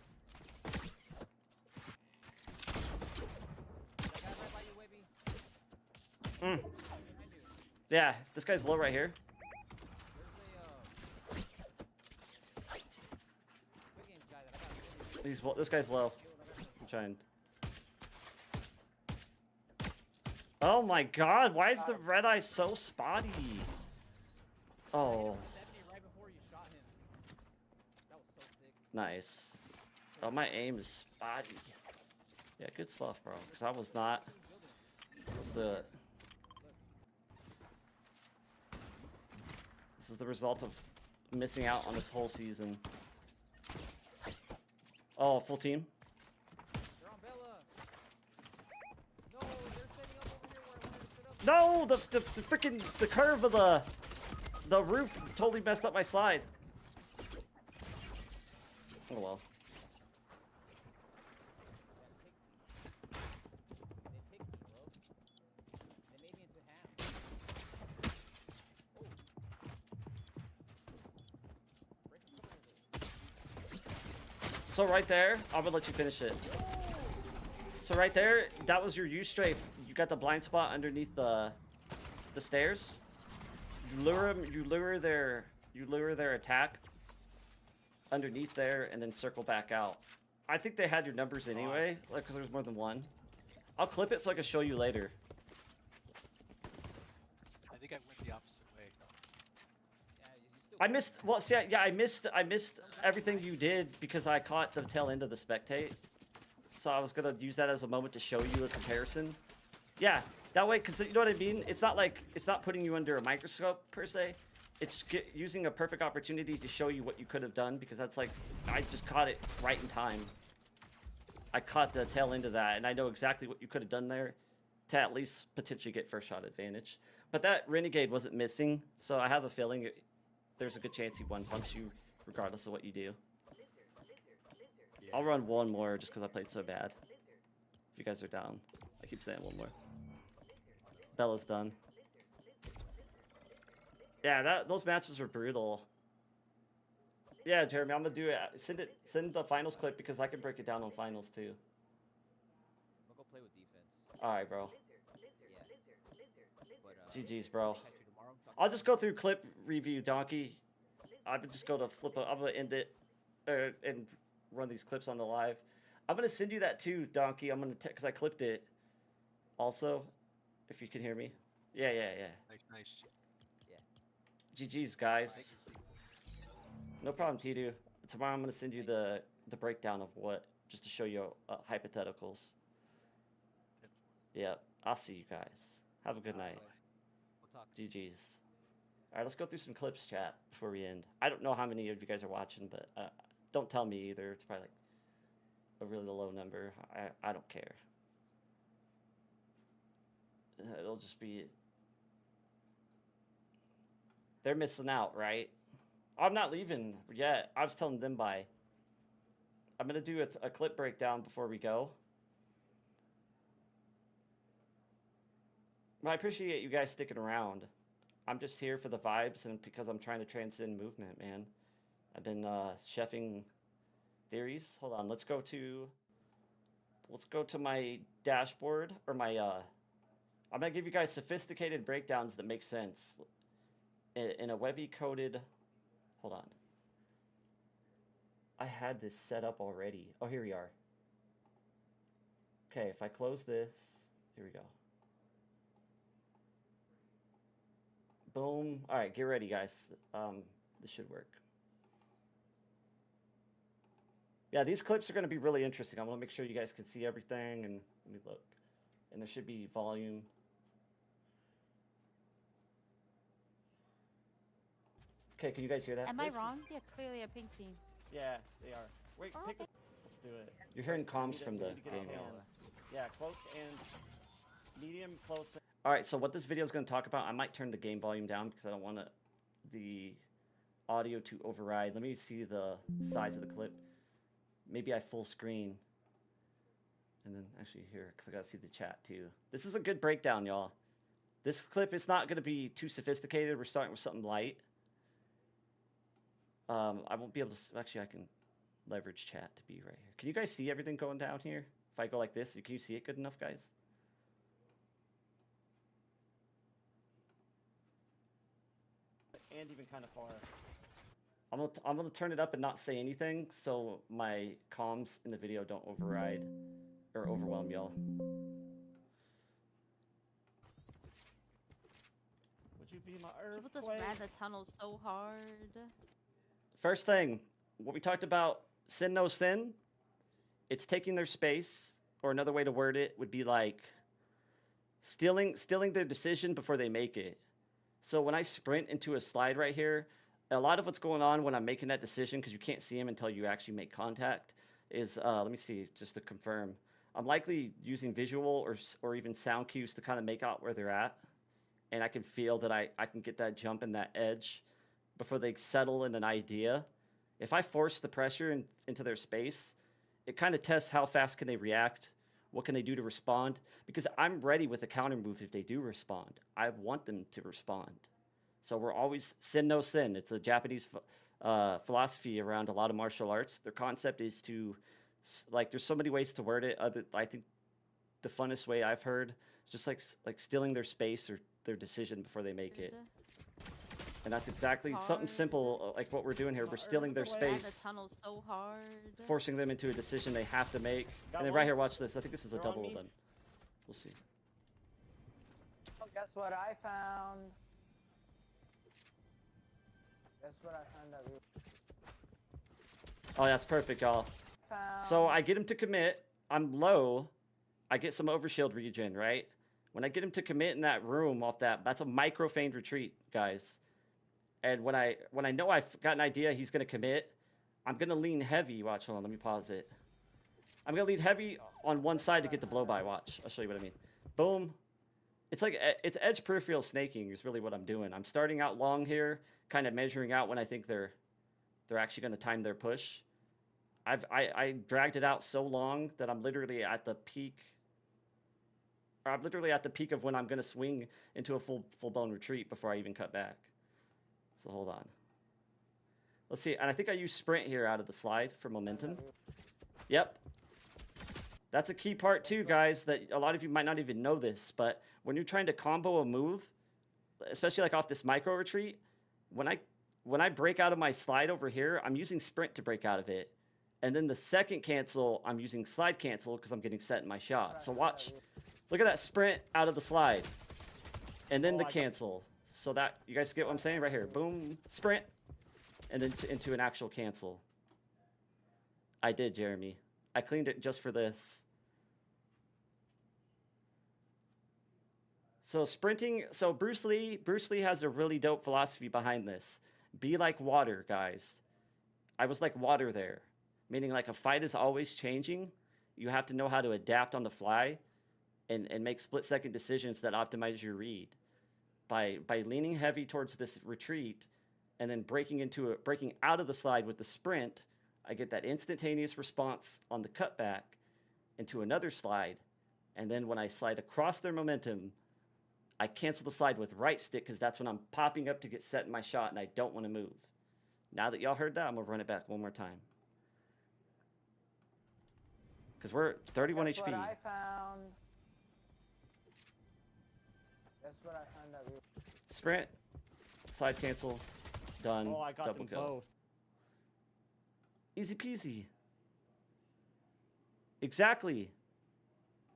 Yeah, this guy's low right here. This guy's low. I'm trying. Oh my god, why is the red eye so spotty? Oh. Right before you shot him. That was so sick. Nice. Oh, my aim is spotty. Yeah, good stuff, bro. Because I was not. Let's do it. This is the result of missing out on this whole season. Oh, full team. They're on Bella. No, they're setting up over here where I wanted to set up. No, the freaking the curve of the roof totally messed up my slide. Oh well. They picked me, bro. They made me into ham. Oh. Break some of it. So right there, I'm gonna let you finish it. So right there, that was your U strafe. You got the blind spot underneath the stairs. You lure them. You lure their attack underneath there, and then circle back out. I think they had your numbers anyway, like because there's more than one. I'll clip it so I can show you later. I think I went the opposite way. Yeah, you still I missed. Well, see, yeah, I missed everything you did because I caught the tail end of the spectate. So I was gonna use that as a moment to show you a comparison. Yeah, that way, because you know what I mean. It's not like it's not putting you under a microscope per se. It's using a perfect opportunity to show you what you could have done because that's like I just caught it right in time. I caught the tail end of that, and I know exactly what you could have done there to at least potentially get first shot advantage. But that Renegade wasn't missing, so I have a feeling there's a good chance he one-pumps you regardless of what you do. Yeah. I'll run one more just because I played so bad. If you guys are down. I keep saying one more. Bella's done. Yeah, those matches were brutal. Yeah, Jeremy, I'm gonna do it. Send the finals clip because I can break it down on finals too. I'm gonna go play with defense. Alright, bro. Yeah. But, GG's, bro. catch you tomorrow. Talk I'll to just you go through clip review, Donkey. I would just go to I'm gonna end it and run these clips on the live. I'm gonna send you that too, Donkey. I'm gonna because I clipped it. Also, if you can hear me. Yeah. Nice. GG's, I guys. can see. No problem, Tidu. Tomorrow I'm gonna send you the breakdown of what, just to show you hypotheticals. Yeah, I'll see you guys. Have a good night. We'll talk. GG's. All right, let's go through some clips, chat, before we end. I don't know how many of you guys are watching, but don't tell me either. It's probably like a really low number. I don't care. It'll just be... They're missing out, right? I'm not leaving yet. I was telling them bye. I'm going to do a clip breakdown before we go. But I appreciate you guys sticking around. I'm just here for the vibes and because I'm trying to transcend movement, man. I've been chefing theories. Hold on, let's go to my dashboard or my I'm gonna give you guys sophisticated breakdowns that make sense in a Webby coded. Hold on. I had this set up already. Oh, here we are. Okay, if I close this, here we go. Boom. All right, get ready, guys. This should work. Yeah, these clips are going to be really interesting. I want to make sure you guys can see everything, and let me look. And there should be volume. Okay, can you guys hear that? Am I wrong? Yeah, clearly a pink team. Yeah, they are. Wait, Oh, pick okay. Let's do it. You're hearing comms from the game. Yeah, close and medium, close. All right, so what this video is going to talk about, I might turn the game volume down because I don't want the audio to override. Let me see the size of the clip. Maybe I full screen. And then actually here, because I got to see the chat too. This is a good breakdown, y'all. This clip is not going to be too sophisticated. We're starting with something light. I won't be able to... Actually, I can leverage chat to be right here. Can you guys see everything going down here? If I go like this, can you see it good enough, guys? And even kind of far. I'm gonna turn it up and not say anything so my comms in the video don't override or overwhelm y'all. Would you be my People earthquake? just ran the tunnel so hard. First thing, what we talked about, sin no sin. It's taking their space, or another way to word it would be like stealing their decision before they make it. So when I sprint into a slide right here, a lot of what's going on when I'm making that decision, because you can't see them until you actually make contact, is, let me see, just to confirm. I'm likely using visual or even sound cues to kind of make out where they're at. And I can feel that I can get that jump and that edge before they settle in an idea. If I force the pressure into their space, it kind of tests how fast can they react, what can they do to respond, because I'm ready with a counter move if they do respond. I want them to respond. So we're always sin no sin. It's a Japanese philosophy around a lot of martial arts. Their concept is to, like, there's so many ways to word it. I think the funnest way I've heard is just like stealing their space or their decision before they make it. And that's exactly something simple like what we're doing here. We're stealing their People ran the space, tunnel so hard. forcing them into a decision they have to make. Got And then one. right here, watch this. I think this is a They're on double me. of them. We'll see. Oh, guess what I found? Guess what I found that we Oh, that's perfect, y'all. found? So I get him to commit. I'm low. I get some overshield regen, right? When I get him to commit in that room off that's a micro feigned retreat, guys. And when I know I've got an idea he's gonna commit, I'm gonna lean heavy. Watch, hold on, let me pause it. I'm gonna lead heavy on one side to get the blow by. Watch. I'll show you what I mean. Boom. It's like it's edge peripheral snaking is really what I'm doing. I'm starting out long here, kind of measuring out when I think they're actually going to time their push. I dragged it out so long that I'm literally at the peak. Or I'm literally at the peak of when I'm going to swing into a full blown retreat before I even cut back. So hold on. Let's see. And I think I use sprint here out of the slide for momentum. Yep. That's a key part too, guys, that a lot of you might not even know this, but when you're trying to combo a move, especially like off this micro retreat, when I break out of my slide over here, I'm using sprint to break out of it. And then the second cancel, I'm using slide cancel because I'm getting set in my shot. So watch. Look at that sprint out of the slide. And then the cancel. So that, you guys get what I'm saying? Right here. Boom, sprint. And then into an actual cancel. I did, Jeremy. I cleaned it just for this. So sprinting, so Bruce Lee has a really dope philosophy behind this. Be like water, guys. I was like water there. Meaning like a fight is always changing. You have to know how to adapt on the fly and make split-second decisions that optimize your read. By leaning heavy towards this retreat and then breaking out of the slide with the sprint, I get that instantaneous response on the cutback into another slide. And then when I slide across their momentum, I cancel the slide with right stick because that's when I'm popping up to get set in my shot and I don't want to move. Now that y'all heard that, I'm going to run it back one more time. Because we're 31 That's HP. What I found. That's what I found that we... Sprint, slide cancel, done, Oh, I got double them go. both. Easy peasy. Exactly.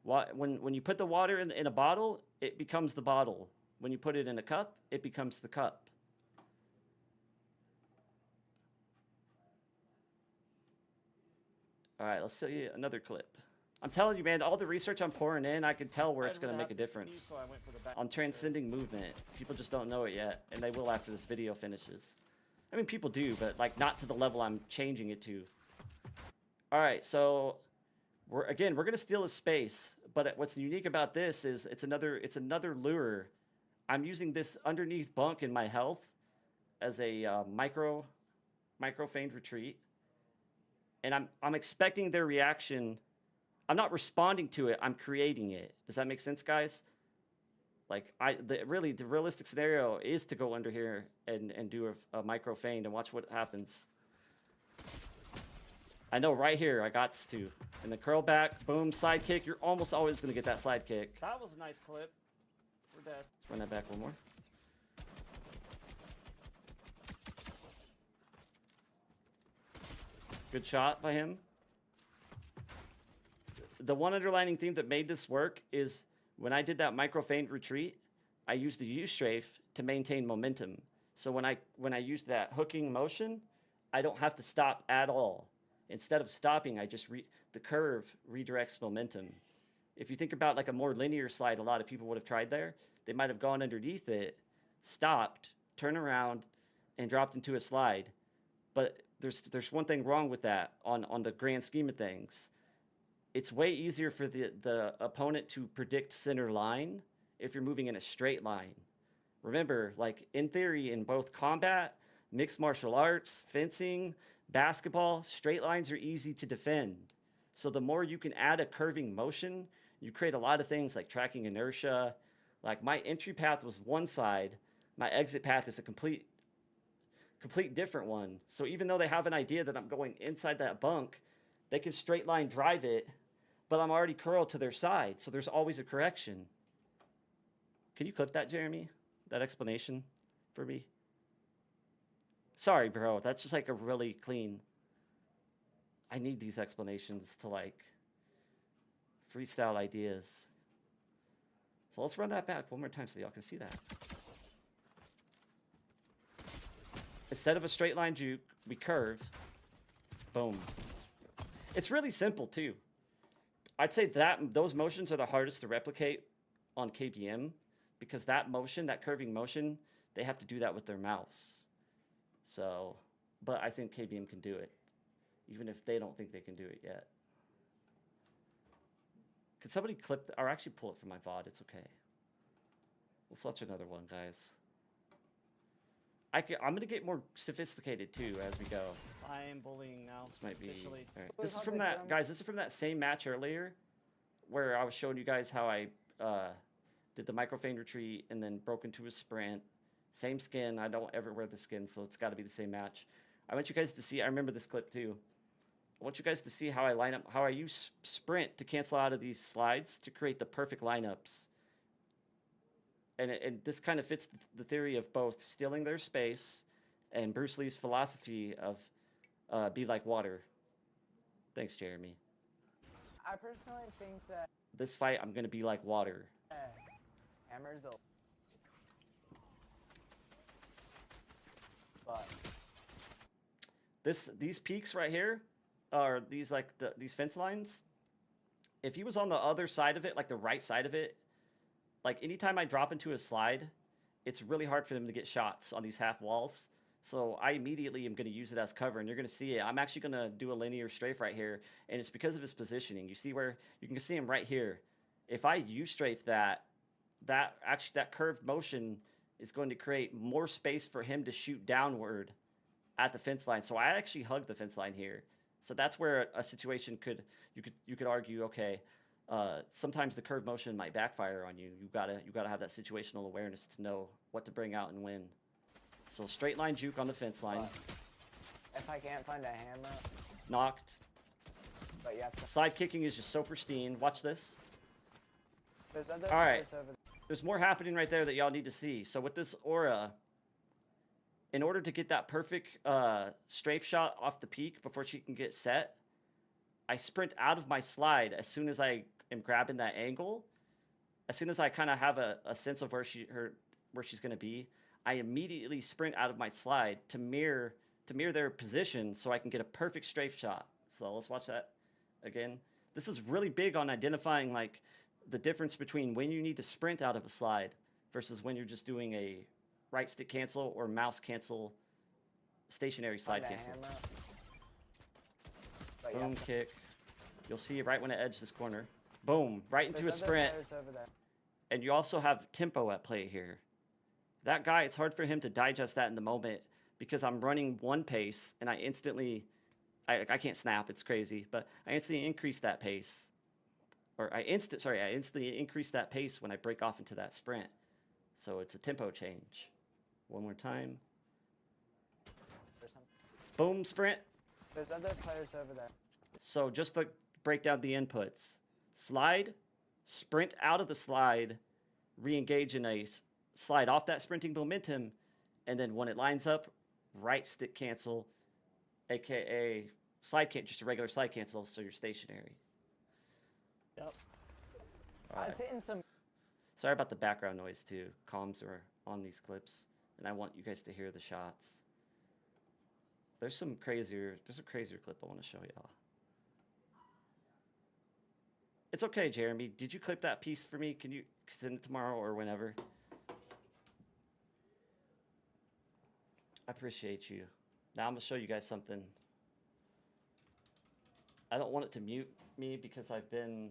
When you put the water in a bottle, it becomes the bottle. When you put it in a cup, it becomes the cup. All right, let's see another clip. I'm telling you, man, all the research I'm pouring in, I can tell where it's going to make a difference. On transcending movement. People just don't know it yet, and they will after this video finishes. I mean, people do, but like not to the level I'm changing it to. All right, so we're going to steal a space, but what's unique about this is it's another lure. I'm using this underneath bunk in my health as a micro feigned retreat, and I'm expecting their reaction. I'm not responding to it. I'm creating it. Does that make sense, guys? Like the realistic scenario is to go under here and do a micro feign and watch what happens. I know right here I got to. And the curl back, boom, side kick. You're almost always gonna get that side kick. That was a nice clip. We're dead. Let's run that back one more. Good shot by him. The one underlining theme that made this work is when I did that micro feint retreat, I used the U-strafe to maintain momentum. So when I used that hooking motion, I don't have to stop at all. Instead of stopping, I just the curve redirects momentum. If you think about like a more linear slide, a lot of people would have tried there. They might have gone underneath it, stopped, turned around, and dropped into a slide. But there's one thing wrong with that on the grand scheme of things. It's way easier for the opponent to predict center line if you're moving in a straight line. Remember, like in theory, in both combat, mixed martial arts, fencing, basketball, straight lines are easy to defend. So the more you can add a curving motion, you create a lot of things like tracking inertia. Like my entry path was one side, my exit path is a complete different one. So even though they have an idea that I'm going inside that bunk, they can straight line drive it, but I'm already curled to their side. So there's always a correction. Can you clip that, Jeremy? That explanation for me? Sorry, bro. That's just like a really clean. I need these explanations to like freestyle ideas. So let's run that back one more time so y'all can see that. Instead of a straight line juke, we curve. Boom. It's really simple too. I'd say that those motions are the hardest to replicate on KBM because that motion, that curving motion, they have to do that with their mouse. So, but I think KBM can do it, even if they don't think they can do it yet. Can somebody clip or actually pull it from my VOD? It's okay. Let's watch another one, guys. I'm gonna get more sophisticated too as we go. I am bullying now. This might be. Officially. All right. Who's This is on from the that, drum? guys. This is from that same match earlier, where I was showing you guys how I did the micro feign retreat and then broke into a sprint. Same skin. I don't ever wear the skin, so it's got to be the same match. I want you guys to see. I remember this clip too. I want you guys to see how I line up, how I use sprint to cancel out of these slides to create the perfect lineups. And this kind of fits the theory of both stealing their space and Bruce Lee's philosophy of be like water. Thanks, Jeremy. I personally think that This fight, I'm going to be like water. Hammer's the. But These peaks right here are these like these fence lines. If he was on the other side of it, like the right side of it, like anytime I drop into a slide, it's really hard for them to get shots on these half walls. So I immediately am going to use it as cover, and you're going to see it. I'm actually going to do a linear strafe right here, and it's because of his positioning. You see where you can see him right here. If I U-strafe that curved motion is going to create more space for him to shoot downward at the fence line. So I actually hug the fence line here. So that's where a situation you could argue, okay, sometimes the curved motion might backfire on you. You gotta have that situational awareness to know what to bring out and when. So straight line juke on the fence line. but if I can't find a hammer, Knocked. but you have to. Slide kicking is just so pristine. Watch this. There's other All right. players over there. There's more happening right there that y'all need to see. So with this aura, in order to get that perfect strafe shot off the peak before she can get set, I sprint out of my slide as soon as I am grabbing that angle. As soon as I kind of have a sense of where she's going to be, I immediately sprint out of my slide to mirror their position so I can get a perfect strafe shot. So let's watch that again. This is really big on identifying like the difference between when you need to sprint out of a slide versus when you're just doing a right stick cancel or mouse cancel stationary slide Find a cancel. hammer, but you Boom have to. kick. You'll see it right when it edges this corner. Boom, right into a There's other sprint. players over there. And you also have tempo at play here. That guy, it's hard for him to digest that in the moment because I'm running one pace and I I can't snap, it's crazy, but I instantly increase that pace. Or I instantly increase that pace when I break off into that sprint. So it's a tempo change. One more time. There's some. Boom, sprint. There's other players over there. So just to break down the inputs. Slide, sprint out of the slide, re-engage in a slide off that sprinting momentum, and then when it lines up, right stick cancel, aka just a regular slide cancel, so you're stationary. Yep. All I right. was hitting some. Sorry about the background noise too. Comms are on these clips, and I want you guys to hear the shots. There's a crazier clip I want to show y'all. It's okay, Jeremy. Did you clip that piece for me? Can you send it tomorrow or whenever? I appreciate you. Now I'm gonna show you guys something. I don't want it to mute me because I've been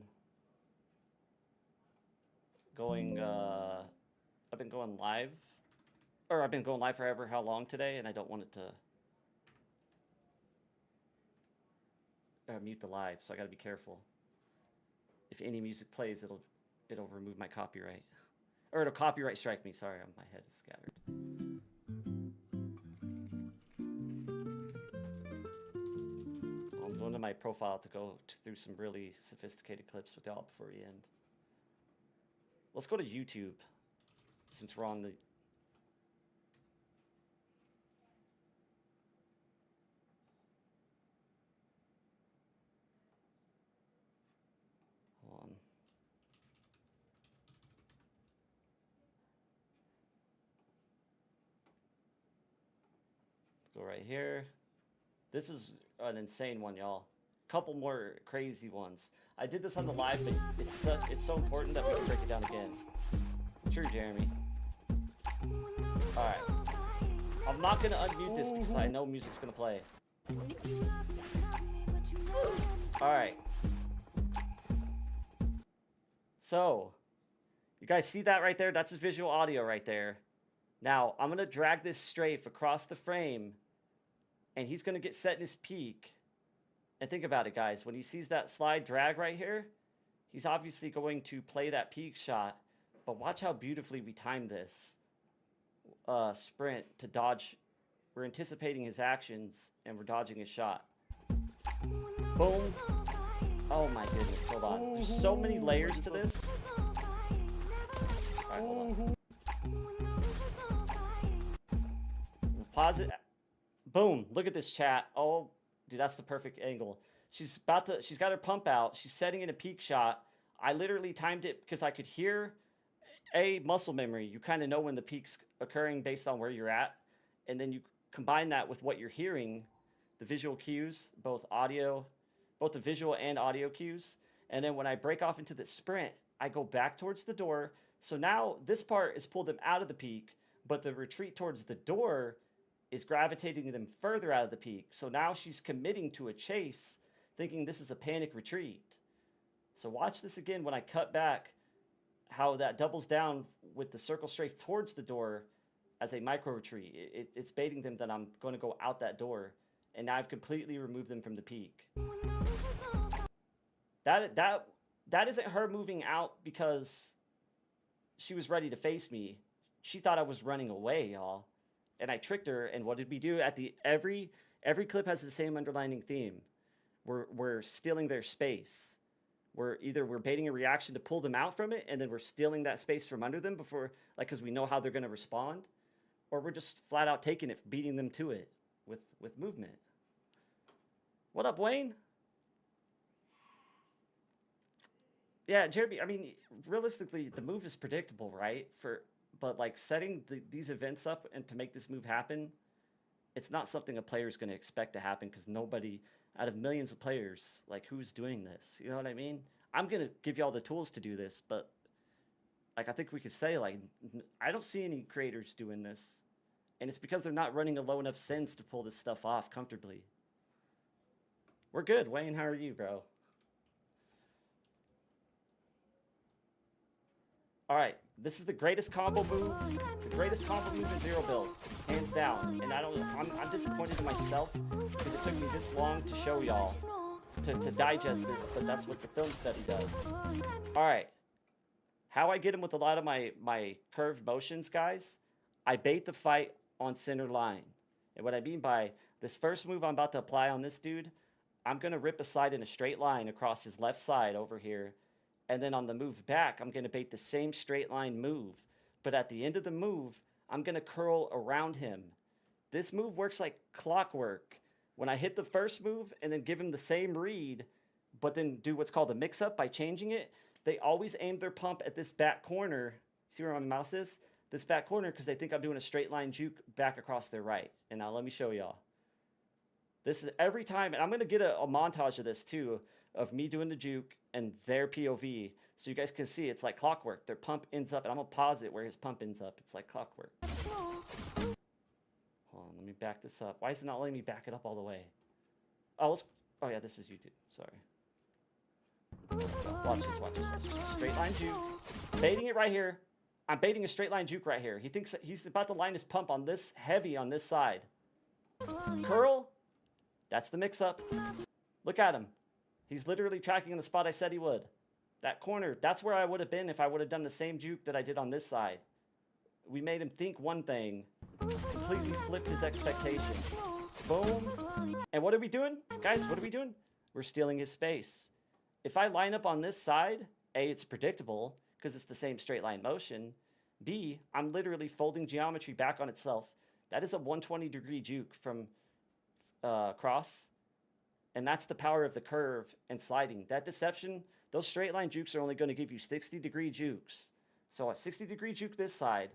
going live, or I've been going live forever how long today, and I don't want it to mute the live, so I gotta be careful. If any music plays, it'll remove my copyright, or it'll copyright strike me. Sorry, my head is scattered. I'm going to my profile to go through some really sophisticated clips with y'all before we end. Let's go to YouTube, since we're on the... Hold on. Go right here. This is an insane one, y'all. Couple more crazy ones. I did this on the live, but it's so important that we can break it down again. True, Jeremy. Alright. I'm not gonna unmute this because I know music's gonna play. Alright. So, you guys see that right there? That's his visual audio right there. Now, I'm going to drag this strafe across the frame, and he's going to get set in his peak. And think about it, guys. When he sees that slide drag right here, he's obviously going to play that peak shot. But watch how beautifully we time this sprint to dodge. We're anticipating his actions, and we're dodging his shot. Boom. Oh my goodness, hold on. There's so many layers to this. Alright, hold on. We'll pause it. Boom, look at this chat. Oh, dude, that's the perfect angle. She's got her pump out. She's setting in a peak shot. I literally timed it because I could hear muscle memory. You kind of know when the peak's occurring based on where you're at. And then you combine that with what you're hearing, the visual cues, both the visual and audio cues. And then when I break off into the sprint, I go back towards the door. So now this part is pulled them out of the peak, but the retreat towards the door is gravitating them further out of the peak. So now she's committing to a chase, thinking this is a panic retreat. So watch this again when I cut back, how that doubles down with the circle strafe towards the door as a micro retreat. It's baiting them that I'm going to go out that door. And now I've completely removed them from the peak. That isn't her moving out because she was ready to face me. She thought I was running away, y'all. And I tricked her, and what did we do? Every clip has the same underlining theme. We're stealing their space. We're baiting a reaction to pull them out from it, and then we're stealing that space from under them because we know how they're gonna respond. Or we're just flat out taking it, beating them to it with movement. What up, Wayne? Yeah, Jeremy, I mean, realistically, the move is predictable, right? But like setting these events up and to make this move happen, it's not something a player is going to expect to happen because nobody out of millions of players, like, who's doing this? You know what I mean? I'm going to give you all the tools to do this, but like, I think we could say, like, I don't see any creators doing this. And it's because they're not running a low enough sends to pull this stuff off comfortably. We're good. Wayne, how are you, bro? All right, this is the greatest combo move. The greatest combo move in zero build, hands down. And I'm disappointed in myself because it took me this long to show y'all to digest this, but that's what the film study does. All right, how I get him with a lot of my curved motions, guys, I bait the fight on center line. And what I mean by this first move I'm about to apply on this dude, I'm going to rip a slide in a straight line across his left side over here. And then on the move back, I'm going to bait the same straight line move. But at the end of the move, I'm going to curl around him. This move works like clockwork. When I hit the first move and then give him the same read, but then do what's called a mix-up by changing it, they always aim their pump at this back corner. See where my mouse is? This back corner, because they think I'm doing a straight line juke back across their right. And now let me show y'all. This is every time, and I'm going to get a montage of this too, of me doing the juke and their POV, so you guys can see it's like clockwork. Their pump ends up, and I'm going to pause it where his pump ends up. It's like clockwork. Hold on, let me back this up. Why is it not letting me back it up all the way? Oh, yeah, this is YouTube. Sorry. Watch this, watch this. Straight line juke. Baiting it right here. I'm baiting a straight line juke right here. He thinks that he's about to line his pump on this heavy on this side. Curl. That's the mix-up. Look at him. He's literally tracking in the spot I said he would. That corner, that's where I would have been if I would have done the same juke that I did on this side. We made him think one thing, completely flipped his expectations. Boom. And what are we doing? Guys, what are we doing? We're stealing his space. If I line up on this side, A, it's predictable because it's the same straight line motion. B, I'm literally folding geometry back on itself. That is a 120-degree juke from cross. And that's the power of the curve and sliding. That deception, those straight line jukes are only going to give you 60-degree jukes. So a 60-degree juke this side,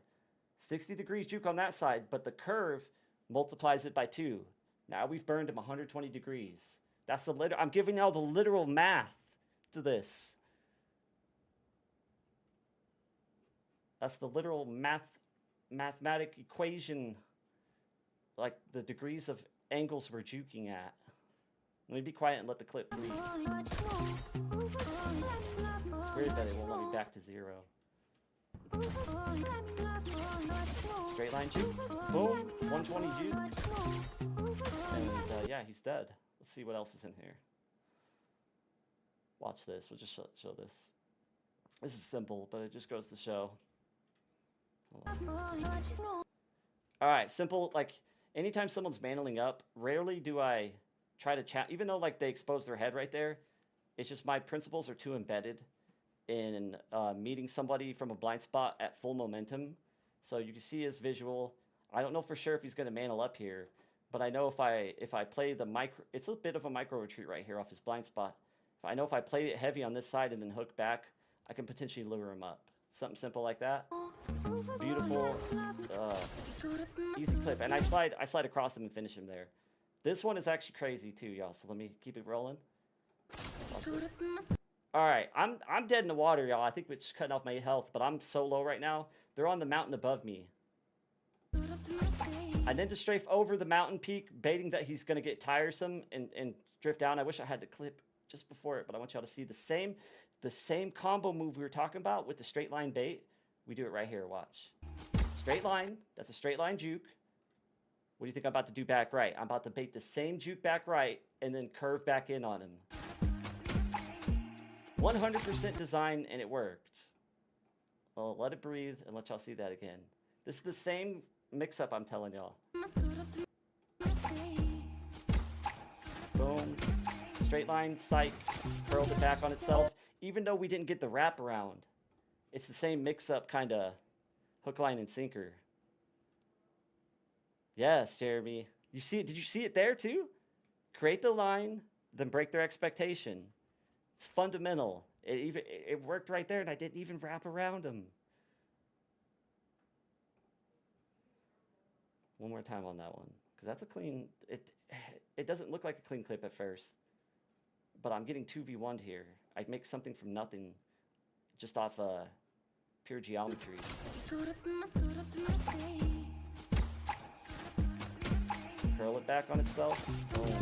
60-degree juke on that side, but the curve multiplies it by 2. Now we've burned him 120 degrees. That's the I'm giving y'all the literal math to this. That's the literal mathematic equation, like the degrees of angles we're juking at. Let me be quiet and let the clip breathe. It's weird good that it won't let me back to 0. Straight line juke. Boom. 120 juke. And yeah, he's dead. Let's see what else is in here. Watch this. We'll just show this. This is simple, but it just goes to show. Alright, simple. Like, anytime someone's mantling up, rarely do I try to chat. Even though, like, they expose their head right there, it's just my principles are too embedded in meeting somebody from a blind spot at full momentum. So you can see his visual. I don't know for sure if he's going to mantle up here, but I know if I play the micro, it's a bit of a micro retreat right here off his blind spot. I know if I play it heavy on this side and then hook back, I can potentially lure him up. Something simple like that. Beautiful, easy clip. And I slide across him and finish him there. This one is actually crazy too, y'all. So let me keep it rolling. All right, I'm dead in the water, y'all. I think it's cutting off my health, but I'm so low right now. They're on the mountain above me. I ninja strafe over the mountain peak, baiting that he's gonna get tiresome and drift down. I wish I had the clip just before it, but I want y'all to see the same combo move we were talking about with the straight line bait. We do it right here. Watch. Straight line. That's a straight line juke. What do you think I'm about to do back right? I'm about to bait the same juke back right and then curve back in on him. 100% design, and it worked. Well, let it breathe and let y'all see that again. This is the same mix-up I'm telling y'all. Boom. Straight line, psych, curled it back on itself. Even though we didn't get the wrap around, it's the same mix-up kind of hook, line, and sinker. Yes, Jeremy. You see it? Did you see it there too? Create the line, then break their expectation. It's fundamental. It worked right there, and I didn't even wrap around them. One more time on that one, because that's a clean. It doesn't look like a clean clip at first, but I'm getting 2v1'd here. I'd make something from nothing, just off pure geometry. Curl it back on itself. Boom.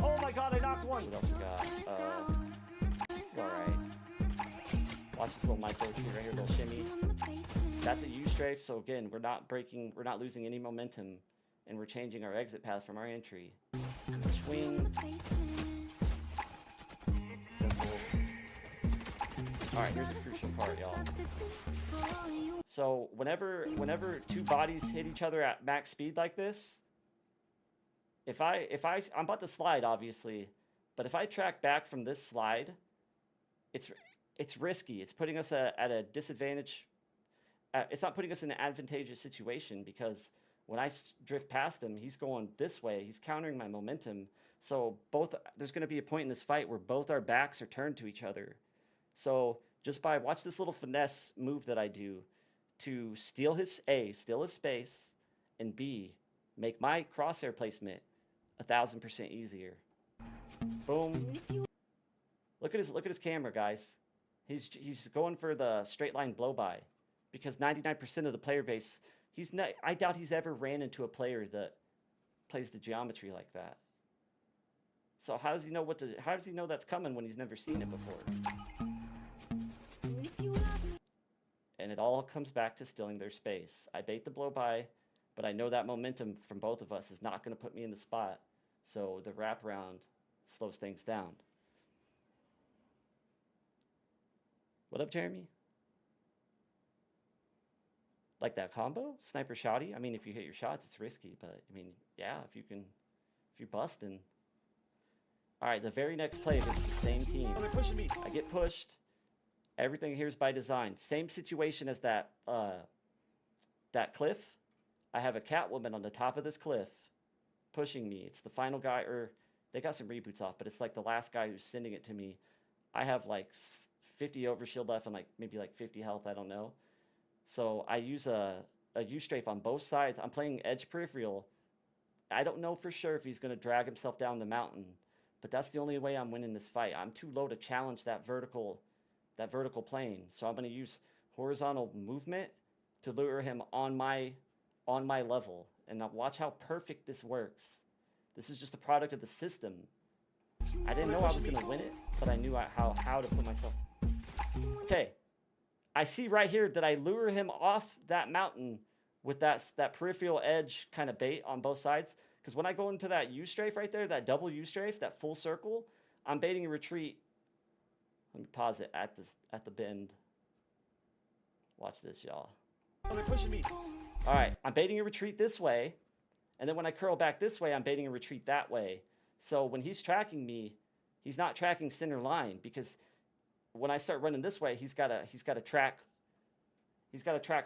Oh my god, I knocked one! What else we got? It's alright. Watch this little micro retreat right here, little shimmy. That's a U-strafe, so again, we're not losing any momentum, and we're changing our exit path from our entry. Swing. Simple. Alright, here's a crucial part, y'all. So whenever two bodies hit each other at max speed like this, I'm about to slide, obviously, but if I track back from this slide, it's risky. It's putting us at a disadvantage. It's not putting us in an advantageous situation, because when I drift past him, he's going this way. He's countering my momentum. So there's going to be a point in this fight where both our backs are turned to each other. So just watch this little finesse move that I do to steal his space, and B, make my crosshair placement 1,000% easier. Boom. Look at his camera, guys. He's going for the straight line blow by, because 99% of the player base, I doubt he's ever ran into a player that plays the geometry like that. So how does he know that's coming when he's never seen it before? And it all comes back to stealing their space. I bait the blow by, but I know that momentum from both of us is not going to put me in the spot. So the wraparound slows things down. What up, Jeremy? Like that combo? Sniper shotty? I mean, if you hit your shots, it's risky, but I mean, yeah, if you're busting. All right, the very next play, it's the same team. Oh, they're pushing me. I get pushed. Everything here is by design. Same situation as that cliff. I have a Catwoman on the top of this cliff pushing me. It's the final guy, or they got some reboots off, but it's like the last guy who's sending it to me. I have like 50 overshield left and like maybe like 50 health, I don't know. So I use a U-strafe on both sides. I'm playing edge peripheral. I don't know for sure if he's going to drag himself down the mountain, but that's the only way I'm winning this fight. I'm too low to challenge that vertical plane. So I'm going to use horizontal movement to lure him on my level. And now watch how perfect this works. This is just a product of the system. I didn't know I was going to win it, but I knew how to put myself Okay. I see right here that I lure him off that mountain with that peripheral edge kind of bait on both sides. Because when I go into that U-strafe right there, that double U-strafe, that full circle, I'm baiting a retreat. Let me pause it at the bend. Watch this, y'all. Oh, they're pushing me. All right, I'm baiting a retreat this way. And then when I curl back this way, I'm baiting a retreat that way. So when he's tracking me, he's not tracking center line, because when I start running this way, he's got to track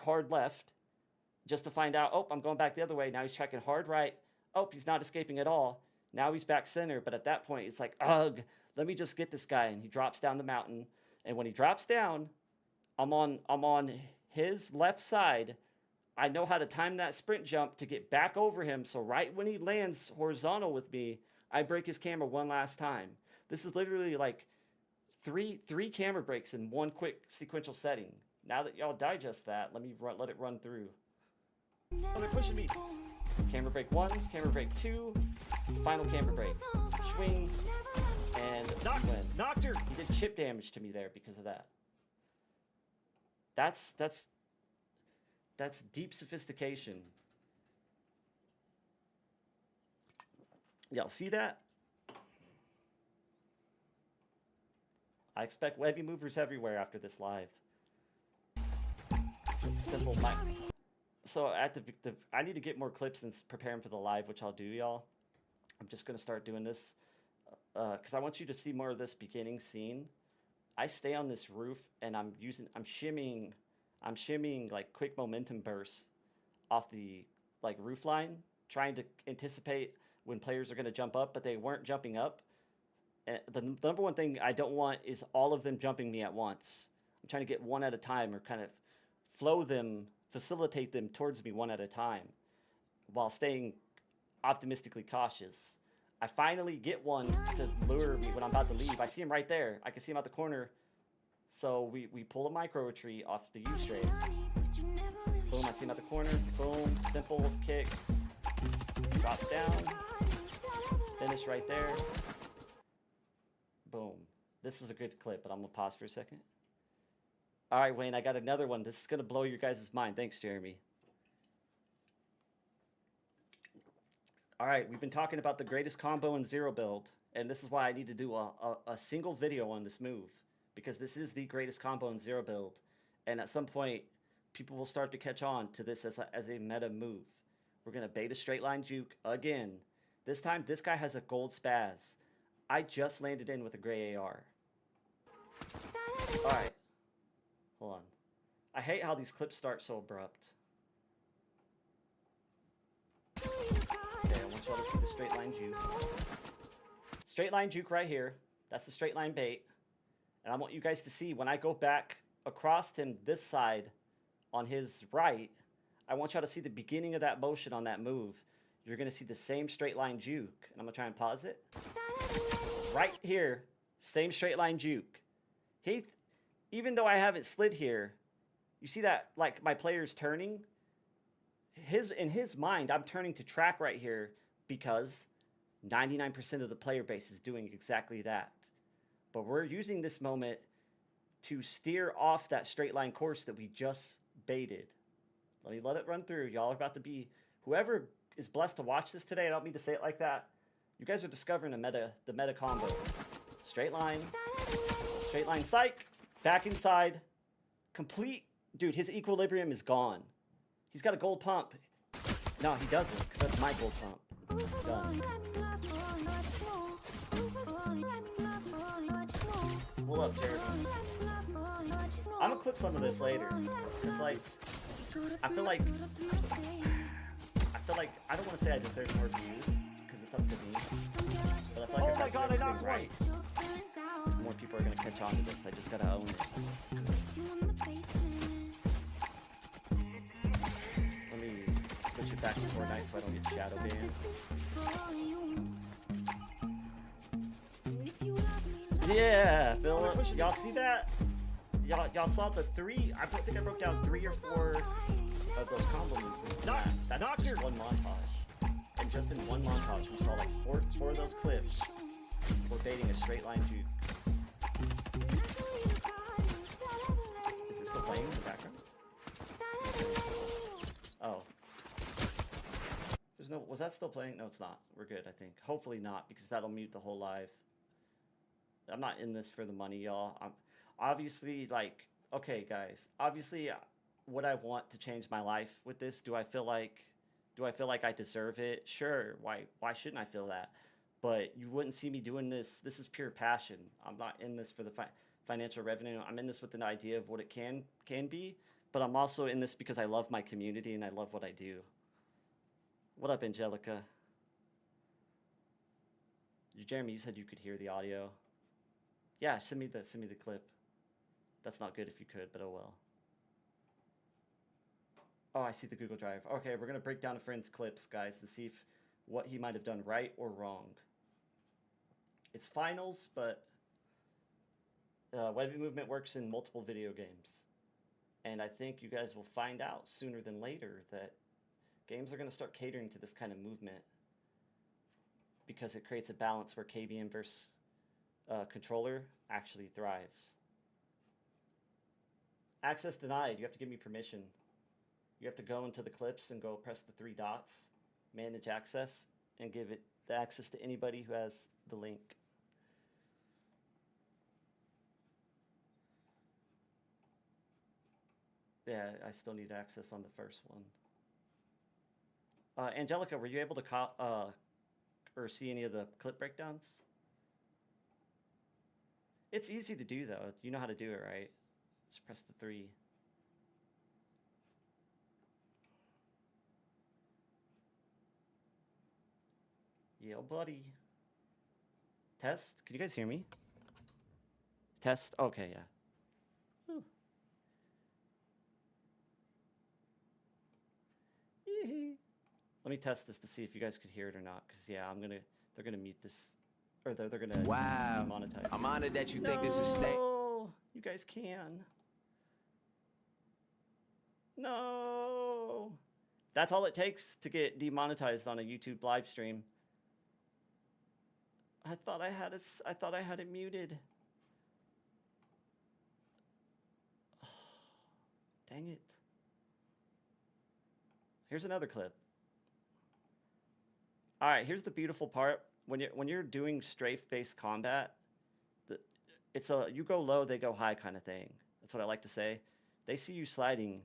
hard left just to find out, oh, I'm going back the other way. Now he's tracking hard right. Oh, he's not escaping at all. Now he's back center, but at that point it's like, ugh, let me just get this guy. And he drops down the mountain. And when he drops down, I'm on his left side. I know how to time that sprint jump to get back over him. So right when he lands horizontal with me, I break his camera one last time. This is literally like three camera breaks in one quick sequential setting. Now that y'all digest that, let it run through. Oh, they're pushing me. Camera break 1, camera break 2, final camera break. Swing, and win. Knocked her. He did chip damage to me there because of that. That's deep sophistication. Y'all see that? I expect Webby movers everywhere after this live. Simple. So at I need to get more clips and prepare them for the live, which I'll do, y'all. I'm just gonna start doing this because I want you to see more of this beginning scene. I stay on this roof and I'm shimmying like quick momentum bursts off the like roof line, trying to anticipate when players are gonna jump up, but they weren't jumping up. And the number one thing I don't want is all of them jumping me at once. I'm trying to get one at a time, or kind of facilitate them towards me one at a time while staying optimistically cautious. I finally get one to lure me when I'm about to leave. I see him right there. I can see him out the corner. So we pull a micro retreat off the U-strafe. Boom, I see him at the corner. Boom, simple kick. Drops down. Finish right there. Boom. This is a good clip, but I'm gonna pause for a second. All right, Wayne, I got another one. This is gonna blow your guys' mind. Thanks, Jeremy. All right, we've been talking about the greatest combo in Zero build, and this is why I need to do a single video on this move, because this is the greatest combo in Zero build, and at some point, people will start to catch on to this as a meta move. We're gonna bait a straight line juke again. This time, this guy has a gold spaz. I just landed in with a gray AR. All right, hold on. I hate how these clips start so abrupt. Okay, I want y'all to see the straight line juke. Straight line juke right here. That's the straight line bait. And I want you guys to see when I go back across him this side on his right, I want y'all to see the beginning of that motion on that move. You're gonna see the same straight line juke. And I'm gonna try and pause it. Right here, same straight line juke. Even though I haven't slid here, you see that like my player's turning? In his mind, I'm turning to track right here because 99% of the player base is doing exactly that. But we're using this moment to steer off that straight line course that we just baited. Let it run through. Y'all are about to be, whoever is blessed to watch this today, I don't mean to say it like that. You guys are discovering the meta combo. Straight line psych, back inside, complete. Dude, his equilibrium is gone. He's got a gold pump. No, he doesn't, because that's my gold pump. Done. Pull up, Jeremy. I'm gonna clip some of this later. It's like, I feel like I don't want to say I deserve more views, because it's up to me. But I feel like Oh my god, I knocked right. More people are gonna catch on to this. I just gotta own it. Let me switch it back to Fortnite so I don't get shadow banned. Yeah, Phil. Y'all see that? Y'all saw the 3? I think I broke down 3 or 4 of those combo moves. That's just one montage. And just in one montage, we saw like 4 of those clips. We're baiting a straight line juke. Was that still playing? No, it's not. We're good, I think. Hopefully not, because that'll mute the whole live. I'm not in this for the money, y'all. I'm obviously like, okay, guys. Obviously, would I want to change my life with this? Do I feel like I deserve it? Sure. Why shouldn't I feel that? But you wouldn't see me doing this. This is pure passion. I'm not in this for the financial revenue. I'm in this with an idea of what it can be, but I'm also in this because I love my community and I love what I do. What up, Angelica? Jeremy, you said you could hear the audio. Yeah, send me the clip. That's not good if you could, but oh well. Oh, I see the Google Drive. Okay, we're gonna break down a friend's clips, guys, to see if what he might have done right or wrong. It's finals, but Webby Movement works in multiple video games. And I think you guys will find out sooner than later that games are going to start catering to this kind of movement because it creates a balance where KBM versus controller actually thrives. Access denied. You have to give me permission. You have to go into the clips and go press the 3 dots, manage access, and give it the access to anybody who has the link. Yeah, I still need access on the first one. Angelica, were you able to or see any of the clip breakdowns? It's easy to do, though. You know how to do it, right? Just press the 3. Yeah, buddy. Test? Can you guys hear me? Test? Okay, yeah. Whew. Let me test this to see if you guys could hear it or not, because yeah, they're gonna mute this, or they're gonna demonetize. I'm honored that you think this is state. No, you guys can. No, that's all it takes to get demonetized on a YouTube live stream. I thought I had it muted. Dang it. Here's another clip. All right, here's the beautiful part. When you're doing strafe-based combat, it's a you go low, they go high kind of thing. That's what I like to say. They see you sliding,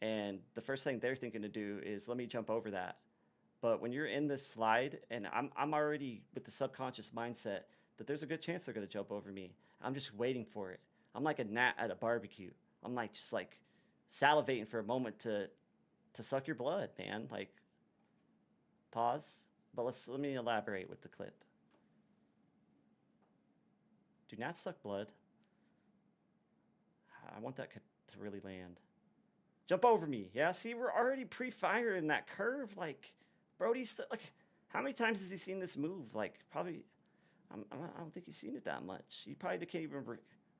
and the first thing they're thinking to do is let me jump over that. But when you're in this slide, and I'm already with the subconscious mindset that there's a good chance they're gonna jump over me. I'm just waiting for it. I'm like a gnat at a barbecue. I'm like just like salivating for a moment to suck your blood, man. Like, pause. But let me elaborate with the clip. Do not suck blood. I want that to really land. Jump over me. Yeah, see, we're already pre-firing that curve. Like, Brody's like, how many times has he seen this move? Like, probably, I don't think he's seen it that much. He probably can't even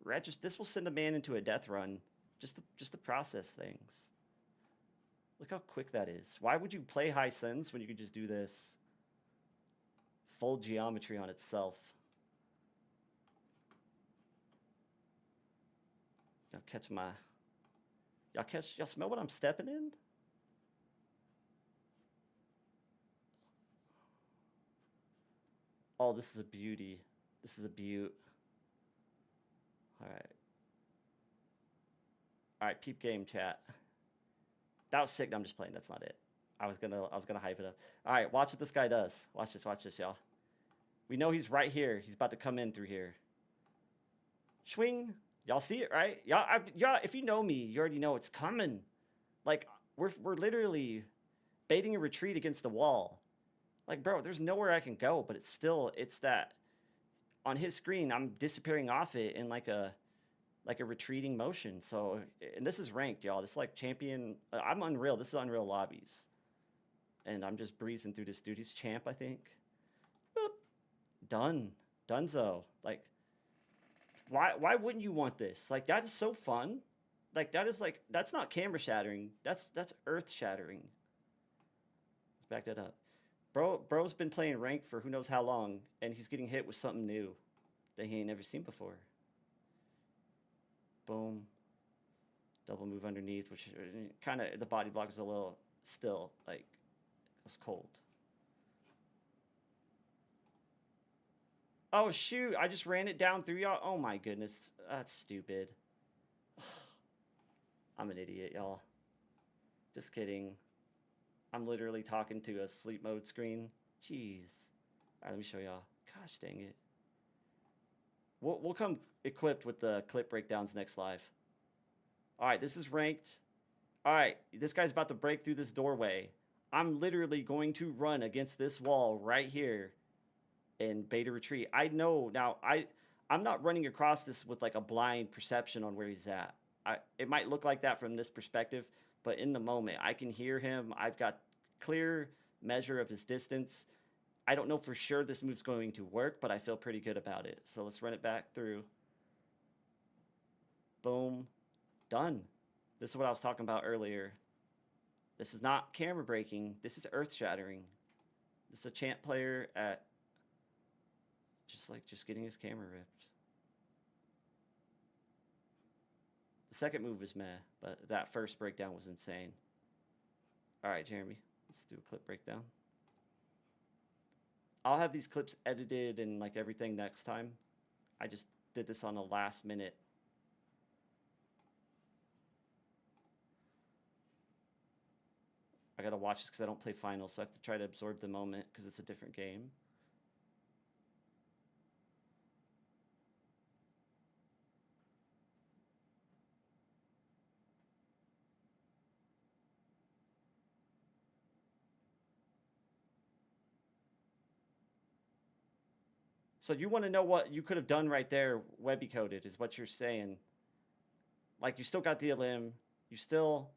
register. This will send a man into a death run just to process things. Look how quick that is. Why would you play high sends when you could just do this? Fold geometry on itself. Y'all smell what I'm stepping in? Oh, this is a beauty. This is a beaut. All right, peep game chat. That was sick. No, I'm just playing. That's not it. I was gonna hype it up. All right, watch what this guy does. Watch this, y'all. We know he's right here. He's about to come in through here. Swing. Y'all see it, right? Y'all, if you know me, you already know it's coming. Like, we're literally baiting a retreat against the wall. Like, bro, there's nowhere I can go, but it's that on his screen, I'm disappearing off it in like a retreating motion. So, and this is ranked, y'all. This is like champion. I'm Unreal. This is Unreal lobbies. And I'm just breezing through this dude. He's champ, I think. Boop. Done. Dunzo. Like, why wouldn't you want this? Like, that is so fun. Like, that's not camera shattering. That's earth shattering. Let's back that up. Bro's been playing ranked for who knows how long, and he's getting hit with something new that he ain't never seen before. Boom. Double move underneath, which kind of, the body block is a little still, like, it was cold. Oh shoot! I just ran it down through y'all. Oh my goodness, that's stupid. I'm an idiot, y'all. Just kidding. I'm literally talking to a sleep mode screen. Jeez. All right, let me show y'all. Gosh dang it. We'll come equipped with the clip breakdowns next live. All right, this is ranked. All right, this guy's about to break through this doorway. I'm literally going to run against this wall right here and beta retreat. I know now. I'm not running across this with like a blind perception on where he's at. It might look like that from this perspective, but in the moment, I can hear him. I've got clear measure of his distance. I don't know for sure this move's going to work, but I feel pretty good about it. So let's run it back through. Boom. Done. This is what I was talking about earlier. This is not camera breaking. This is earth shattering. This is a champ player at just getting his camera ripped. The second move was meh, but that first breakdown was insane. All right, Jeremy, let's do a clip breakdown. I'll have these clips edited and like everything next time. I just did this on a last minute. I gotta watch this because I don't play finals, so I have to try to absorb the moment because it's a different game. So you want to know what you could have done right there, Webby coded, is what you're saying. Like you still got the limb, you still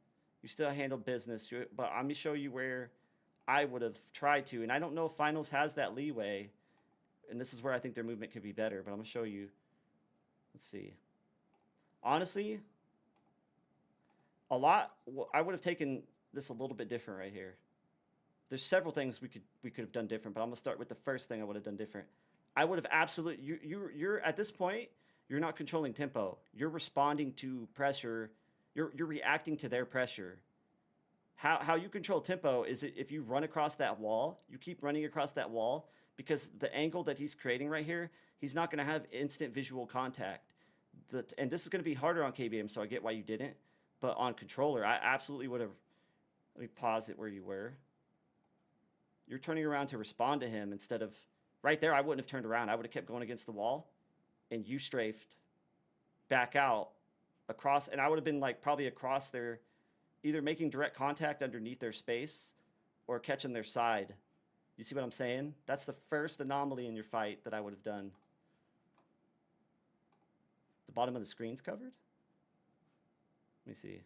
handled business, but I'm gonna show you where I would have tried to, and I don't know if finals has that leeway, and this is where I think their movement could be better. But I'm gonna show you. Let's see. Honestly, I would have taken this a little bit different right here. There's several things we could have done different, but I'm gonna start with the first thing I would have done different. I would have absolutely you're at this point, you're not controlling tempo. You're responding to pressure. You're reacting to their pressure. How you control tempo is if you run across that wall, you keep running across that wall because the angle that he's creating right here, he's not going to have instant visual contact. And this is going to be harder on KBM, so I get why you didn't. But on controller, I absolutely would have. Let me pause it where you were. You're turning around to respond to him instead of right there. I wouldn't have turned around. I would have kept going against the wall, and you strafed back out across, and I would have been like probably across their, either making direct contact underneath their space or catching their side. You see what I'm saying? That's the first anomaly in your fight that I would have done. The bottom of the screen's covered? Let me see.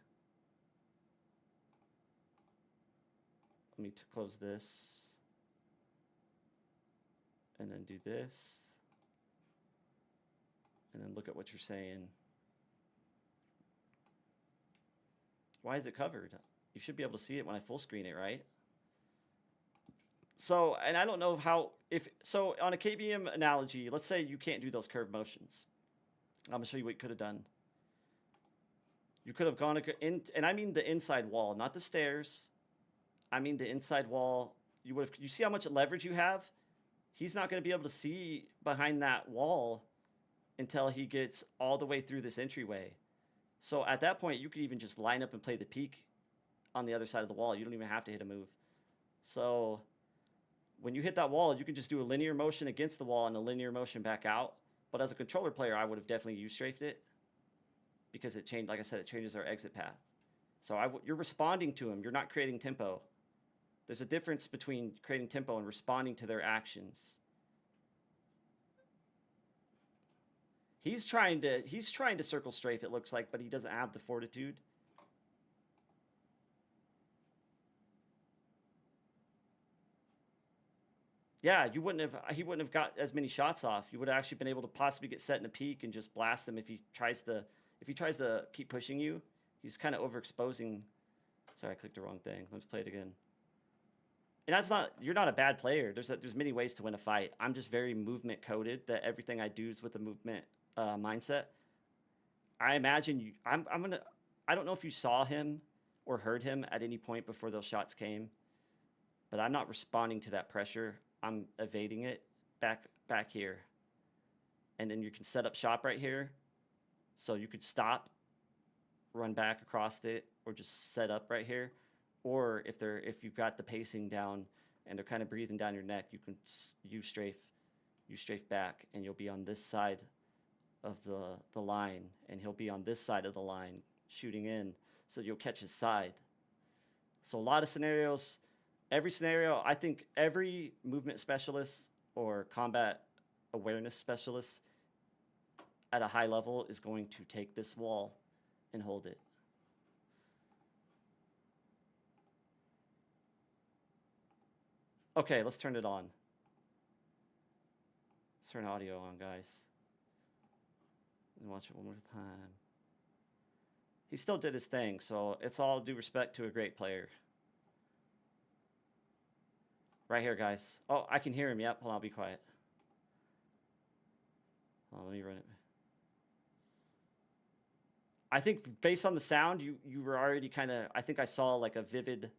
Let me close this. And then do this. And then look at what you're saying. Why is it covered? You should be able to see it when I full screen it, right? So, and I don't know how, so on a KBM analogy, let's say you can't do those curve motions. I'm gonna show you what you could have done. You could have gone in, and I mean the inside wall, not the stairs. I mean the inside wall. You see how much leverage you have? He's not gonna be able to see behind that wall until he gets all the way through this entryway. So at that point, you could even just line up and play the peak on the other side of the wall. You don't even have to hit a move. So when you hit that wall, you can just do a linear motion against the wall and a linear motion back out. But as a controller player, I would have definitely U-strafed it because it changed, like I said, it changes our exit path. So you're responding to him. You're not creating tempo. There's a difference between creating tempo and responding to their actions. He's trying to circle strafe, it looks like, but he doesn't have the fortitude. Yeah, he wouldn't have got as many shots off. You would have actually been able to possibly get set in a peak and just blast him if he tries to keep pushing you. He's kind of overexposing. Sorry, I clicked the wrong thing. Let's play it again. And you're not a bad player. There's many ways to win a fight. I'm just very movement coded, that everything I do is with the movement mindset. I imagine I don't know if you saw him or heard him at any point before those shots came, but I'm not responding to that pressure. I'm evading it back here. and then you can set up shop right here. So you could stop, run back across it, or just set up right here. Or if you've got the pacing down and they're kind of breathing down your neck, you can you strafe back, and you'll be on this side of the line, and he'll be on this side of the line shooting in, so you'll catch his side. So a lot of scenarios, every scenario, I think every movement specialist or combat awareness specialist at a high level is going to take this wall and hold it. Okay, let's turn it on. Let's turn audio on, guys. And watch it one more time. He still did his thing, so it's all due respect to a great player. Right here, guys. Oh, I can hear him. Yep, hold on, I'll be quiet. Oh, let me run it. I think based on the sound, you were already kind of, I think I saw like a vivid,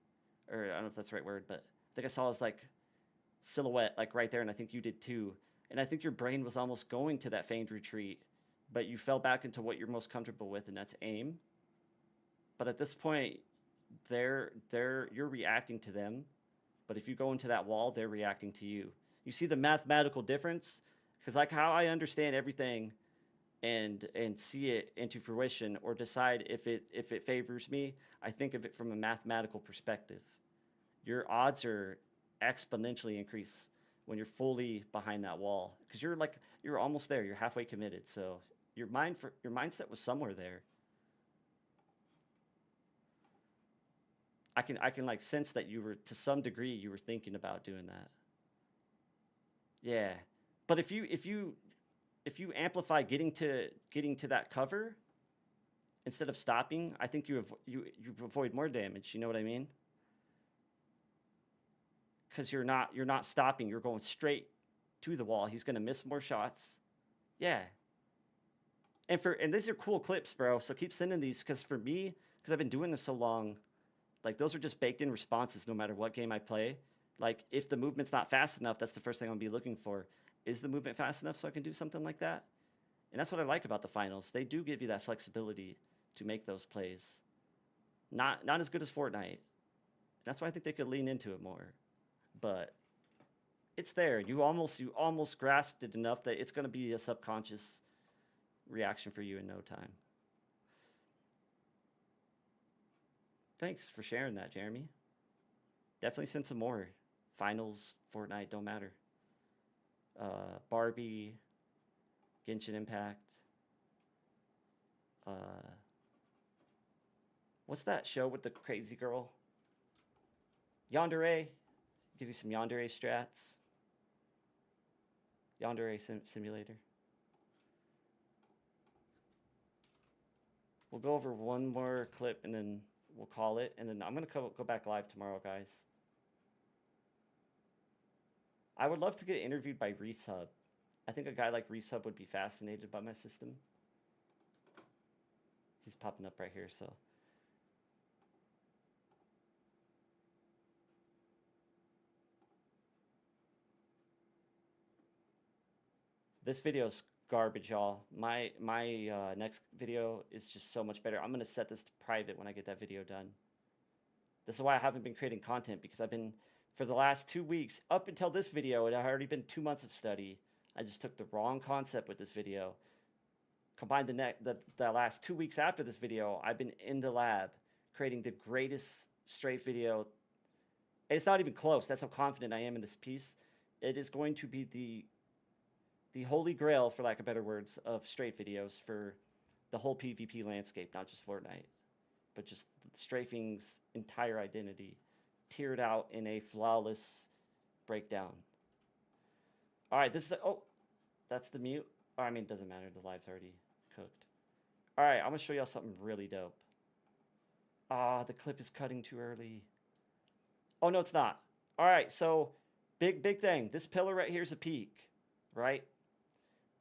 or I don't know if that's the right word, but I think I saw his like silhouette like right there, and I think you did too. And I think your brain was almost going to that feigned retreat, but you fell back into what you're most comfortable with, and that's aim. But at this point, you're reacting to them. But if you go into that wall, they're reacting to you. You see the mathematical difference? Because like how I understand everything and see it into fruition, or decide if it favors me, I think of it from a mathematical perspective. Your odds are exponentially increased when you're fully behind that wall, because you're almost there. You're halfway committed. So your mindset was somewhere there. I can like sense that you were, to some degree, you were thinking about doing that. Yeah, but if you amplify getting to that cover instead of stopping, I think you avoid more damage. You know what I mean? Because you're not stopping. You're going straight to the wall. He's gonna miss more shots. Yeah. And these are cool clips, bro. So keep sending these, because for me, because I've been doing this so long, like those are just baked in responses no matter what game I play. Like if the movement's not fast enough, that's the first thing I'm gonna be looking for. Is the movement fast enough so I can do something like that? And that's what I like about the finals. They do give you that flexibility to make those plays. Not as good as Fortnite. That's why I think they could lean into it more. But it's there. You almost grasped it enough that it's gonna be a subconscious reaction for you in no time. Thanks for sharing that, Jeremy. Definitely send some more. Finals, Fortnite, don't matter. Barbie, Genshin Impact. What's that show with the crazy girl? Yandere. Give you some Yandere strats. Yandere simulator. We'll go over one more clip and then we'll call it. And then I'm going to go back live tomorrow, guys. I would love to get interviewed by Resub. I think a guy like Resub would be fascinated by my system. He's popping up right here, so. This video's garbage, y'all. My next video is just so much better. I'm gonna set this to private when I get that video done. This is why I haven't been creating content, because I've been, for the last 2 weeks, up until this video, it had already been 2 months of study. I just took the wrong concept with this video. Combined the last 2 weeks after this video, I've been in the lab creating the greatest strafe video. And it's not even close. That's how confident I am in this piece. It is going to be the holy grail, for lack of better words, of strafe videos for the whole PvP landscape, not just Fortnite, but just strafing's entire identity, tiered out in a flawless breakdown. All right, this is that's the mute. Oh, I mean, it doesn't matter. The live's already cooked. All right, I'm gonna show y'all something really dope. Ah, the clip is cutting too early. Oh no, it's not. All right, so big thing. This pillar right here is a peak, right?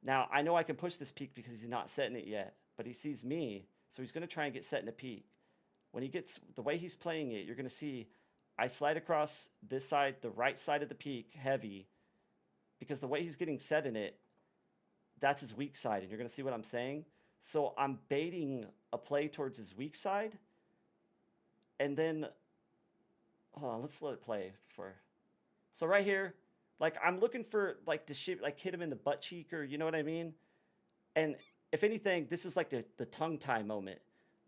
Now I know I can push this peak because he's not setting it yet, but he sees me, so he's gonna try and get set in a peak. When he gets, the way he's playing it, you're gonna see I slide across this side, the right side of the peak, heavy, because the way he's getting set in it, that's his weak side, and you're gonna see what I'm saying. So I'm baiting a play towards his weak side, and then hold on, let's let it play for. So right here, like I'm looking for like to like hit him in the butt cheek, or you know what I mean. And if anything, this is like the tongue tie moment,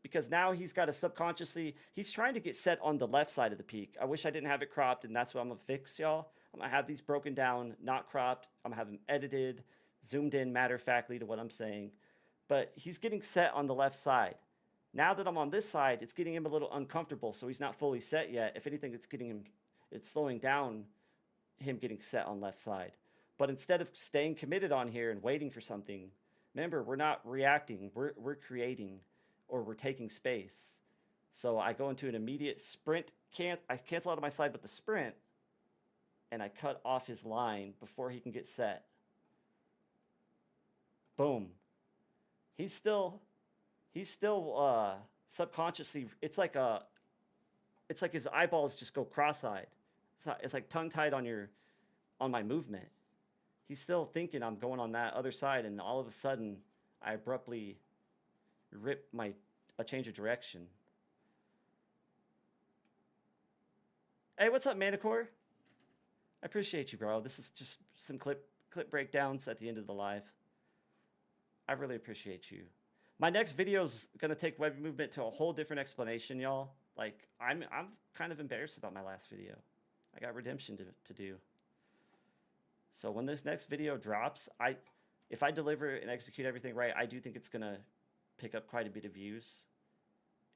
because now he's got to subconsciously, he's trying to get set on the left side of the peak. I wish I didn't have it cropped, and that's what I'm gonna fix, y'all. I'm gonna have these broken down, not cropped. I'm gonna have them edited, zoomed in matter-of-factly to what I'm saying. But he's getting set on the left side. Now that I'm on this side, it's getting him a little uncomfortable, so he's not fully set yet. If anything, it's slowing down him getting set on left side. But instead of staying committed on here and waiting for something, remember, we're not reacting, we're creating, or we're taking space. So I go into an immediate sprint, I cancel out of my side with the sprint, and I cut off his line before he can get set. Boom. He's still subconsciously, it's like his eyeballs just go cross-eyed. It's like tongue-tied on my movement. He's still thinking I'm going on that other side, and all of a sudden, I abruptly rip a change of direction. Hey, what's up, Manicore? I appreciate you, bro. This is just some clip breakdowns at the end of the live. I really appreciate you. My next video is gonna take Webby Movement to a whole different explanation, y'all. Like, I'm kind of embarrassed about my last video. I got redemption to do. So when this next video drops, if I deliver and execute everything right, I do think it's gonna pick up quite a bit of views,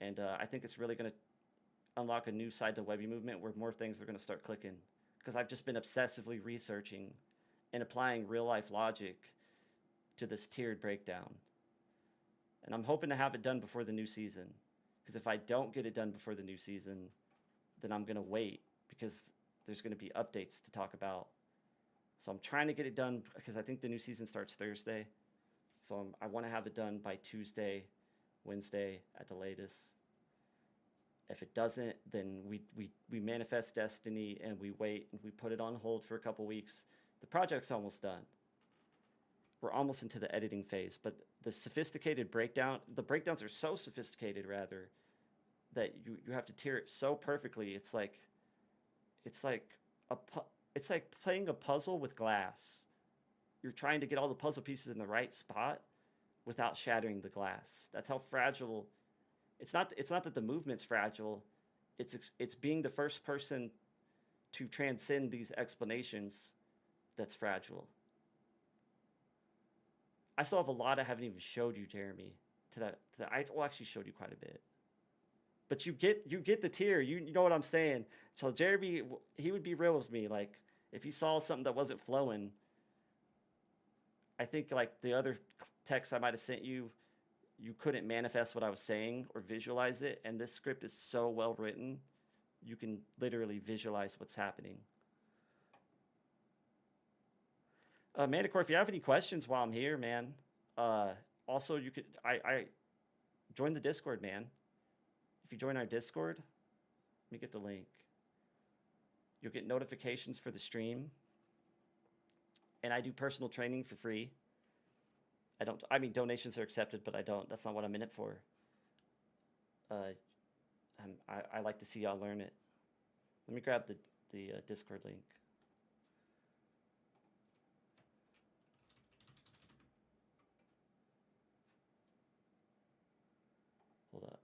and I think it's really gonna unlock a new side to Webby Movement where more things are gonna start clicking. Because I've just been obsessively researching and applying real life logic to this tiered breakdown, and I'm hoping to have it done before the new season. Because if I don't get it done before the new season, then I'm gonna wait, because there's gonna be updates to talk about. So I'm trying to get it done because I think the new season starts Thursday. So I want to have it done by Tuesday, Wednesday at the latest. If it doesn't, then we manifest destiny and we wait and we put it on hold for a couple weeks. The project's almost done. We're almost into the editing phase, but the breakdowns are so sophisticated rather, that you have to tier it so perfectly. It's like playing a puzzle with glass. You're trying to get all the puzzle pieces in the right spot without shattering the glass. That's how fragile. It's not that the movement's fragile. It's being the first person to transcend these explanations that's fragile. I still have a lot I haven't even showed you, Jeremy. I actually showed you quite a bit. But you get the tier. You know what I'm saying. So Jeremy, he would be real with me. Like, if he saw something that wasn't flowing, I think like the other text I might have sent you, you couldn't manifest what I was saying or visualize it. And this script is so well written, you can literally visualize what's happening. Manticore, if you have any questions while I'm here, man, also you could, I join the Discord, man. If you join our Discord, let me get the link. You'll get notifications for the stream. And I do personal training for free. I mean, donations are accepted, but that's not what I'm in it for. I like to see y'all learn it. Let me grab the Discord link. Hold up.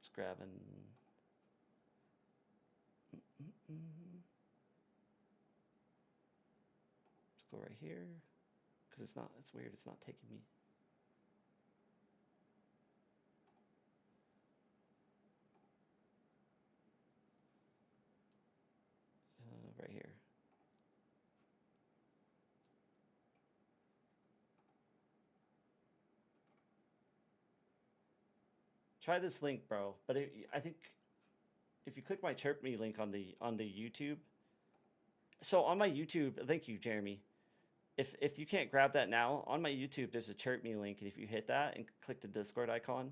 Just grabbing. Let's go right here, because it's weird, it's not taking me. Right here. Try this link, bro. But I think if you click my Chirp Me link on the YouTube. So on my YouTube, thank you, Jeremy. If you can't grab that now, on my YouTube there's a Chirp Me link, and if you hit that and click the Discord icon,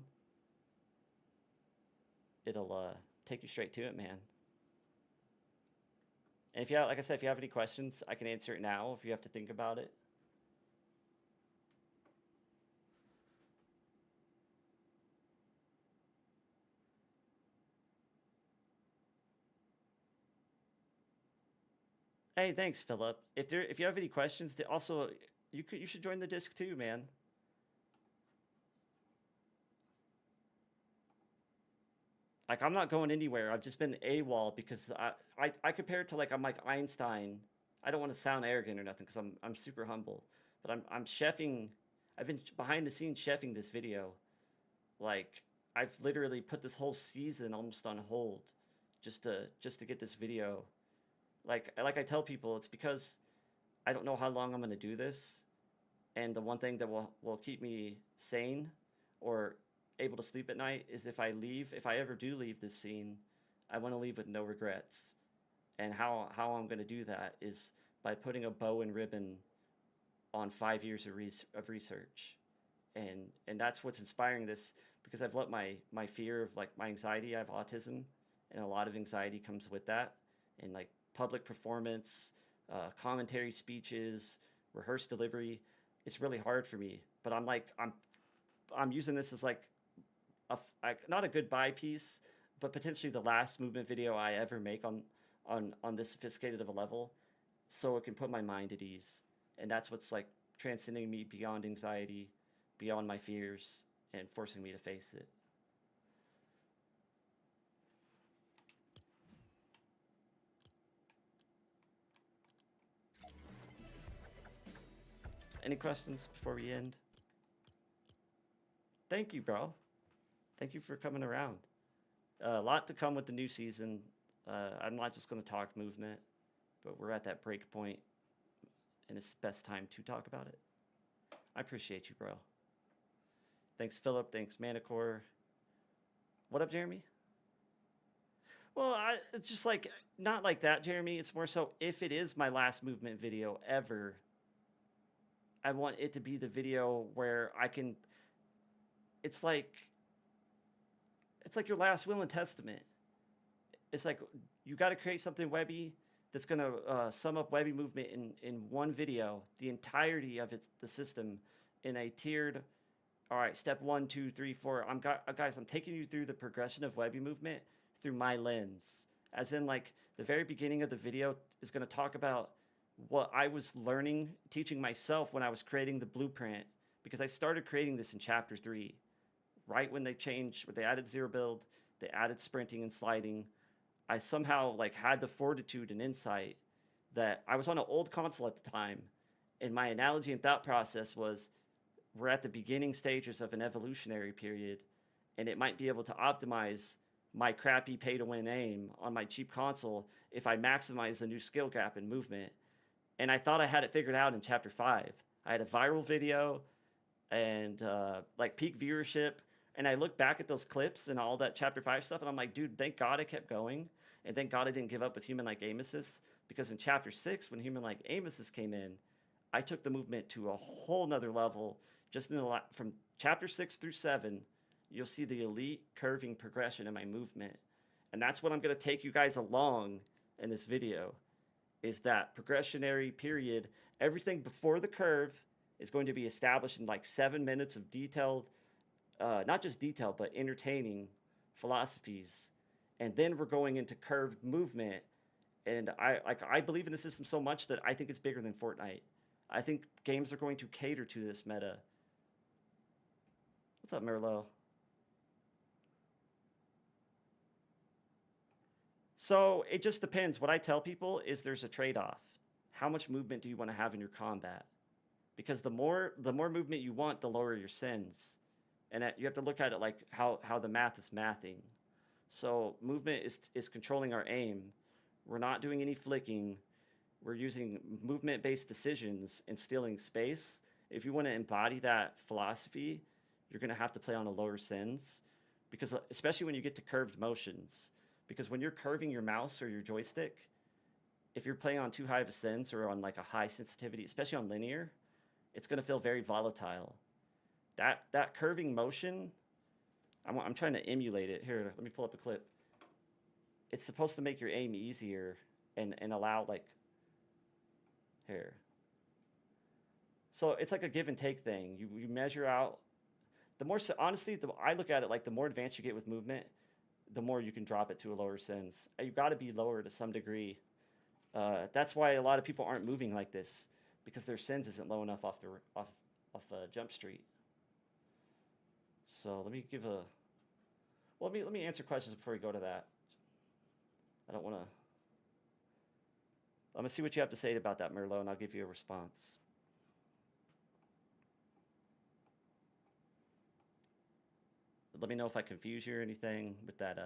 it'll take you straight to it, man. And if you have, like I said, if you have any questions, I can answer it now if you have to think about it. Hey, thanks, Philip. If you have any questions, also you should join the disc too, man. Like, I'm not going anywhere. I've just been AWOL because I compare it to, like, I'm like Einstein. I don't want to sound arrogant or nothing because I'm super humble, but I'm chefing. I've been behind the scenes chefing this video. Like, I've literally put this whole season almost on hold just to get this video. Like I tell people, it's because I don't know how long I'm going to do this, and the one thing that will keep me sane or able to sleep at night is if I ever do leave this scene, I want to leave with no regrets. And how I'm going to do that is by putting a bow and ribbon on 5 years of research. And that's what's inspiring this, because I've let my fear of, like, my anxiety, I have autism, and a lot of anxiety comes with that. And, like, public performance, commentary speeches, rehearsed delivery, it's really hard for me. But I'm using this as like not a goodbye piece, but potentially the last movement video I ever make on this sophisticated of a level, so it can put my mind at ease. And that's what's, like, transcending me beyond anxiety, beyond my fears, and forcing me to face it. Any questions before we end? Thank you, bro. Thank you for coming around. A lot to come with the new season. I'm not just going to talk movement, but we're at that break point, and it's the best time to talk about it. I appreciate you, bro. Thanks, Philip. Thanks, Manicore. What up, Jeremy? Well, it's just like, not like that, Jeremy. It's more so, if it is my last movement video ever, I want it to be the video where I can, it's like your last will and testament. It's like, you got to create something Webby that's going to sum up Webby Movement in one video, the entirety of the system, in a tiered, all right, step 1, 2, 3, 4. Guys, I'm taking you through the progression of Webby Movement through my lens. As in, like, the very beginning of the video is going to talk about what I was learning, teaching myself when I was creating the blueprint, because I started creating this in chapter 3, right when they added zero build, they added sprinting and sliding. I somehow, like, had the fortitude and insight that I was on an old console at the time, and my analogy and thought process was, we're at the beginning stages of an evolutionary period, and it might be able to optimize my crappy pay-to-win aim on my cheap console if I maximize the new skill gap in movement. And I thought I had it figured out in chapter 5. I had a viral video and like peak viewership. And I look back at those clips and all that chapter 5 stuff, and I'm like, dude, thank God I kept going. And thank God I didn't give up with Human Like Amos's, because in chapter 6, when Human Like Amos's came in, I took the movement to a whole nother level. Just from chapter 6 through 7, you'll see the elite curving progression in my movement. And that's what I'm going to take you guys along in this video, is that progressionary period. Everything before the curve is going to be established in like 7 minutes of detailed, not just detailed, but entertaining philosophies. And then we're going into curved movement. And I believe in the system so much that I think it's bigger than Fortnite. I think games are going to cater to this meta. What's up, Merlot? So it just depends. What I tell people is there's a trade-off. How much movement do you want to have in your combat? Because the more movement you want, the lower your sins. And you have to look at it like how the math is mathing. So movement is controlling our aim. We're not doing any flicking. We're using movement-based decisions and stealing space. If you want to embody that philosophy, you're going to have to play on a lower sins, because especially when you get to curved motions. Because when you're curving your mouse or your joystick, if you're playing on too high of a sense or on like a high sensitivity, especially on linear, it's going to feel very volatile. That curving motion, I'm trying to emulate it. Here, let me pull up the clip. It's supposed to make your aim easier and allow, like, here. So it's like a give and take thing. You measure out. The more, honestly, I look at it like the more advanced you get with movement, the more you can drop it to a lower sense. You got to be lower to some degree. That's why a lot of people aren't moving like this, because their sens isn't low enough off Jump Street. So let me give a. Well, let me answer questions before we go to that. I don't want to. I'm gonna see what you have to say about that, Merlot, and I'll give you a response. Let me know if I confuse you or anything with that.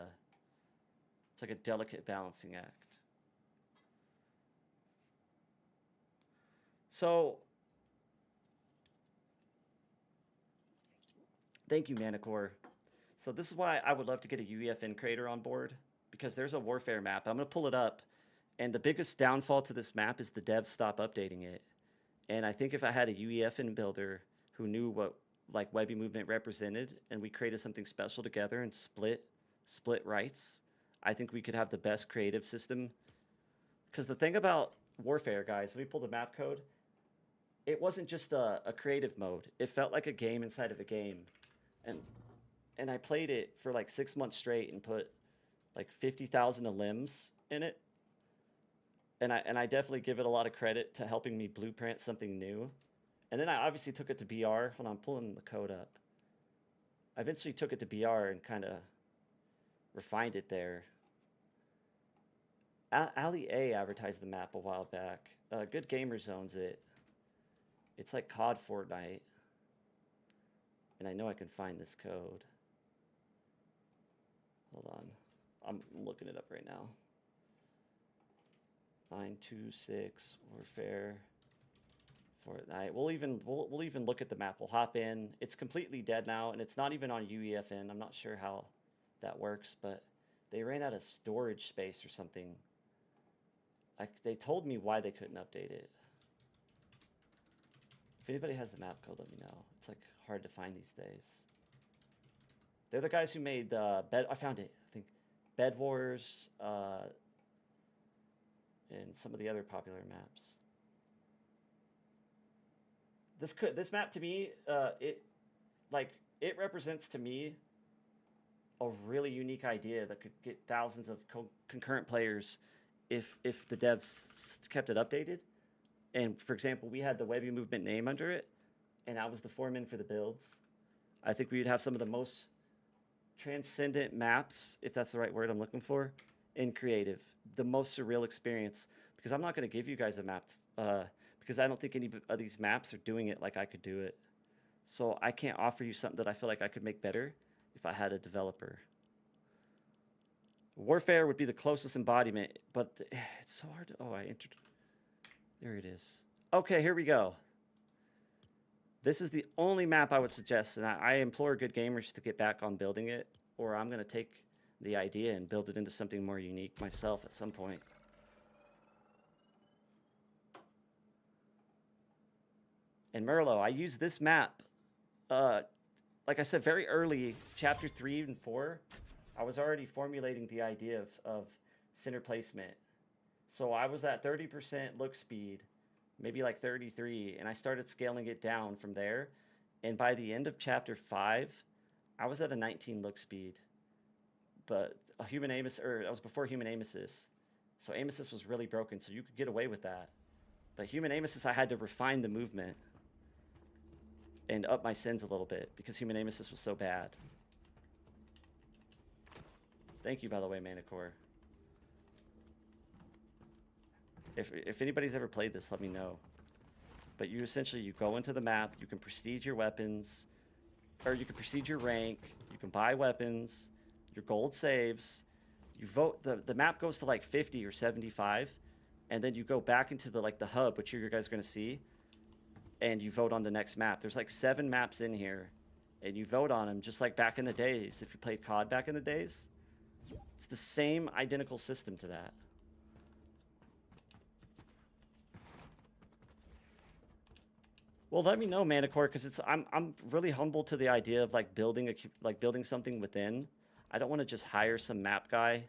It's like a delicate balancing act. So, thank you, Manicore. So this is why I would love to get a UEFN creator on board, because there's a warfare map. I'm going to pull it up, and the biggest downfall to this map is the devs stop updating it. And I think if I had a UEFN builder who knew what like Webby Movement represented, and we created something special together and split rights, I think we could have the best creative system. Because the thing about warfare, guys, let me pull the map code. It wasn't just a creative mode. It felt like a game inside of a game. And I played it for like 6 months straight and put like 50,000 limbs in it. And I definitely give it a lot of credit to helping me blueprint something new. And then I obviously took it to BR. Hold on, I'm pulling the code up. I eventually took it to BR and kind of refined it there. Ali A advertised the map a while back. Good Gamers owns it. It's like COD Fortnite. And I know I can find this code. Hold on. I'm looking it up right now. 926 Warfare Fortnite. We'll even look at the map. We'll hop in. It's completely dead now, and it's not even on UEFN. I'm not sure how that works, but they ran out of storage space or something. They told me why they couldn't update it. If anybody has the map code, let me know. It's like hard to find these days. They're the guys who made the I found it. I think Bed Wars and some of the other popular maps. This map to me, it represents to me a really unique idea that could get thousands of concurrent players if the devs kept it updated. And for example, we had the Webby Movement name under it, and I was the foreman for the builds. I think we would have some of the most transcendent maps, if that's the right word I'm looking for, in creative. The most surreal experience, because I'm not going to give you guys a map, because I don't think any of these maps are doing it like I could do it. So I can't offer you something that I feel like I could make better if I had a developer. Warfare would be the closest embodiment, but it's so hard to, oh, I entered. There it is. Okay, here we go. This is the only map I would suggest, and I implore good gamers to get back on building it, or I'm going to take the idea and build it into something more unique myself at some point. And Merlot, I used this map, like I said, very early, chapter 3 and 4, I was already formulating the idea of center placement. So I was at 30% look speed, maybe like 33, and I started scaling it down from there. And by the end of chapter 5, I was at a 19 look speed. But a human aim assist, or that was before human aim assist. So aim assist was really broken, so you could get away with that. But human aim assist, I had to refine the movement and up my sins a little bit because human aim assist was so bad. Thank you, by the way, Manicore. If anybody's ever played this, let me know. But you essentially, you go into the map, you can prestige your weapons, or you can prestige your rank, you can buy weapons, your gold saves, you vote, the map goes to like 50 or 75, and then you go back into the hub, which you guys are gonna see, and you vote on the next map. There's like 7 maps in here, and you vote on them just like back in the days. If you played COD back in the days, it's the same identical system to that. Well, let me know, Manicore, because I'm really humble to the idea of like building something within. I don't want to just hire some map guy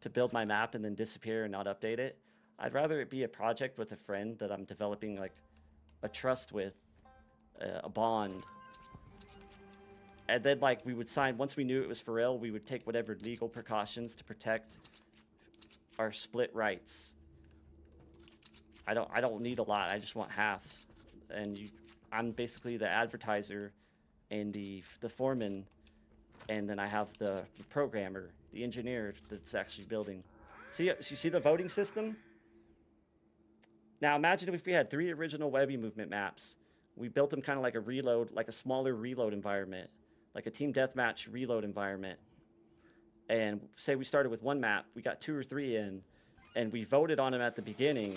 to build my map and then disappear and not update it. I'd rather it be a project with a friend that I'm developing like a trust with, a bond. And then like we would sign, once we knew it was for real, we would take whatever legal precautions to protect our split rights. I don't need a lot. I just want half. And I'm basically the advertiser and the foreman, and then I have the programmer, the engineer that's actually building. See, you see the voting system? Now imagine if we had 3 original Webby Movement maps. We built them kind of like a reload, like a smaller reload environment, like a team deathmatch reload environment. And say we started with 1 map, we got 2 or 3 in, and we voted on them at the beginning.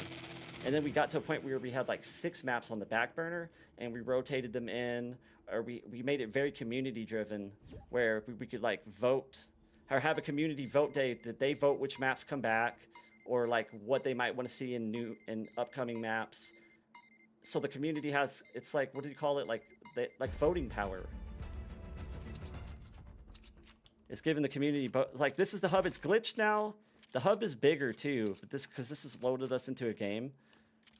And then we got to a point where we had like 6 maps on the back burner, and we rotated them in, or we made it very community driven, where we could like vote, or have a community vote day that they vote which maps come back, or like what they might want to see in new and upcoming maps. So the community has, it's like, what do you call it? Like voting power. It's giving the community, like this is the hub. It's glitched now. The hub is bigger too, but because this has loaded us into a game.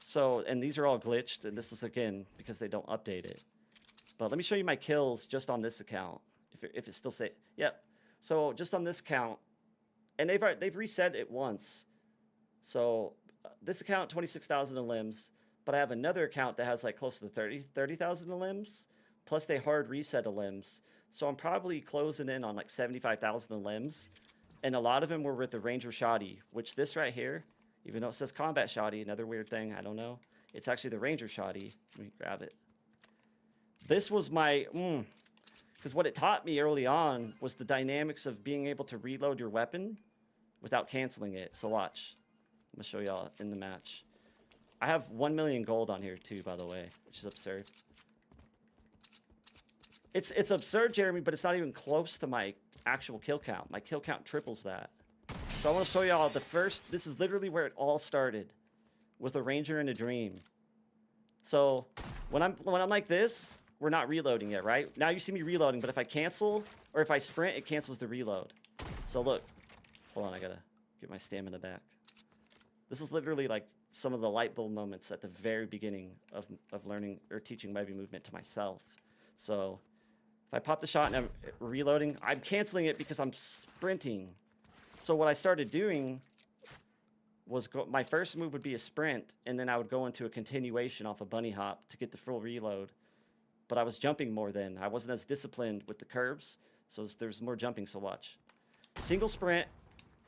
So, and these are all glitched, and this is again because they don't update it. But let me show you my kills just on this account, if it's still say, yep. So just on this count, and they've reset it once. So this account 26,000 in limbs, but I have another account that has like close to 30,000 in limbs, plus they hard reset a limbs. So I'm probably closing in on like 75,000 in limbs, and a lot of them were with the Ranger Shoddy, which this right here, even though it says Combat Shoddy, another weird thing, I don't know. It's actually the Ranger Shoddy. Let me grab it. This was my, because what it taught me early on was the dynamics of being able to reload your weapon without canceling it. So watch. I'm going to show y'all in the match. I have 1 million gold on here too, by the way, which is absurd. It's absurd, Jeremy, but it's not even close to my actual kill count. My kill count triples that. So I want to show y'all the first, this is literally where it all started, with a Ranger and a Dream. So when I'm like this, we're not reloading yet, right? Now you see me reloading, but if I cancel, or if I sprint, it cancels the reload. So look, hold on, I gotta get my stamina back. This is literally like some of the light bulb moments at the very beginning of learning or teaching Webby Movement to myself. So if I pop the shot and I'm reloading, I'm canceling it because I'm sprinting. So what I started doing was my first move would be a sprint, and then I would go into a continuation off a bunny hop to get the full reload. But I was jumping more then. I wasn't as disciplined with the curves, so there's more jumping, so watch. Single sprint,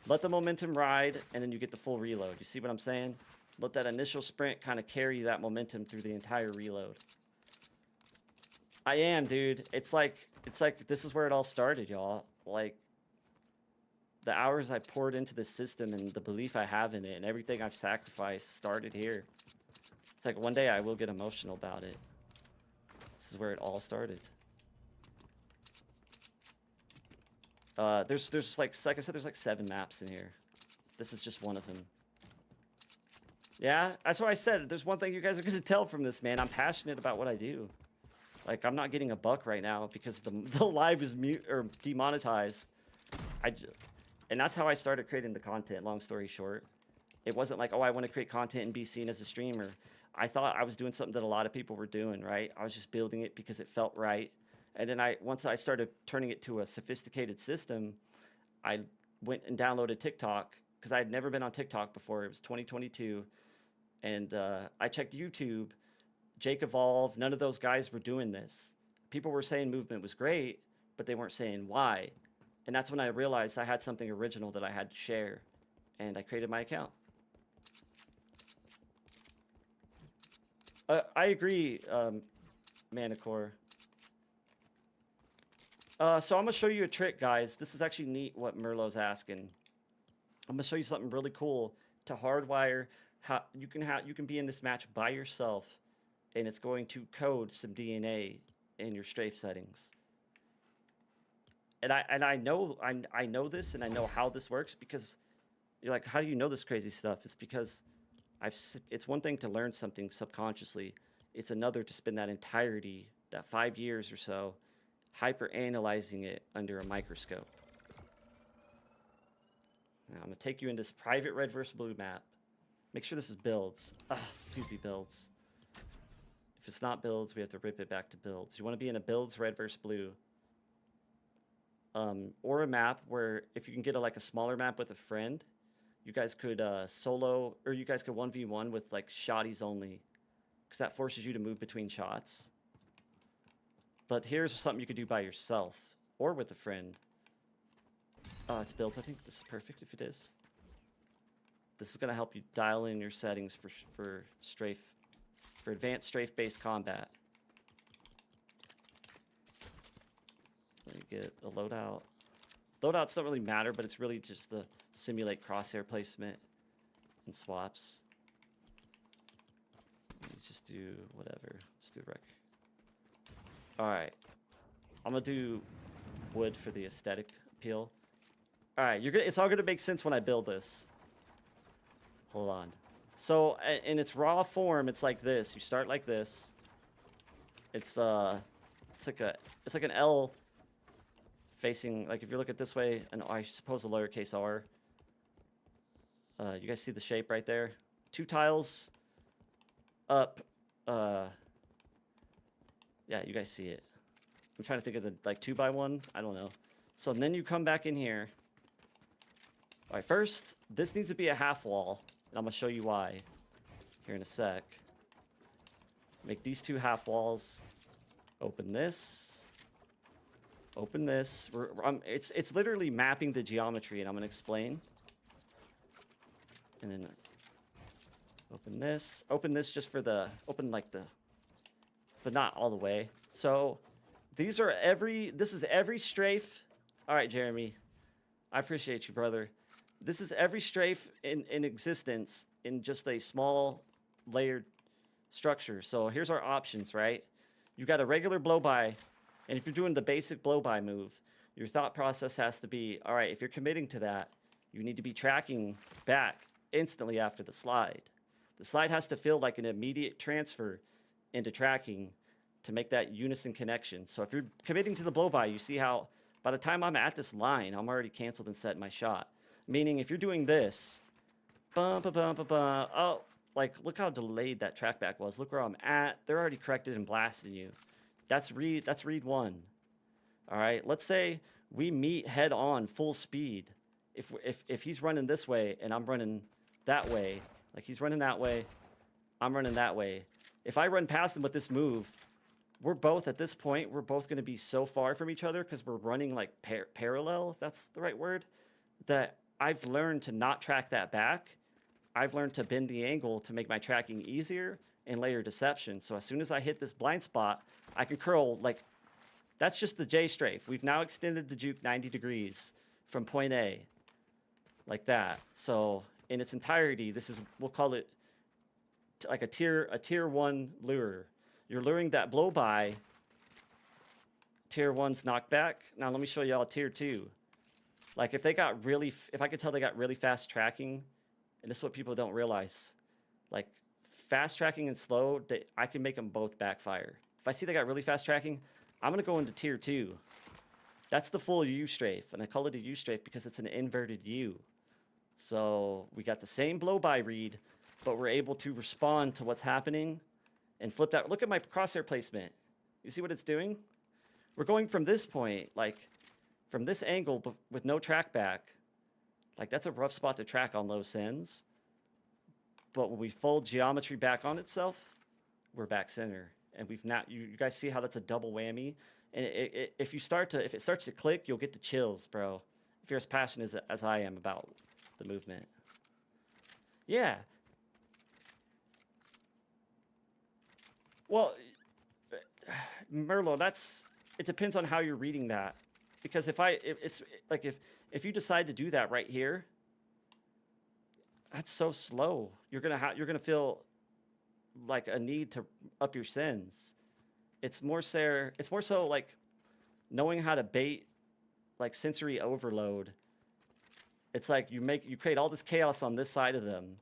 let the momentum ride, and then you get the full reload. You see what I'm saying? Let that initial sprint kind of carry that momentum through the entire reload. I am, dude. It's like this is where it all started, y'all. Like, the hours I poured into this system and the belief I have in it and everything I've sacrificed started here. It's like one day I will get emotional about it. This is where it all started. There's like I said, there's like 7 maps in here. This is just one of them. Yeah, that's what I said. There's one thing you guys are going to tell from this, man. I'm passionate about what I do. Like, I'm not getting a buck right now because the live is mute or demonetized. And that's how I started creating the content, long story short. It wasn't like, oh, I want to create content and be seen as a streamer. I thought I was doing something that a lot of people were doing, right? I was just building it because it felt right. And then once I started turning it to a sophisticated system, I went and downloaded TikTok because I had never been on TikTok before. It was 2022. And I checked YouTube, Jake Evolve, none of those guys were doing this. People were saying movement was great, but they weren't saying why. And that's when I realized I had something original that I had to share. And I created my account. I agree, Manicore. So I'm going to show you a trick, guys. This is actually neat what Merlot's asking. I'm going to show you something really cool to hardwire. How you can be in this match by yourself, and it's going to code some DNA in your strafe settings. And I know this, and I know how this works because you're like, how do you know this crazy stuff? It's because it's one thing to learn something subconsciously. it's another to spend that entirety, that 5 years or so, hyper analyzing it under a microscope. Now I'm gonna take you into this private red versus blue map. Make sure this is builds. Please be builds. If it's not builds, we have to rip it back to builds. You want to be in a builds red versus blue. Or a map where if you can get like a smaller map with a friend, you guys could solo, or you guys could 1v1 with like shotties only, because that forces you to move between shots. But here's something you could do by yourself or with a friend. It's built. I think this is perfect if it is. This is going to help you dial in your settings for strafe, for advanced strafe-based combat. Let me get a loadout. Loadouts don't really matter, but it's really just the simulate crosshair placement and swaps. Let's just do whatever. Let's do rec. All right. I'm going to do wood for the aesthetic appeal. All right, it's all going to make sense when I build this. Hold on. So in its raw form, it's like this. You start like this. It's like an L facing, like if you look at this way, and I suppose a lowercase r. You guys see the shape right there? 2 tiles up. Yeah, you guys see it. I'm trying to think of the like 2x1. I don't know. So then you come back in here. All right, first, this needs to be a half wall, and I'm gonna show you why here in a sec. Make these 2 half walls. Open this. Open this. It's literally mapping the geometry, and I'm gonna explain. And then open this. Open this just for the but not all the way. So this is every strafe. All right, Jeremy, I appreciate you, brother. This is every strafe in existence in just a small layered structure. So here's our options, right? You got a regular blow-by, and if you're doing the basic blow-by move, your thought process has to be, all right, if you're committing to that, you need to be tracking back instantly after the slide. The slide has to feel like an immediate transfer into tracking to make that unison connection. So if you're committing to the blow-by, you see how by the time I'm at this line, I'm already canceled and set my shot. Meaning if you're doing this, oh, like look how delayed that track back was. Look where I'm at. They're already corrected and blasting you. That's read 1. All right, let's say we meet head on full speed. If he's running this way and I'm running that way, like he's running that way, I'm running that way. If I run past him with this move, we're both at this point, we're both going to be so far from each other because we're running like parallel, if that's the right word, that I've learned to not track that back. I've learned to bend the angle to make my tracking easier and layer deception. So as soon as I hit this blind spot, I can curl like, that's just the J strafe. We've now extended the juke 90 degrees from point A, like that. So in its entirety, this is, we'll call it like a tier 1 lure. You're luring that blow by. Tier 1's knockback. Now let me show y'all tier 2. Like if I could tell they got really fast tracking, and this is what people don't realize, like fast tracking and slow, I can make them both backfire. If I see they got really fast tracking, I'm gonna go into tier 2. That's the full U strafe, and I call it a U strafe because it's an inverted U. So we got the same blow by read, but we're able to respond to what's happening and flip that. Look at my crosshair placement. You see what it's doing? We're going from this point, like from this angle, but with no track back. Like that's a rough spot to track on low sends. But when we fold geometry back on itself, we're back center. And we've not, you guys see how that's a double whammy? And if it starts to click, you'll get the chills, bro. If you're as passionate as I am about the movement. Yeah. Well, Merlo, it depends on how you're reading that. Because if you decide to do that right here, that's so slow. You're gonna feel like a need to up your sends. It's more so like knowing how to bait, like sensory overload. It's like you create all this chaos on this side of them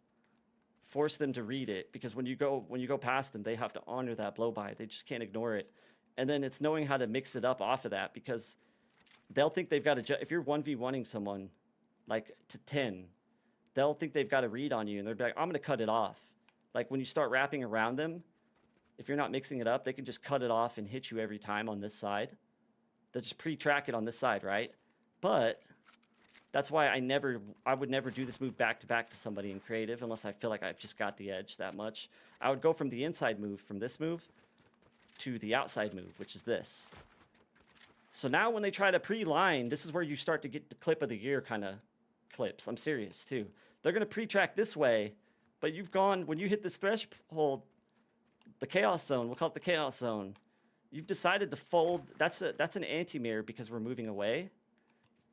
force them to read it, because when you go past them, they have to honor that blow by. They just can't ignore it. And then it's knowing how to mix it up off of that, because they'll think they've got to. If you're 1v1ing someone, like to 10, they'll think they've got a read on you, and they're like, I'm gonna cut it off. Like when you start wrapping around them, if you're not mixing it up, they can just cut it off and hit you every time on this side. They'll just pre-track it on this side, right? But that's why I would never do this move back to back to somebody in creative unless I feel like I've just got the edge that much. I would go from the inside move, from this move, to the outside move, which is this. So now when they try to pre-line, this is where you start to get the clip of the year kind of clips. I'm serious too. They're going to pre-track this way, but you've gone, when you hit this threshold, the chaos zone, we'll call it the chaos zone, you've decided to fold, that's an anti-mirror because we're moving away.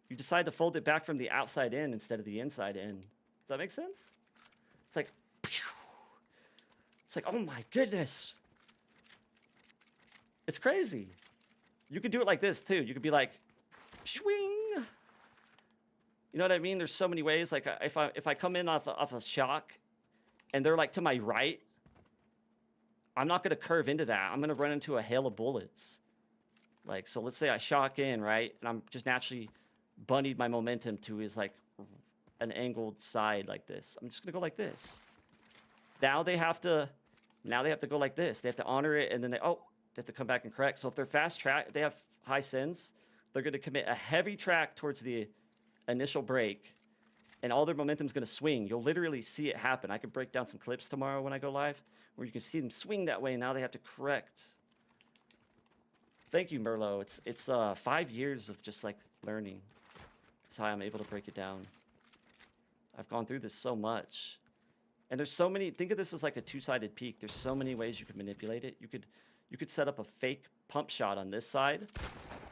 You decide to fold it back from the outside in instead of the inside in. Does that make sense? It's like, oh my goodness. It's crazy. You could do it like this too. You could be like, swing. You know what I mean? There's so many ways. Like if I come in off a shock and they're like to my right, I'm not going to curve into that. I'm going to run into a hail of bullets. Like, so let's say I shock in, right? And I'm just naturally bunnied my momentum to his like an angled side like this. I'm just going to go like this. Now they have to go like this. They have to honor it, and then they have to come back and correct. So if they're fast track, they have high sins, they're going to commit a heavy track towards the initial break, and all their momentum's going to swing. You'll literally see it happen. I could break down some clips tomorrow when I go live where you can see them swing that way, and now they have to correct. Thank you, Merlot. It's 5 years of just like learning. That's how I'm able to break it down. I've gone through this so much. And there's so many, think of this as like a two-sided peak. There's so many ways you could manipulate it. You could set up a fake pump shot on this side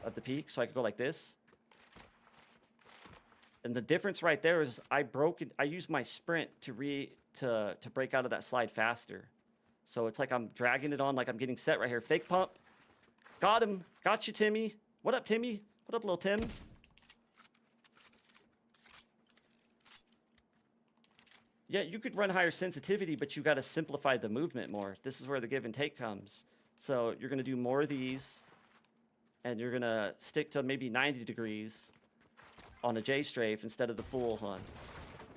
of the peak, so I could go like this. And the difference right there is I used my sprint to break out of that slide faster. So it's like I'm dragging it on like I'm getting set right here. Fake pump. Got him. Got you, Timmy. What up, Timmy? What up, little Tim? Yeah, you could run higher sensitivity, but you got to simplify the movement more. This is where the give and take comes. So you're going to do more of these, and you're going to stick to maybe 90 degrees on a J strafe instead of the full one.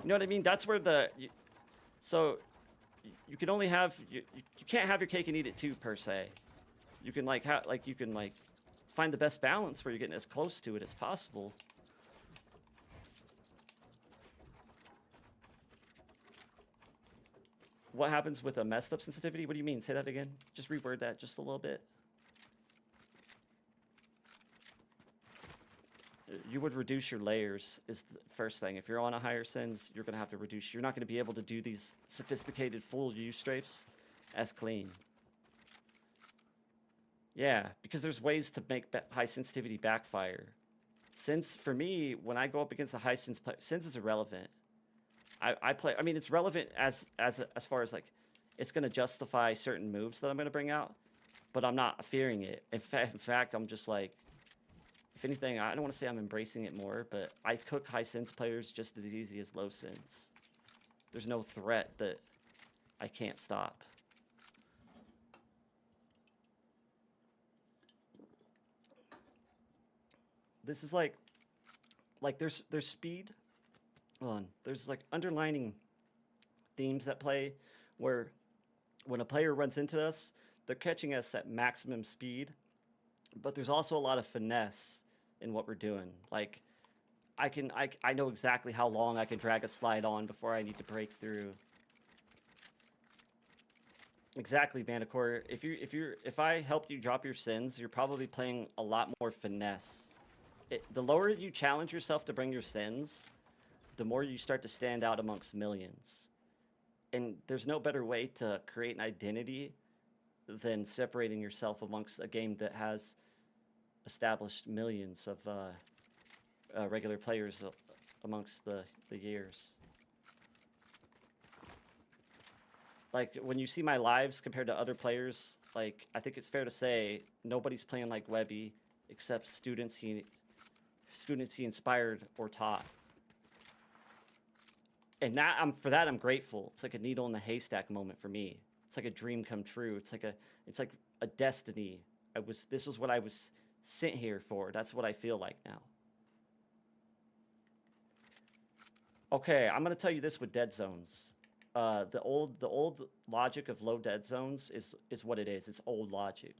You know what I mean? That's where so you can only have, you can't have your cake and eat it too, per se. You can you can find the best balance where you're getting as close to it as possible. What happens with a messed up sensitivity? What do you mean? Say that again. Just reword that just a little bit. You would reduce your layers is the first thing. If you're on a higher sins, you're going to have to reduce. You're not going to be able to do these sophisticated full U strafes as clean. Yeah, because there's ways to make high sensitivity backfire. Sins, for me, when I go up against a high sins, sins is irrelevant. I mean, it's relevant as far as like, it's going to justify certain moves that I'm going to bring out, but I'm not fearing it. In fact, I'm just like, if anything, I don't want to say I'm embracing it more, but I cook high sins players just as easy as low sins. There's no threat that I can't stop. This is like there's speed. Hold on. There's like underlining themes that play where when a player runs into us, they're catching us at maximum speed, but there's also a lot of finesse in what we're doing. Like I know exactly how long I can drag a slide on before I need to break through. Exactly, Manticore. If I helped you drop your sins, you're probably playing a lot more finesse. The lower you challenge yourself to bring your sins, the more you start to stand out amongst millions. And there's no better way to create an identity than separating yourself amongst a game that has established millions of regular players amongst the years. Like, when you see my lives compared to other players, like, I think it's fair to say nobody's playing like Webby except students he inspired or taught. And that for that I'm grateful. It's like a needle in the haystack moment for me. It's like a dream come true. It's like a destiny. This was what I was sent here for. That's what I feel like now. Okay, I'm gonna tell you this with dead zones. The old logic of low dead zones is what it is. It's old logic.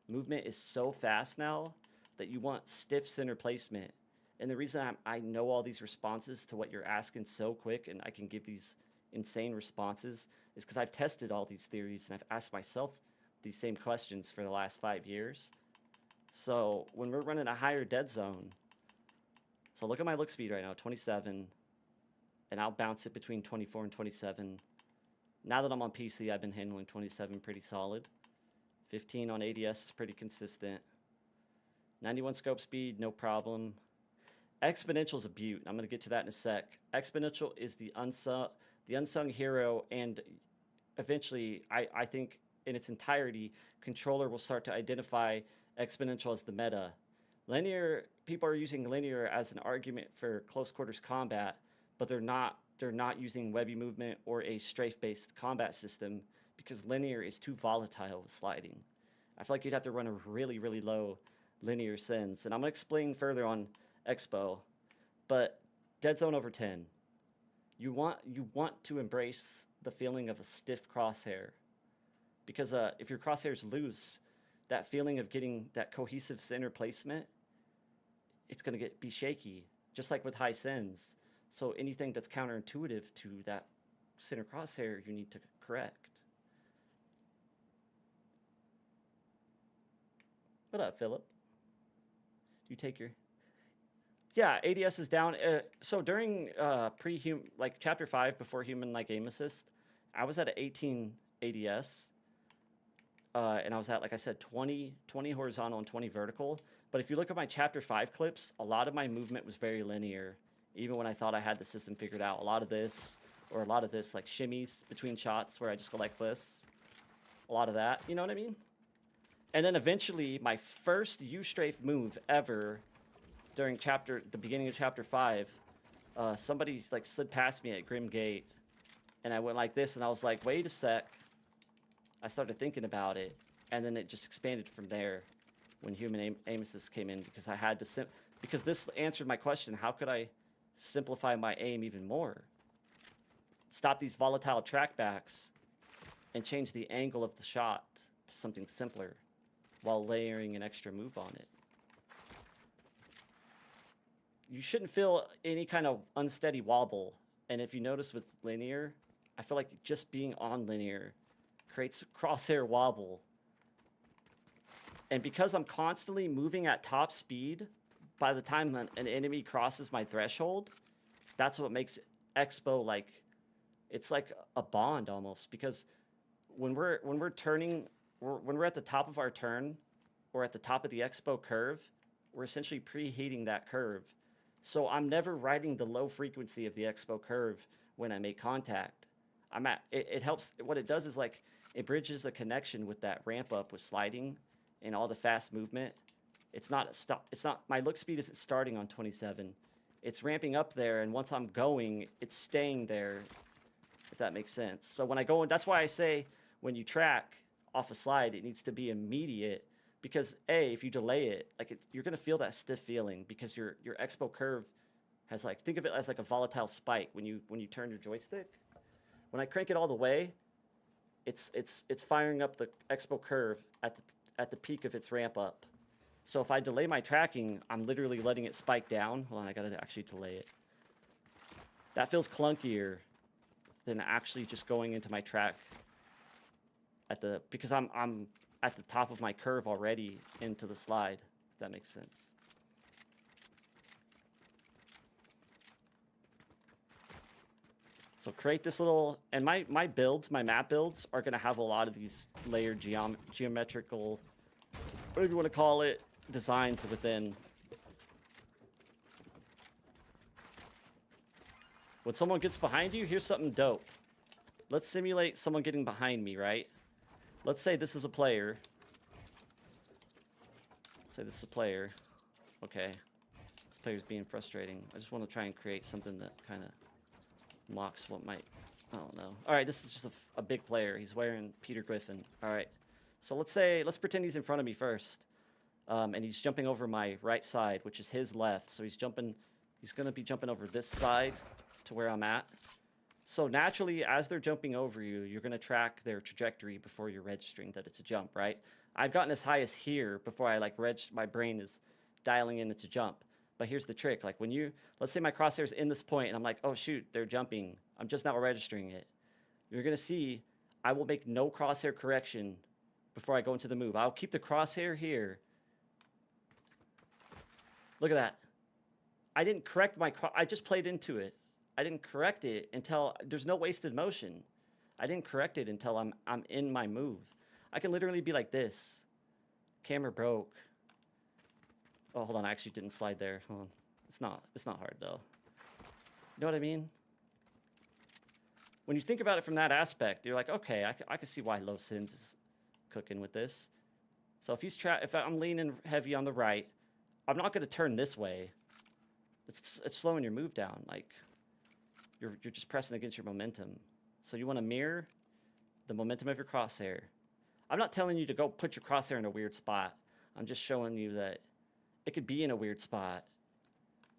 Movement is so fast now that you want stiff center placement. And the reason I know all these responses to what you're asking so quick and I can give these insane responses is because I've tested all these theories and I've asked myself these same questions for the last 5 years. So when we're running a higher dead zone, so look at my look speed right now, 27, and I'll bounce it between 24 and 27. Now that I'm on PC, I've been handling 27 pretty solid. 15 on ADS is pretty consistent. 91 scope speed, no problem. Exponential is a beaut. I'm going to get to that in a sec. Exponential is the unsung hero, and eventually, I think in its entirety, controller will start to identify exponential as the meta. Linear, people are using linear as an argument for close quarters combat, but they're not using Webby movement or a strafe-based combat system because linear is too volatile with sliding. I feel like you'd have to run a really, really low linear sends, and I'm going to explain further on Expo, but dead zone over 10. You want to embrace the feeling of a stiff crosshair, because if your crosshair's loose, that feeling of getting that cohesive center placement, it's gonna be shaky, just like with high sends. So anything that's counterintuitive to that center crosshair, you need to correct. What up, Philip? You take your... Yeah, ADS is down. So during pre-human, like chapter 5 before human like aim assist, I was at an 18 ADS, and I was at, like I said, 20 horizontal and 20 vertical. But if you look at my chapter 5 clips, a lot of my movement was very linear, even when I thought I had the system figured out. A lot of this like shimmies between shots where I just go like this. A lot of that, you know what I mean? And then eventually, my first U-strafe move ever during the beginning of chapter 5, somebody like slid past me at Grim Gate, and I went like this, and I was like, wait a sec. I started thinking about it, and then it just expanded from there when human aim assist came in, because I had to because this answered my question: how could I simplify my aim even more? Stop these volatile trackbacks and change the angle of the shot to something simpler while layering an extra move on it. You shouldn't feel any kind of unsteady wobble. And if you notice with linear, I feel like just being on linear creates a crosshair wobble. And because I'm constantly moving at top speed, by the time an enemy crosses my threshold, that's what makes Expo like, it's like a bond almost. Because when we're at the top of our turn, or at the top of the Expo curve, we're essentially preheating that curve. So I'm never riding the low frequency of the Expo curve when I make contact. It helps. What it does is like it bridges a connection with that ramp up with sliding and all the fast movement. It's not my look speed isn't starting on 27. It's ramping up there, and once I'm going, it's staying there, if that makes sense. So when I go in, that's why I say when you track off a slide, it needs to be immediate. Because if you delay it, like you're gonna feel that stiff feeling because your Expo curve has like, think of it as like a volatile spike when you turn your joystick. When I crank it all the way, it's firing up the Expo curve at the peak of its ramp up. So if I delay my tracking, I'm literally letting it spike down. Hold on, I gotta actually delay it. That feels clunkier than actually just going into my track because I'm at the top of my curve already into the slide, if that makes sense. So create this little, and my map builds are gonna have a lot of these layered geometrical, whatever you wanna call it, designs within. When someone gets behind you, here's something dope. Let's simulate someone getting behind me, right? Let's say this is a player. Okay. This player's being frustrating. I just want to try and create something that kind of mocks what might, I don't know. All right, this is just a big player. He's wearing Peter Griffin. All right, so let's pretend he's in front of me first, and he's jumping over my right side, which is his left. So he's gonna be jumping over this side to where I'm at. So naturally, as they're jumping over you, you're gonna track their trajectory before you're registering that it's a jump, right? I've gotten as high as here before I like my brain is dialing in it's a jump. But here's the trick, like when let's say my crosshair's in this point and I'm like, oh shoot, they're jumping. I'm just not registering it. You're gonna see I will make no crosshair correction before I go into the move. I'll keep the crosshair here. Look at that. I didn't correct I just played into it. I didn't correct it until there's no wasted motion. I didn't correct it until I'm in my move. I can literally be like this. Camera broke. Oh, hold on. I actually didn't slide there. Hold on. It's not hard though. You know what I mean? When you think about it from that aspect, you're like, okay, I can see why Low Sins is cooking with this. So if I'm leaning heavy on the right, I'm not going to turn this way. It's slowing your move down. Like you're just pressing against your momentum. So you want to mirror the momentum of your crosshair. I'm not telling you to go put your crosshair in a weird spot. I'm just showing you that it could be in a weird spot.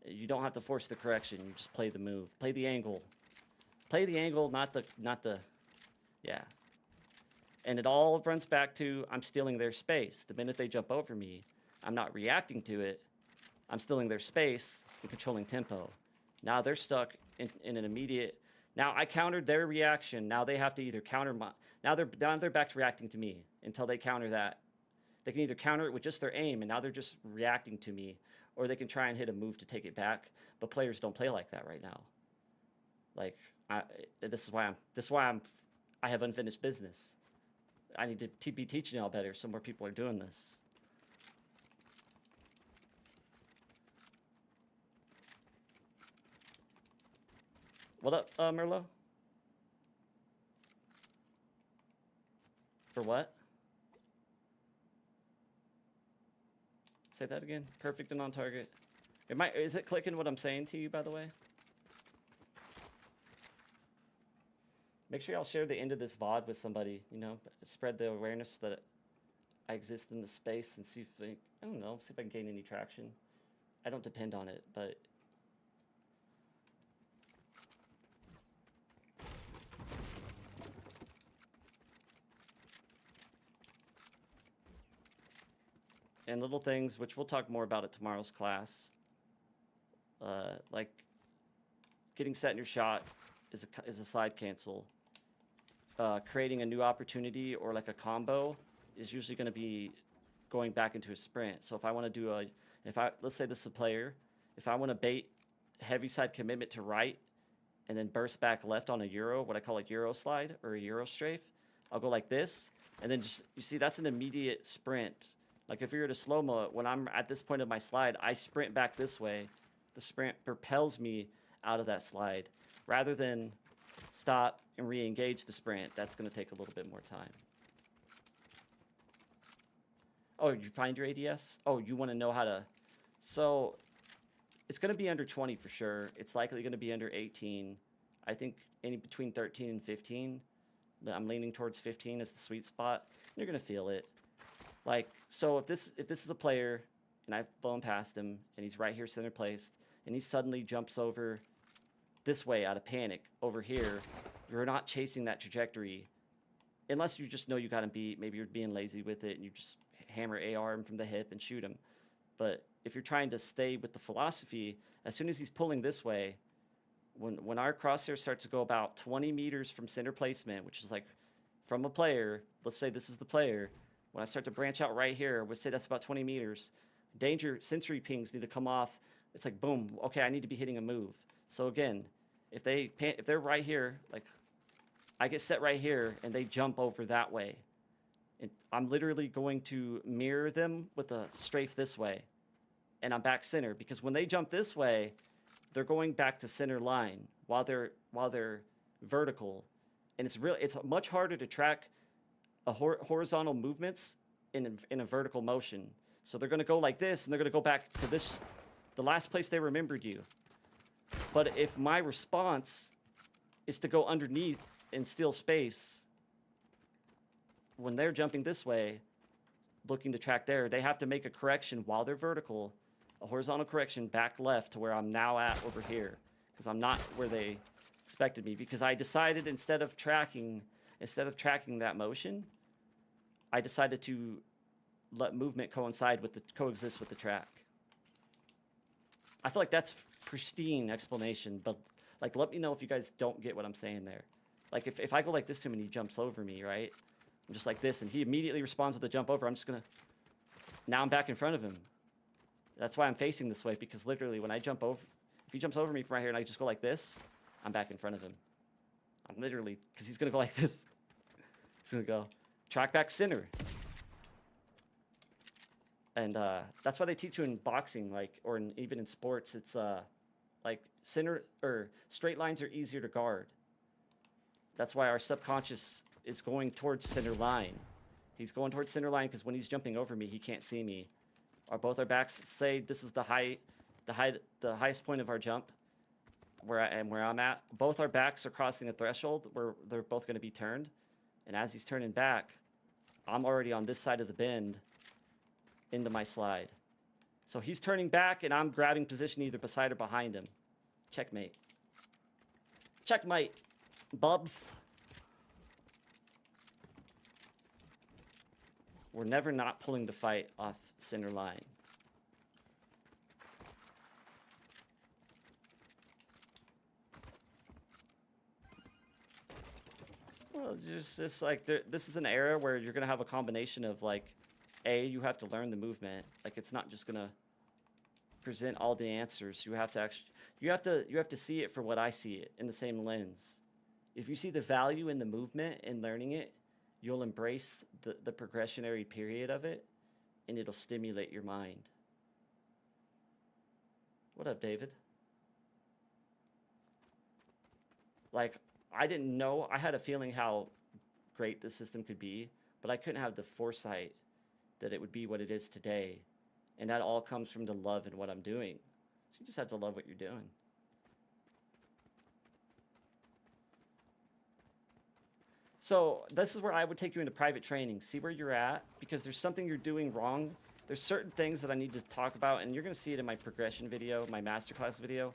You don't have to force the correction. You just play the move. Play the angle. Play the angle, not the, yeah. And it all runs back to I'm stealing their space. The minute they jump over me, I'm not reacting to it. I'm stealing their space and controlling tempo. Now they're stuck in an immediate. Now I countered their reaction. Now they have to either counter my. Now they're back to reacting to me until they counter that. They can either counter it with just their aim, and now they're just reacting to me, or they can try and hit a move to take it back. But players don't play like that right now. Like this is why I have unfinished business. I need to be teaching y'all better so more people are doing this. What up, Merlot? For what? Say that again. Perfect and on target. Is it clicking what I'm saying to you, by the way? Make sure y'all share the end of this VOD with somebody, you know, spread the awareness that I exist in the space and see if I don't know, see if I can gain any traction. I don't depend on it, but and little things, which we'll talk more about at tomorrow's class, like getting set in your shot is a slide cancel. Creating a new opportunity or like a combo is usually going to be going back into a sprint. So if I want to do let's say this is a player, if I want to bait heavy side commitment to right and then burst back left on a Euro, what I call a Euro slide or a Euro strafe, I'll go like this. And then just, you see, that's an immediate sprint. Like if you're at a slow-mo, when I'm at this point of my slide, I sprint back this way. The sprint propels me out of that slide rather than stop and re-engage the sprint. That's going to take a little bit more time. Oh, you find your ADS? Oh, you want to know how to... So it's going to be under 20 for sure. It's likely going to be under 18. I think any between 13 and 15. I'm leaning towards 15 as the sweet spot. You're going to feel it. Like, so if this is a player and I've blown past him and he's right here center placed and he suddenly jumps over this way out of panic over here, you're not chasing that trajectory unless you just know you got him beat. Maybe you're being lazy with it and you just hammer AR him from the hip and shoot him. But if you're trying to stay with the philosophy, as soon as he's pulling this way, when our crosshair starts to go about 20 meters from center placement, which is like from a player, let's say this is the player, when I start to branch out right here, we'd say that's about 20 meters. Danger sensory pings need to come off. It's like, boom, okay, I need to be hitting a move. So again, if they're right here, like I get set right here and they jump over that way, and I'm literally going to mirror them with a strafe this way, and I'm back center, because when they jump this way, they're going back to center line while they're vertical, and it's much harder to track horizontal movements in a vertical motion. So they're going to go like this, and they're going to go back to the last place they remembered you. But if my response is to go underneath and steal space. When they're jumping this way, looking to track there, they have to make a correction while they're vertical, a horizontal correction back left to where I'm now at over here, because I'm not where they expected me, because I decided instead of tracking that motion, I decided to let movement coexist with the track. I feel like that's pristine explanation, but like, let me know if you guys don't get what I'm saying there. Like, if I go like this to him and he jumps over me, right? I'm just like this, and he immediately responds with a jump over. I'm just gonna, now I'm back in front of him. That's why I'm facing this way, because literally when I jump over, if he jumps over me from right here and I just go like this, I'm back in front of him. I'm literally, because he's gonna go like this. He's gonna go track back center. And that's why they teach you in boxing, like, or even in sports, it's like center or straight lines are easier to guard. That's why our subconscious is going towards center line. He's going towards center line because when he's jumping over me, he can't see me. Or both our backs, say this is the highest point of our jump, where I'm at. Both our backs are crossing a threshold where they're both going to be turned. And as he's turning back, I'm already on this side of the bend into my slide. So he's turning back and I'm grabbing position either beside or behind him. Checkmate. Checkmate, bubs. We're never not pulling the fight off center line. Well, just like this is an era where you're gonna have a combination of like, you have to learn the movement. Like, it's not just gonna present all the answers. You have to actually, you have to see it for what I see it, in the same lens. If you see the value in the movement and learning it, you'll embrace the progressionary period of it, and it'll stimulate your mind. What up, David? Like, I didn't know, I had a feeling how great the system could be, but I couldn't have the foresight that it would be what it is today. And that all comes from the love in what I'm doing. So you just have to love what you're doing. So this is where I would take you into private training. See where you're at, because there's something you're doing wrong. There's certain things that I need to talk about, and you're gonna see it in my progression video, my masterclass video.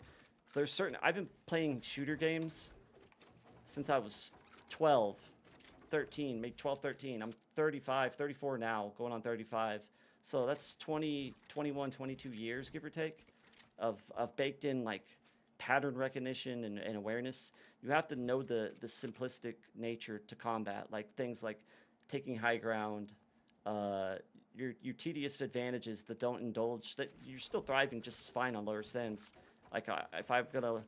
There's certain, I've been playing shooter games since I was 12, 13, maybe 12, 13. I'm 35, 34 now, going on 35. So that's 20, 21, 22 years, give or take, of baked in like pattern recognition and awareness. You have to know the simplistic nature to combat, like things like taking high ground, your tedious advantages that don't indulge, that you're still thriving just as fine on lower sends. Like if I'm gonna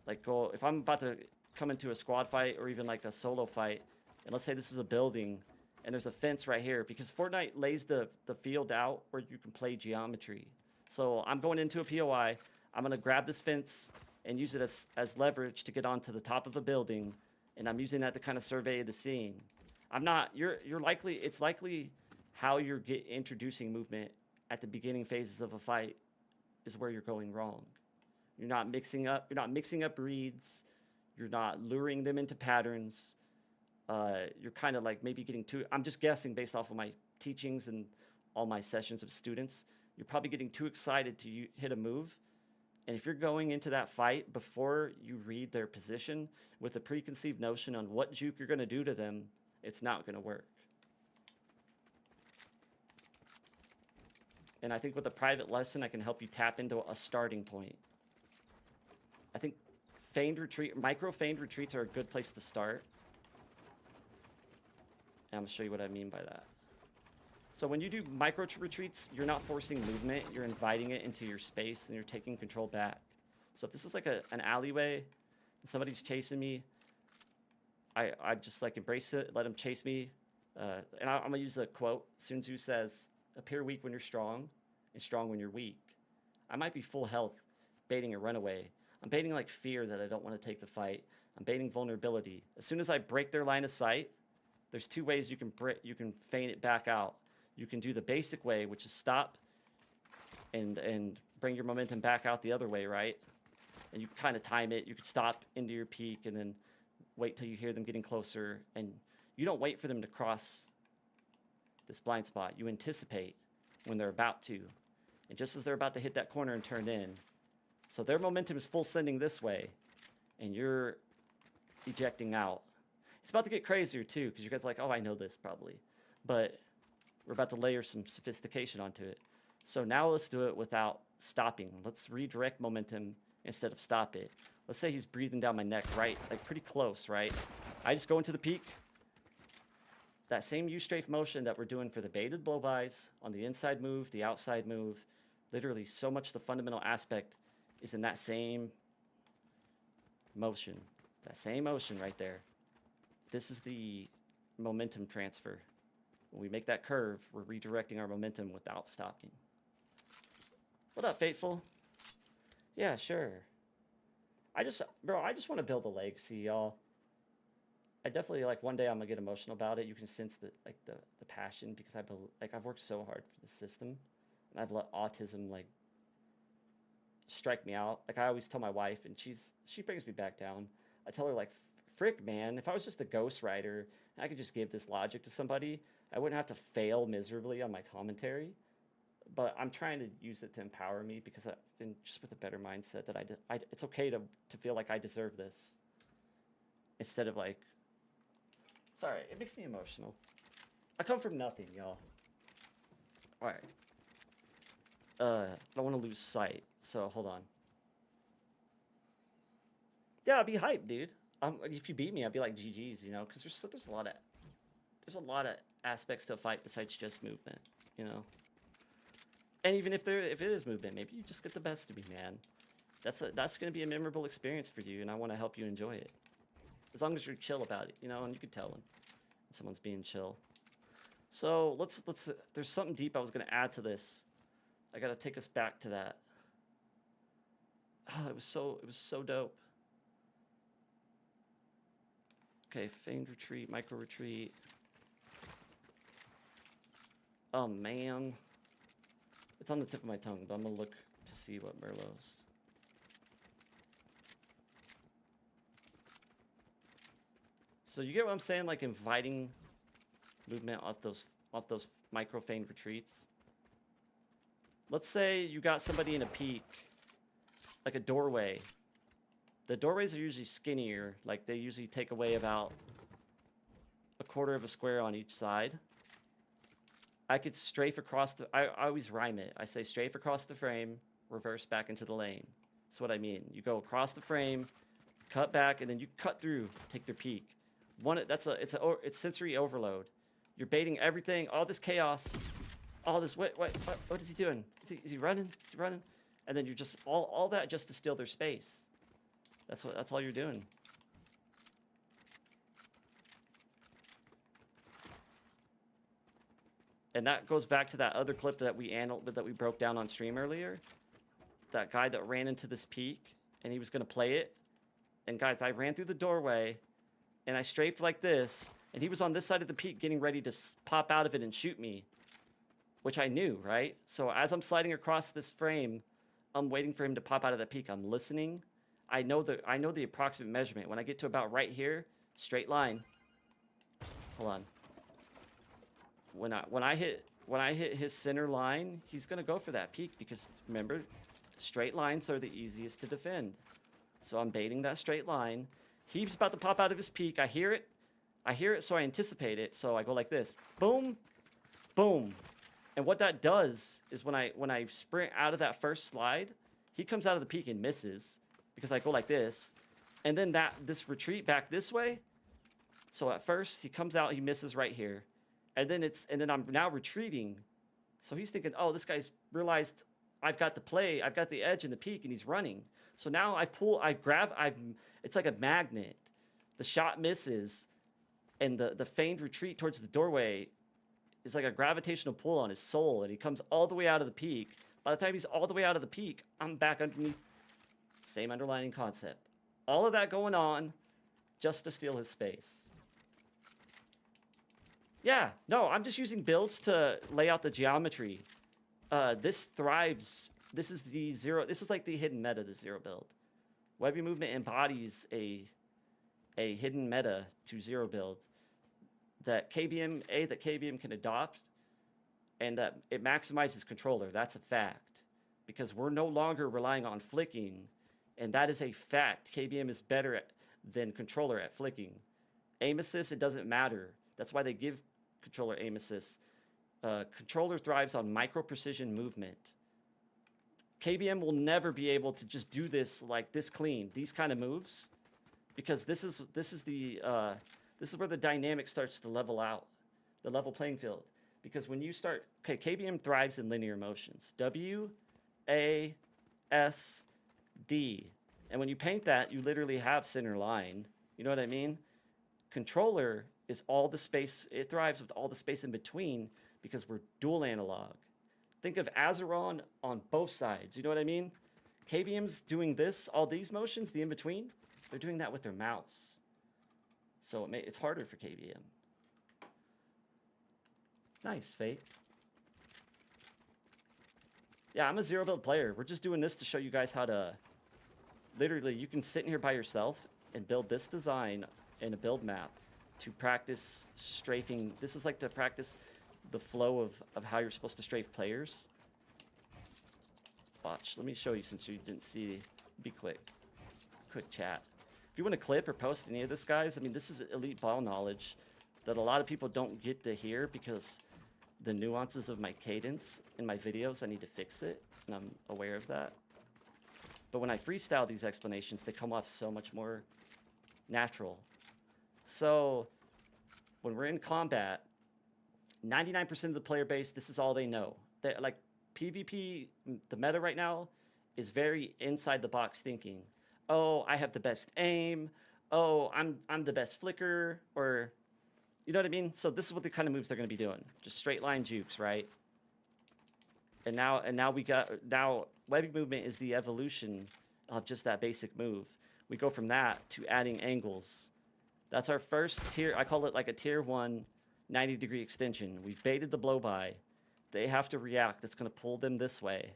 like if I'm about to come into a squad fight or even like a solo fight, and let's say this is a building and there's a fence right here, because Fortnite lays the field out where you can play geometry. So I'm going into a POI, I'm gonna grab this fence and use it as leverage to get onto the top of a building, and I'm using that to kind of survey the scene. I'm not, it's likely how you're introducing movement at the beginning phases of a fight is where you're going wrong. You're not mixing up reads, you're not luring them into patterns. You're kind of like maybe getting too, I'm just guessing based off of my teachings and all my sessions of students, you're probably getting too excited to hit a move. And if you're going into that fight before you read their position with a preconceived notion on what juke you're going to do to them, it's not going to work. And I think with a private lesson, I can help you tap into a starting point. I think micro feigned retreats are a good place to start. And I'm going to show you what I mean by that. So when you do micro retreats, you're not forcing movement, you're inviting it into your space and you're taking control back. So if this is like an alleyway and somebody's chasing me, I just like embrace it, let them chase me. And I'm gonna use a quote. Sun Tzu says, appear weak when you're strong and strong when you're weak. I might be full health baiting a runaway. I'm baiting like fear that I don't want to take the fight. I'm baiting vulnerability. As soon as I break their line of sight, there's two ways you can feign it back out. You can do the basic way, which is stop and bring your momentum back out the other way, right? and you kind of time it. You could stop into your peak and then wait till you hear them getting closer, and you don't wait for them to cross this blind spot. You anticipate when they're about to, and just as they're about to hit that corner and turn in, so their momentum is full sending this way, and you're ejecting out. It's about to get crazier too, because you guys are like, oh, I know this probably, but we're about to layer some sophistication onto it. So now let's do it without stopping. Let's redirect momentum instead of stop it. Let's say he's breathing down my neck, right? Like pretty close, right? I just go into the peak. That same U-strafe motion that we're doing for the baited blow-bys on the inside move, the outside move, literally so much of the fundamental aspect is in that same motion. That same motion right there. This is the momentum transfer. When we make that curve, we're redirecting our momentum without stopping. What up, Fateful? Yeah, sure. I just want to build a legacy, y'all. I definitely, like, one day I'm gonna get emotional about it. You can sense the passion, because I've worked so hard for the system, and I've let autism like strike me out. Like I always tell my wife, and she brings me back down. I tell her, like, frick, man, if I was just a ghostwriter and I could just give this logic to somebody, I wouldn't have to fail miserably on my commentary. But I'm trying to use it to empower me, because and just with a better mindset that it's okay to feel like I deserve this, instead of like, sorry, it makes me emotional. I come from nothing, y'all. All right. I don't want to lose sight, so hold on. Yeah, I'd be hyped, dude. If you beat me, I'd be like GG's, you know, because there's a lot of aspects to a fight besides just movement, you know. And even if it is movement, maybe you just get the best of me, man. That's going to be a memorable experience for you, and I want to help you enjoy it. As long as you're chill about it, you know, and you can tell when someone's being chill. So let's there's something deep I was going to add to this. I got to take us back to that. Oh, it was so dope. Okay, feigned retreat, micro retreat. Oh man. It's on the tip of my tongue, but I'm gonna look to see what Merlot's. So you get what I'm saying? Like inviting movement off those micro feigned retreats. Let's say you got somebody in a peak, like a doorway. The doorways are usually skinnier, like they usually take away about a quarter of a square on each side. I could strafe across I always rhyme it. I say strafe across the frame, reverse back into the lane. That's what I mean. You go across the frame, cut back, and then you cut through, take their peak. It's sensory overload. You're baiting everything, all this chaos, all this, what is he doing? Is he running? Is he running? And then you're just, all that just to steal their space. That's all you're doing. And that goes back to that other clip that we broke down on stream earlier. That guy that ran into this peak, and he was gonna play it. And guys, I ran through the doorway, and I strafed like this, and he was on this side of the peak getting ready to pop out of it and shoot me, which I knew, right? So as I'm sliding across this frame, I'm waiting for him to pop out of that peak. I'm listening. I know the approximate measurement. When I get to about right here, straight line. Hold on. When I hit his center line, he's gonna go for that peak, because remember, straight lines are the easiest to defend. So I'm baiting that straight line. He's about to pop out of his peak. I hear it, so I anticipate it. So I go like this. Boom, boom. And what that does is when I sprint out of that first slide, he comes out of the peak and misses, because I go like this. And then this retreat back this way. So at first he comes out, he misses right here. And then I'm now retreating. So he's thinking, oh, this guy's realized I've got the play, I've got the edge in the peak, and he's running. So now it's like a magnet. The shot misses, and the feigned retreat towards the doorway is like a gravitational pull on his soul, and he comes all the way out of the peak. By the time he's all the way out of the peak, I'm back underneath. Same underlying concept. All of that going on just to steal his space. Yeah, no, I'm just using builds to lay out the geometry. This thrives. This is like the hidden meta, the zero build. Webby Movement embodies a hidden meta to zero build that KBM can adopt, and that it maximizes controller. That's a fact, because we're no longer relying on flicking, and that is a fact. KBM is better than controller at flicking. Aim assist, it doesn't matter. That's why they give controller aim assist. Controller thrives on micro precision movement. KBM will never be able to just do this like this clean, these kind of moves, because this is where the dynamic starts to level out, the level playing field. Because when you start, okay, KBM thrives in linear motions, W, A, S, D, and when you paint that, you literally have center line. You know what I mean? Controller is all the space. It thrives with all the space in between because we're dual analog. Think of Azeron on both sides. You know what I mean? KBM's doing this, all these motions, the in-between, they're doing that with their mouse. So it's harder for KBM. Nice, Fate. Yeah, I'm a zero build player. We're just doing this to show you guys how to... Literally, you can sit in here by yourself and build this design in a build map to practice strafing. This is like to practice the flow of how you're supposed to strafe players. Watch, let me show you since you didn't see. Be quick. Quick chat. If you want to clip or post any of this, guys, I mean, this is elite ball knowledge that a lot of people don't get to hear because the nuances of my cadence in my videos, I need to fix it, and I'm aware of that. But when I freestyle these explanations, they come off so much more natural. So when we're in combat, 99% of the player base, this is all they know. Like PvP, the meta right now is very inside the box thinking. Oh, I have the best aim. Oh, I'm the best flicker, or you know what I mean? So this is what the kind of moves they're going to be doing. Just straight line jukes, right? And now Webby Movement is the evolution of just that basic move. We go from that to adding angles. That's our first tier. I call it like a tier 1 90-degree extension. We've baited the blow by. They have to react. It's going to pull them this way.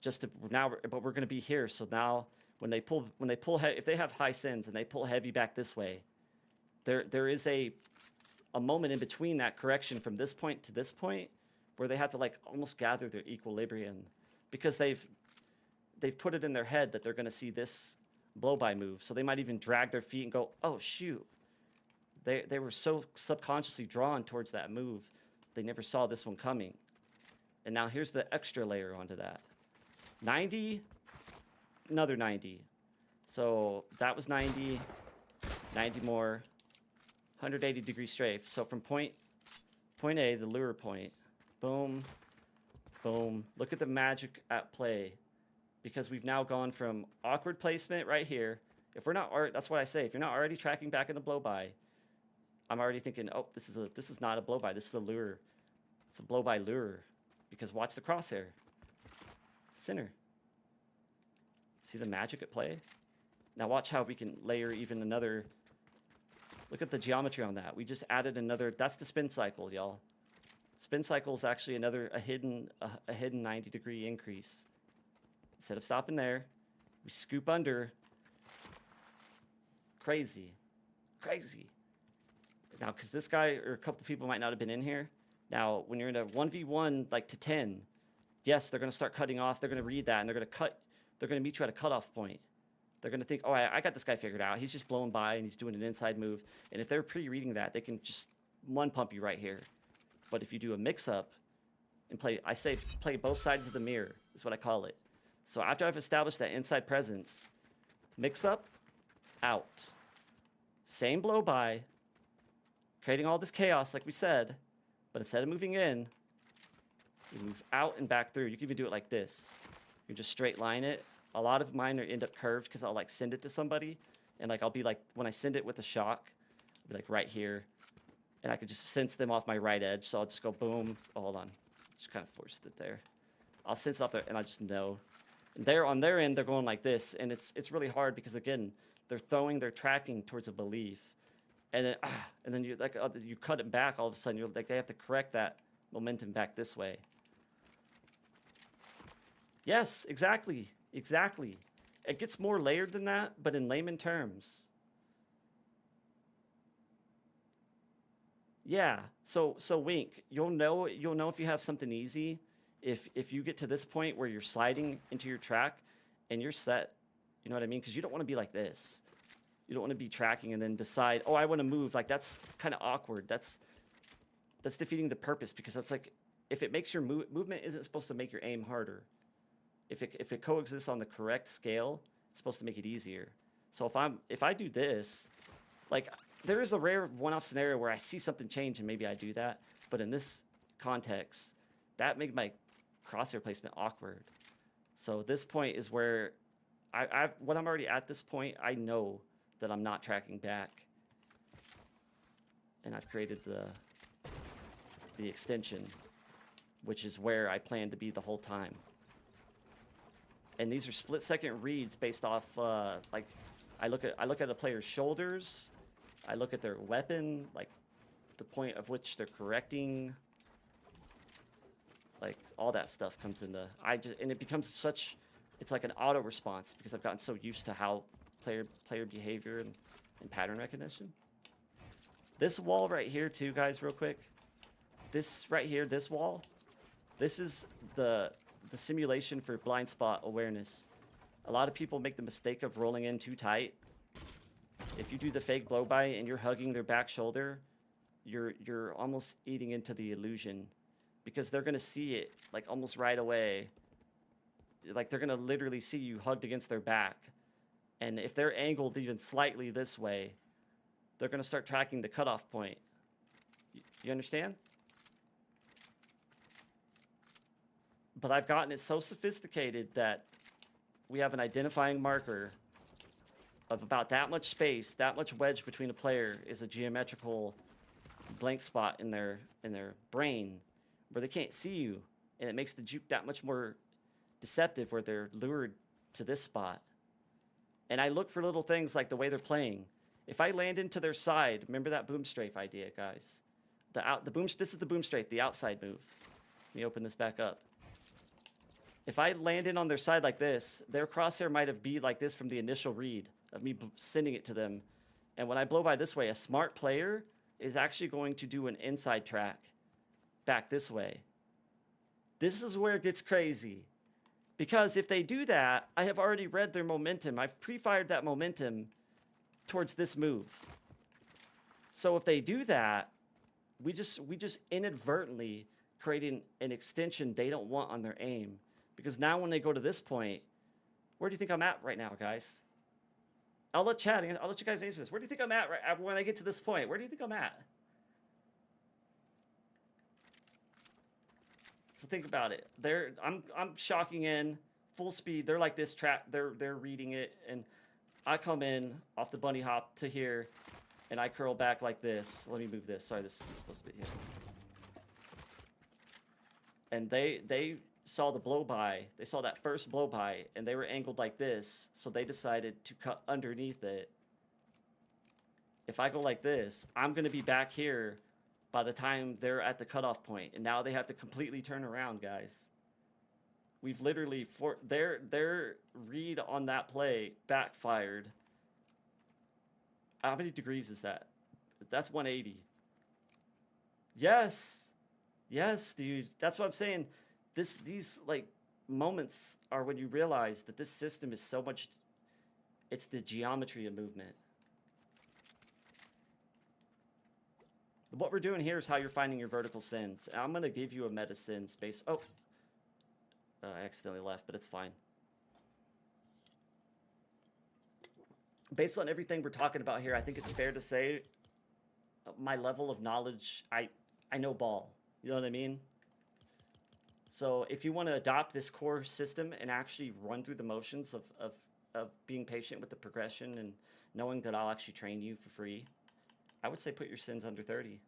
But we're going to be here. So now when they pull, if they have high sends and they pull heavy back this way, there is a moment in between that correction from this point to this point where they have to like almost gather their equilibrium, because they've put it in their head that they're going to see this blow by move. So they might even drag their feet and go, oh shoot. They were so subconsciously drawn towards that move, they never saw this one coming. And now here's the extra layer onto that. 90, another 90. So that was 90, 90 more, 180-degree strafe. So from point A, the lure point, boom, boom. Look at the magic at play, because we've now gone from awkward placement right here. If we're not, that's what I say. If you're not already tracking back in the blow by, I'm already thinking, oh, this is not a blow by. This is a lure. It's a blow by lure, because watch the crosshair. Center. See the magic at play? Now watch how we can layer even another. Look at the geometry on that. We just added another. That's the spin cycle, y'all. Spin cycle is actually a hidden 90-degree increase. Instead of stopping there, we scoop under. Crazy. Crazy. Now, because this guy or a couple people might not have been in here. Now, when you're in a 1v1, like to 10, yes, they're going to start cutting off. They're going to read that, and they're going to cut. They're going to meet you at a cutoff point. They're going to think, oh, I got this guy figured out. He's just blowing by, and he's doing an inside move. And if they're pre-reading that, they can just one pump you right here. But if you do a mix-up and play both sides of the mirror, is what I call it. So after I've established that inside presence, mix-up, out. Same blow by, creating all this chaos like we said, but instead of moving in, you move out and back through. You can even do it like this. You can just straight line it. A lot of mine end up curved because I'll like send it to somebody, and like I'll be like, when I send it with a shock, I'll be like right here, and I could just sense them off my right edge. So I'll just go boom. Oh, hold on, just kind of forced it there. I'll sense off there, and I just know. And there on their end, they're going like this, and it's really hard because again, they're tracking towards a belief, and then you like you cut it back. All of a sudden, you're like they have to correct that momentum back this way. Yes, exactly. Exactly. It gets more layered than that, but in layman terms. Yeah. So Wink, you'll know if you have something easy if you get to this point where you're sliding into your track and you're set. You know what I mean? Because you don't want to be like this. You don't want to be tracking and then decide, oh, I want to move. Like, that's kind of awkward. That's defeating the purpose, because that's like, if it makes your movement isn't supposed to make your aim harder. If it coexists on the correct scale, it's supposed to make it easier. So if I do this, like, there is a rare one-off scenario where I see something change and maybe I do that, but in this context, that made my crosshair placement awkward. So this point is where when I'm already at this point, I know that I'm not tracking back, and I've created the extension, which is where I plan to be the whole time. And these are split-second reads based off like, I look at a player's shoulders, I look at their weapon, like the point of which they're correcting, like all that stuff comes into. And it becomes such, it's like an auto response, because I've gotten so used to how player behavior and pattern recognition. This wall right here too, guys, real quick. This right here, this wall, this is the simulation for blind spot awareness. A lot of people make the mistake of rolling in too tight. If you do the fake blow by and you're hugging their back shoulder, you're almost eating into the illusion, because they're gonna see it like almost right away. Like, they're gonna literally see you hugged against their back, and if they're angled even slightly this way, they're gonna start tracking the cutoff point. You understand? But I've gotten it so sophisticated that we have an identifying marker of about that much space, that much wedge between a player is a geometrical blank spot in their brain where they can't see you, and it makes the juke that much more deceptive, where they're lured to this spot. And I look for little things like the way they're playing. If I land into their side, remember that boom strafe idea, guys. This is the boom strafe, the outside move. Let me open this back up. If I land in on their side like this, their crosshair might have been like this from the initial read of me sending it to them. And when I blow by this way, a smart player is actually going to do an inside track back this way. This is where it gets crazy. Because if they do that, I have already read their momentum. I've pre-fired that momentum towards this move. So if they do that, we just inadvertently create an extension they don't want on their aim. Because now when they go to this point, where do you think I'm at right now, guys? I'll let you guys answer this. Where do you think I'm at when I get to this point? Where do you think I'm at? So think about it. I'm shocking in full speed. They're like this trap. They're reading it, and I come in off the bunny hop to here, and I curl back like this. Let me move this. Sorry, this is supposed to be here. And they saw the blow by. They saw that first blow by, and they were angled like this, so they decided to cut underneath it. If I go like this, I'm going to be back here by the time they're at the cutoff point, and now they have to completely turn around, guys. We've literally, their read on that play backfired. How many degrees is that? That's 180. Yes, dude. That's what I'm saying. These like moments are when you realize that this system is so much. It's the geometry of movement. What we're doing here is how you're finding your vertical sins. I'm gonna give you a meta sin space. Oh, I accidentally left, but it's fine. Based on everything we're talking about here, I think it's fair to say my level of knowledge. I know ball. You know what I mean? So if you want to adopt this core system and actually run through the motions of being patient with the progression and knowing that I'll actually train you for free, I would say put your sins under 30.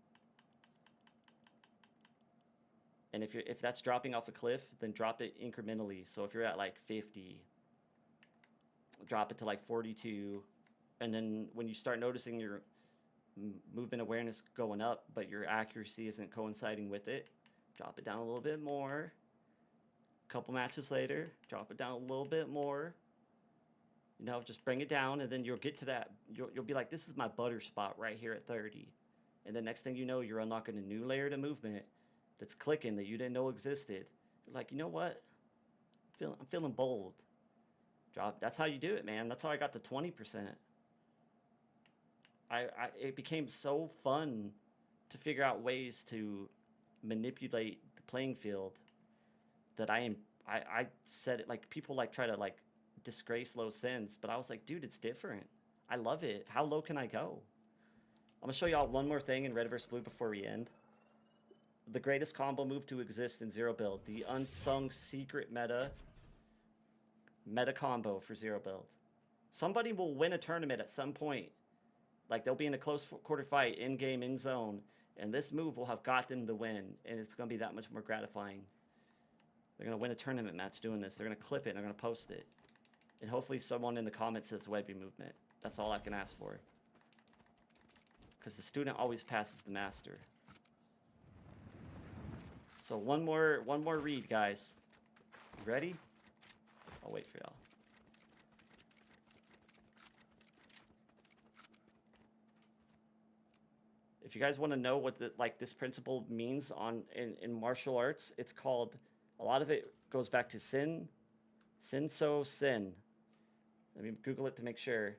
And if that's dropping off a cliff, then drop it incrementally. So if you're at like 50, drop it to like 42. And then when you start noticing your movement awareness going up, but your accuracy isn't coinciding with it, drop it down a little bit more. A couple matches later, drop it down a little bit more. You know, just bring it down, and then you'll get to that. You'll be like, this is my butter spot right here at 30. And the next thing you know, you're unlocking a new layer of movement that's clicking that you didn't know existed. You're like, you know what? I'm feeling bold. Drop. That's how you do it, man. That's how I got to 20%. It became so fun to figure out ways to manipulate the playing field that I said it, like, people like try to like disgrace low sins, but I was like, dude, it's different. I love it. How low can I go? I'm gonna show y'all one more thing in red versus blue before we end. The greatest combo move to exist in zero build, the unsung secret meta combo for zero build. Somebody will win a tournament at some point. Like, they'll be in a close quarter fight, in game, in zone, and this move will have got them the win, and it's gonna be that much more gratifying. They're gonna win a tournament match doing this. They're gonna clip it and they're gonna post it. And hopefully someone in the comments says Webby Movement. That's all I can ask for. Because the student always passes the master. So one more read, guys. You ready? I'll wait for y'all. If you guys want to know what this principle means in martial arts, it's called, a lot of it goes back to sin. Let me Google it to make sure.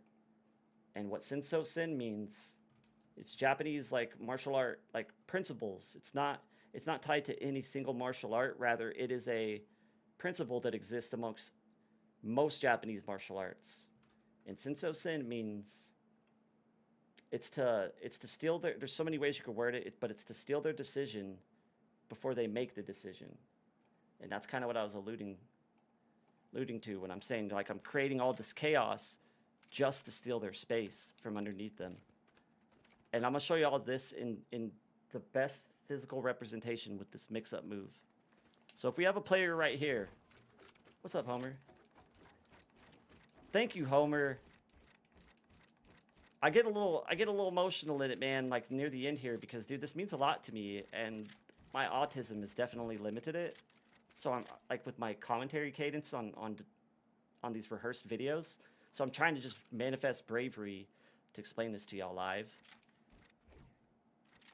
And what sin means, it's Japanese like martial art like principles. It's not tied to any single martial art. Rather, it is a principle that exists amongst most Japanese martial arts. And sin means it's to steal there's so many ways you could word it, but it's to steal their decision before they make the decision. And that's kind of what I was alluding to when I'm saying, like, I'm creating all this chaos just to steal their space from underneath them. And I'm gonna show you all this in the best physical representation with this mix-up move. So if we have a player right here, what's up, Homer? Thank you, Homer. I get a little emotional in it, man, like near the end here, because dude, this means a lot to me, and my autism has definitely limited it. So I'm like, with my commentary cadence on these rehearsed videos. So I'm trying to just manifest bravery to explain this to y'all live.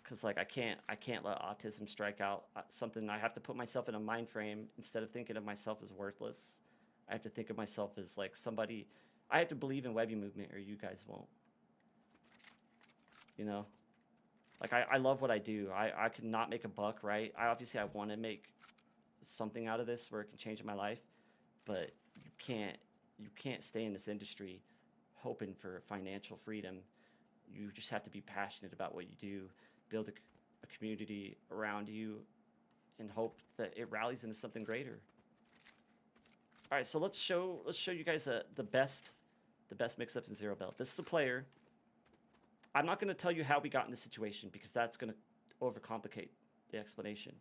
Cause like I can't let autism strike out. Something I have to put myself in a mind frame instead of thinking of myself as worthless. I have to think of myself as like somebody. I have to believe in Webby Movement, or you guys won't. You know, like I love what I do. I could not make a buck, right? I want to make something out of this where it can change my life, but you can't stay in this industry hoping for financial freedom. You just have to be passionate about what you do, build a community around you, and hope that it rallies into something greater. All right, so let's show you guys the best mix-ups in zero belt. This is the player. I'm not going to tell you how we got in this situation because that's going to overcomplicate the explanation.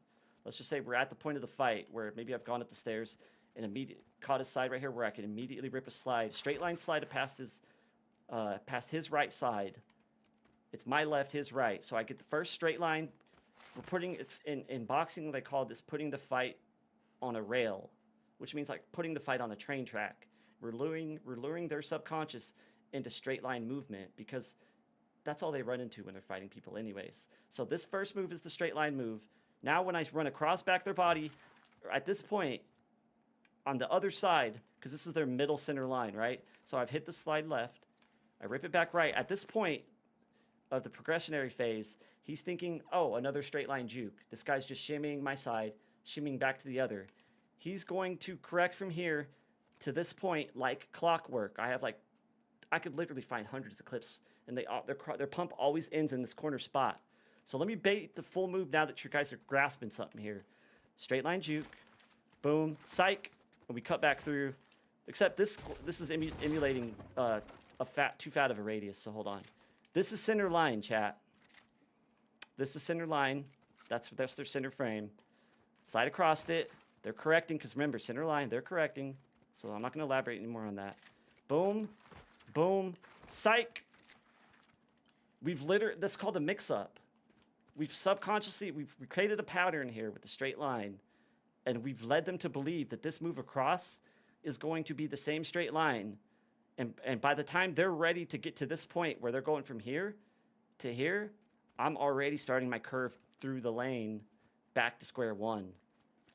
Let's just say we're at the point of the fight where maybe I've gone up the stairs and caught his side right here where I can immediately rip a slide, straight line slide past his right side. It's my left, his right. So I get the first straight line. We're putting, it's in boxing, they call this putting the fight on a rail, which means like putting the fight on a train track. We're luring their subconscious into straight line movement because that's all they run into when they're fighting people anyways. So this first move is the straight line move. Now when I run across back their body, at this point, on the other side, because this is their middle center line, right? So I've hit the slide left. I rip it back right. At this point of the progressionary phase, he's thinking, oh, another straight line juke. This guy's just shimmying my side, shimmying back to the other. He's going to correct from here to this point like clockwork. I could literally find hundreds of clips, and their pump always ends in this corner spot. So let me bait the full move now that you guys are grasping something here. Straight line juke, boom, psych, and we cut back through. Except this is emulating too fat of a radius, so hold on. This is center line, chat. This is center line. That's their center frame. Slide across it. They're correcting, because remember, center line, they're correcting. So I'm not going to elaborate anymore on that. Boom, boom, psych. That's called a mix-up. We've created a pattern here with the straight line, and we've led them to believe that this move across is going to be the same straight line And by the time they're ready to get to this point where they're going from here to here, I'm already starting my curve through the lane back to square one.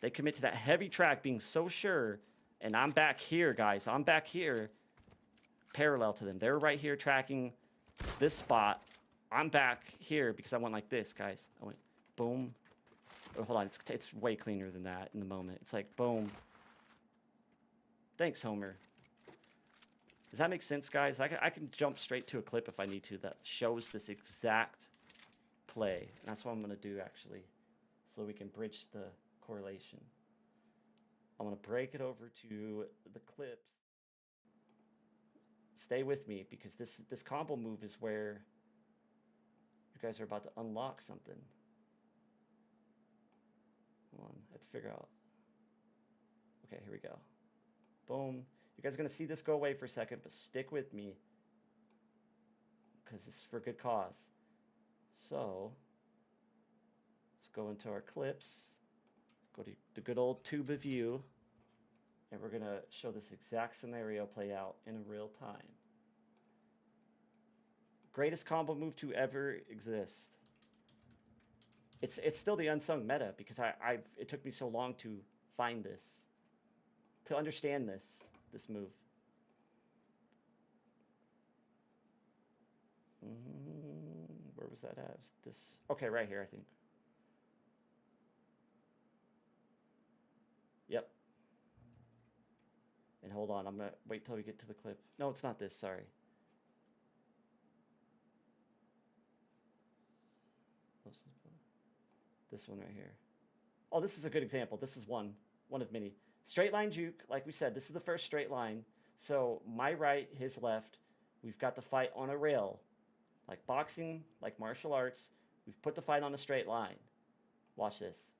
They commit to that heavy track being so sure, and I'm back here, guys. I'm back here parallel to them. They're right here tracking this spot. I'm back here because I went like this, guys. I went boom. Oh, hold on. It's way cleaner than that in the moment. It's like boom. Thanks, Homer. Does that make sense, guys? I can jump straight to a clip if I need to that shows this exact play. And that's what I'm going to do, actually, so we can bridge the correlation. I want to break it over to the clips. Stay with me, because this combo move is where you guys are about to unlock something. Hold on, I have to figure out. Okay, here we go. Boom. You guys are going to see this go away for a second, but stick with me, because this is for good cause. So, let's go into our clips, go to the good old tuba view, and we're going to show this exact scenario play out in real time. Greatest combo move to ever exist. It's still the unsung meta, because it took me so long to find this, to understand this move. Where was that at? This, okay, right here, I think. Yep. And hold on, I'm gonna wait till we get to the clip. No, it's not this, sorry. This one right here. Oh, this is a good example. This is one of many. Straight line juke, like we said, this is the first straight line. So my right, his left. We've got the fight on a rail. Like boxing, like martial arts. We've put the fight on a straight line. Watch this.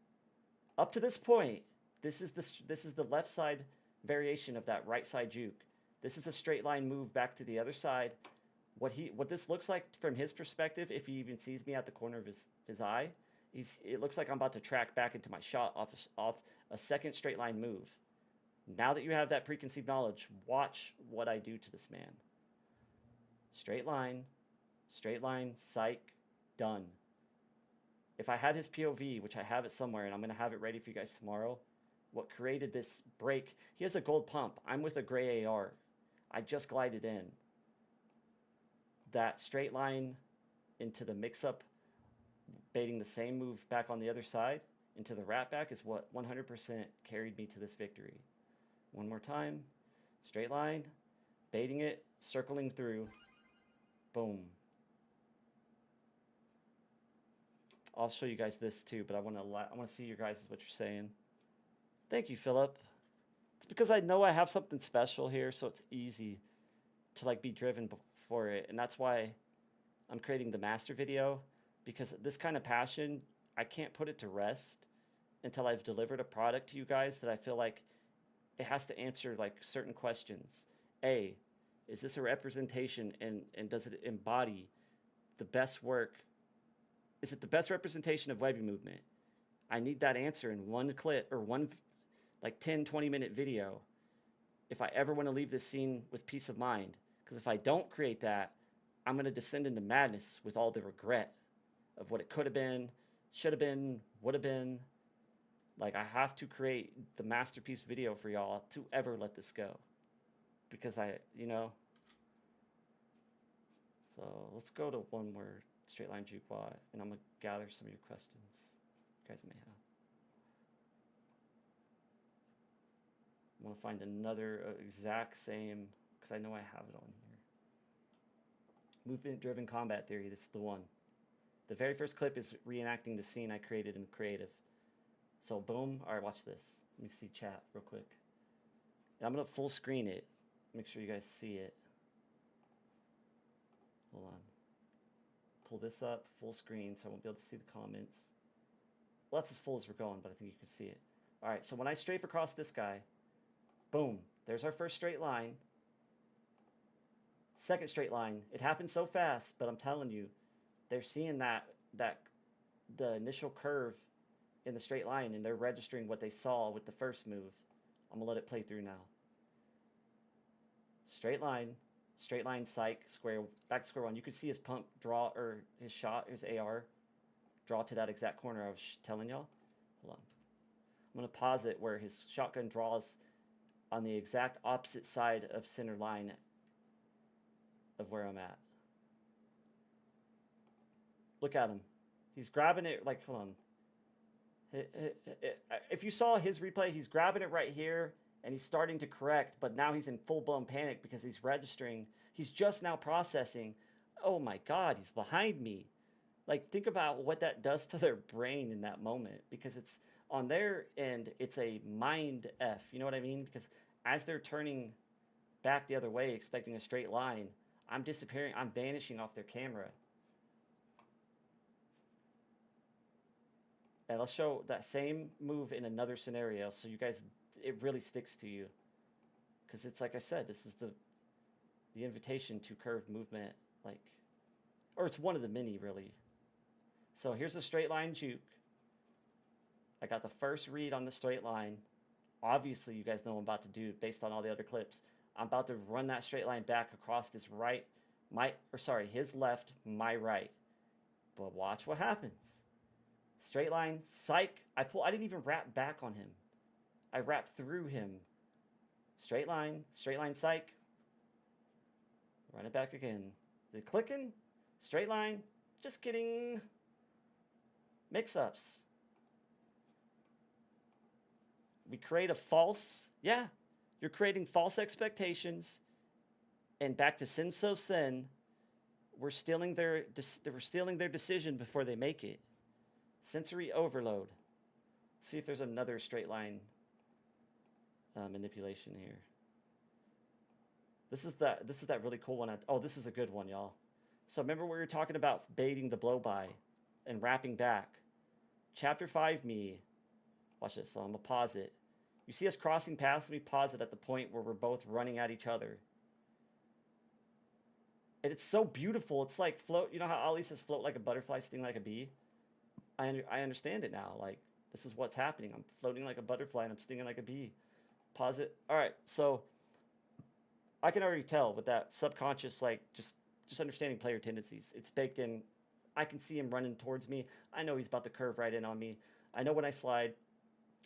Up to this point, this is the left side variation of that right side juke. This is a straight line move back to the other side. What this looks like from his perspective, if he even sees me at the corner of his eye, it looks like I'm about to track back into my shot off a second straight line move. Now that you have that preconceived knowledge, watch what I do to this man. Straight line, psych, done. If I had his POV, which I have it somewhere, and I'm going to have it ready for you guys tomorrow, what created this break, he has a gold pump. I'm with a gray AR. I just glided in. That straight line into the mix-up, baiting the same move back on the other side, into the wrap back, is what 100% carried me to this victory. One more time. Straight line, baiting it, circling through. Boom. I'll show you guys this too, but I want to see you guys what you're saying. Thank you, Philip. It's because I know I have something special here, so it's easy to like be driven for it, and that's why I'm creating the master video, because this kind of passion, I can't put it to rest until I've delivered a product to you guys that I feel like it has to answer like certain questions. A, is this a representation, and does it embody the best work? Is it the best representation of Webby Movement? I need that answer in one clip, or one like 10, 20-minute video, if I ever want to leave this scene with peace of mind. Because if I don't create that, I'm going to descend into madness with all the regret of what it could have been, should have been, would have been. Like, I have to create the masterpiece video for y'all to ever let this go. Because you know. So let's go to one more straight line juke bot, and I'm going to gather some of your questions you guys may have. I want to find another exact same, because I know I have it on here. Movement-driven combat theory, this is the one. The very first clip is reenacting the scene I created in creative. So boom, all right, watch this. Let me see chat real quick. And I'm gonna full screen it. Make sure you guys see it. Hold on. Pull this up, full screen, so I won't be able to see the comments. Well, that's as full as we're going, but I think you can see it. All right, so when I strafe across this guy, boom, there's our first straight line. Second straight line. It happened so fast, but I'm telling you, they're seeing the initial curve in the straight line, and they're registering what they saw with the first move. I'm gonna let it play through now. Straight line, Straight line, psych, square, back to square one. You can see his pump draw, or his shot, his AR, draw to that exact corner I was telling y'all. Hold on. I'm going to pause it where his shotgun draws on the exact opposite side of center line of where I'm at. Look at him. He's grabbing it, like, hold on. If you saw his replay, he's grabbing it right here, and he's starting to correct, but now he's in full-blown panic because he's registering. He's just now processing. Oh my God, he's behind me. Like, think about what that does to their brain in that moment, because it's on their end, it's a mind F. You know what I mean? Because as they're turning back the other way, expecting a straight line, I'm disappearing. I'm vanishing off their camera. And let's show that same move in another scenario so you guys, it really sticks to you. Because it's like I said, this is the invitation to curved movement, like, or it's one of the many, really. So here's a straight line juke. I got the first read on the straight line. Obviously, you guys know what I'm about to do based on all the other clips. I'm about to run that straight line back across his right, his left, my right. But watch what happens. Straight line, psych. I didn't even wrap back on him. I wrapped through him. Straight line, psych. Run it back again. Is it clicking? Straight line. Just kidding. Mix-ups. We create a false, you're creating false expectations. And back to sin so sin, we're stealing their decision before they make it. Sensory overload. Let's see if there's another straight line manipulation here. This is that really cool one. Oh, this is a good one, y'all. So remember we were talking about baiting the blow by and wrapping back. Chapter 5 me. Watch this. So I'm gonna pause it. You see us crossing past me, pause it at the point where we're both running at each other. And it's so beautiful. It's like float. You know how Ali says float like a butterfly, sting like a bee? I understand it now. Like, this is what's happening. I'm floating like a butterfly and I'm stinging like a bee. Pause it. All right. So I can already tell with that subconscious, like, just understanding player tendencies. It's baked in. I can see him running towards me. I know he's about to curve right in on me. I know when I slide,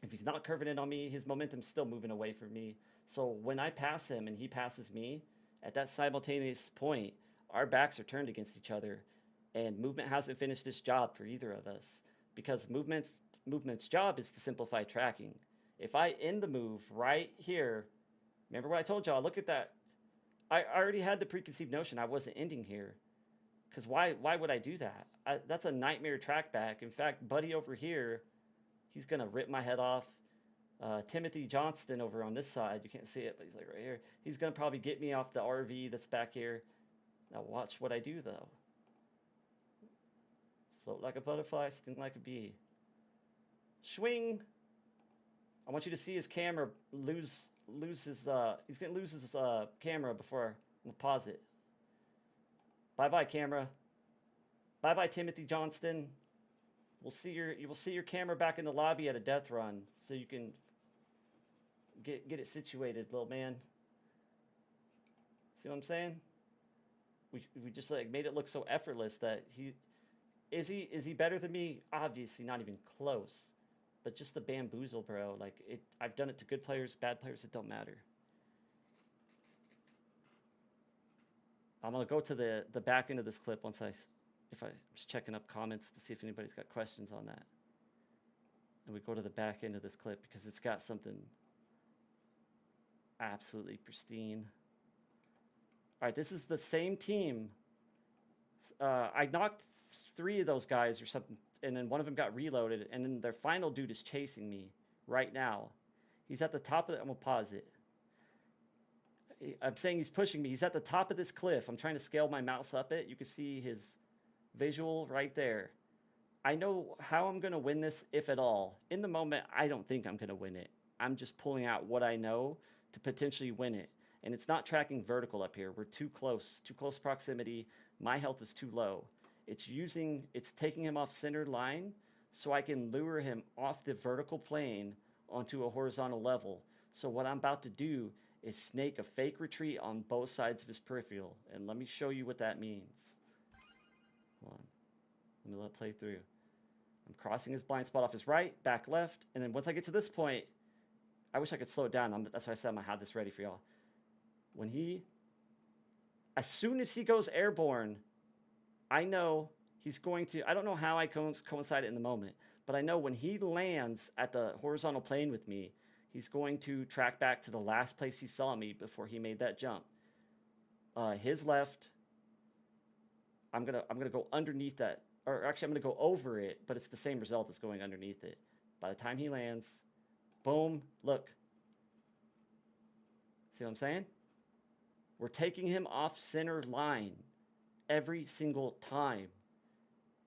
if he's not curving in on me, his momentum's still moving away from me. So when I pass him and he passes me, at that simultaneous point, our backs are turned against each other. And movement hasn't finished its job for either of us. Because movement's job is to simplify tracking. If I end the move right here, remember what I told y'all, look at that. I already had the preconceived notion I wasn't ending here. Because why would I do that? That's a nightmare track back. In fact, Buddy over here, he's going to rip my head off. Timothy Johnston over on this side, you can't see it, but he's like right here. He's going to probably get me off the RV that's back here. Now watch what I do, though. Float like a butterfly, sting like a bee. Swing. I want you to see his camera lose his, he's going to lose his camera before we'll pause it. Bye-bye, camera. Bye-bye, Timothy Johnston. You will see your camera back in the lobby at a death run, so you can get it situated, little man. See what I'm saying? We just like made it look so effortless that is he better than me? Obviously, not even close. But just the bamboozle, bro. Like I've done it to good players, bad players. It don't matter. I'm gonna go to the back end of this clip once I'm just checking up comments to see if anybody's got questions on that. And we go to the back end of this clip because it's got something absolutely pristine. All right, this is the same team. I knocked 3 of those guys or something, and then one of them got reloaded, and then their final dude is chasing me right now. He's at the top of it. I'm gonna pause it. I'm saying he's pushing me. He's at the top of this cliff. I'm trying to scale my mouse up it. You can see his visual right there. I know how I'm going to win this, if at all. In the moment, I don't think I'm going to win it. I'm just pulling out what I know to potentially win it. And it's not tracking vertical up here. We're too close proximity. My health is too low. It's taking him off center line so I can lure him off the vertical plane onto a horizontal level. So what I'm about to do is snake a fake retreat on both sides of his peripheral. And let me show you what that means. Hold on. Let me let it play through. I'm crossing his blind spot off his right, back left, and then once I get to this point, I wish I could slow it down. That's why I said I'm gonna have this ready for y'all. As soon as he goes airborne, I know he's going to, I don't know how I coincide it in the moment, but I know when he lands at the horizontal plane with me, he's going to track back to the last place he saw me before he made that jump. His left, I'm gonna go underneath that, or actually I'm gonna go over it, but it's the same result as going underneath it. By the time he lands, boom, look. See what I'm saying? We're taking him off center line every single time.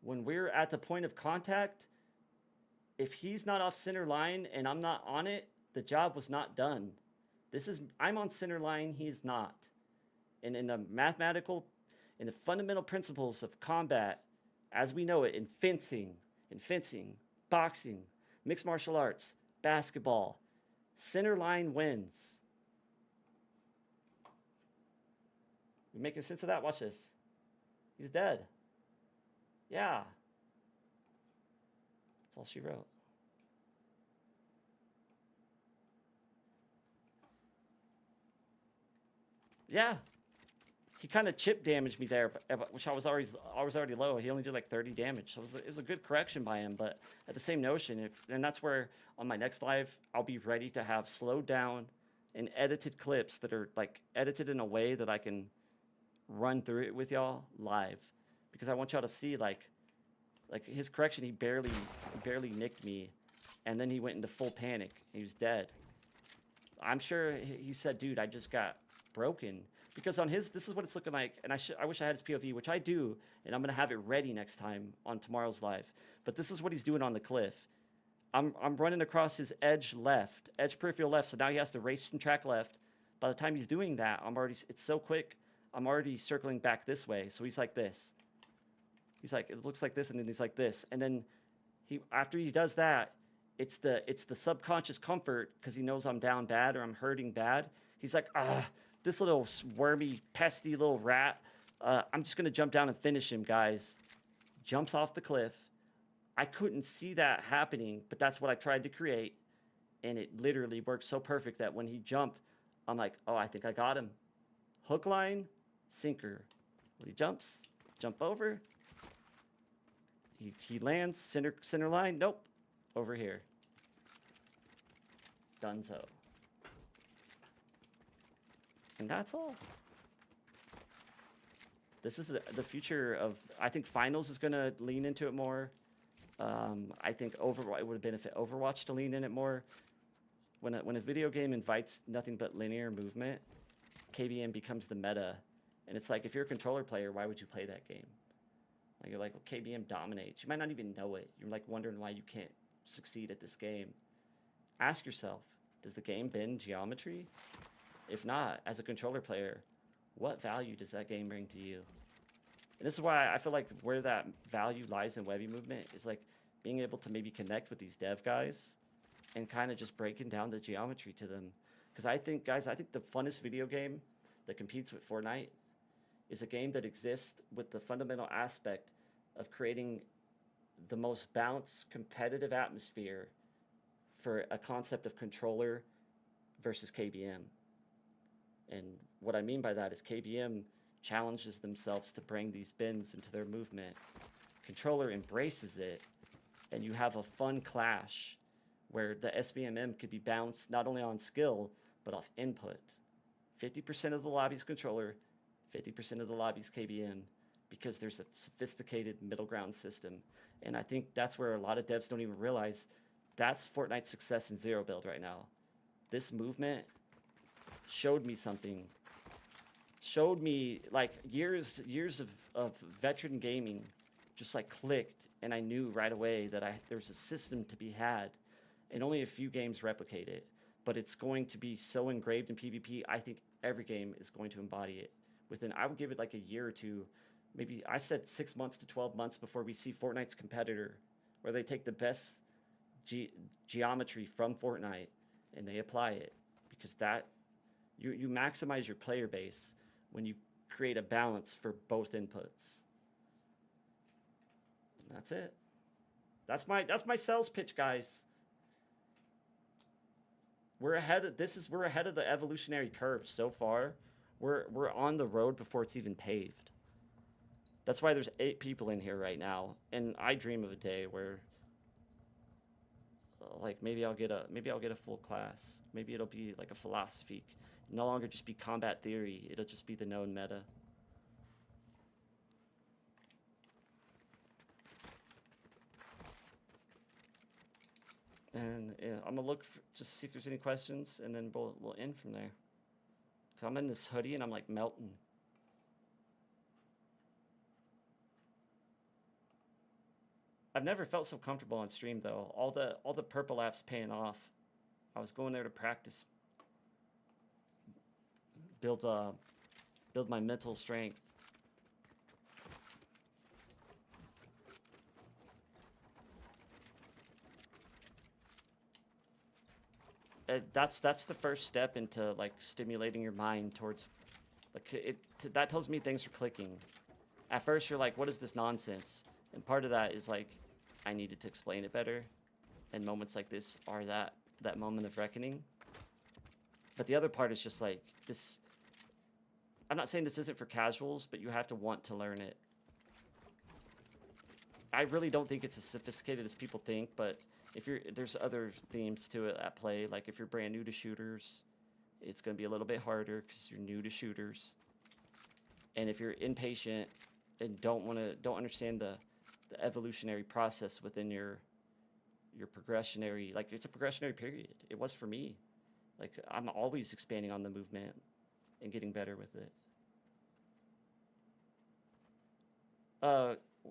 When we're at the point of contact, if he's not off center line and I'm not on it, the job was not done. I'm on center line, he's not. And in the fundamental principles of combat, as we know it in fencing, boxing, mixed martial arts, basketball, center line wins. You making sense of that? Watch this. He's dead. Yeah. That's all she wrote. Yeah. He kind of chip damaged me there, which I was already low. He only did like 30 damage. So it was a good correction by him, but at the same notion, and that's where on my next live, I'll be ready to have slowed down and edited clips that are like edited in a way that I can run through it with y'all live, because I want y'all to see like his correction. He barely nicked me, and then he went into full panic. He was dead. I'm sure he said, "Dude, I just got broken." Because on his, this is what it's looking like, and I wish I had his POV, which I do, and I'm gonna have it ready next time on tomorrow's live. But this is what he's doing on the cliff. I'm running across his edge peripheral left. So now he has to race and track left. By the time he's doing that, it's so quick. I'm already circling back this way. So he's like this. He's like, it looks like this, and then he's like this, and then after he does that, it's the subconscious comfort because he knows I'm down bad or I'm hurting bad. He's like, this little wormy, pesty little rat. I'm just going to jump down and finish him, guys. Jumps off the cliff. I couldn't see that happening, but that's what I tried to create. And it literally worked so perfect that when he jumped, I'm like, oh, I think I got him. Hook, line, sinker. When he jumps, jump over. He lands, center line. Nope. Over here. Dunzo. And that's all. This is the future of, I think finals is going to lean into it more. I think Overwatch, it would benefit Overwatch to lean in it more. When a video game invites nothing but linear movement, KBM becomes the meta. And it's like, if you're a controller player, why would you play that game? Like, you're like, well, KBM dominates. You might not even know it. You're like wondering why you can't succeed at this game. Ask yourself, does the game bend geometry? If not, as a controller player, what value does that game bring to you? And this is why I feel like where that value lies in Webby Movement is like being able to maybe connect with these dev guys and kind of just breaking down the geometry to them. Because I think, guys, the funnest video game that competes with Fortnite is a game that exists with the fundamental aspect of creating the most balanced competitive atmosphere for a concept of controller versus KBM. And what I mean by that is KBM challenges themselves to bring these bends into their movement. Controller embraces it, and you have a fun clash where the SBMM could be balanced not only on skill, but off input. 50% of the lobby's controller, 50% of the lobby's KBM, because there's a sophisticated middle ground system. And I think that's where a lot of devs don't even realize that's Fortnite's success in zero build right now. This movement showed me something. Showed me like years of veteran gaming just like clicked, and I knew right away that there's a system to be had, and only a few games replicate it. But it's going to be so engraved in PvP, I think every game is going to embody it. I would give it like a year or two, maybe I said 6 months to 12 months before we see Fortnite's competitor, where they take the best geometry from Fortnite and they apply it, because You maximize your player base when you create a balance for both inputs. That's it. That's my sales pitch, guys. We're ahead of we're ahead of the evolutionary curve so far. We're on the road before it's even paved. That's why there's 8 people in here right now, and I dream of a day where like maybe I'll get a full class. Maybe it'll be like a philosophy. No longer just be combat theory. It'll just be the known meta. And yeah, I'm gonna look just see if there's any questions, and then we'll end from there. Cause I'm in this hoodie and I'm like melting. I've never felt so comfortable on stream though. All the purple apps paying off. I was going there to practice, build my mental strength. That's the first step into like stimulating your mind towards like that tells me things are clicking. At first you're like, what is this nonsense? And part of that is like, I needed to explain it better, and moments like this are that moment of reckoning. But the other part is just like this. I'm not saying this isn't for casuals, but you have to want to learn it. I really don't think it's as sophisticated as people think, but there's other themes to it at play. Like if you're brand new to shooters, it's going to be a little bit harder because you're new to shooters. And if you're impatient and don't understand the evolutionary process within your progressionary, like it's a progressionary period. It was for me. Like I'm always expanding on the movement and getting better with it.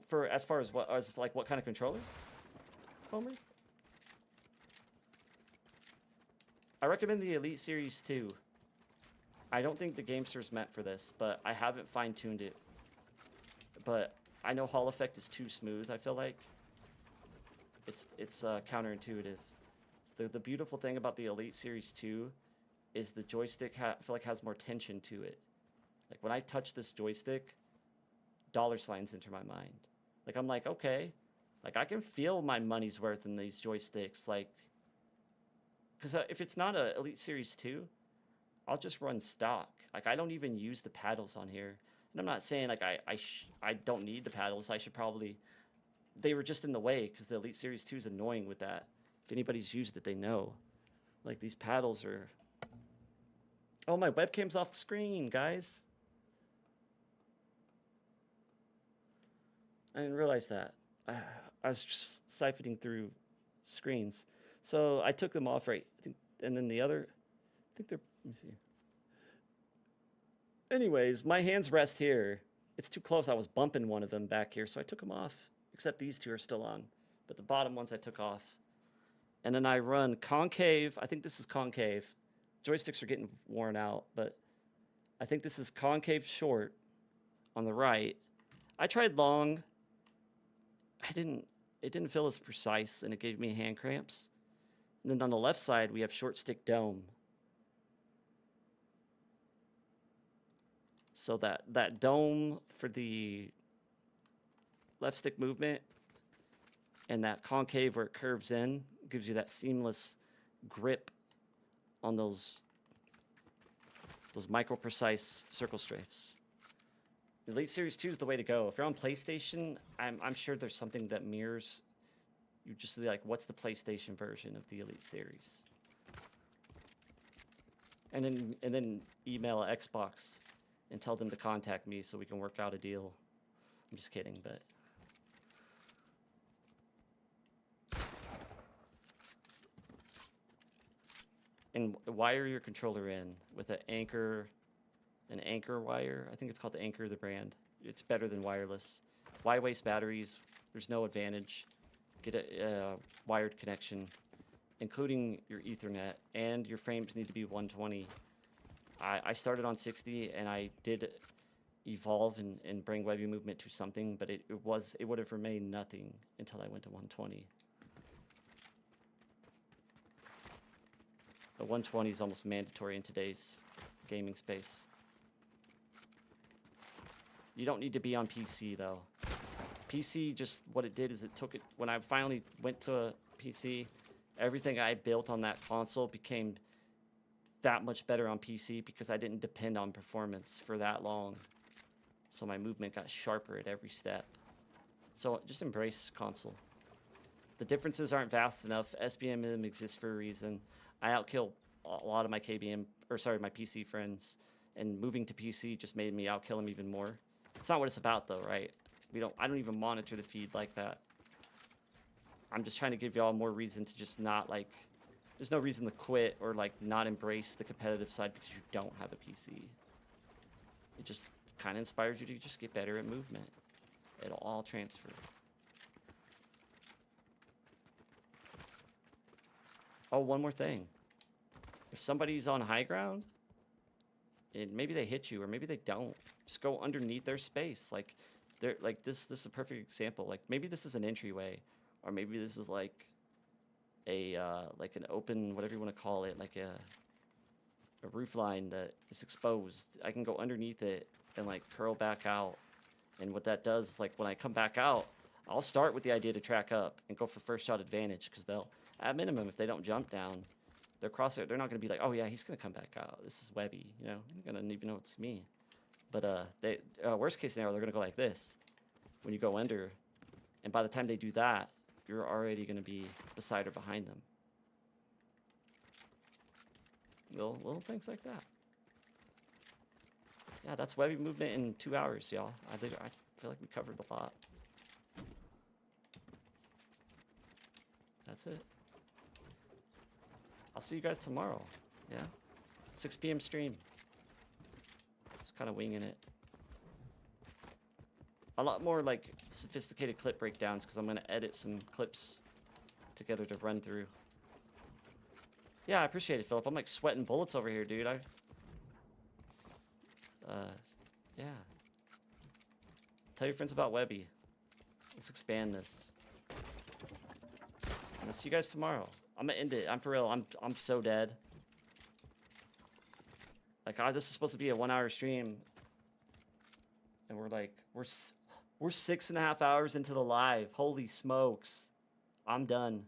For as far as what kind of controller, Homer? I recommend the Elite Series 2. I don't think the GameStar's meant for this, but I haven't fine-tuned it. But I know Hall Effect is too smooth, I feel like. It's counterintuitive. The beautiful thing about the Elite Series 2 is the joystick I feel like has more tension to it. Like when I touch this joystick, dollar signs enter my mind. Like I'm like, okay, like I can feel my money's worth in these joysticks. Like, because if it's not a Elite Series 2, I'll just run stock. Like I don't even use the paddles on here. And I'm not saying like I don't need the paddles. I should probably, they were just in the way because the Elite Series 2 is annoying with that. If anybody's used it, they know. Like these paddles are, oh, my webcam's off the screen, guys. I didn't realize that. I was just siphoning through screens. So I took them off, right? I think, and then the other, I think they're, let me see. Anyways, my hands rest here. It's too close. I was bumping one of them back here, so I took them off. Except these two are still on. But the bottom ones I took off. And then I run concave. I think this is concave. Joysticks are getting worn out, but I think this is concave short on the right. I tried long. It didn't feel as precise, and it gave me hand cramps. And then on the left side, we have short stick dome. So that dome for the left stick movement and that concave where it curves in gives you that seamless grip on those micro precise circle strafes. Elite Series 2 is the way to go. If you're on PlayStation, I'm sure there's something that mirrors. You just like, what's the PlayStation version of the Elite Series? And then email Xbox and tell them to contact me so we can work out a deal. I'm just kidding, but. And wire your controller in with an anchor wire. I think it's called the Anchor, the brand. It's better than wireless. Y-waste batteries, there's no advantage. Get a wired connection, including your Ethernet, and your frames need to be 120. I started on 60, and I did evolve and bring Webby Movement to something, but it would have remained nothing until I went to 120. But 120 is almost mandatory in today's gaming space. You don't need to be on PC though. PC, just what it did is it took it, when I finally went to a PC, everything I built on that console became that much better on PC because I didn't depend on performance for that long. So my movement got sharper at every step. So just embrace console. The differences aren't vast enough. SBMM exists for a reason. I outkill a lot of my my PC friends, and moving to PC just made me outkill them even more. It's not what it's about though, right? I don't even monitor the feed like that. I'm just trying to give y'all more reason to just not like, there's no reason to quit or like not embrace the competitive side because you don't have a PC. It just kind of inspires you to just get better at movement. It'll all transfer. Oh, one more thing. If somebody's on high ground, and maybe they hit you or maybe they don't, just go underneath their space. Like they're like this is a perfect example. Like maybe this is an entryway, or maybe this is like a like an open, whatever you want to call it, like a roof line that is exposed. I can go underneath it and like curl back out. And what that does is like when I come back out, I'll start with the idea to track up and go for first shot advantage, because they'll, at minimum, if they don't jump down, they're crosshair. They're not going to be like, oh yeah, he's going to come back out. This is Webby, you know. They're going to even know it's me. But worst case scenario, they're going to go like this when you go under, and by the time they do that, you're already going to be beside or behind them. Little things like that. Yeah, that's Webby Movement in 2 hours, y'all. I feel like we covered a lot. That's it. I'll see you guys tomorrow. Yeah? 6 p.m. stream. Just kind of winging it. A lot more like sophisticated clip breakdowns because I'm going to edit some clips together to run through. Yeah, I appreciate it, Philip. I'm like sweating bullets over here, dude. Yeah. Tell your friends about Webby. Let's expand this. And I'll see you guys tomorrow. I'm gonna end it. I'm for real. I'm so dead. Like, this is supposed to be a 1 hour stream, and we're 6.5 hours into the live. Holy smokes! I'm done.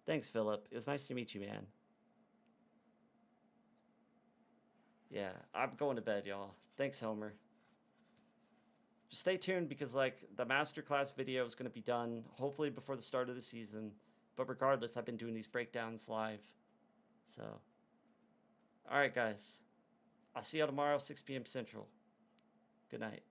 Thanks, Philip. It was nice to meet you, man. Yeah, I'm going to bed, y'all. Thanks, Homer. Just stay tuned because, like, the masterclass video is going to be done hopefully before the start of the season. But regardless, I've been doing these breakdowns live. So, all right, guys. I'll see y'all tomorrow, 6 p.m. Central. Good night.